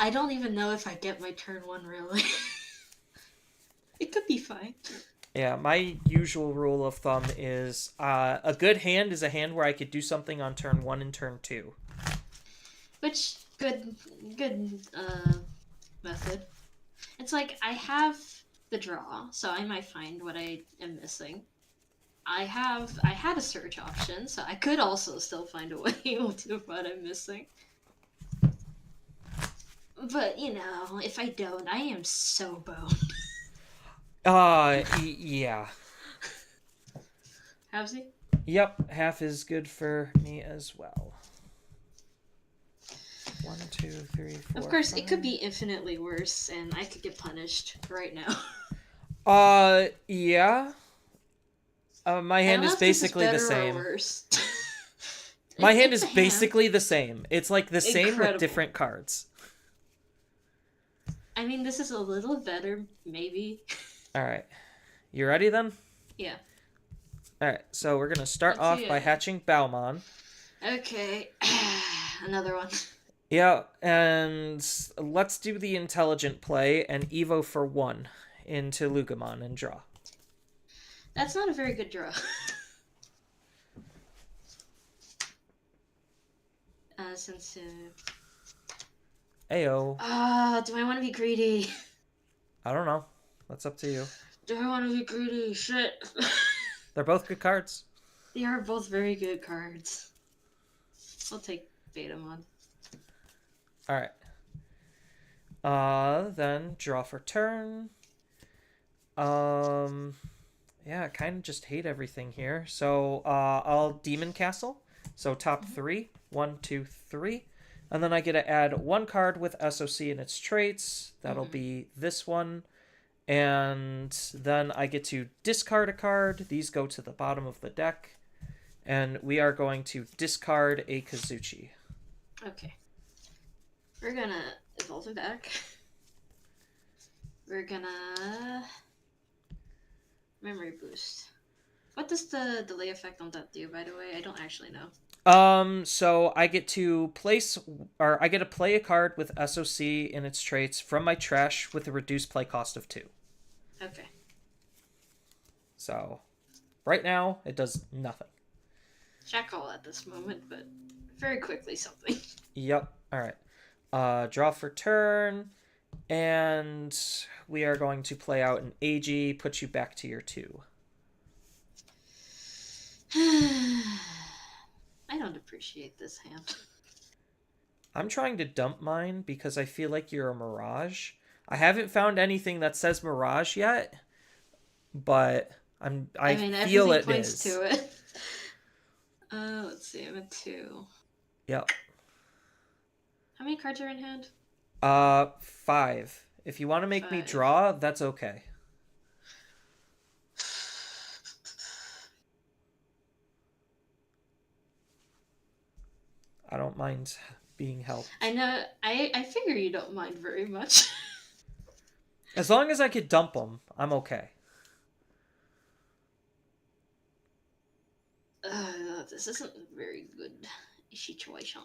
I don't even know if I get my turn 1, really. It could be fine. Yeah, my usual rule of thumb is a good hand is a hand where I could do something on turn 1 and turn 2. Which, good method. It's like I have the draw, so I might find what I am missing. I had a search option, so I could also still find a way to what I'm missing. But you know, if I don't, I am so boned. Yeah. How's he? Yep, half is good for me as well. 1, 2, 3, 4. Of course, 5. it could be infinitely worse, and I could get punished right now. Yeah. My I hand don't is know if this basically the better or same. worse. My hand It's is a basically the same. It's like the same with Incredible. different cards. I mean, this is a little better, maybe. All right. You ready then? Yeah. All right. So we're going to start Let's off see by it. hatching Baumon. Okay. Another one. Yeah, and let's do the intelligent play and Evo for 1 into Lugamon and draw. That's not a very good draw. Since Ayo. do I want to be greedy? I don't know. That's up to you. Do I want to be greedy? Shit. They're both good cards. They are both very good cards. I'll take Betamon. All right. Then draw for turn. Yeah, I kind of just hate everything here. So, I'll Demon Castle. So top 3. 1, 2, 3. And then I get to add 1 card with SOC in its traits. That'll be this one. And then I get to discard a card. These go to the bottom of the deck. And we are going to discard a Kazuchi. Okay. We're gonna evolve it back. We're gonna memory boost. What does the delay effect on that do, by the way? I don't actually know. So I get to play a card with SOC in its traits from my trash with a reduced play cost of 2. Okay. So, right now, it does nothing. Jackal at this moment, but very quickly something. Yep. Alright. Draw for turn. And we are going to play out an AG, put you back to your 2. I don't appreciate this hand. I'm trying to dump mine because I feel like you're a Mirage. I haven't found anything that says Mirage yet, but I mean, feel everything it points is. to it. Let's see, I'm at 2. Yep. How many cards are in hand? 5. If you want to make me 5. draw, that's okay. I don't mind being helped. I know. I figure you don't mind very much. As long as I could dump them, I'm okay. This isn't a very good situation.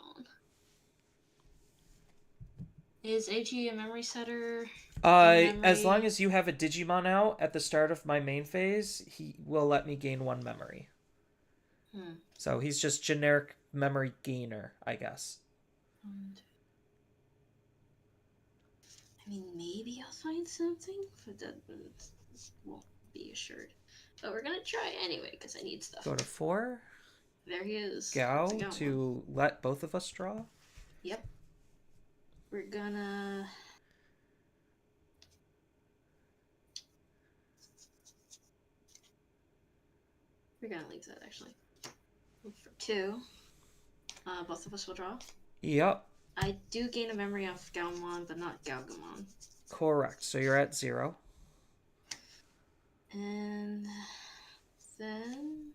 Is AG a memory setter? As long as you have a Digimon out at the start of my main phase, he will let me gain 1 memory. So he's just generic memory gainer, I guess. I mean, maybe I'll find something, but that won't be assured. But we're gonna try anyway, because I need stuff. Go to 4. There he is. Gao It's a Gao to one. let both of us draw. Yep. We're gonna... We're gonna leave that, actually. For 2. Both of us will draw. Yep. I do gain a memory off Gaomon, but not Gaogamon. Correct. So you're at 0. And then...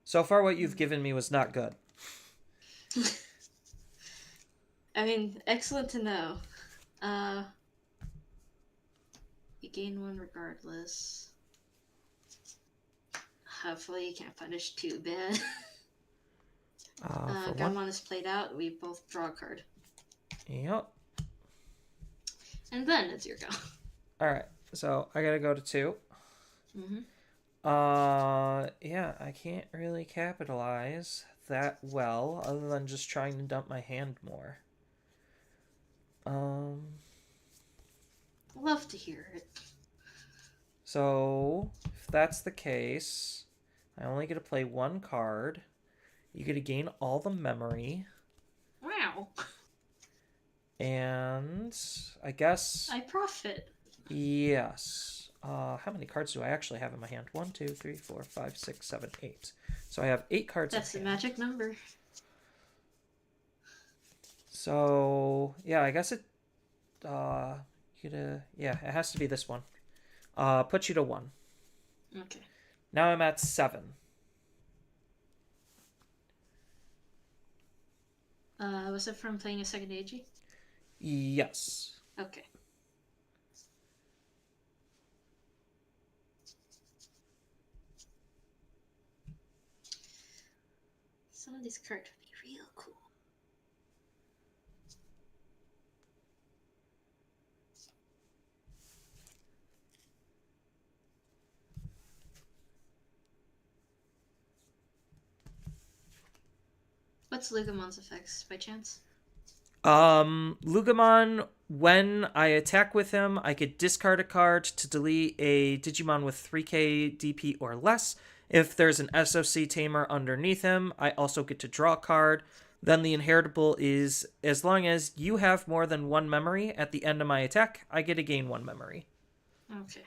So far, what you've given me was not good. I mean, excellent to know. You gain 1 regardless. Hopefully you can't punish too bad. For 1. Gaomon is played out, we both draw a card. Yep. And then it's your go. Alright. So I gotta go to 2. Yeah, I can't really capitalize that well, other than just trying to dump my hand more. Love to hear it. So, if that's the case, I only get to play one card. You get to gain all the memory. Wow. And I guess... I profit. Yes. How many cards do I actually have in my hand? 1, 2, 3, 4, 5, 6, 7, 8. So I have 8 cards That's the in hand. magic number. So, yeah, I guess it... yeah, it has to be this one. Puts you to 1. Okay. Now I'm at 7. Was it from playing a second AG? Yes. Okay. Some of these cards would be real cool. What's Lugamon's effects, by chance? Lugamon, when I attack with him, I could discard a card to delete a Digimon with 3k DP or less. If there's an SOC tamer underneath him, I also get to draw a card. Then the inheritable is, as long as you have more than 1 memory at the end of my attack, I get to gain 1 memory. Okay.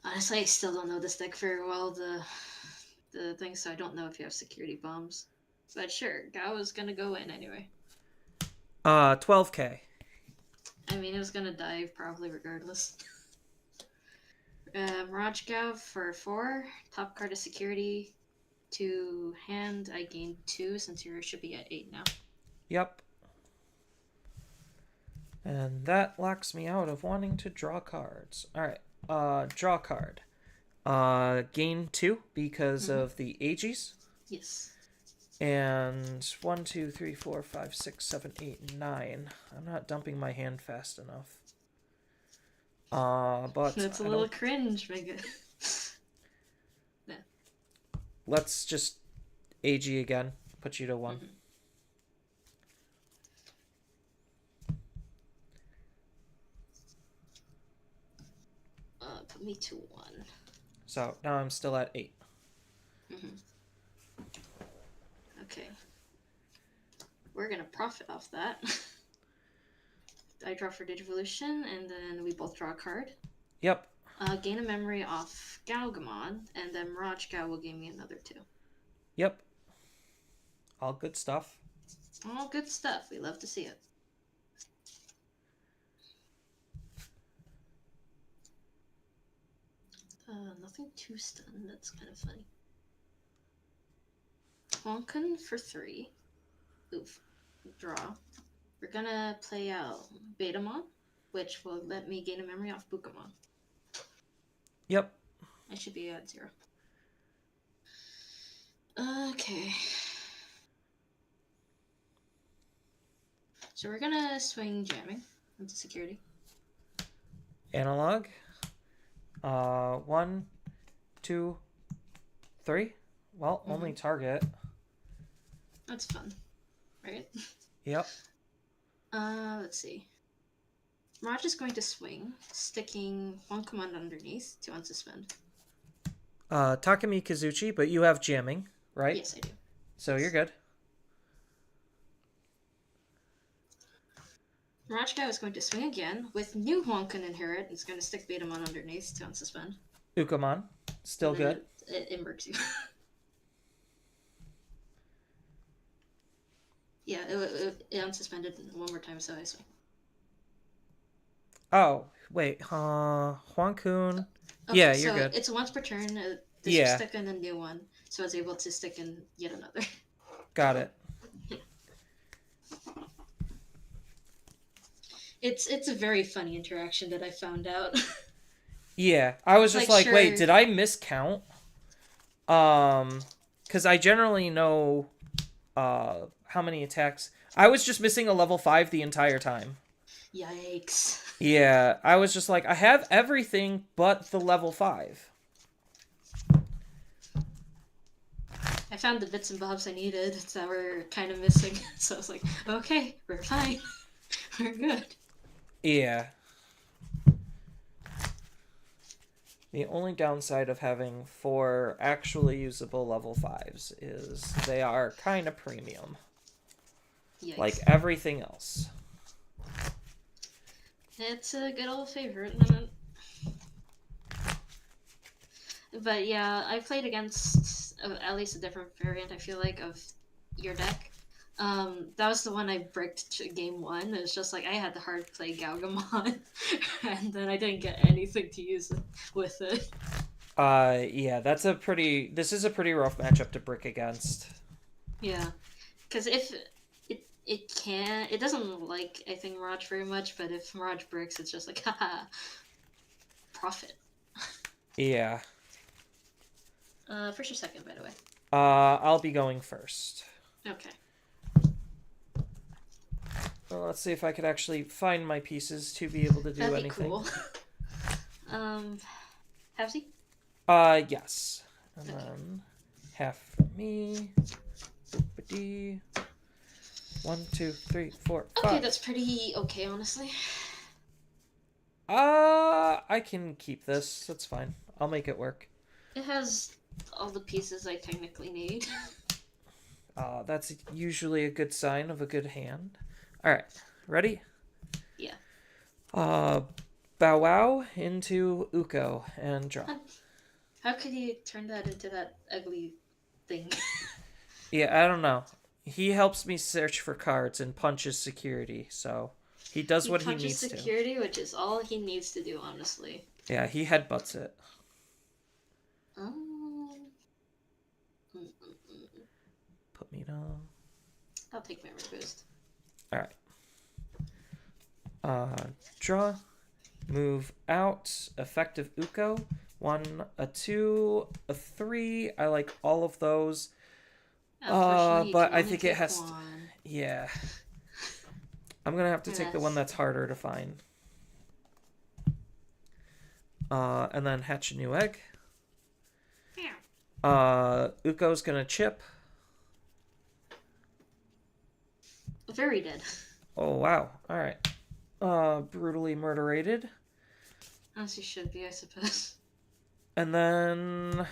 Honestly, I still don't know this deck very well, the thing, so I don't know if you have security bombs. But sure, Gao is gonna go in anyway. 12k. I mean, it was gonna die probably regardless. Mirage Gao for 4. Top card is security. To hand, I gain 2 since you should be at 8 now. Yep. And that locks me out of wanting to draw cards. Alright, draw a card. Gain 2 because of the AGs. Yes. And 1, 2, 3, 4, 5, 6, 7, 8, 9. I'm not dumping my hand fast enough. But That's a little cringe, Mega. Let's just AG again. Put you to 1. Put me to 1. So now I'm still at 8. Okay. We're gonna profit off that. I draw for Digivolution, and then we both draw a card. Yep. Gain a memory off Galgamon, and then Mirage Gao will give me another 2. Yep. All good stuff. All good stuff. We love to see it. Nothing too stunned. That's kind of funny. Honkin for 3. Oof. Draw. We're gonna play out Betamon, which will let me gain a memory off Bukamon. Yep. I should be at 0. Okay. So we're gonna swing jamming into security. Analog. 1, 2, 3. Well, only target. That's fun, right? Yep. Let's see. Mirage is going to swing, sticking 1 command underneath to unsuspend. Takumi Kazuchi, but you have jamming, right? Yes, I do. So you're good. Mirage Guy is going to swing again with new Honkin inherit. It's going to stick Betamon underneath to unsuspend. Ukamon, still And then good. It works you. Yeah, it unsuspended 1 more time, so I swing. Oh, wait. Huang Kun. Okay, Yeah, you're so good. it's once per turn. This Yeah. will stick in a new one, so I was able to stick in yet another. Got it. It's a very funny interaction that I found out. Yeah, I was just like, Sure. wait, did I miscount? Because I generally know, I how many attacks. I was just missing a level 5 the entire time. Yikes. Yeah, I was just like, I have everything but the level 5. I found the bits and bobs I needed that were kind of missing, so I was like, okay, we're fine. We're good. Yeah. The only downside of having 4 actually usable level 5s is they are kind of premium. Yikes. Like everything else. It's a good old favorite. But yeah, I played against at least a different variant, I feel like, of your deck. That was the one I bricked to game 1. It was just like I had to hard play Galgamon, and then I didn't get anything to use with it. Yeah, this is a pretty rough matchup to brick against. Yeah, because if it doesn't like, I think, Mirage very much, but if Mirage bricks, it's just like, haha, profit. Yeah. First or second, by the way? I'll be going first. Okay. Well, let's see if I could actually find my pieces to be able to do That'd be anything. cool. Halfsy? Yes. And Okay. then half for me. Boop-a-dee. 1, 2, 3, 4, 5. Okay, that's pretty okay, honestly. I can keep this. That's fine. I'll make it work. It has all the pieces I technically need. That's usually a good sign of a good hand. Alright, ready? Yeah. Bow Wow into Uko and draw. How could you turn that into that ugly thing? Yeah, I don't know. He helps me search for cards and punches security, so he does what he needs to. Security, which is all he needs to do, honestly. Yeah, he headbutts it. Put me down. I'll take memory boost. Alright. Draw. Move out. Effective Uko. 1, a 2, a 3. I like all of those. Unfortunately, you But can I only think take it has one. to... Yeah. I'm gonna have to take the one that's harder to find. And then hatch a new egg. Uko's gonna chip. Very dead. Oh, wow. Alright. Brutally murderated. As you should be, I suppose. And then...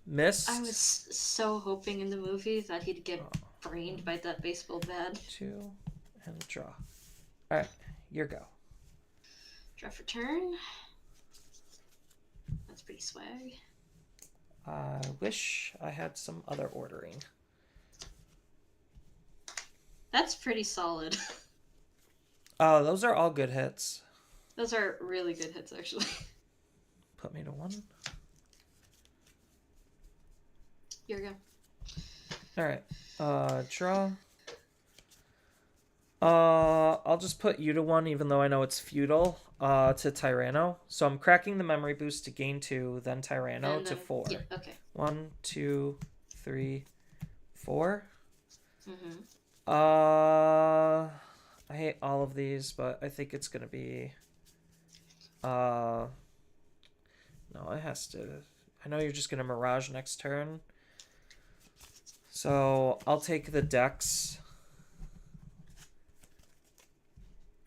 missed. I was so hoping in the movie that he'd get brained by that baseball bat. 2, and draw. Alright, your go. Draw for turn. That's pretty swag. I wish I had some other ordering. That's pretty solid. Those are all good hits. Those are really good hits, actually. Put me to 1. Here we go. Alright, draw. I'll just put you to 1, even though I know it's futile, to Tyranno. So I'm cracking the memory boost to gain 2, then Tyranno And to then- 4. Yeah, okay. 1, 2, 3, 4. Mm-hmm. I hate all of these, but I think it's gonna be... No, it has to... I know you're just gonna Mirage next turn. So, I'll take the Dex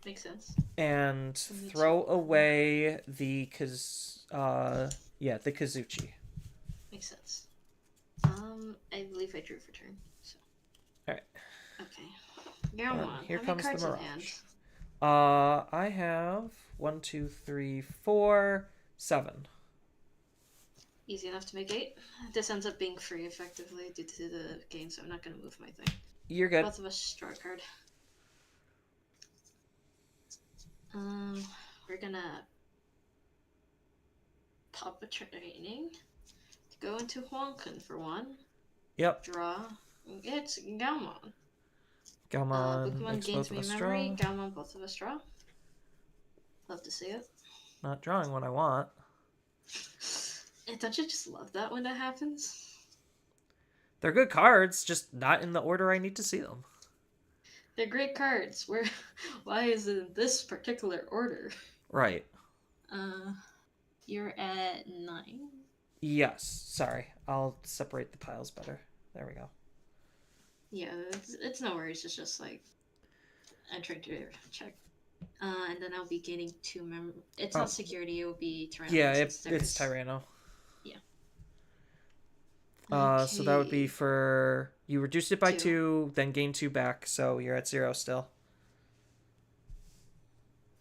Makes sense. and Me throw too. away the the Kazuchi. Makes sense. I believe I drew for turn. So. Alright. Okay. Go on. Here How comes many the cards in Mirage. hand? I have 1, 2, 3, 4, 7. Easy enough to make 8. This ends up being free effectively due to the game, so I'm not gonna move my thing. You're good. Both of us draw a card. We're gonna pop a training to go into Huankan for 1. Yep. Draw. It's Gaumon. Pokemon Pokemon makes gains both of me us memory. draw. Gaumon, both of us draw. Love to see it. Not drawing what I want. Don't you just love that when that happens? They're good cards, just not in the order I need to see them. They're great cards. Where? Why is it in this particular order? Right. You're at 9. Yes. Sorry. I'll separate the piles better. There we go. Yeah, it's no worries. It's just like I'm trying to check. And then I'll be gaining 2 It's Oh. not security. It will be Tyranno. Yeah, since it's there's- Tyranno. Yeah. So that would be Okay. for you reduced it by 2. 2, then gain 2 back, so you're at 0 still.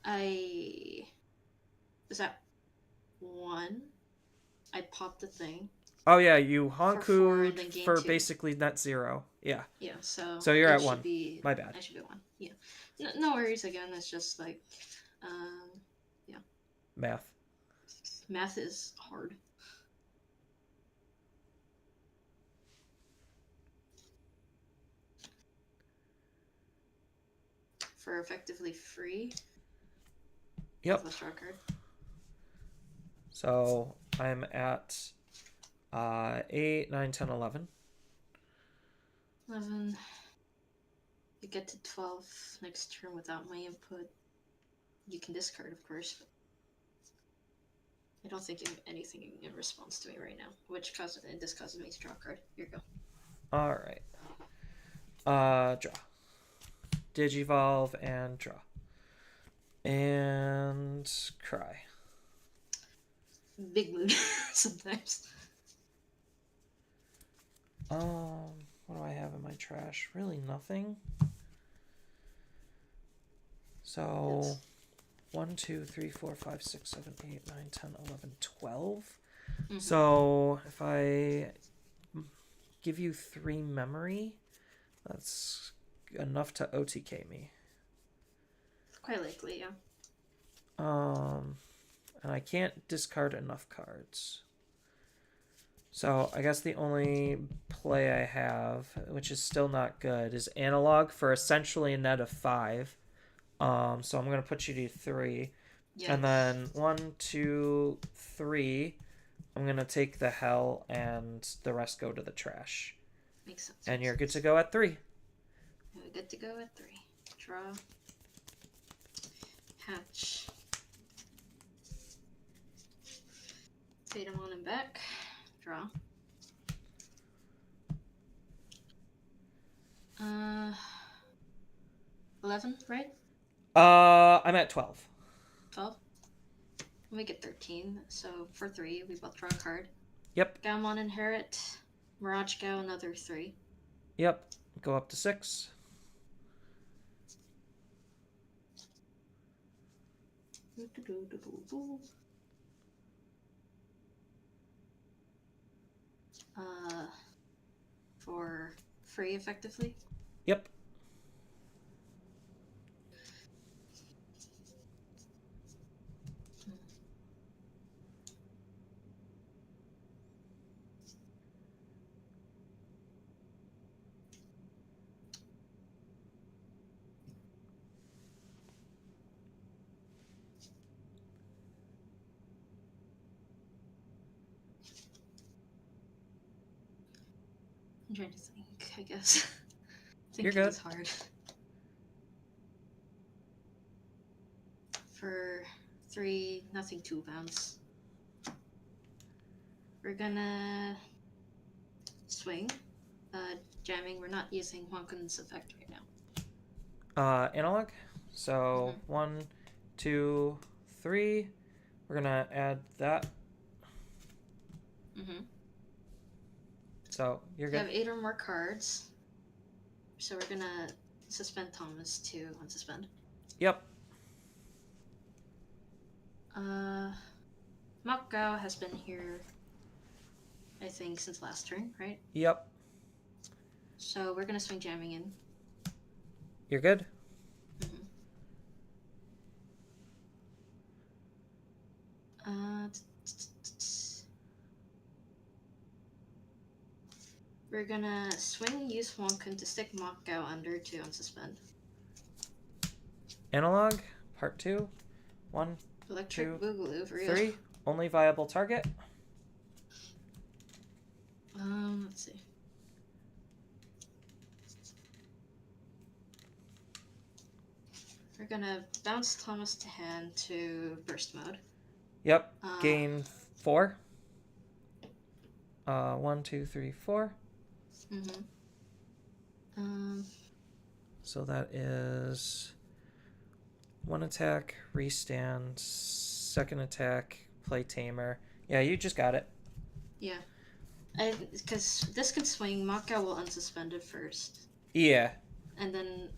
Is that 1? I popped the thing. Oh yeah, you For 4, honkued then gain for 2. basically net 0. Yeah. Yeah, so. So you're it at should 1. Be, My bad. I should be 1. Yeah. No worries. Again, it's just like, Math. math is hard. For effectively free. Yep. Let's draw a card. So I'm at 8, 9, 10, 11. 11. You get to 12 next turn without my input. You can discard, of course. But I don't think you have anything in response to me right now, which this causes me to draw a card. Here you go. All right. Draw. Digivolve and draw. And cry. Big mood sometimes. What do I have in my trash? Really nothing. So Yes. 1, 2, 3, 4, 5, 6, 7, 8, 9, 10, 11, 12. Mhm. So if I give you 3 memory, that's enough to OTK me. Quite likely, yeah. And I can't discard enough cards. So I guess the only play I have, which is still not good, is analog for essentially a net of 5. So I'm gonna put you to 3. Yeah. And then 1, 2, 3. I'm gonna take the hell and the rest go to the trash. Makes sense. And you're good to go at 3. We're good to go at 3. Draw. Hatch. Tatum on and back. Draw. 11, right? I'm at 12. 12? We'll make it 13. So for 3, we both draw a card. Yep. Gaumon inherit. Mirage Gao another 3. Yep. Go up to 6. For free effectively. Yep. I'm trying to think, I guess. You're Thinking good. is hard. For 3, nothing 2 bounce. We're gonna swing. Jamming, we're not using Honkun's effect right now. Analog. So 1, 2, 3. We're gonna add that. Mm-hmm. So you're We have good. 8 or more cards. So we're gonna suspend Thomas to unsuspend. Yep. Mok Gao has been here, I think, since last turn, right? Yep. So we're gonna swing jamming in. You're good. We're gonna swing, use Wonkun to stick Mok Gao under to unsuspend. Analog. Part 2. 1, Electric 2, Boogaloo for real. 3. Only viable target. Let's see. We're gonna bounce Thomas to hand to burst mode. Yep. Uh, Gain 4. 1, 2, 3, 4. Mm-hmm. So that is 1 attack, restand, 2nd attack, play tamer. Yeah, you just got it. Yeah. Because this can swing, Maka will unsuspend it first. Yeah. And then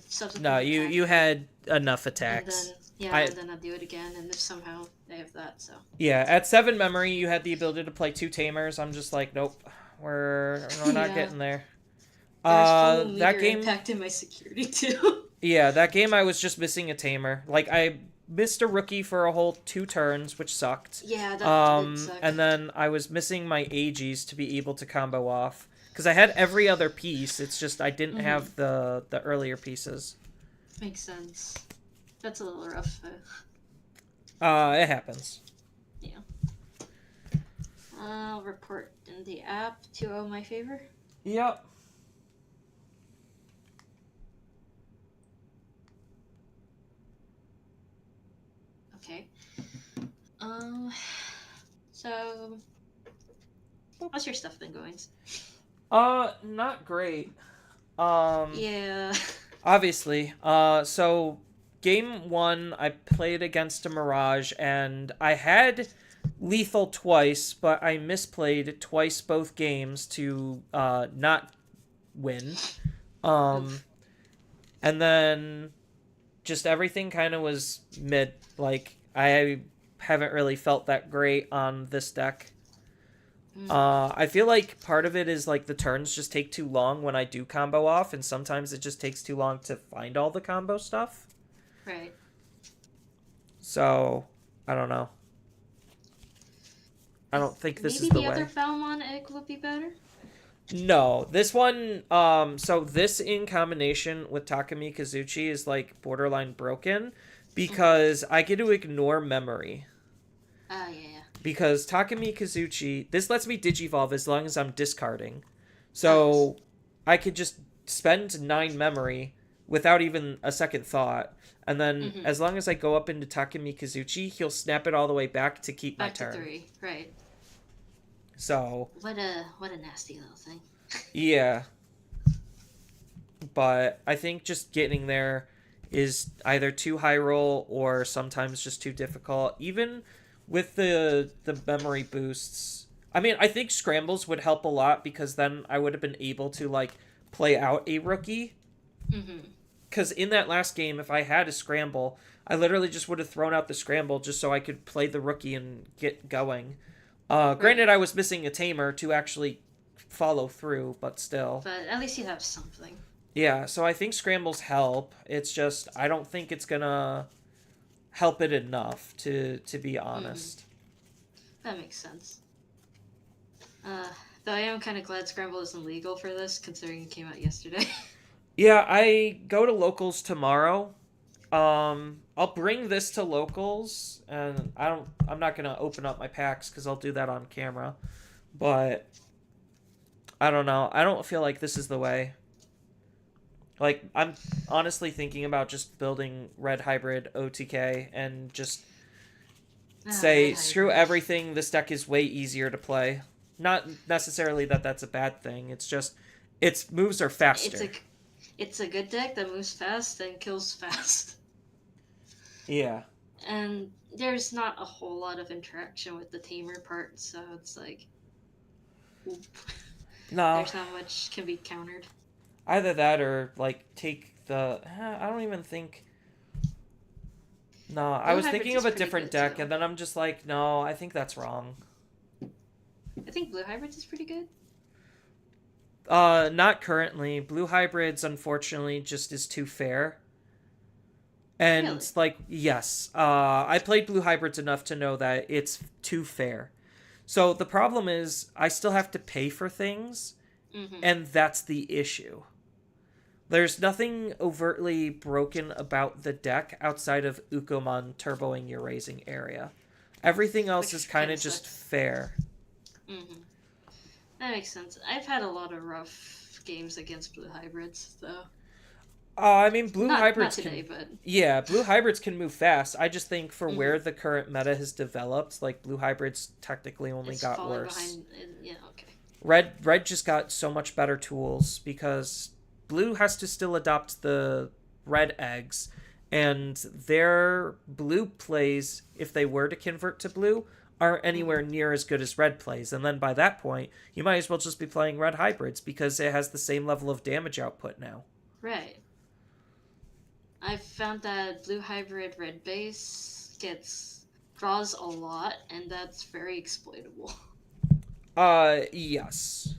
subsequently. No, you had enough attacks. And then and then I'll do it again, and if somehow they have that, so. Yeah, at 7 memory, you had the ability to play 2 tamers. I'm just like, nope, we're not Yeah. getting there. There's that game impacted my security too. Yeah, that game I was just missing a tamer. Like I missed a rookie for a whole 2 turns, which sucked. Yeah, that did suck. And then I was missing my AGs to be able to combo off. Because I had every other piece, it's just I didn't have the earlier pieces. Makes sense. That's a little rough. It happens. Yeah. I'll report in the app 2-0 my favor. Yep. Okay. So how's your stuff been going? Not great. Yeah. Obviously. So game 1, I played against a Mirage, and I had lethal twice, but I misplayed twice both games to not win. And then just everything kind of was mid. Like, I haven't really felt that great on this deck. I feel like part of it is like the turns just take too long when I do combo off, and sometimes it just takes too long to find all the combo stuff. Right. So, I don't know. I don't think this is the way. Maybe the other Falmon egg would be better? No, this one, so this in combination with Takumi Kazuchi is like borderline broken because I get to ignore memory. Yeah. Because Takumi Kazuchi, this lets me digivolve as long as I'm discarding. So I could just spend 9 memory without even a second thought. And then as long as I go up into Takumi Kazuchi, he'll snap it all the way back to keep my turn. Back to 3, right. So what a nasty little thing. Yeah. But I think just getting there is either too high roll or sometimes just too difficult. Even with the memory boosts. I mean, I think scrambles would help a lot because then I would have been able to like play out a rookie. Because in that last game, if I had a scramble, I literally just would have thrown out the scramble just so I could play the rookie and get going. Granted, I was missing a tamer to actually follow through, but still. But at least you have something. Yeah, so I think scrambles help. It's just, I don't think it's gonna help it enough, to be honest. That makes sense. Though I am kind of glad scramble isn't legal for this, considering it came out yesterday. Yeah, I go to locals tomorrow. I'll bring this to locals, and I'm not gonna open up my packs because I'll do that on camera. But I don't know. I don't feel like this is the way. Like, I'm honestly thinking about just building red hybrid OTK and just say, screw everything, this deck is way easier to play. Not necessarily that that's a bad thing, it's just, its moves are faster. It's a good deck that moves fast and kills fast. Yeah. And there's not a whole lot of interaction with the tamer part, so it's like... No. There's not much can be countered. Either that or, like, take the... I don't even think... No, I was thinking of a different deck, and then I'm just like, no, I think that's wrong. I think Blue Hybrids is pretty good. Not currently. Blue Hybrids, unfortunately, just is too fair. And, really? like, yes. I played Blue Hybrids enough to know that it's too fair. So the problem is, I still have to pay for things, and that's the issue. There's nothing overtly broken about the deck outside of Ukomon turboing your raising area. Everything else is kind of just fair. That makes sense. I've had a lot of rough games against Blue Hybrids, though. I mean, blue Not hybrids today, can. but Yeah, blue hybrids can move fast. I just think for Mhm. where the current meta has developed, like blue hybrids technically only it's got falling worse. behind. Yeah, okay. Red just got so much better tools because blue has to still adopt the red eggs, and their blue plays, if they were to convert to blue, aren't anywhere near as good as red plays. And then by that point, you might as well just be playing red hybrids because it has the same level of damage output now. Right. I found that blue hybrid red base draws a lot, and that's very exploitable. Yes.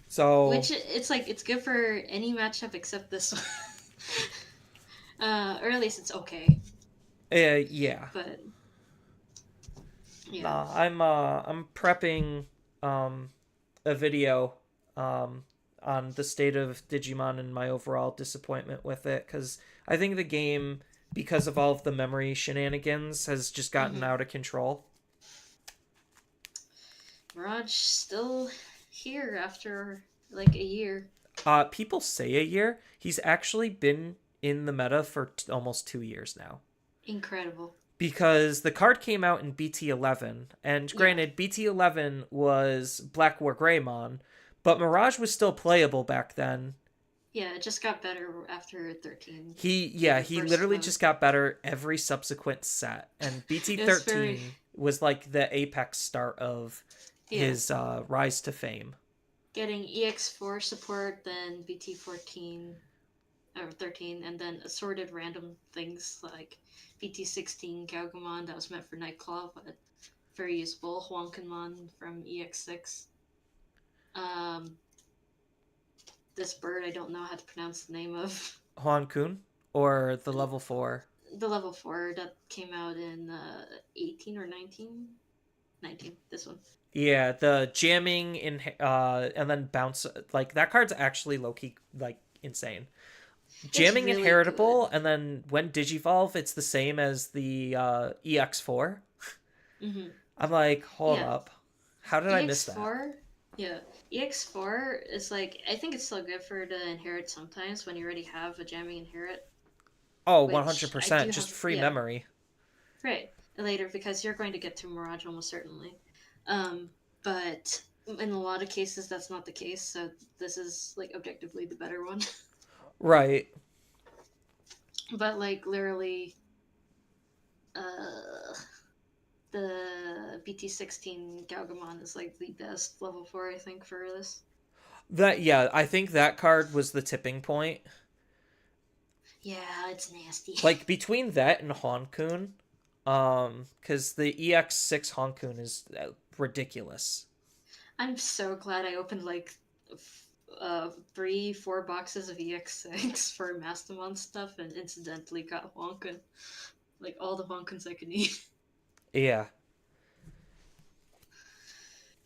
So Which it's like it's good for any matchup except this one. Or at least it's okay. yeah. But yeah. Nah, I'm prepping a video on the state of Digimon and my overall disappointment with it, because I think the game, because of all of the memory shenanigans, has just gotten out of control. Mirage still here after like a year. People say a year. He's actually been in the meta for almost 2 years now. Incredible. Because the card came out in BT11, and granted, BT11 was Black War Greymon, but Mirage was still playable back then. Yeah, it just got better after 13. He literally just got better every subsequent set, and BT13 was like the apex start of his rise to fame. Getting EX4 support, then BT14 or 13, and then assorted random things like BT16 Gaugamon that was meant for Nightclaw, but very useful. Huankanmon from EX6. This bird I don't know how to pronounce the name of. Huan-kun? Or the level 4? The level 4 that came out in 18 or 19? 19, this one. Yeah, the jamming in and then bounce, like that card's actually low-key like insane. Jamming really inheritable, and then when Digivolve, it's the same as the EX4. Mm-hmm. I'm like, hold up. How did I miss that? Yeah. EX4 is like, I think it's still good for to inherit sometimes when you already have a jamming inherit. Oh, 100%. Just free memory. Right. Later, because you're going to get to Mirage almost certainly. But in a lot of cases, that's not the case, so this is like objectively the better one. Right. But like literally, the BT16 Gaugamon is like the best level 4, I think, for this. I think that card was the tipping point. Yeah, it's nasty. Like between that and Honkun, because the EX6 Honkun is ridiculous. I'm so glad I opened like 3-4 boxes of EX6 for Mastamon stuff and incidentally got Honkun. Like all the Honkuns I could need. Yeah.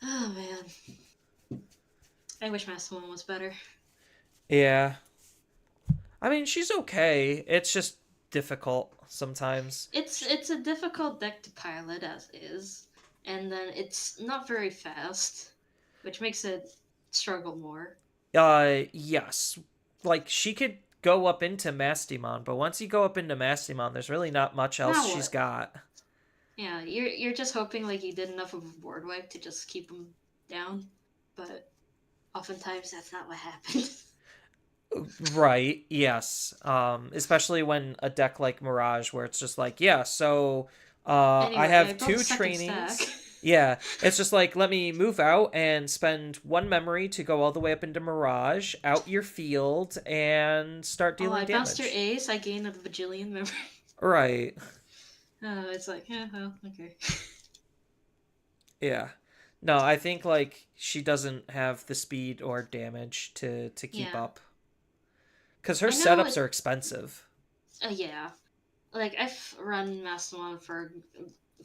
Oh man. I wish Mastamon was better. Yeah. I mean, she's okay. It's just difficult sometimes. It's a difficult deck to pilot as is, and then it's not very fast, which makes it struggle more. Yes. Like she could go up into Mastamon, but once you go up into Mastamon, there's really not much else she's got. Yeah, you're just hoping like you did enough of a board wipe to just keep them down, but oftentimes that's not what happens. Right, yes. Especially when a deck like Mirage where it's just like, yeah, so anyway, I have 2 trainings. Yeah, it's just like, let me move out and spend 1 memory to go all the way up into Mirage, out your field, and start dealing damage. I bounced your ace, I gained a bajillion memory. Right. It's like, yeah, well, okay. Yeah. No, I think like she doesn't have the speed or damage to keep up. Because her setups are expensive. Yeah. Like, I've run Mastamon for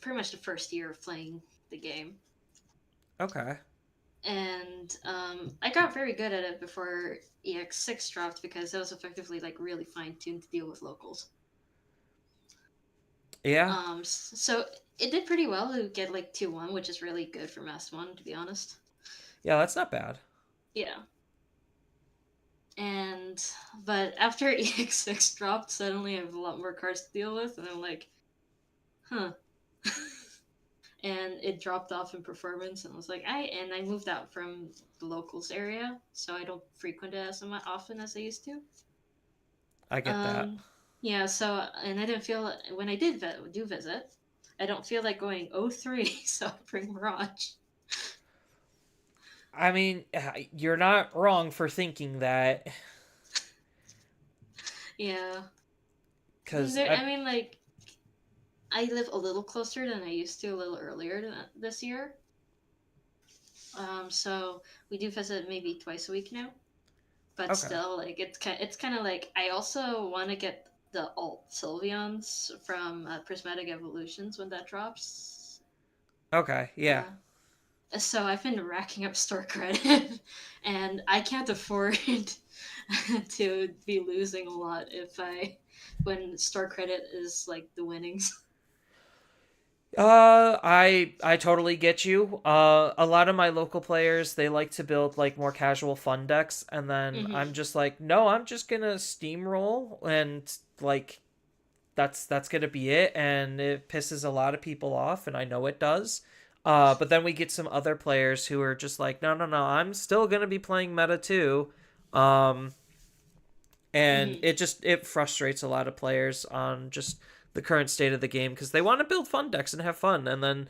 pretty much the first year of playing the game. Okay. And I got very good at it before EX6 dropped because it was effectively like really fine-tuned to deal with locals. Yeah. So it did pretty well to get like 2-1, which is really good for Mastamon, to be honest. Yeah, that's not bad. Yeah. And but after EX6 dropped, suddenly I have a lot more cards to deal with, and I'm like, huh. And it dropped off in performance, and I was like, I moved out from the locals area, so I don't frequent it as often as I used to. I get that. Yeah, so and I didn't feel when I do visit, I don't feel like going 03, so I bring Mirage. I mean, you're not wrong for thinking that. Yeah. Because I mean, like, I live a little closer than I used to a little earlier this year. So we do visit maybe twice a week now, but Okay. still, like, it's kind of like I also want to get the alt Sylveons from Prismatic Evolutions when that drops. Okay, yeah. So I've been racking up store credit, and I can't afford to be losing a lot when store credit is like the winnings. I totally get you. A lot of my local players, they like to build like more casual fun decks, and then I'm just like, no, I'm just gonna steamroll, and like that's gonna be it, and it pisses a lot of people off, and I know it does. But then we get some other players who are just like, no, no, no, I'm still gonna be playing meta too. And it frustrates a lot of players on just the current state of the game because they want to build fun decks and have fun, and then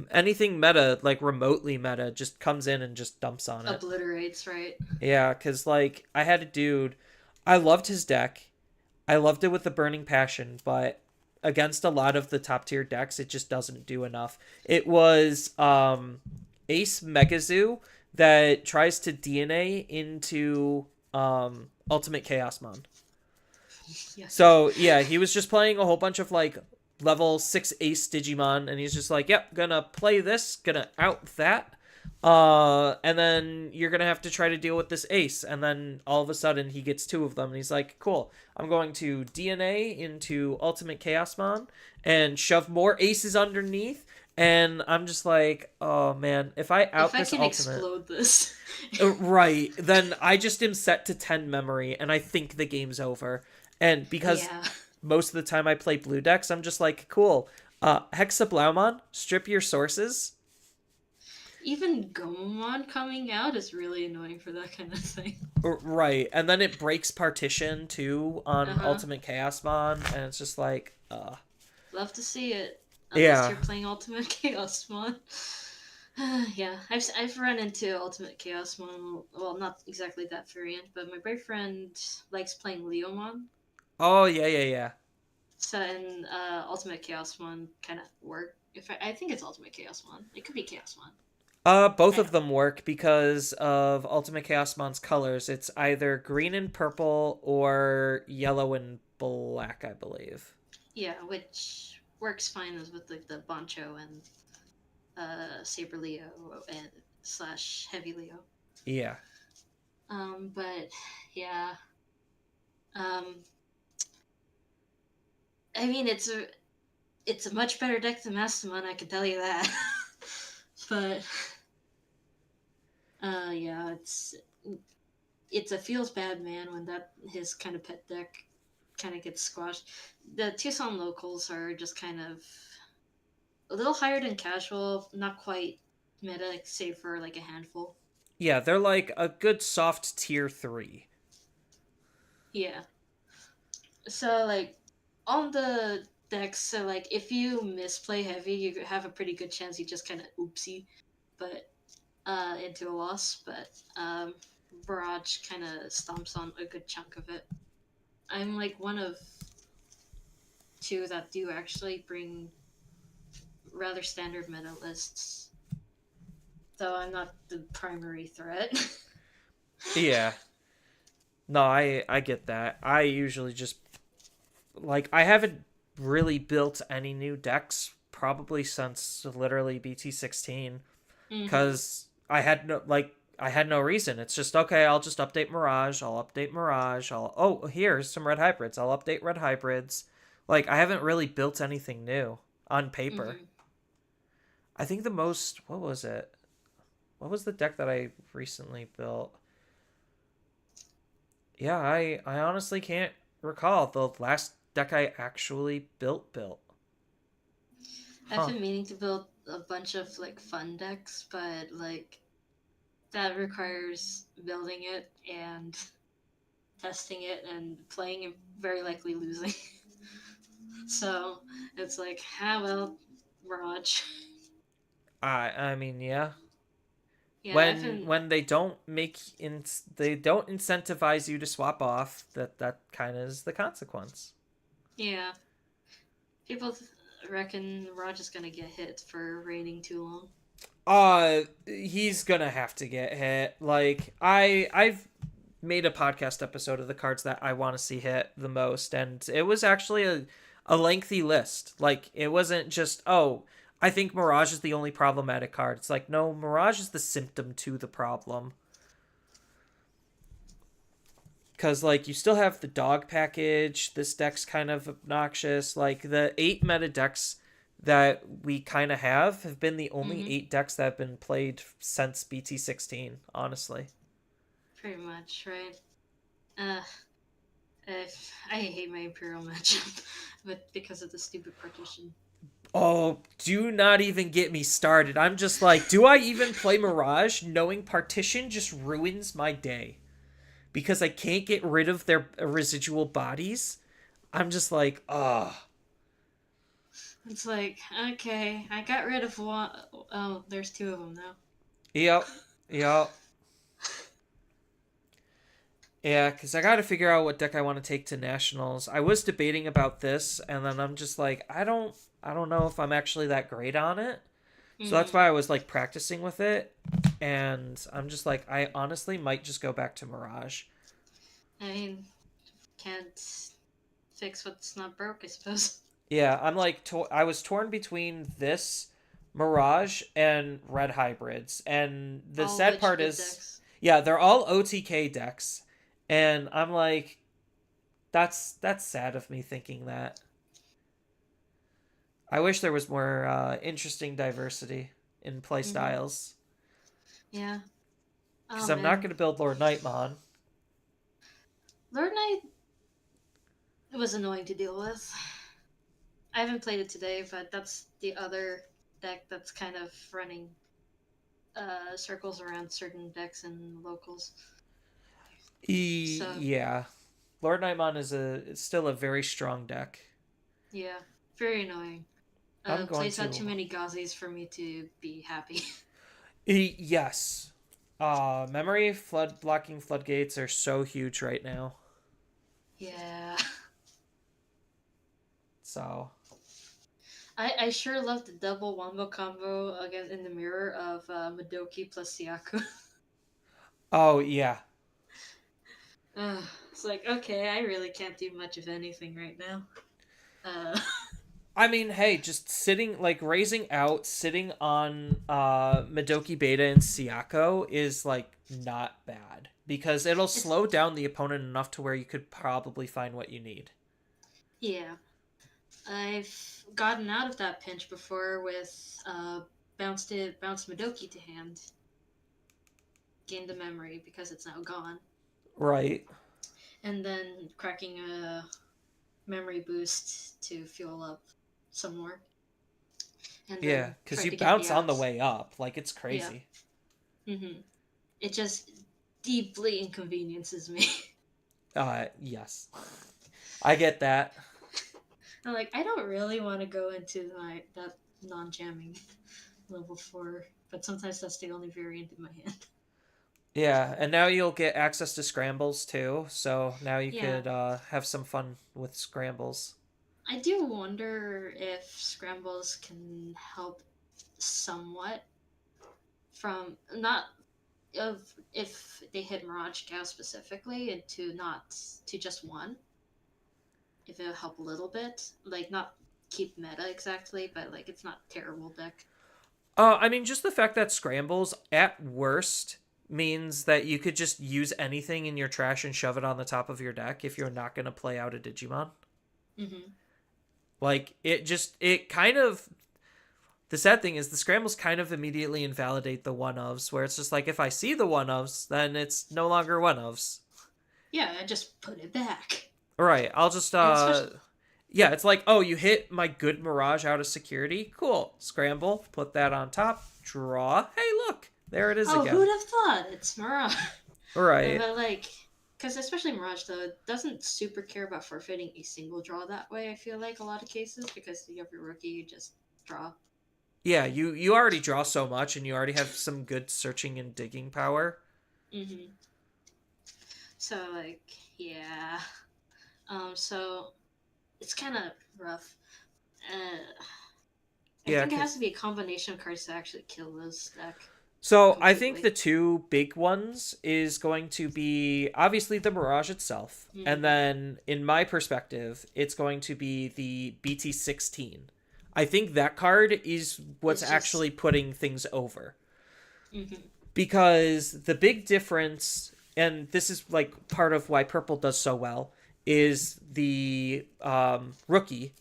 anything meta, like remotely meta, just comes in and just dumps on it. Obliterates, right? Yeah, because like I had a dude, I loved his deck, I loved it with a burning passion, but against a lot of the top tier decks, it just doesn't do enough. It was Ace Megazoo that tries to DNA into Ultimate Chaosmon. Yes. So yeah, he was just playing a whole bunch of like level 6 Ace Digimon, and he's just like, yep, gonna play this, gonna out that. And then you're gonna have to try to deal with this ace, and then all of a sudden he gets two of them, and he's like, cool, I'm going to DNA into Ultimate Chaosmon and shove more aces underneath, and I'm just like, oh man, if I out this ultimate, explode this, right, then I just am set to 10 memory, and I think the game's over. And because most of the time I play blue decks, I'm just like, cool, Hexablaumon, strip your sources. Even Gomamon coming out is really annoying for that kind of thing. Right, and then it breaks partition too on Ultimate Chaosmon, and it's just like, love to see it. Unless you're playing Ultimate Chaosmon. Yeah, I've run into Ultimate Chaosmon. Well, not exactly that variant, but my boyfriend likes playing Leomon. Oh yeah. So in Ultimate Chaosmon kind of work. I think it's Ultimate Chaosmon. It could be Chaosmon. Both of them work because of Ultimate Chaosmon's colors. It's either green and purple or yellow and black, I believe. Yeah, which works fine as with like the Boncho and Saber Leo and / Heavy Leo. Yeah. But yeah. I mean, it's a much better deck than Mastamon, I can tell you that. But yeah, it's a feels bad man when his kind of pet deck kind of gets squashed. The Tucson locals are just kind of a little higher than casual, not quite meta, save for like a handful. Yeah, they're like a good soft tier 3. Yeah. So like on the decks, so like if you misplay heavy, you have a pretty good chance you just kind of oopsie, but into a loss. But Barrage kind of stomps on a good chunk of it. I'm like one of two that do actually bring rather standard meta lists, though I'm not the primary threat. Yeah. No, I get that. I usually just like I haven't really built any new decks probably since literally BT16 because I had no reason. It's just okay, I'll just update Mirage, here's some red hybrids. I'll update red hybrids. Like I haven't really built anything new on paper. I think the most, what was it? What was the deck that I recently built? Yeah, I honestly can't recall the last deck I actually built. I've Huh. been meaning to build a bunch of like fun decks, but like that requires building it and testing it and playing and very likely losing. So it's like, well, Raj. I mean, yeah. Yeah, I've When been. when they don't incentivize you to swap off, that kind of is the consequence. Yeah, people reckon Raj is gonna get hit for reigning too long. He's gonna have to get hit. Like I've made a podcast episode of the cards that I want to see hit the most, and it was actually a lengthy list. Like it wasn't just, oh, I think Mirage is the only problematic card. It's like, no, Mirage is the symptom to the problem. Because like you still have the dog package. This deck's kind of obnoxious. Like the 8 meta decks that we kind of have been the only 8 decks that have been played since BT16, honestly. Pretty much, right? I hate my Imperial matchup, but because of the stupid partition. Oh, do not even get me started. I'm just like, do I even play Mirage knowing Partition just ruins my day? Because I can't get rid of their residual bodies. I'm just like, ugh. It's like, okay, I got rid of one. Oh, there's 2 of them now. Yep. Yeah, because I got to figure out what deck I want to take to nationals. I was debating about this, and then I'm just like, I don't know if I'm actually that great on it. So that's why I was like practicing with it, and I'm just like, I honestly might just go back to Mirage. I mean, can't fix what's not broke, I suppose. Yeah, I'm like, I was torn between this, Mirage, and Red Hybrids, and the All sad which part good is, decks. yeah, they're all OTK decks, and I'm like, that's sad of me thinking that. I wish there was more interesting diversity in play styles. Yeah. Because Oh, I'm not man. going to build Lord Nightmon. Lord Knight was annoying to deal with. I haven't played it today, but that's the other deck that's kind of running circles around certain decks and locals. So, Yeah. Lord Nightmon is still a very strong deck. yeah, very annoying. I'm going Plays out to- too many Gazis for me to be happy. Yes. Memory blocking floodgates are so huge right now. Yeah. So I sure love the double wombo combo again in the mirror of Madoki plus Siaku. oh yeah. It's like, okay, I really can't do much of anything right now. I mean, hey, just sitting like raising out, sitting on Madoki Beta and Siako is like not bad. Because it'll slow down the opponent enough to where you could probably find what you need. Yeah. I've gotten out of that pinch before with bounce Madoki to hand. Gain the memory because it's now gone. Right. And then cracking a memory boost to fuel up some more. And Yeah, because try you to get bounce the on the outs. way up. Like, it's crazy. Yeah. It just deeply inconveniences me. Yes. I get that. I'm like, I don't really want to go into that non-jamming level 4, but sometimes that's the only variant in my hand. Yeah, and now you'll get access to scrambles too, so now you Yeah. could have some fun with scrambles. I do wonder if scrambles can help somewhat from not of if they hit Mirage Cow specifically and to just one. If it'll help a little bit, like not keep meta exactly, but like it's not terrible deck. I mean, just the fact that scrambles at worst means that you could just use anything in your trash and shove it on the top of your deck if you're not going to play out a Digimon. Like, it kind of... The sad thing is the scrambles kind of immediately invalidate the one-ofs, where it's just like, if I see the one-ofs, then it's no longer one-ofs. Yeah, I just put it back. Right. I'll just And especially- yeah, it's like, oh, you hit my good Mirage out of security. Cool. Scramble, put that on top, draw. Hey, look. There it is Oh, again. who'd have thought? It's Mirage. Right. But like, because especially Mirage though doesn't super care about forfeiting a single draw that way. I feel like a lot of cases because you have your rookie, you just draw. Yeah, you already draw so much and you already have some good searching and digging power. Mm-hmm. So like, yeah. So it's kind of rough. I Yeah, think it 'cause- has to be a combination of cards to actually kill this deck. So I think Completely. the two big ones is going to be obviously the Mirage itself, Mhm. and then in my perspective, it's going to be the BT16. I think that card is what's It's just- actually putting things over. Mm-hmm. Because the big difference, and this is like part of why purple does so well, is the rookie.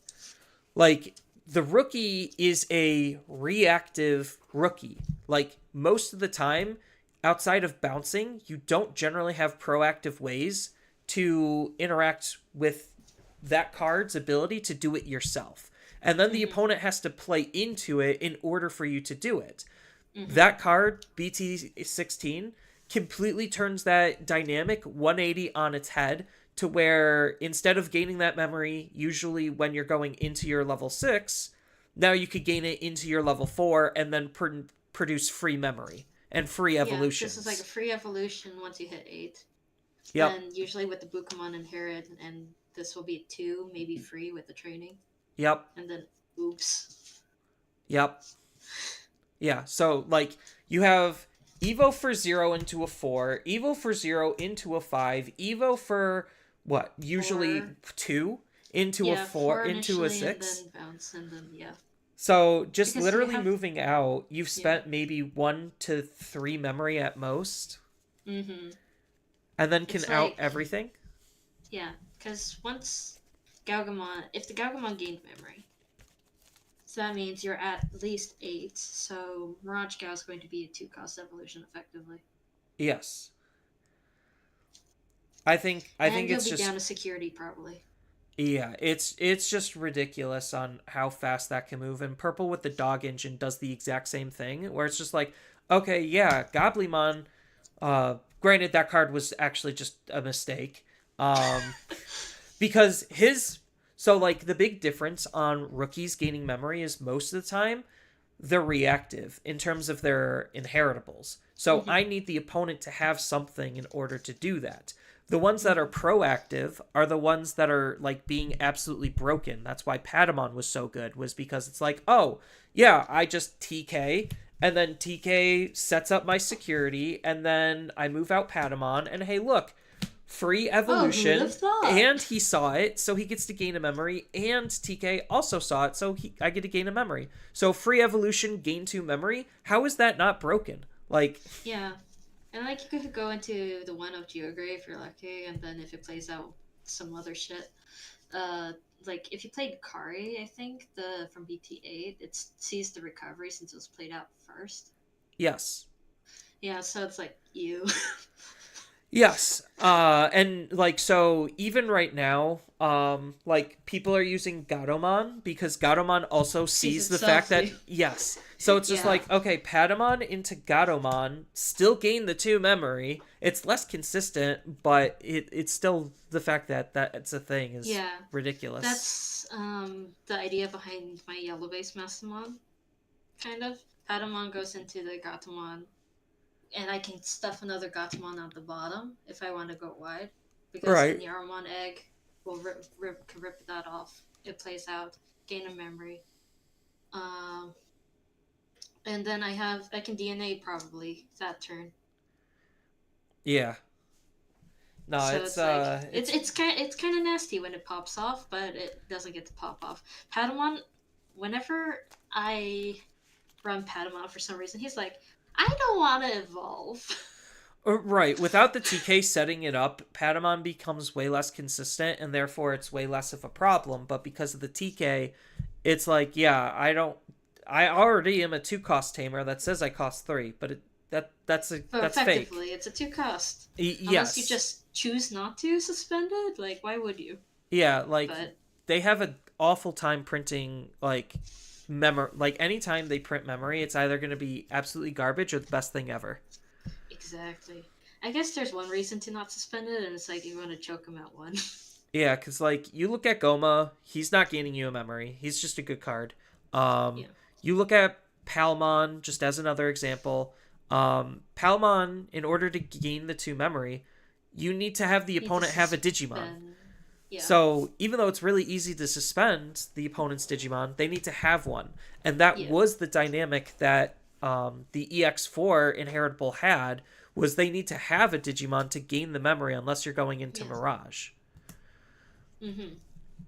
Like, the rookie is a reactive rookie. Like, most of the time, outside of bouncing, you don't generally have proactive ways to interact with that card's ability to do it yourself. And then the opponent has to play into it in order for you to do it. That card, BT16, completely turns that dynamic 180 on its head to where instead of gaining that memory, usually when you're going into your level 6, now you could gain it into your level 4 and then produce free memory and free evolutions. Yeah, this is like a free evolution once you hit 8. Yep. And usually with the Bukamon inherit, and this will be 2, maybe free with the training. Yep. And then, oops. Yep. Yeah, so, like, you have Evo for 0 into a 4, Evo for 0 into a 5, Evo for, what, usually 4. 2 into Yeah, a 4, 4 into a initially, 6. And then bounce, and then, yeah. So, just Because you literally have- moving out, you've spent maybe 1 to 3 memory at most, Mm-hmm. and then can It's out like- everything. Yeah, because once Galgamon, if the Galgamon gained memory, so that means you're at least 8, so Mirage Gal is going to be a 2-cost evolution effectively. Yes. I think and you'll it's be just down to security probably. yeah, it's just ridiculous on how fast that can move. And purple with the dog engine does the exact same thing, where it's just like, okay, yeah, Goblimon. Granted, that card was actually just a mistake. Because so like the big difference on rookies gaining memory is most of the time they're reactive in terms of their inheritables. So I need the opponent to have something in order to do that. The ones that are proactive are the ones that are like being absolutely broken. That's why Patamon was so good, was because it's like, oh, yeah, I just TK, and then TK sets up my security, and then I move out Patamon, and hey, look, free evolution, have thought? and he saw it, so he gets to gain a memory, and TK also saw it, so I get to gain a memory. So free evolution, gain 2 memory, how is that not broken? Like, Yeah. And like you could go into the one of Geograve if you're lucky, and then if it plays out some other shit. Like if you played Kari, I think, from BT8, it sees the recovery since it was played out first. yes. Yeah, so it's like you. Yes. And like, so even right now, like people are using Gatomon because Gatomon also sees the fact that, itself, yes. So it's just Yeah. like, okay, Patamon into Gatomon still gain the 2 memory. It's less consistent, but it's still the fact that it's a thing is Yeah. ridiculous. That's the idea behind my yellow base Mastamon, kind of. Patamon goes into the Gatomon, and I can stuff another Gatomon at the bottom if I want to go wide, because Right. the Yaromon egg will rip that off. It plays out, gain a memory. And then I can DNA probably that turn. Yeah. No, So it's like it's kind of nasty when it pops off, but it doesn't get to pop off. Patamon, whenever I run Patamon for some reason, he's like, I don't want to evolve. Right. Without the TK setting it up, Patamon becomes way less consistent, and therefore it's way less of a problem. But because of the TK, it's like, yeah, I already am a 2-cost tamer that says I cost 3, but That's But that's fake. effectively, it's a 2 cost. Yes. Unless you just choose not to suspend it, like why would you? Yeah, like But they have an awful time printing like memory. Like anytime they print memory, it's either going to be absolutely garbage or the best thing ever. exactly. I guess there's one reason to not suspend it, and it's like you want to choke him at one. Yeah, because like you look at Goma, he's not gaining you a memory. He's just a good card. Yeah. You look at Palmon, just as another example. Palmon, in order to gain the 2 memory, you need to have the opponent have a Digimon. Suspend. Yeah. So even though it's really easy to suspend the opponent's Digimon, they need to have one. And that Yeah. was the dynamic that the EX4 Inheritable had, was they need to have a Digimon to gain the memory unless you're going into Yes. Mirage. Mm-hmm.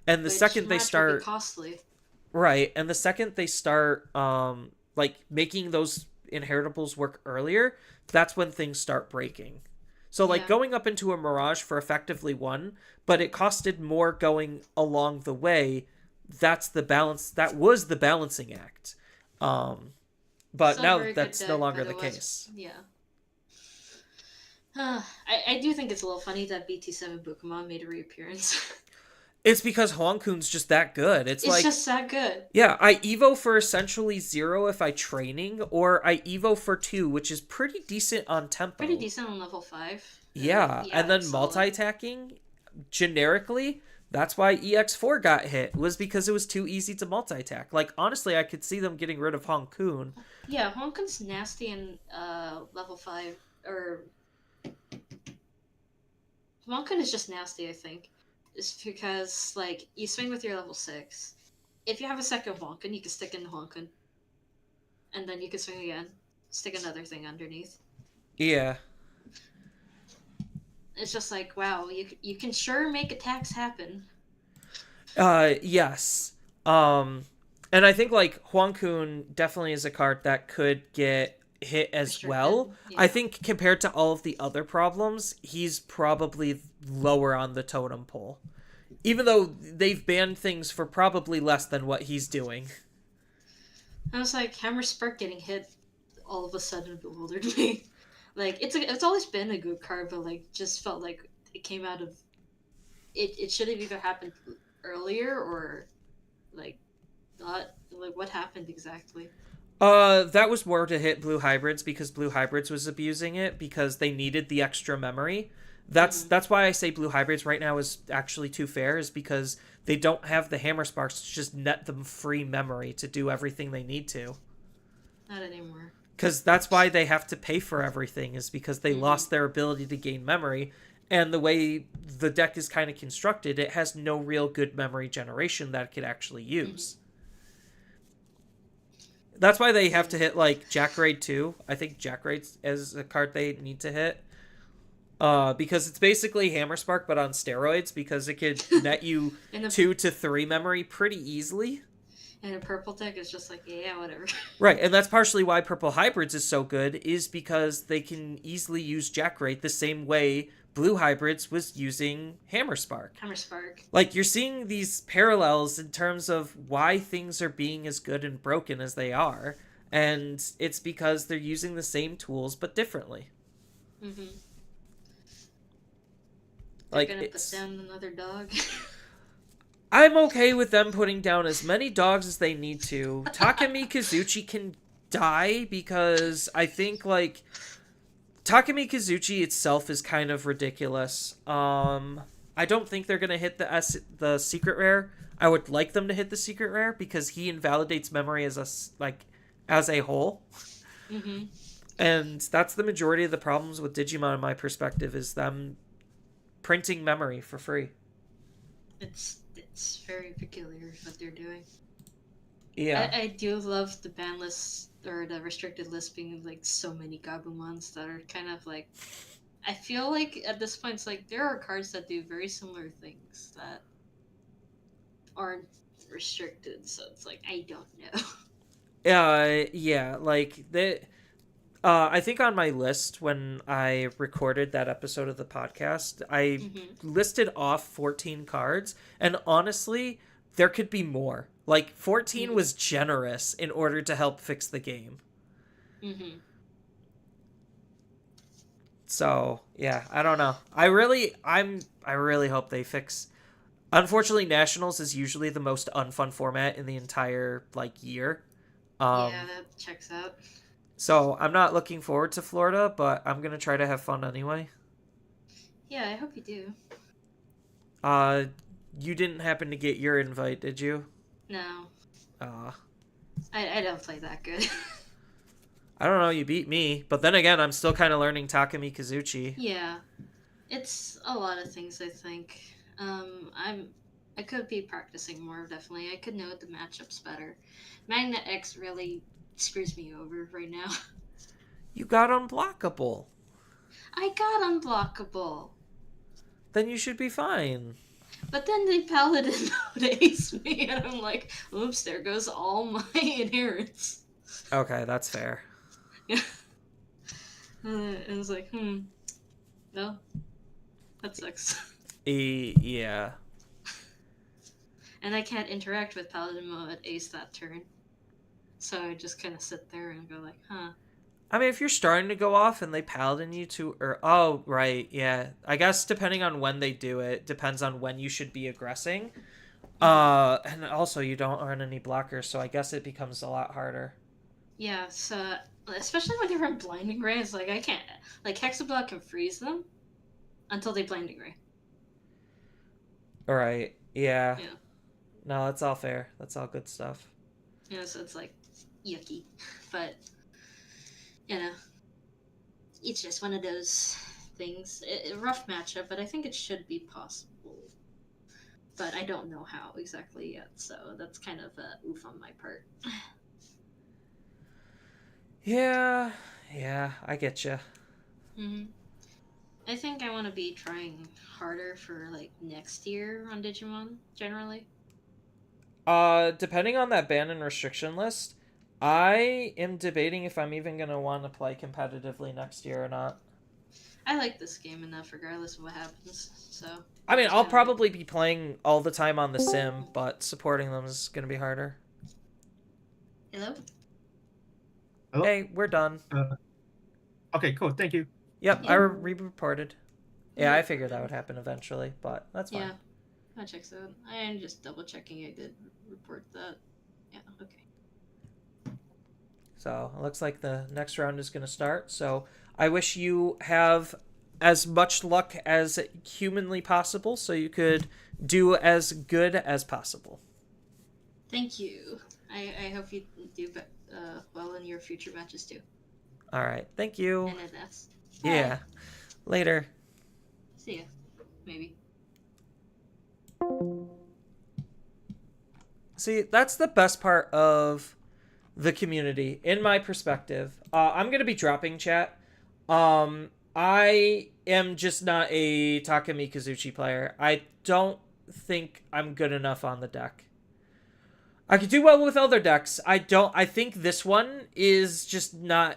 And the second they start costly. right, and the second they start like making those inheritables work earlier, that's when things start breaking. So like Yeah. going up into a Mirage for effectively 1, but it costed more going along the way. That's the balance. That was the balancing act. But Still a now very good that's no deck, longer but the it was- case. Yeah. I do think it's a little funny that BT7 Pokemon made a reappearance. It's because Huangkun's just that good. It's like just that good. yeah, I Evo for essentially 0 if I training, or I Evo for 2, which is pretty decent on tempo. Pretty decent on level 5. Yeah, and then it's solid. multi-attacking, generically, that's why EX4 got hit, was because it was too easy to multi-attack. Like, honestly, I could see them getting rid of Hong Kun. Yeah, Honkun's nasty in level 5, or... Honkun is just nasty, I think. It's because, like, you swing with your level 6. If you have a second Honkin, you can stick in the Honkin. And then you can swing again. Stick another thing underneath. Yeah. It's just like, wow, you can sure make attacks happen. Yes. And I think, like, Huang Kun definitely is a card that could get hit as Restricted, well. yeah. I think compared to all of the other problems, he's probably lower on the totem pole. Even though they've banned things for probably less than what he's doing. I was like, Hammer Spark getting hit all of a sudden bewildered me. Like, it's always been a good card, but, like, just felt like it came out of... It should have either happened earlier or, like, not... Like, what happened exactly? That was more to hit Blue Hybrids because Blue Hybrids was abusing it because they needed the extra memory. That's why I say Blue Hybrids right now is actually too fair, is because they don't have the Hammer Sparks to just net them free memory to do everything they need to. Not anymore. Because that's why they have to pay for everything, is because they lost their ability to gain memory. And the way the deck is kind of constructed, it has no real good memory generation that it could actually use. That's why they have to hit, like, Jack Raid 2. I think Jack Raid is a card they need to hit. Because it's basically Hammer Spark, but on steroids, because it could net you 2 to 3 memory pretty easily. And a purple deck is just like, yeah, whatever. Right, and that's partially why Purple Hybrids is so good, is because they can easily use Jack Raid the same way Blue Hybrids was using Hammer Spark. Hammer Spark. Like, you're seeing these parallels in terms of why things are being as good and broken as they are, and it's because they're using the same tools but differently. Mm-hmm. Like, They're gonna put down another dog. I'm okay with them putting down as many dogs as they need to. Takemi Kazuchi can die because I think, like, Takemi Kazuchi itself is kind of ridiculous. I don't think they're gonna hit the secret rare. I would like them to hit the secret rare because he invalidates memory as a whole. Mm-hmm. And that's the majority of the problems with Digimon in my perspective, is them printing memory for free. It's very peculiar what they're doing. Yeah. I do love the ban list, or the restricted list, being like so many Gabumons that are kind of like, I feel like at this point it's like there are cards that do very similar things that aren't restricted, so it's like I don't know. Yeah, like I think on my list when I recorded that episode of the podcast, I listed off 14 cards, and honestly, there could be more. Like, 14 was generous in order to help fix the game. So yeah, I don't know. I really hope they fix. Unfortunately, Nationals is usually the most unfun format in the entire year. Yeah, that checks out. So I'm not looking forward to Florida, but I'm gonna try to have fun anyway. Yeah, I hope you do. You didn't happen to get your invite, did you? No, Uh, I don't play that good. I don't know. You beat me, but then again, I'm still kind of learning Takumi Kazuchi. Yeah, it's a lot of things. I think. I could be practicing more. Definitely, I could know the matchups better. Magnet X really screws me over right now. You got unblockable. I got unblockable, Then you should be fine. but then the paladin mode ace me, and I'm like, oops, there goes all my adherence. Okay, that's fair. Yeah. It was like, no, that sucks. Yeah. And I can't interact with paladin mode ace that turn, so I just kind of sit there and go like, huh. I mean, if you're starting to go off and they paladin you to, or oh right, yeah. I guess depending on when they do it, depends on when you should be aggressing. And also you don't earn any blockers, so I guess it becomes a lot harder. Yeah, so especially when they're in blinding ray, it's like I can't hexablock can freeze them until they blinding ray. All right. Yeah. Yeah. No, that's all fair. That's all good stuff. So it's like yucky, but it's just one of those things. Rough matchup, but I think it should be possible. But I don't know how exactly yet, so that's kind of a oof on my part. Yeah, I get you. I think I want to be trying harder for next year on Digimon generally. Depending on that ban and restriction list, I am debating if I'm even gonna want to play competitively next year or not. I like this game enough, regardless of what happens. So. I mean, I'll probably be playing all the time on the sim, but supporting them is gonna be harder. Hello. Hello? Hey, we're done. Okay, cool. Thank you. Yep, Yeah. I re-reported. Yeah, I figured that would happen eventually, but that's fine. Yeah, that checks out. I am just double checking. I did report that. Yeah. Okay. So it looks like the next round is gonna start. So I wish you have as much luck as humanly possible, so you could do as good as possible. Thank you. I hope you do well in your future matches too. All right, thank you. And that's. Yeah, later. See ya. Maybe. See, that's the best part of the community, in my perspective. I'm gonna be dropping chat. I am just not a Takumi Kazuchi player. I don't think I'm good enough on the deck. I could do well with other decks. I think this one is just not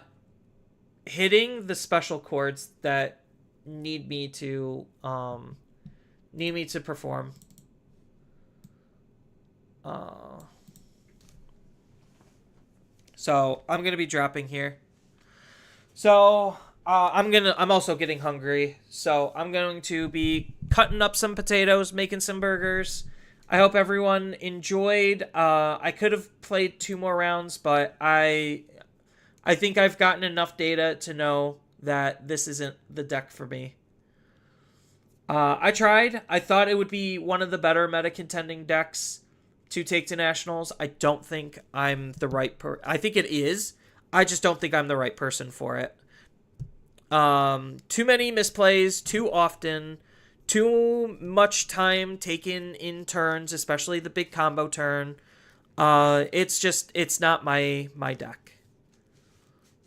hitting the special chords that need me to perform. So I'm gonna be dropping here. So I'm also getting hungry. So I'm going to be cutting up some potatoes, making some burgers. I hope everyone enjoyed. I could have played 2 more rounds, but I think I've gotten enough data to know that this isn't the deck for me. I tried. I thought it would be one of the better meta contending decks to take to nationals. I don't think I'm the right I think it is. I just don't think I'm the right person for it. Too many misplays, too often, too much time taken in turns, especially the big combo turn. It's not my deck.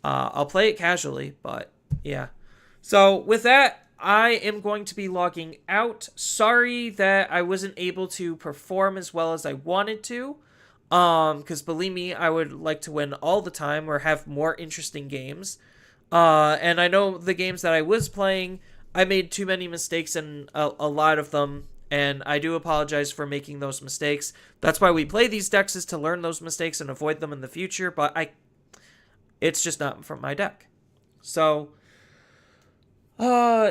I'll play it casually, but yeah. So with that, I am going to be logging out. Sorry that I wasn't able to perform as well as I wanted to. Because believe me, I would like to win all the time or have more interesting games. And I know the games that I was playing, I made too many mistakes in a lot of them. And I do apologize for making those mistakes. That's why we play these decks, is to learn those mistakes and avoid them in the future. But it's just not from my deck. So,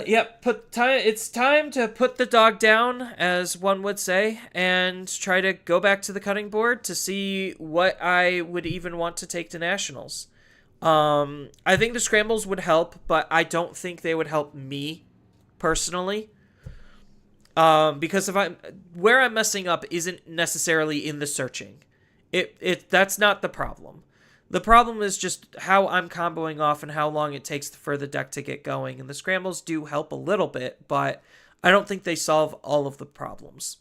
Yep. It's time to put the dog down, as one would say, and try to go back to the cutting board to see what I would even want to take to nationals. I think the scrambles would help, but I don't think they would help me personally. Because where I'm messing up isn't necessarily in the searching. That's not the problem. The problem is just how I'm comboing off and how long it takes for the deck to get going. And the scrambles do help a little bit, but I don't think they solve all of the problems.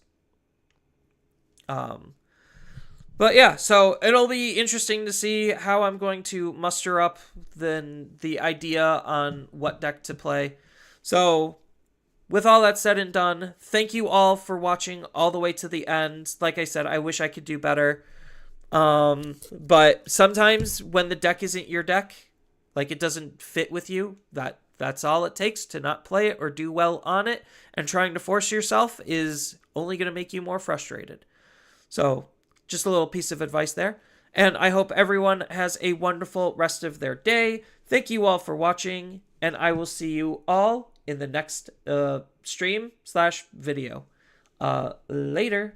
But yeah, so it'll be interesting to see how I'm going to muster up the idea on what deck to play. So with all that said and done, thank you all for watching all the way to the end. Like I said, I wish I could do better. But sometimes when the deck isn't your deck, like it doesn't fit with you, that's all it takes to not play it or do well on it, and trying to force yourself is only going to make you more frustrated. So just a little piece of advice there. And I hope everyone has a wonderful rest of their day. Thank you all for watching, and I will see you all in the next stream/video. Later.